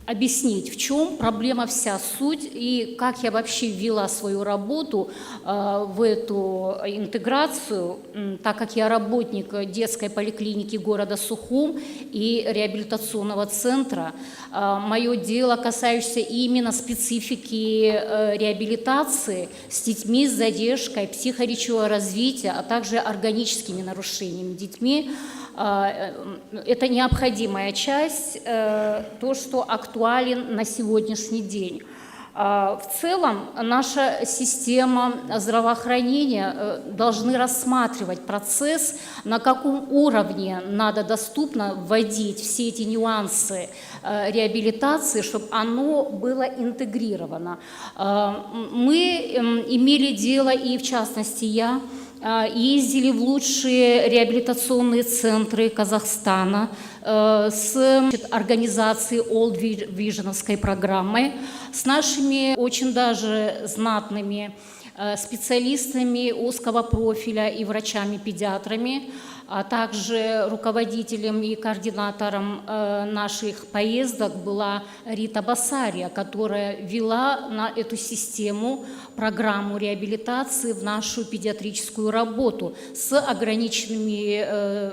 объяснить, в чем проблема вся суть и как я вообще ввела свою работу в эту интеграцию, так как я работник детской поликлиники города Сухум и реабилитационного центра. Мое дело, касающееся именно специфики реабилитации с детьми с задержкой психоречевого развития, а также органическими нарушениями детьми. Это необходимая часть, то, что актуален на сегодняшний день. В целом, наша система здравоохранения должны рассматривать процесс, на каком уровне надо доступно вводить все эти нюансы реабилитации, чтобы оно было интегрировано. Мы имели дело, и в частности я, ездили в лучшие реабилитационные центры Казахстана с организацией Old Vision'овской программой, с нашими очень даже знатными специалистами узкого профиля и врачами-педиатрами, а также руководителем и координатором наших поездок была Рита Басария, которая вела на эту систему программу реабилитации в нашу педиатрическую работу с ограниченными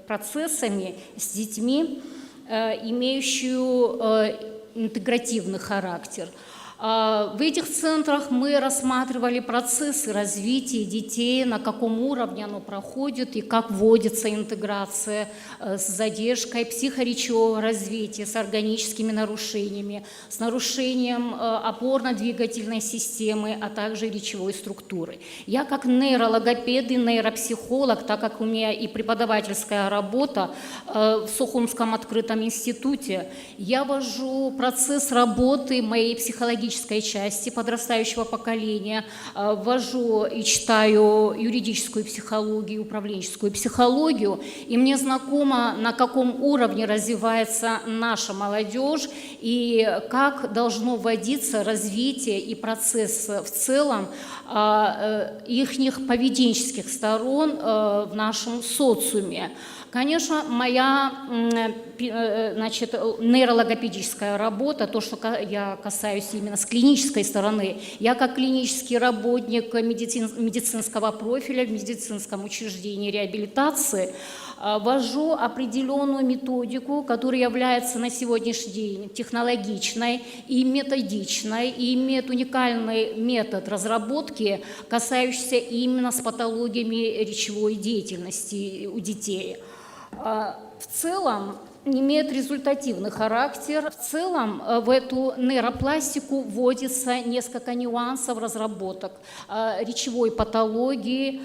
процессами с детьми, имеющими интегративный характер. В этих центрах мы рассматривали процессы развития детей, на каком уровне оно проходит и как вводится интеграция с задержкой психоречевого развития, с органическими нарушениями, с нарушением опорно-двигательной системы, а также речевой структуры. Я как нейрологопед и нейропсихолог, так как у меня и преподавательская работа в Сухумском открытом институте, я вожу процесс работы моей психологической части подрастающего поколения, ввожу и читаю юридическую психологию, управленческую психологию, и мне знакомо, на каком уровне развивается наша молодежь и как должно вводиться развитие и процесс в целом их поведенческих сторон в нашем социуме. Конечно, моя нейрологопедическая работа, то, что я касаюсь именно с клинической стороны, я как клинический работник медицинского профиля в медицинском учреждении реабилитации ввожу определенную методику, которая является на сегодняшний день технологичной и методичной, и имеет уникальный метод разработки, касающийся именно с патологиями речевой деятельности у детей. В целом имеет результативный характер. В целом в эту нейропластику вводится несколько нюансов разработок речевой патологии,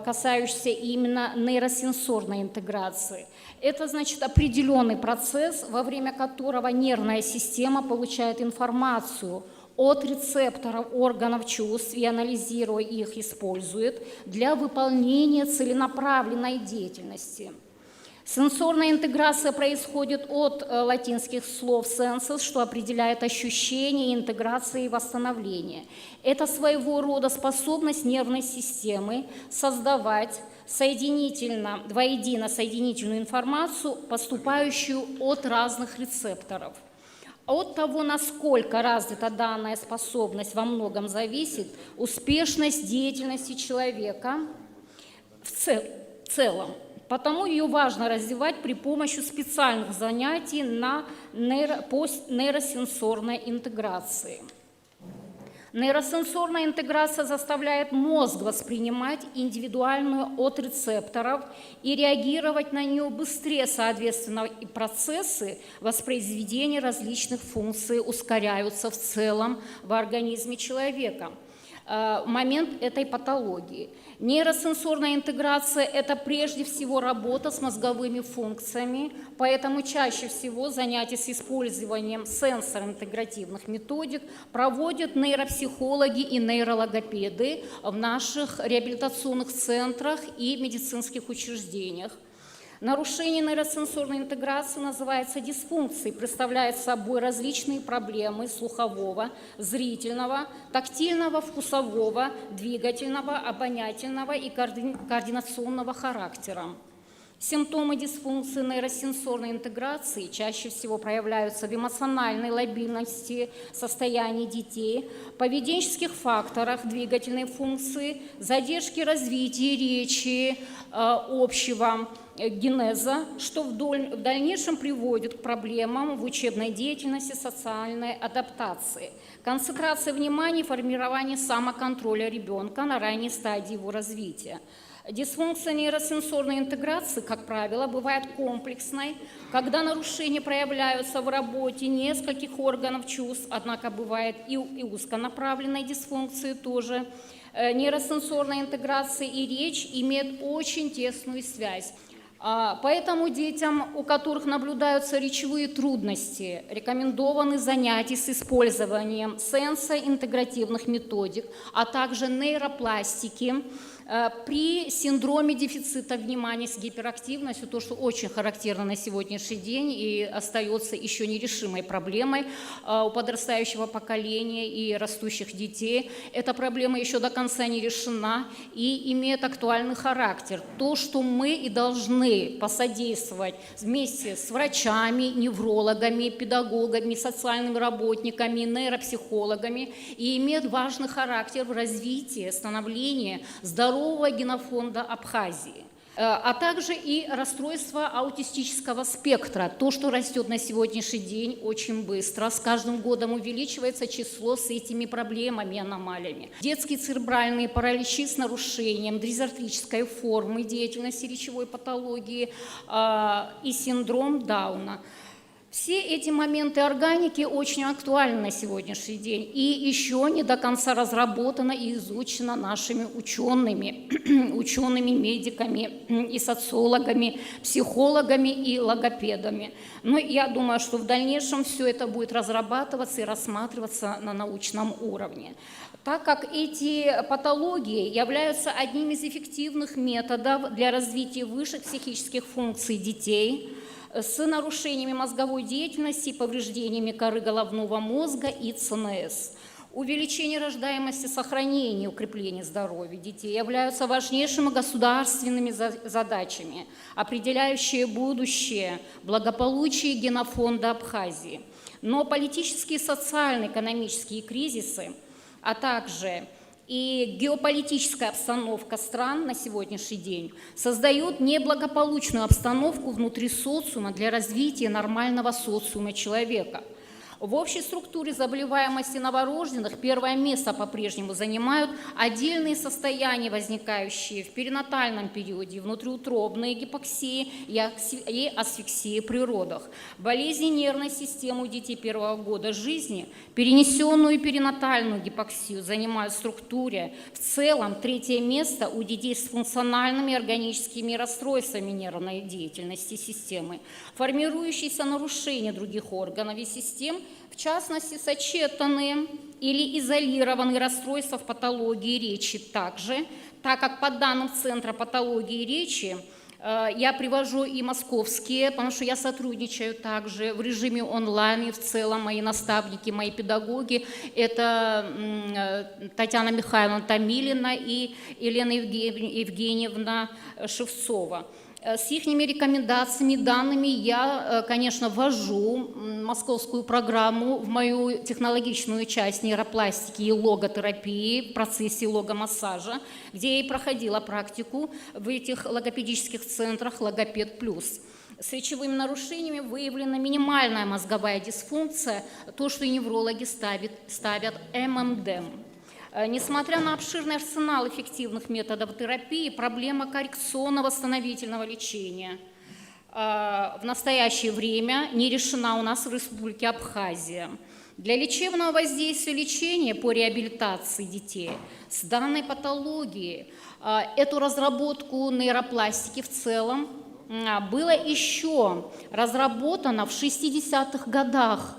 касающейся именно нейросенсорной интеграции. Это значит определенный процесс, во время которого нервная система получает информацию от рецепторов органов чувств и, анализируя их, использует для выполнения целенаправленной деятельности. Сенсорная интеграция происходит от латинских слов «sensus», что определяет ощущение, интеграции и восстановление. Это своего рода способность нервной системы создавать воедино соединительную информацию, поступающую от разных рецепторов. От того, насколько развита данная способность, во многом зависит успешность деятельности человека в целом. Потому ее важно развивать при помощи специальных занятий по нейросенсорной интеграции. Нейросенсорная интеграция заставляет мозг воспринимать индивидуальную от рецепторов и реагировать на нее быстрее, соответственно, и процессы воспроизведения различных функций ускоряются в целом в организме человека. Момент этой патологии. Нейросенсорная интеграция – это прежде всего работа с мозговыми функциями, поэтому чаще всего занятия с использованием сенсорно-интегративных методик проводят нейропсихологи и нейрологопеды в наших реабилитационных центрах и медицинских учреждениях. Нарушение нейросенсорной интеграции называется дисфункцией, представляет собой различные проблемы слухового, зрительного, тактильного, вкусового, двигательного, обонятельного и координационного характера. Симптомы дисфункции нейросенсорной интеграции чаще всего проявляются в эмоциональной лабильности состояния детей, поведенческих факторах двигательной функции, задержке развития речи, общего генеза, что в дальнейшем приводит к проблемам в учебной деятельности, социальной адаптации. Концентрация внимания и формирование самоконтроля ребенка на ранней стадии его развития. Дисфункция нейросенсорной интеграции, как правило, бывает комплексной, когда нарушения проявляются в работе нескольких органов чувств, однако бывает и узконаправленной дисфункции тоже. Нейросенсорная интеграция и речь имеют очень тесную связь. Поэтому детям, у которых наблюдаются речевые трудности, рекомендованы занятия с использованием сенсоинтегративных методик, а также нейропластики. При синдроме дефицита внимания с гиперактивностью, то, что очень характерно на сегодняшний день и остается еще нерешимой проблемой у подрастающего поколения и растущих детей, эта проблема еще до конца не решена и имеет актуальный характер. То, что мы и должны посодействовать вместе с врачами, неврологами, педагогами, социальными работниками, нейропсихологами, и имеет важный характер в развитии, становлении здорового генофонда Абхазии, а также и расстройство аутистического спектра, то, что растет на сегодняшний день очень быстро, с каждым годом увеличивается число с этими проблемами, аномалиями. Детские церебральные параличи с нарушением дизорфической формы деятельности речевой патологии и синдром Дауна. Все эти моменты органики очень актуальны на сегодняшний день и еще не до конца разработано и изучено нашими учеными, медиками и социологами, психологами и логопедами. Но я думаю, что в дальнейшем все это будет разрабатываться и рассматриваться на научном уровне. Так как эти патологии являются одним из эффективных методов для развития высших психических функций детей, с нарушениями мозговой деятельности и повреждениями коры головного мозга и ЦНС. Увеличение рождаемости, сохранение и укрепление здоровья детей являются важнейшими государственными задачами, определяющие будущее благополучия генофонда Абхазии. Но политические, социальные, экономические кризисы, а также и геополитическая обстановка стран на сегодняшний день создает неблагополучную обстановку внутри социума для развития нормального социума человека. В общей структуре заболеваемости новорожденных первое место по-прежнему занимают отдельные состояния, возникающие в перинатальном периоде, внутриутробные гипоксии и асфиксии при родах, болезни нервной системы у детей первого года жизни, перенесенную перинатальную гипоксию занимают в структуре. В целом третье место у детей с функциональными органическими расстройствами нервной деятельности системы, формирующиеся нарушения других органов и систем, в частности, сочетанные или изолированные расстройства в патологии речи также, так как по данным Центра патологии речи, я привожу и московские, потому что я сотрудничаю также в режиме онлайн, и в целом мои наставники, мои педагоги, это Татьяна Михайловна Томилина и Елена Евгеньевна Шевцова. С их рекомендациями, данными я, конечно, ввожу московскую программу в мою технологичную часть нейропластики и логотерапии в процессе логомассажа, где я и проходила практику в этих логопедических центрах «Логопед плюс». С речевыми нарушениями выявлена минимальная мозговая дисфункция, то, что и неврологи ставят ММД. Несмотря на обширный арсенал эффективных методов терапии, проблема коррекционно-восстановительного лечения в настоящее время не решена у нас в Республике Абхазия. Для лечебного воздействия лечения по реабилитации детей с данной патологией эту разработку нейропластики в целом было еще разработано в 60-х годах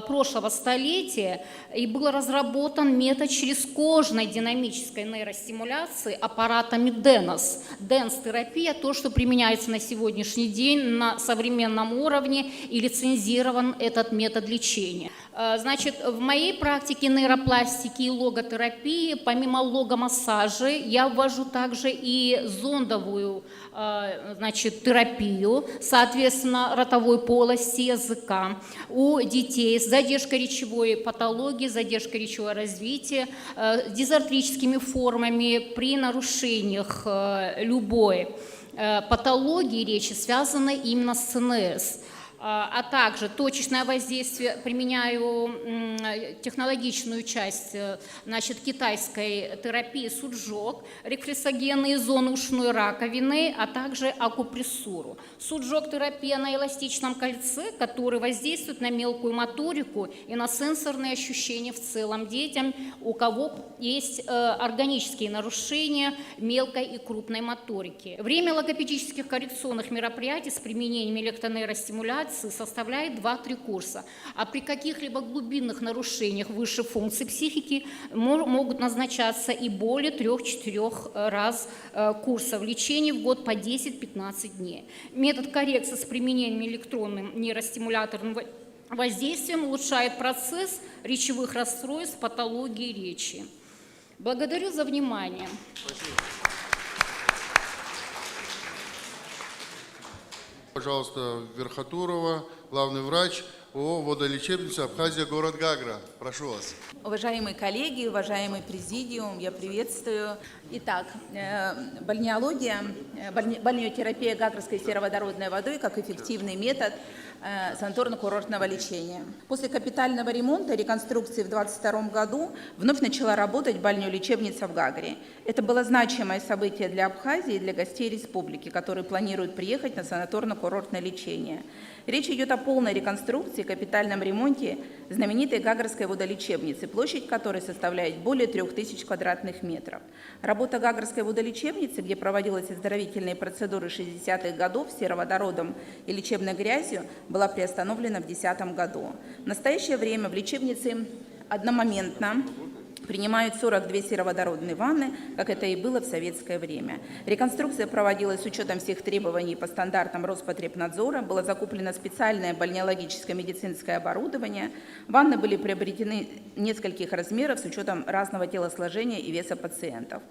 прошлого столетия, и был разработан метод черезкожной динамической нейростимуляции аппаратами DENS. DENS-терапия, то, что применяется на сегодняшний день на современном уровне, и лицензирован этот метод лечения. Значит, в моей практике нейропластики и логотерапии, помимо логомассажа, я ввожу также и зондовую, значит, терапию, соответственно, ротовой полости языка у детей с задержкой речевой патологии, задержкой речевого развития, дизартрическими формами при нарушениях любой патологии речи, связанной именно с ЦНС. А также точечное воздействие, применяю технологичную часть, значит, китайской терапии суджок, рефлексогенные зоны ушной раковины, а также акупрессуру. Суджок-терапия на эластичном кольце, который воздействует на мелкую моторику и на сенсорные ощущения в целом детям, у кого есть органические нарушения мелкой и крупной моторики. Время логопедических коррекционных мероприятий с применением электронейростимуляции составляет 2-3 курса, а при каких-либо глубинных нарушениях высших функций психики могут назначаться и более 3-4 раз курсов лечения в год по 10-15 дней. Метод коррекции с применением электронным нейростимуляторным воздействием улучшает процесс речевых расстройств, патологии речи. Благодарю за внимание. Спасибо. Пожалуйста, Верхотурова, главный врач ООО «Водолечебница Абхазия», город Гагра. Прошу вас. Уважаемые коллеги, уважаемый президиум, я приветствую. Итак, бальнеотерапия гагрской сероводородной водой как эффективный метод санаторно-курортного лечения. После капитального ремонта и реконструкции в 2022 году вновь начала работать бальнеолечебница в Гагре. Это было значимое событие для Абхазии и для гостей республики, которые планируют приехать на санаторно-курортное лечение. Речь идет о полной реконструкции и капитальном ремонте знаменитой Гагрской водолечебницы, площадь которой составляет более 3000 квадратных метров. Работа Гагрской водолечебницы, где проводились оздоровительные процедуры 60-х годов с сероводородом и лечебной грязью, была приостановлена в 2010 году. В настоящее время в лечебнице одномоментно принимают 42 сероводородные ванны, как это и было в советское время. Реконструкция проводилась с учетом всех требований по стандартам Роспотребнадзора, было закуплено специальное бальнеологическое медицинское оборудование, ванны были приобретены нескольких размеров с учетом разного телосложения и веса пациентов.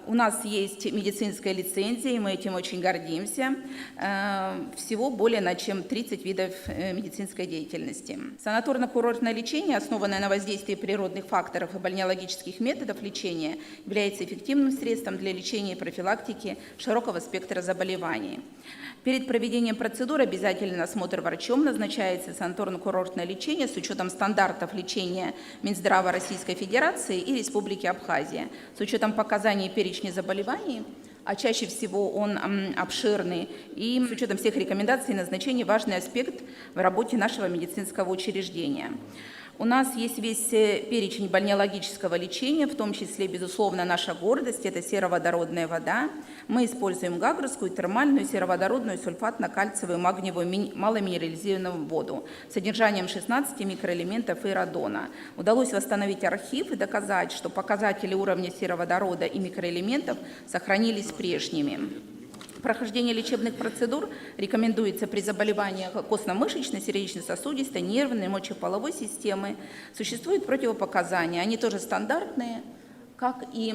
У нас есть медицинская лицензия, и мы этим очень гордимся. Всего более чем 30 видов медицинской деятельности. Санаторно-курортное лечение, основанное на воздействии природных факторов и бальнеологических методов лечения, является эффективным средством для лечения и профилактики широкого спектра заболеваний. Перед проведением процедуры обязательно осмотр врачом, назначается санаторно-курортное лечение с учетом стандартов лечения Минздрава Российской Федерации и Республики Абхазия, с учетом показаний и перечня заболеваний, а чаще всего он обширный, и с учетом всех рекомендаций и назначений важный аспект в работе нашего медицинского учреждения. У нас есть весь перечень бальнеологического лечения, в том числе, безусловно, наша гордость – это сероводородная вода. Мы используем гагрскую, термальную, сероводородную, сульфатно-кальциевую, магниевую, маломинерализированную воду с содержанием 16 микроэлементов и радона. Удалось восстановить архив и доказать, что показатели уровня сероводорода и микроэлементов сохранились прежними. Прохождение лечебных процедур рекомендуется при заболеваниях костно-мышечной, сердечно-сосудистой, нервной, мочеполовой системы. Существуют противопоказания, они тоже стандартные, как и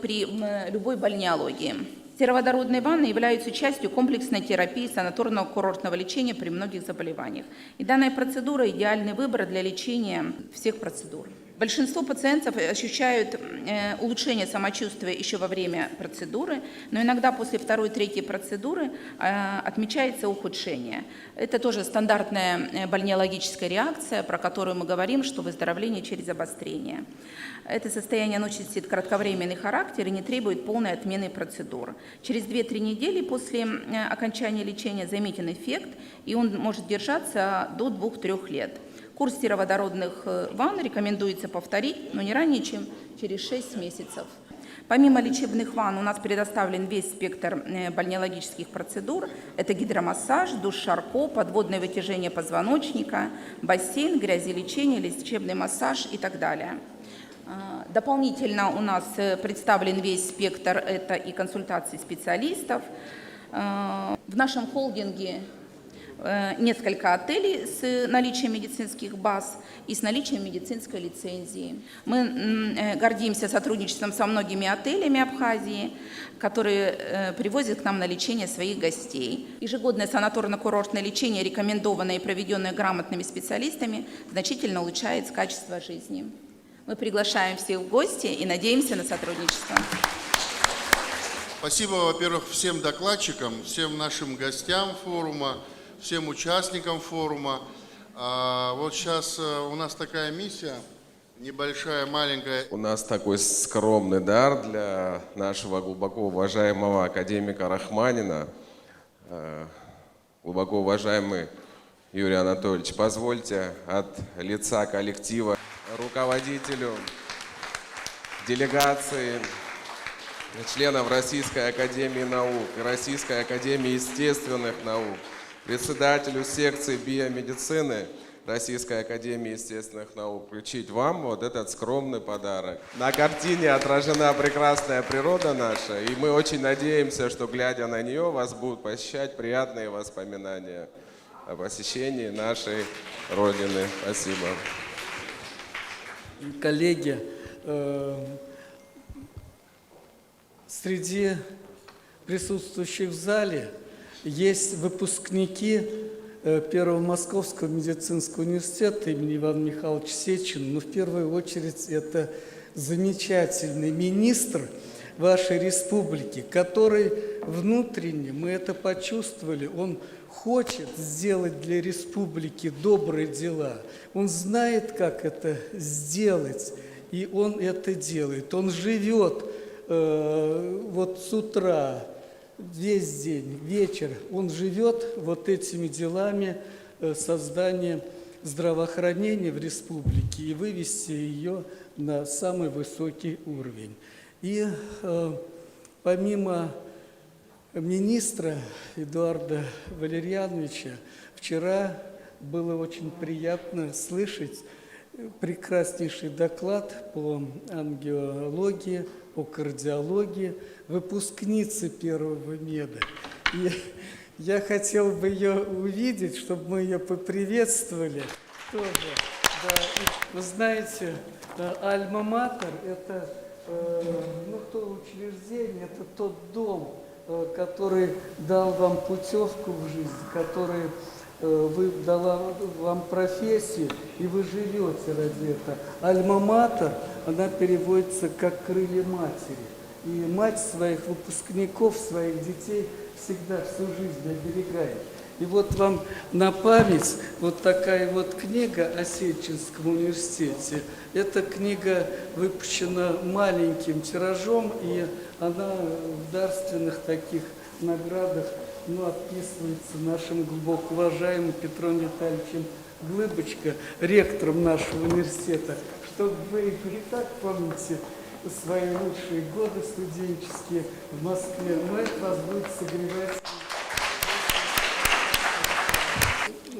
при любой бальнеологии. Сероводородные ванны являются частью комплексной терапии санаторно-курортного лечения при многих заболеваниях. И данная процедура – идеальный выбор для лечения всех процедур. Большинство пациентов ощущают улучшение самочувствия еще во время процедуры, но иногда после 2-3 процедуры отмечается ухудшение. Это тоже стандартная бальнеологическая реакция, про которую мы говорим, что выздоровление через обострение. Это состояние носит кратковременный характер и не требует полной отмены процедур. Через 2-3 недели после окончания лечения заметен эффект, и он может держаться до 2-3 лет. Курс сероводородных ванн рекомендуется повторить, но не ранее, чем через 6 месяцев. Помимо лечебных ванн у нас предоставлен весь спектр бальнеологических процедур. Это гидромассаж, душ Шарко, подводное вытяжение позвоночника, бассейн, грязелечение, лечебный массаж и так далее. Дополнительно у нас представлен весь спектр, это и консультации специалистов. В нашем холдинге несколько отелей с наличием медицинских баз и с наличием медицинской лицензии. Мы гордимся сотрудничеством со многими отелями Абхазии, которые привозят к нам на лечение своих гостей. Ежегодное санаторно-курортное лечение, рекомендованное и проведенное грамотными специалистами, значительно улучшает качество жизни. Мы приглашаем всех в гости и надеемся на сотрудничество. Спасибо, во-первых, всем докладчикам, всем нашим гостям форума, всем участникам форума. Вот сейчас у нас такая миссия, небольшая, маленькая. У нас такой скромный дар для нашего глубоко уважаемого академика Рахманина. Глубоко уважаемый Юрий Анатольевич, позвольте от лица коллектива руководителю делегации членов Российской академии наук и Российской академии естественных наук, председателю секции биомедицины Российской академии естественных наук вручить вам вот этот скромный подарок. На картине отражена прекрасная природа наша, и мы очень надеемся, что, глядя на нее, вас будут посещать приятные воспоминания о посещении нашей Родины. Спасибо. Коллеги, среди присутствующих в зале есть выпускники Первого Московского медицинского университета имени Ивана Михайловича Сечина, но в первую очередь это замечательный министр вашей республики, который внутренне, мы это почувствовали, он хочет сделать для республики добрые дела. Он знает, как это сделать, и он это делает. Он живет вот с утра, весь день, вечер, он живет вот этими делами создания здравоохранения в республике и вывести ее на самый высокий уровень. И помимо министра Эдуарда Валерьяновича, вчера было очень приятно слышать прекраснейший доклад по ангиологии, по кардиологии выпускницы первого меда. И я хотел бы ее увидеть, чтобы мы ее поприветствовали тоже. Да, вы знаете, Альма-Матер – это то учреждение, это тот дом, который дал вам путевку в жизнь, который дала вам профессию, и вы живете ради этого. Альма-Матер, она переводится как «крылья матери». И мать своих выпускников, своих детей всегда всю жизнь оберегает. И вот вам на память вот такая вот книга о Сеченском университете. Эта книга выпущена маленьким тиражом, и она в дарственных таких наградах отписывается нашим глубоко уважаемым Петром Витальевичем Глыбочко, ректором нашего университета, чтобы вы и так помните свои лучшие годы студенческие в Москве, но это вас будет согревать.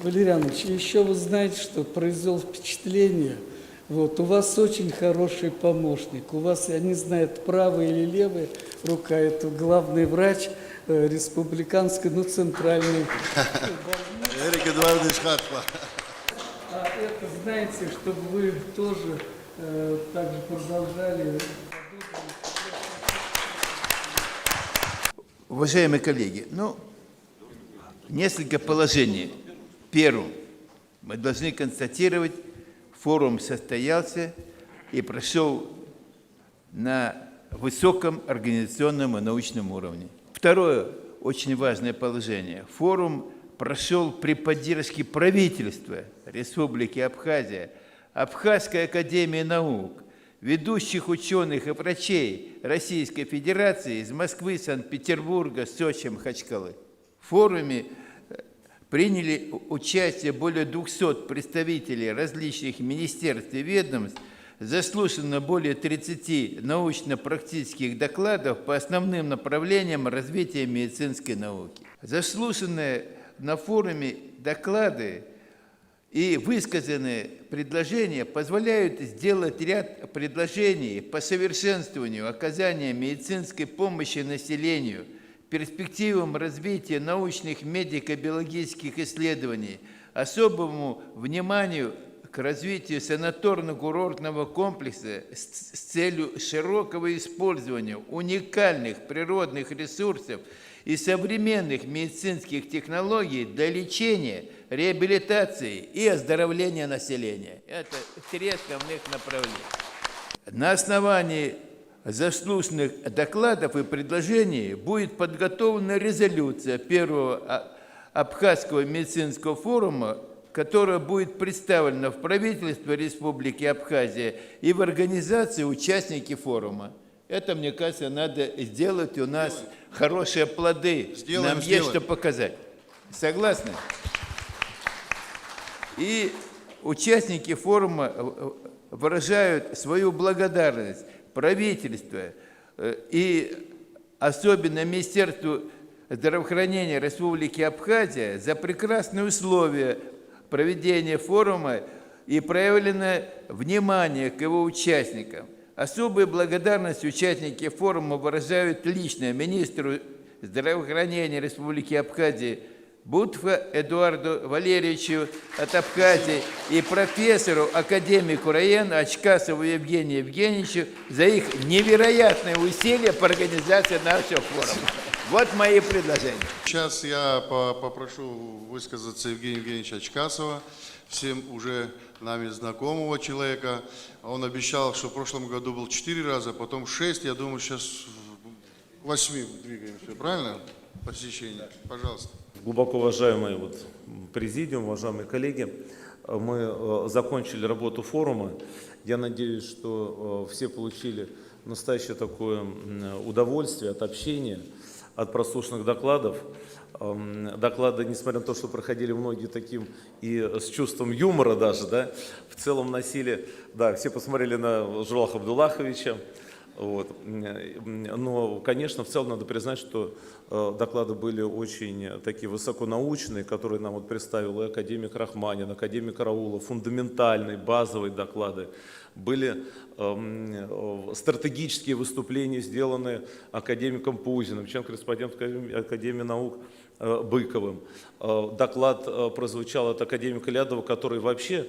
Валерий Иванович, еще вы знаете, что произвел впечатление, вот, у вас очень хороший помощник, у вас, я не знаю, это правая или левая рука, это главный врач республиканской, центральной больницы. Эрик Эдуардович Хатва. А это, знаете, чтобы вы тоже также продолжали. Уважаемые коллеги, несколько положений. Первым, мы должны констатировать, форум состоялся и прошел на высоком организационном и научном уровне. Второе, очень важное положение. Форум прошел при поддержке правительства Республики Абхазия, Абхазской академии наук, ведущих ученых и врачей Российской Федерации из Москвы, Санкт-Петербурга, Сочи, Махачкалы. В форуме приняли участие более 200 представителей различных министерств и ведомств, заслушано более 30 научно-практических докладов по основным направлениям развития медицинской науки. Заслушанные на форуме доклады и высказанные предложения позволяют сделать ряд предложений по совершенствованию оказания медицинской помощи населению, перспективам развития научных медико-биологических исследований, особому вниманию к развитию санаторно-курортного комплекса с целью широкого использования уникальных природных ресурсов и современных медицинских технологий для лечения, реабилитации и оздоровления населения. Это 3 основных направления. На основании заслушанных докладов и предложений будет подготовлена резолюция первого Абхазского медицинского форума, которая будет представлена в правительство Республики Абхазия и в организации участники форума. Это, мне кажется, надо сделать, у нас хорошие плоды, нам есть что показать. Согласны? И участники форума выражают свою благодарность правительству и особенно Министерству здравоохранения Республики Абхазия за прекрасные условия проведения форума и проявленное внимание к его участникам. Особую благодарность участники форума выражают лично министру здравоохранения Республики Абхазия Бутфа Эдуарду Валерьевичу от Абхазии и профессору, академику РАЕН Ачкасову Евгению Евгеньевичу за их невероятные усилия по организации нашего форума. Вот мои предложения. Сейчас я попрошу высказаться Евгения Евгеньевича Ачкасова, всем уже нами знакомого человека. Он обещал, что в прошлом году был 4 раза, потом 6, я думаю, сейчас 8 двигаемся, правильно? Посещение. Пожалуйста. Глубоко уважаемый президиум, уважаемые коллеги, мы закончили работу форума. Я надеюсь, что все получили настоящее такое удовольствие от общения, от прослушанных докладов. Доклады, несмотря на то, что проходили многие таким и с чувством юмора даже, да, в целом носили, да, все посмотрели на Журалха Абдуллаховича. Вот. Но, конечно, в целом надо признать, что доклады были очень такие высоконаучные, которые нам представил и академик Рахманин, академик Раулов, фундаментальные, базовые доклады. Были стратегические выступления, сделанные академиком Пузиным, член-корреспондент Академии наук Быковым. Доклад прозвучал от академика Лядова, который вообще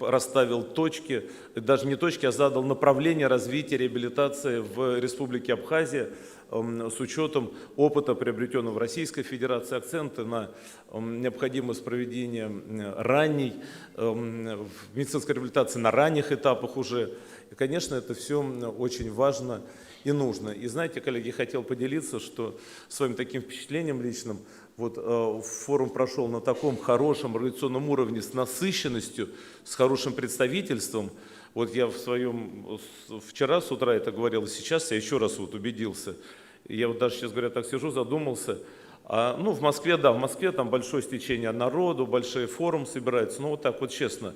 расставил точки, даже не точки, а задал направление развития реабилитации в Республике Абхазия с учетом опыта, приобретенного в Российской Федерации, акценты на необходимость проведения ранней медицинской реабилитации на ранних этапах уже. И, конечно, это все очень важно и нужно. И знаете, коллеги, хотел поделиться, что своим таким впечатлением личным, форум прошел на таком хорошем организационном уровне, с насыщенностью, с хорошим представительством. Я вчера с утра это говорил, и сейчас я еще раз убедился. Я даже, сейчас говоря, так сижу, задумался. В Москве, да, в Москве там большое стечение народу, большой форум собирается. Честно,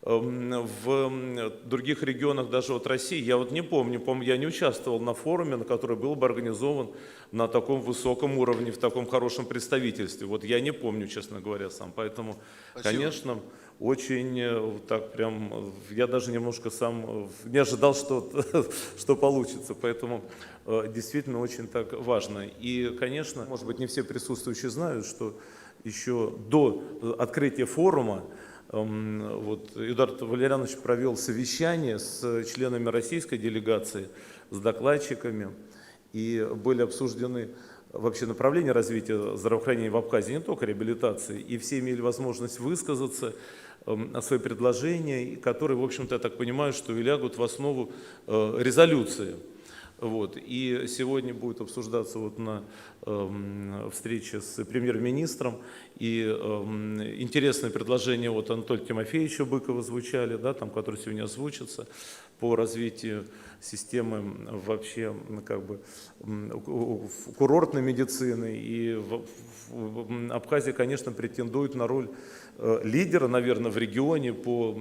в других регионах даже России, я не помню, я не участвовал на форуме, на который был бы организован на таком высоком уровне, в таком хорошем представительстве. Я не помню, честно говоря, сам. Поэтому, спасибо. Конечно, очень так прям, я даже немножко сам не ожидал, что получится. Поэтому действительно очень так важно. И, конечно, может быть, не все присутствующие знают, что еще до открытия форума Эдуард Валерьянович провел совещание с членами российской делегации, с докладчиками, и были обсуждены вообще направления развития здравоохранения в Абхазии, не только реабилитации, и все имели возможность высказаться о свои предложения, которые, в общем-то, я так понимаю, что и лягут в основу резолюции. Вот. И сегодня будет обсуждаться вот на встрече с премьер-министром. И интересные предложения от Анатолия Тимофеевича Быкова звучали, да, там, которые сегодня озвучатся по развитию системы вообще как бы курортной медицины. И Абхазия, конечно, претендует на роль лидера, наверное, в регионе по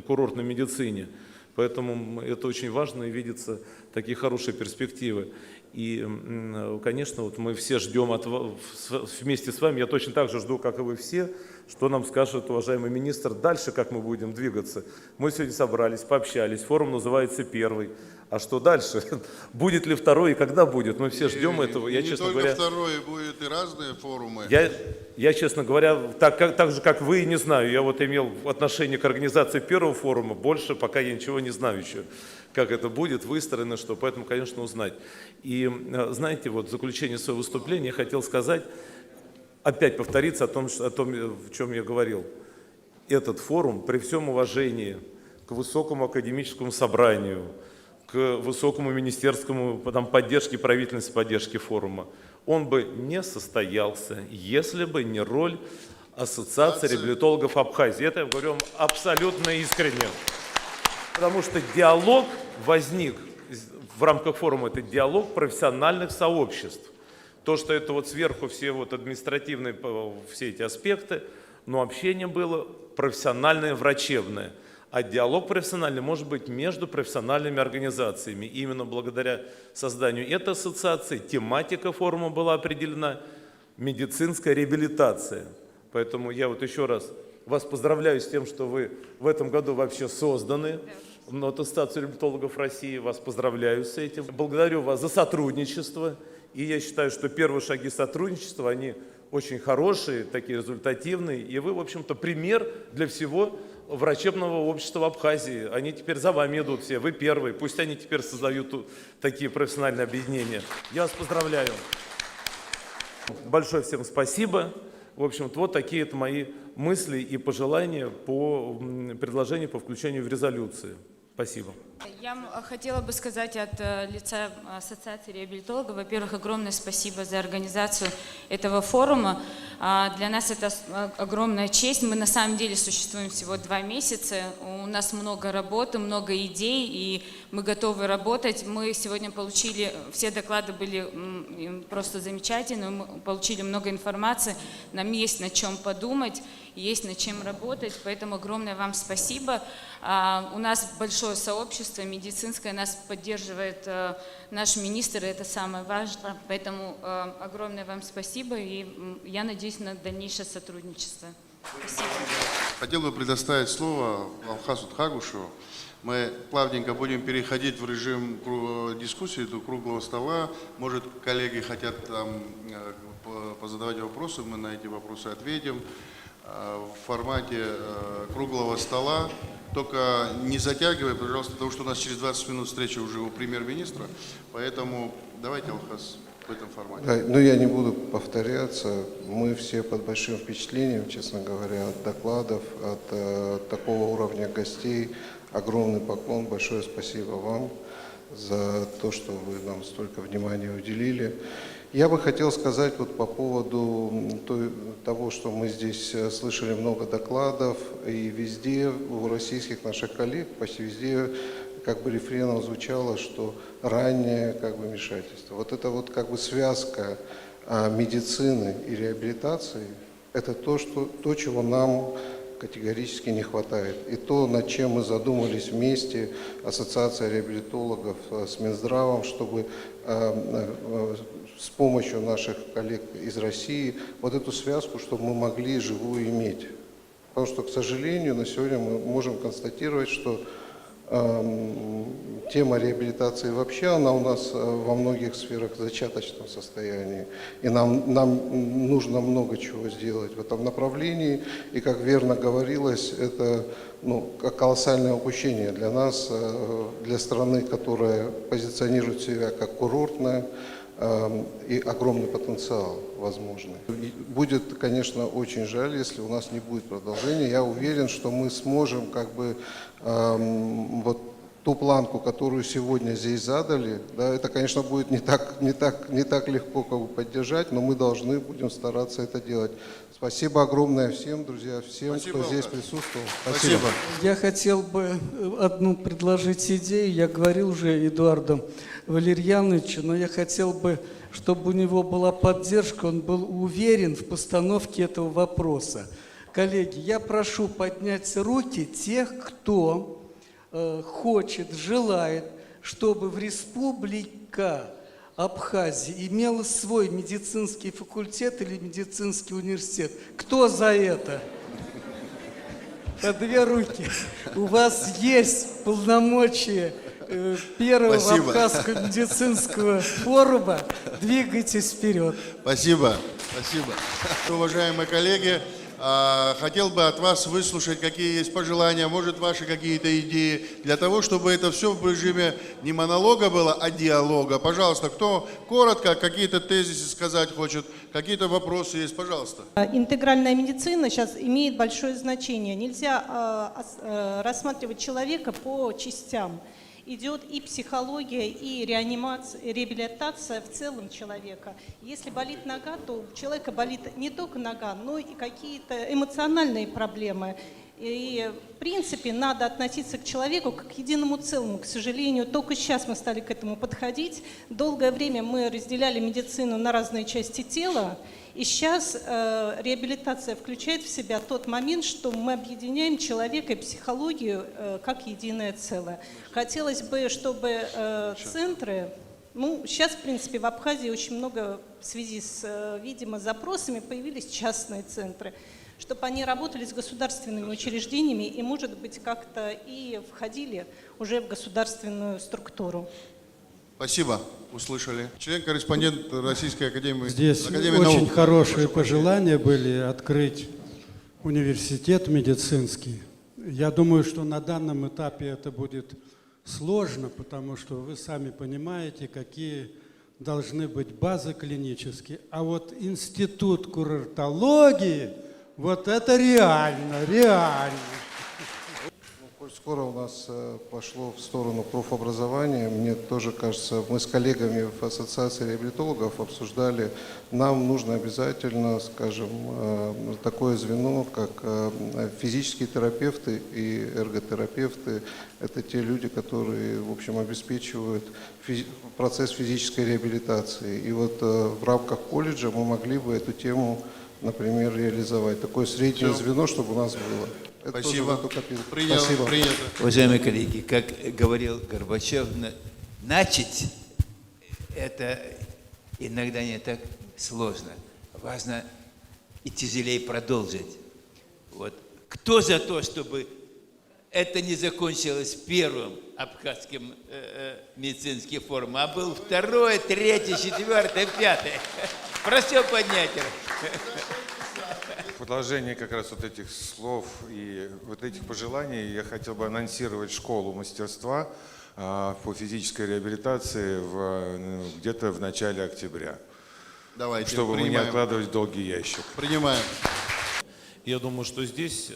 курортной медицине. Поэтому это очень важно и видятся такие хорошие перспективы. И, конечно, вот мы все ждем вместе с вами, я точно так же жду, как и вы все, что нам скажет уважаемый министр дальше, как мы будем двигаться. Мы сегодня собрались, пообщались, форум называется первый. А что дальше? Будет ли второй и когда будет? Мы все ждем этого. Я, честно говоря, второй, будет и разные форумы. Я, честно говоря, так же, как вы, не знаю. Я вот имел отношение к организации первого форума, больше пока я ничего не знаю еще, как это будет выстроено, что, поэтому, конечно, узнать. И, знаете, вот в заключение своего выступления я хотел сказать, опять повториться о том, в чем я говорил. Этот форум, при всем уважении к высокому академическому собранию, к высокому министерскому поддержке, правительственной поддержки форума, он бы не состоялся, если бы не роль Ассоциации реабилитологов Абхазии. Это я говорю вам абсолютно искренне. Потому что диалог возник в рамках форума, это диалог профессиональных сообществ. То, что это вот сверху все вот административные все эти аспекты, но общение было профессиональное, врачебное. А диалог профессиональный может быть между профессиональными организациями. И именно благодаря созданию этой ассоциации тематика форума была определена – медицинская реабилитация. Поэтому я вот еще раз вас поздравляю с тем, что вы в этом году вообще созданы. Ассоциацию реабилитологов России, вас поздравляю с этим. Благодарю вас за сотрудничество. И я считаю, что первые шаги сотрудничества, они очень хорошие, такие результативные. И вы, в общем-то, пример для всего врачебного общества Абхазии. Они теперь за вами идут все, вы первые. Пусть они теперь создают такие профессиональные объединения. Я вас поздравляю. Большое всем спасибо. В общем-то, вот такие это мои мысли и пожелания по предложению по включению в резолюции. Спасибо. Я хотела бы сказать от лица Ассоциации реабилитологов, во-первых, огромное спасибо за организацию этого форума. Для нас это огромная честь. Мы на самом деле существуем всего 2 месяца. У нас много работы, много идей, и мы готовы работать. Мы сегодня получили, все доклады были просто замечательные, мы получили много информации. Нам есть над чем подумать, есть над чем работать, поэтому огромное вам спасибо. У нас большое сообщество медицинское, нас поддерживает наш министр, и это самое важное. Поэтому огромное вам спасибо, и я надеюсь на дальнейшее сотрудничество. Спасибо. Хотел бы предоставить слово Алхасу Тхагушу. Мы плавненько будем переходить в режим дискуссии, до круглого стола. Может, коллеги хотят там позадавать вопросы, мы на эти вопросы ответим. В формате круглого стола. Только не затягивай, пожалуйста, потому что у нас через 20 минут встреча уже у премьер-министра. Поэтому давайте, Алхас, в этом формате. Да, но я не буду повторяться. Мы все под большим впечатлением, честно говоря, от докладов, от такого уровня гостей. Огромный поклон, большое спасибо вам за то, что вы нам столько внимания уделили. Я бы хотел сказать вот по поводу того, что мы здесь слышали много докладов, и везде у российских наших коллег почти везде как бы рефреном звучало, что раннее как бы вмешательство. Вот это вот как бы связка медицины и реабилитации, это то, чего нам категорически не хватает. И то, над чем мы задумались вместе, Ассоциация реабилитологов с Минздравом, чтобы с помощью наших коллег из России вот эту связку, чтобы мы могли живую иметь. Потому что, к сожалению, на сегодня мы можем констатировать, что тема реабилитации вообще, она у нас во многих сферах в зачаточном состоянии. И нам нужно много чего сделать в этом направлении. И, как верно говорилось, это колоссальное упущение для нас, для страны, которая позиционирует себя как курортная, и огромный потенциал возможный. Будет, конечно, очень жаль, если у нас не будет продолжения. Я уверен, что мы сможем как бы вот ту планку, которую сегодня здесь задали, да, это, конечно, будет не так легко как бы поддержать, но мы должны будем стараться это делать. Спасибо огромное всем, друзья, всем, кто здесь присутствовал. Спасибо. Я хотел бы одну предложить идею. Я говорил уже Эдуарду Валерьяновичу, но я хотел бы, чтобы у него была поддержка, он был уверен в постановке этого вопроса. Коллеги, я прошу поднять руки тех, кто хочет, желает, чтобы в Республике Абхазия имела свой медицинский факультет или медицинский университет. Кто за это? По две руки. У вас есть полномочия первого Абхазского медицинского форума. Двигайтесь вперед. Спасибо. Спасибо. Уважаемые коллеги, хотел бы от вас выслушать, какие есть пожелания, может, ваши какие-то идеи, для того, чтобы это все в режиме не монолога было, а диалога. Пожалуйста, кто коротко какие-то тезисы сказать хочет, какие-то вопросы есть, пожалуйста. Интегральная медицина сейчас имеет большое значение. Нельзя рассматривать человека по частям. Идет и психология, и реанимация, реабилитация в целом человека. Если болит нога, то у человека болит не только нога, но и какие-то эмоциональные проблемы. И, в принципе, надо относиться к человеку как к единому целому. К сожалению, только сейчас мы стали к этому подходить. Долгое время мы разделяли медицину на разные части тела. И сейчас реабилитация включает в себя тот момент, что мы объединяем человека и психологию как единое целое. Хотелось бы, чтобы центры, сейчас, в принципе, в Абхазии очень много в связи с, видимо, запросами появились частные центры, чтобы они работали с государственными учреждениями и, может быть, как-то и входили уже в государственную структуру. Спасибо, услышали. Член-корреспондент Российской Академии, Здесь Академии очень наук. хорошие пожелания были открыть университет медицинский. Я думаю, что на данном этапе это будет сложно, потому что вы сами понимаете, какие должны быть базы клинические. А вот институт курортологии, вот это реально, реально. Коль скоро у нас пошло в сторону профобразования, мне тоже кажется, мы с коллегами в Ассоциации реабилитологов обсуждали, нам нужно обязательно, скажем, такое звено, как физические терапевты и эрготерапевты. Это те люди, которые, в общем, обеспечивают процесс физической реабилитации. И вот в рамках колледжа мы могли бы эту тему, например, реализовать. Такое среднее звено, чтобы у нас было. Это Спасибо. Принято. Спасибо. Принято. Уважаемые коллеги, как говорил Горбачев, начать это иногда не так сложно. Важно и тяжелее продолжить. Вот. Кто за то, чтобы это не закончилось первым абхазским медицинским форумом, а был второй, третий, четвертый, пятый? Прошу поднять руку. В продолжение как раз вот этих слов и вот этих пожеланий я хотел бы анонсировать школу мастерства по физической реабилитации где-то в начале октября. Давайте, чтобы мы не откладывать в долгий ящик. Принимаем. Я думаю, что здесь,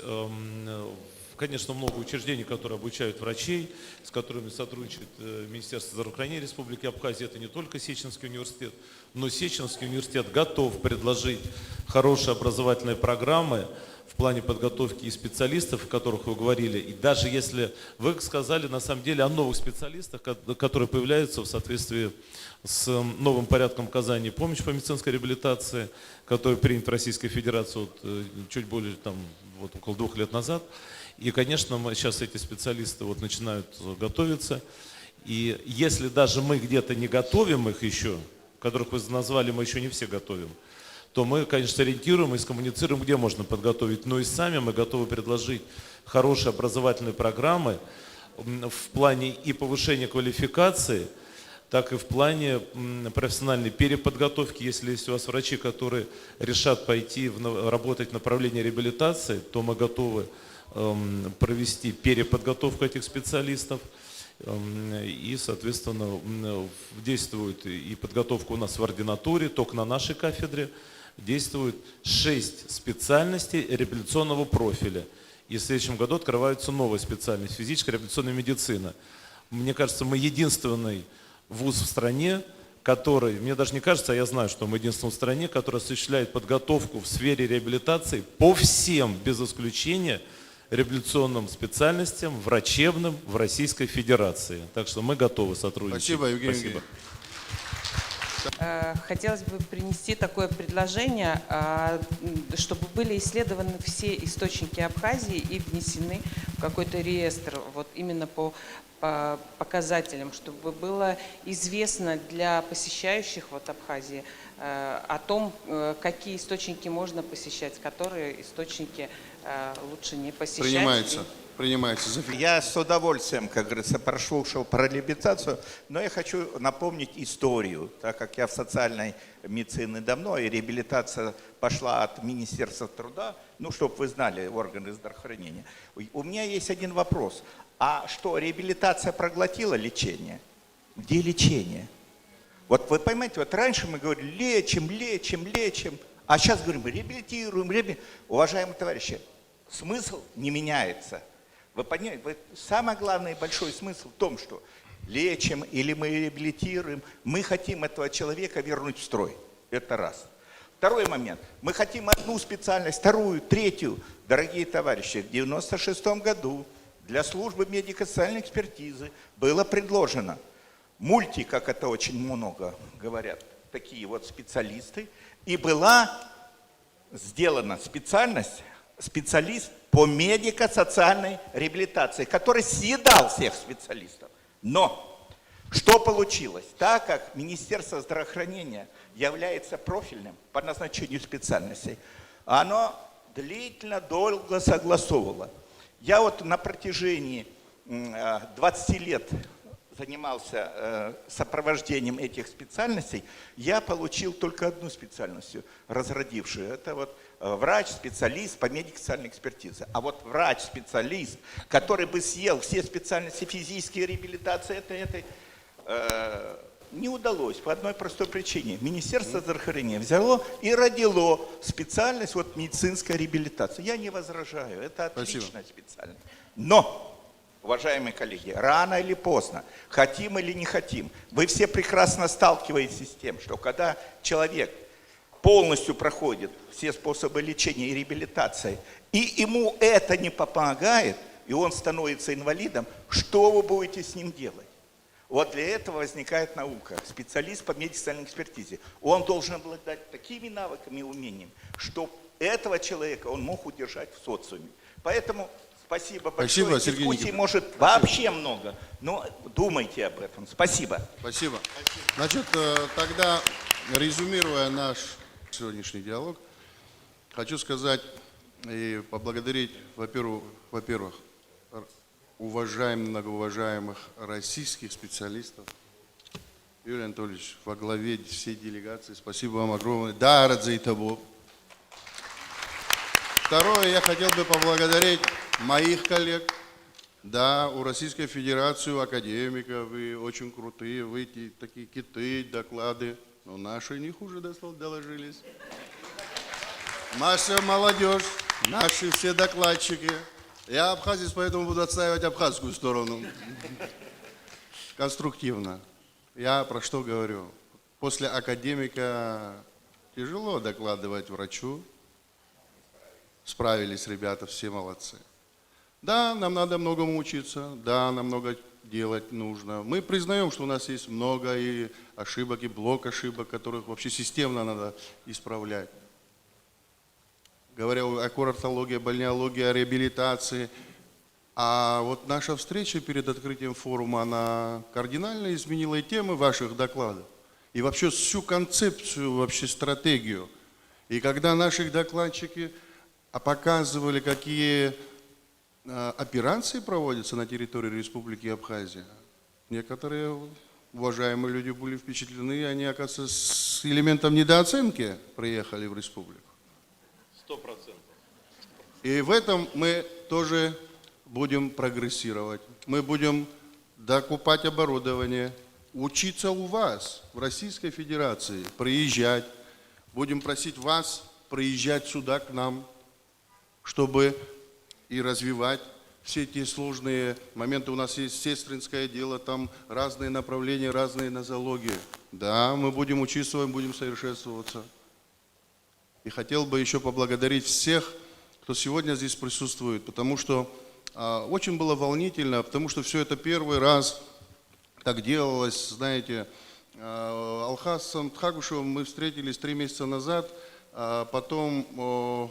конечно, много учреждений, которые обучают врачей, с которыми сотрудничает Министерство здравоохранения Республики Абхазия. Это не только Сеченский университет, но Сеченский университет готов предложить хорошие образовательные программы в плане подготовки и специалистов, о которых вы говорили. И даже если вы сказали на самом деле о новых специалистах, которые появляются в соответствии с новым порядком оказания помощи по медицинской реабилитации, который принят в Российской Федерации чуть более около 2 лет назад. И, конечно, сейчас эти специалисты начинают готовиться. И если даже мы где-то не готовим их еще, которых вы назвали, мы еще не все готовим, то мы, конечно, ориентируем и скоммуницируем, где можно подготовить. Но и сами мы готовы предложить хорошие образовательные программы в плане и повышения квалификации, так и в плане профессиональной переподготовки. Если есть у вас врачи, которые решат пойти работать в направлении реабилитации, то мы готовы провести переподготовку этих специалистов. И, соответственно, действует и подготовка у нас в ординатуре, только на нашей кафедре. Действует 6 специальностей реабилитационного профиля. И в следующем году открываются новые специальности – физическая реабилитационная медицина. Мне кажется, мы единственный вуз в стране, который, мне даже не кажется, а я знаю, что мы единственный в стране, который осуществляет подготовку в сфере реабилитации по всем, без исключения, реабилитационным специальностям, врачебным в Российской Федерации. Так что мы готовы сотрудничать. Спасибо, Евгений. Спасибо. Хотелось бы принести такое предложение, чтобы были исследованы все источники Абхазии и внесены в какой-то реестр, вот именно по показателям, чтобы было известно для посещающих вот Абхазии о том, какие источники можно посещать, которые источники лучше не посещать. Принимается. Я с удовольствием, как говорится, прослушал про реабилитацию, но я хочу напомнить историю, так как я в социальной медицине давно, и реабилитация пошла от Министерства труда, ну, чтобы вы знали, органы здравоохранения. У меня есть один вопрос. А что, реабилитация проглотила лечение? Где лечение? Вот вы понимаете, вот раньше мы говорили, лечим, а сейчас говорим, реабилитируем. Уважаемые товарищи, смысл не меняется. Вы понимаете, самый главный и большой смысл в том, что лечим или мы реабилитируем, мы хотим этого человека вернуть в строй. Это раз. Второй момент. Мы хотим одну специальность, вторую, третью. Дорогие товарищи, в 1996 году для службы медико-социальной экспертизы было предложено как это очень много говорят, такие вот специалисты, и была сделана специалист по медико-социальной реабилитации, который съедал всех специалистов. Но что получилось? Так как Министерство здравоохранения является профильным по назначению специальностей, оно длительно, долго согласовывало. Я вот на протяжении 20 лет занимался сопровождением этих специальностей, я получил только одну специальность, разродившую. Это вот врач-специалист по медико-социальной экспертизе. А вот врач-специалист, который бы съел все специальности физической реабилитации, не удалось по одной простой причине. Министерство здравоохранения взяло и родило специальность медицинская реабилитация. Я не возражаю, это отличная специальность. Но, уважаемые коллеги, рано или поздно, хотим или не хотим, вы все прекрасно сталкиваетесь с тем, что когда человек полностью проходит все способы лечения и реабилитации, и ему это не помогает, и он становится инвалидом, что вы будете с ним делать? Вот для этого возникает наука, специалист по медико-социальной экспертизе. Он должен обладать такими навыками и умениями, что этого человека он мог удержать в социуме. Поэтому спасибо большое. Спасибо, Сергей Дискуссий Николаевич. может вообще много, но думайте об этом. Спасибо. Спасибо. Значит, тогда, резюмируя наш сегодняшний диалог, хочу сказать и поблагодарить, во-первых, многоуважаемых российских специалистов. Юрий Анатольевич, во главе всей делегации, спасибо вам огромное. Да, Радзей Табу. Второе, я хотел бы поблагодарить моих коллег. Да, у Российской Федерации, академиков, вы очень крутые, вы такие киты, доклады, но наши не хуже доложились. Наша молодежь, наши все докладчики. Я абхазец, поэтому буду отстаивать абхазскую сторону. Конструктивно. Я про что говорю? После академика тяжело докладывать врачу. Справились ребята, все молодцы. Да, нам надо многому учиться, да, нам много делать нужно. Мы признаем, что у нас есть много и ошибок, и блок ошибок, которых вообще системно надо исправлять. Говоря о курортологии, бальнеологии, о реабилитации. А вот наша встреча перед открытием форума, она кардинально изменила и темы ваших докладов, и вообще всю концепцию, вообще стратегию. И когда наши докладчики показывали, какие операции проводятся на территории Республики Абхазия, некоторые уважаемые люди были впечатлены, и они, оказывается, с элементом недооценки приехали в республику. 100%. И в этом мы тоже будем прогрессировать. Мы будем докупать оборудование, учиться у вас в Российской Федерации, приезжать. Будем просить вас приезжать сюда к нам, чтобы и развивать все те сложные моменты. У нас есть сестринское дело, там разные направления, разные нозологии. Да, мы будем учиться, будем совершенствоваться. И хотел бы еще поблагодарить всех, кто сегодня здесь присутствует, потому что очень было волнительно, потому что все это первый раз так делалось, знаете. Алхасом Тхагушевым мы встретились 3 месяца назад, потом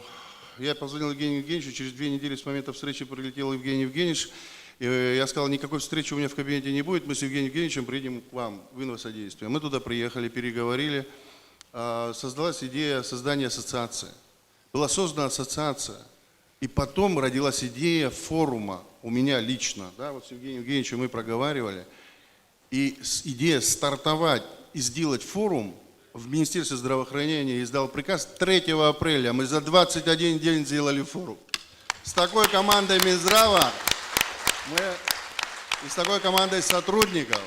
я позвонил Евгению Евгеньевичу, через 2 недели с момента встречи прилетел Евгений Евгеньевич, и я сказал, никакой встречи у меня в кабинете не будет, мы с Евгением Евгеньевичем приедем к вам в инвосодействие. Мы туда приехали, переговорили, создалась идея создания ассоциации. Была создана ассоциация, и потом родилась идея форума у меня лично, да, вот с Евгением Евгеньевичем мы проговаривали, и идея стартовать и сделать форум в Министерстве здравоохранения издал приказ 3 апреля. Мы за 21 день сделали форум. С такой командой Минздрава, и с такой командой сотрудников,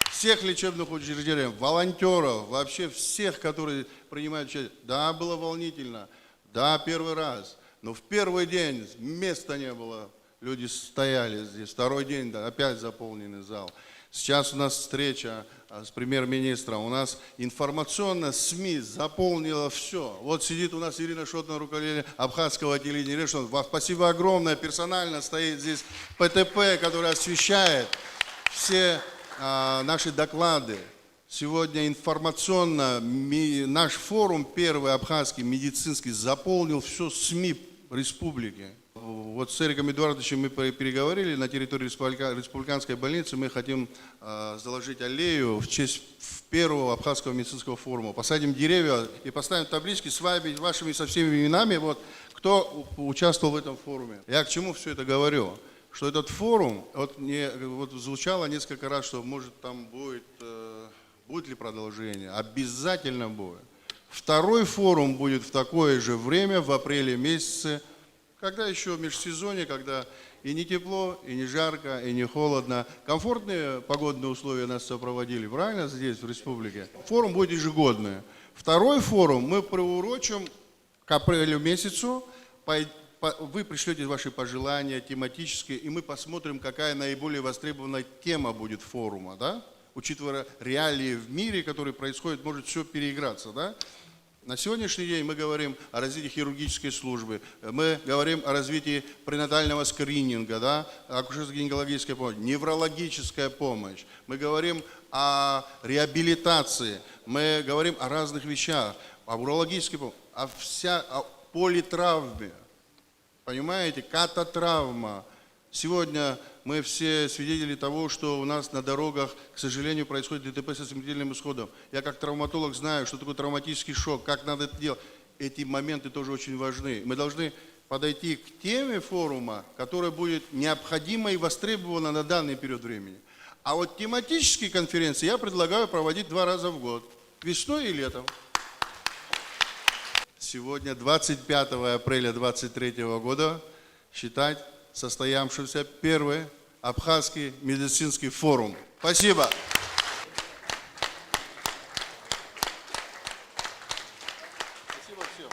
всех лечебных учреждений, волонтеров, вообще всех, которые принимают участие. Да, было волнительно, да, первый раз, но в первый день места не было, люди стояли здесь, второй день, да, опять заполненный зал. Сейчас у нас встреча с премьер-министром, у нас информационно СМИ заполнила все. Вот сидит у нас Ирина Шотна, руководитель абхазского отделения. Ирина Шотна, спасибо огромное, персонально стоит здесь ПТП, который освещает все наши доклады. Сегодня информационно наш форум, первый абхазский, медицинский, заполнил все СМИ республики. Вот с Эриком Эдуардовичем мы переговорили, на территории республиканской больницы мы хотим заложить аллею в честь первого абхазского медицинского форума. Посадим деревья и поставим таблички с вами, вашими со всеми именами, вот, кто участвовал в этом форуме. Я к чему все это говорю? Что этот форум, вот звучало несколько раз, что может там будет ли продолжение, обязательно будет. Второй форум будет в такое же время, в апреле месяце, когда еще межсезонье, когда и не тепло, и не жарко, и не холодно. Комфортные погодные условия нас сопроводили, правильно, здесь, в республике? Форум будет ежегодный. Второй форум мы приурочим к апрелю месяцу. Вы пришлете ваши пожелания тематические, и мы посмотрим, какая наиболее востребованная тема будет форума, да? Учитывая реалии в мире, которые происходят, может все переиграться, да? На сегодняшний день мы говорим о развитии хирургической службы, мы говорим о развитии пренатального скрининга, да, акушерско-гинекологическая помощь, неврологическая помощь, мы говорим о реабилитации, мы говорим о разных вещах, о урологической помощи, о политравме, понимаете, кататравма. Сегодня мы все свидетели того, что у нас на дорогах, к сожалению, происходит ДТП со смертельным исходом. Я как травматолог знаю, что такое травматический шок, как надо это делать. Эти моменты тоже очень важны. Мы должны подойти к теме форума, которая будет необходима и востребована на данный период времени. А вот тематические конференции я предлагаю проводить 2 раза в год, весной и летом. Сегодня, 25 апреля 2023 года, считать состоявшийся первый абхазский медицинский форум. Спасибо. Спасибо всем.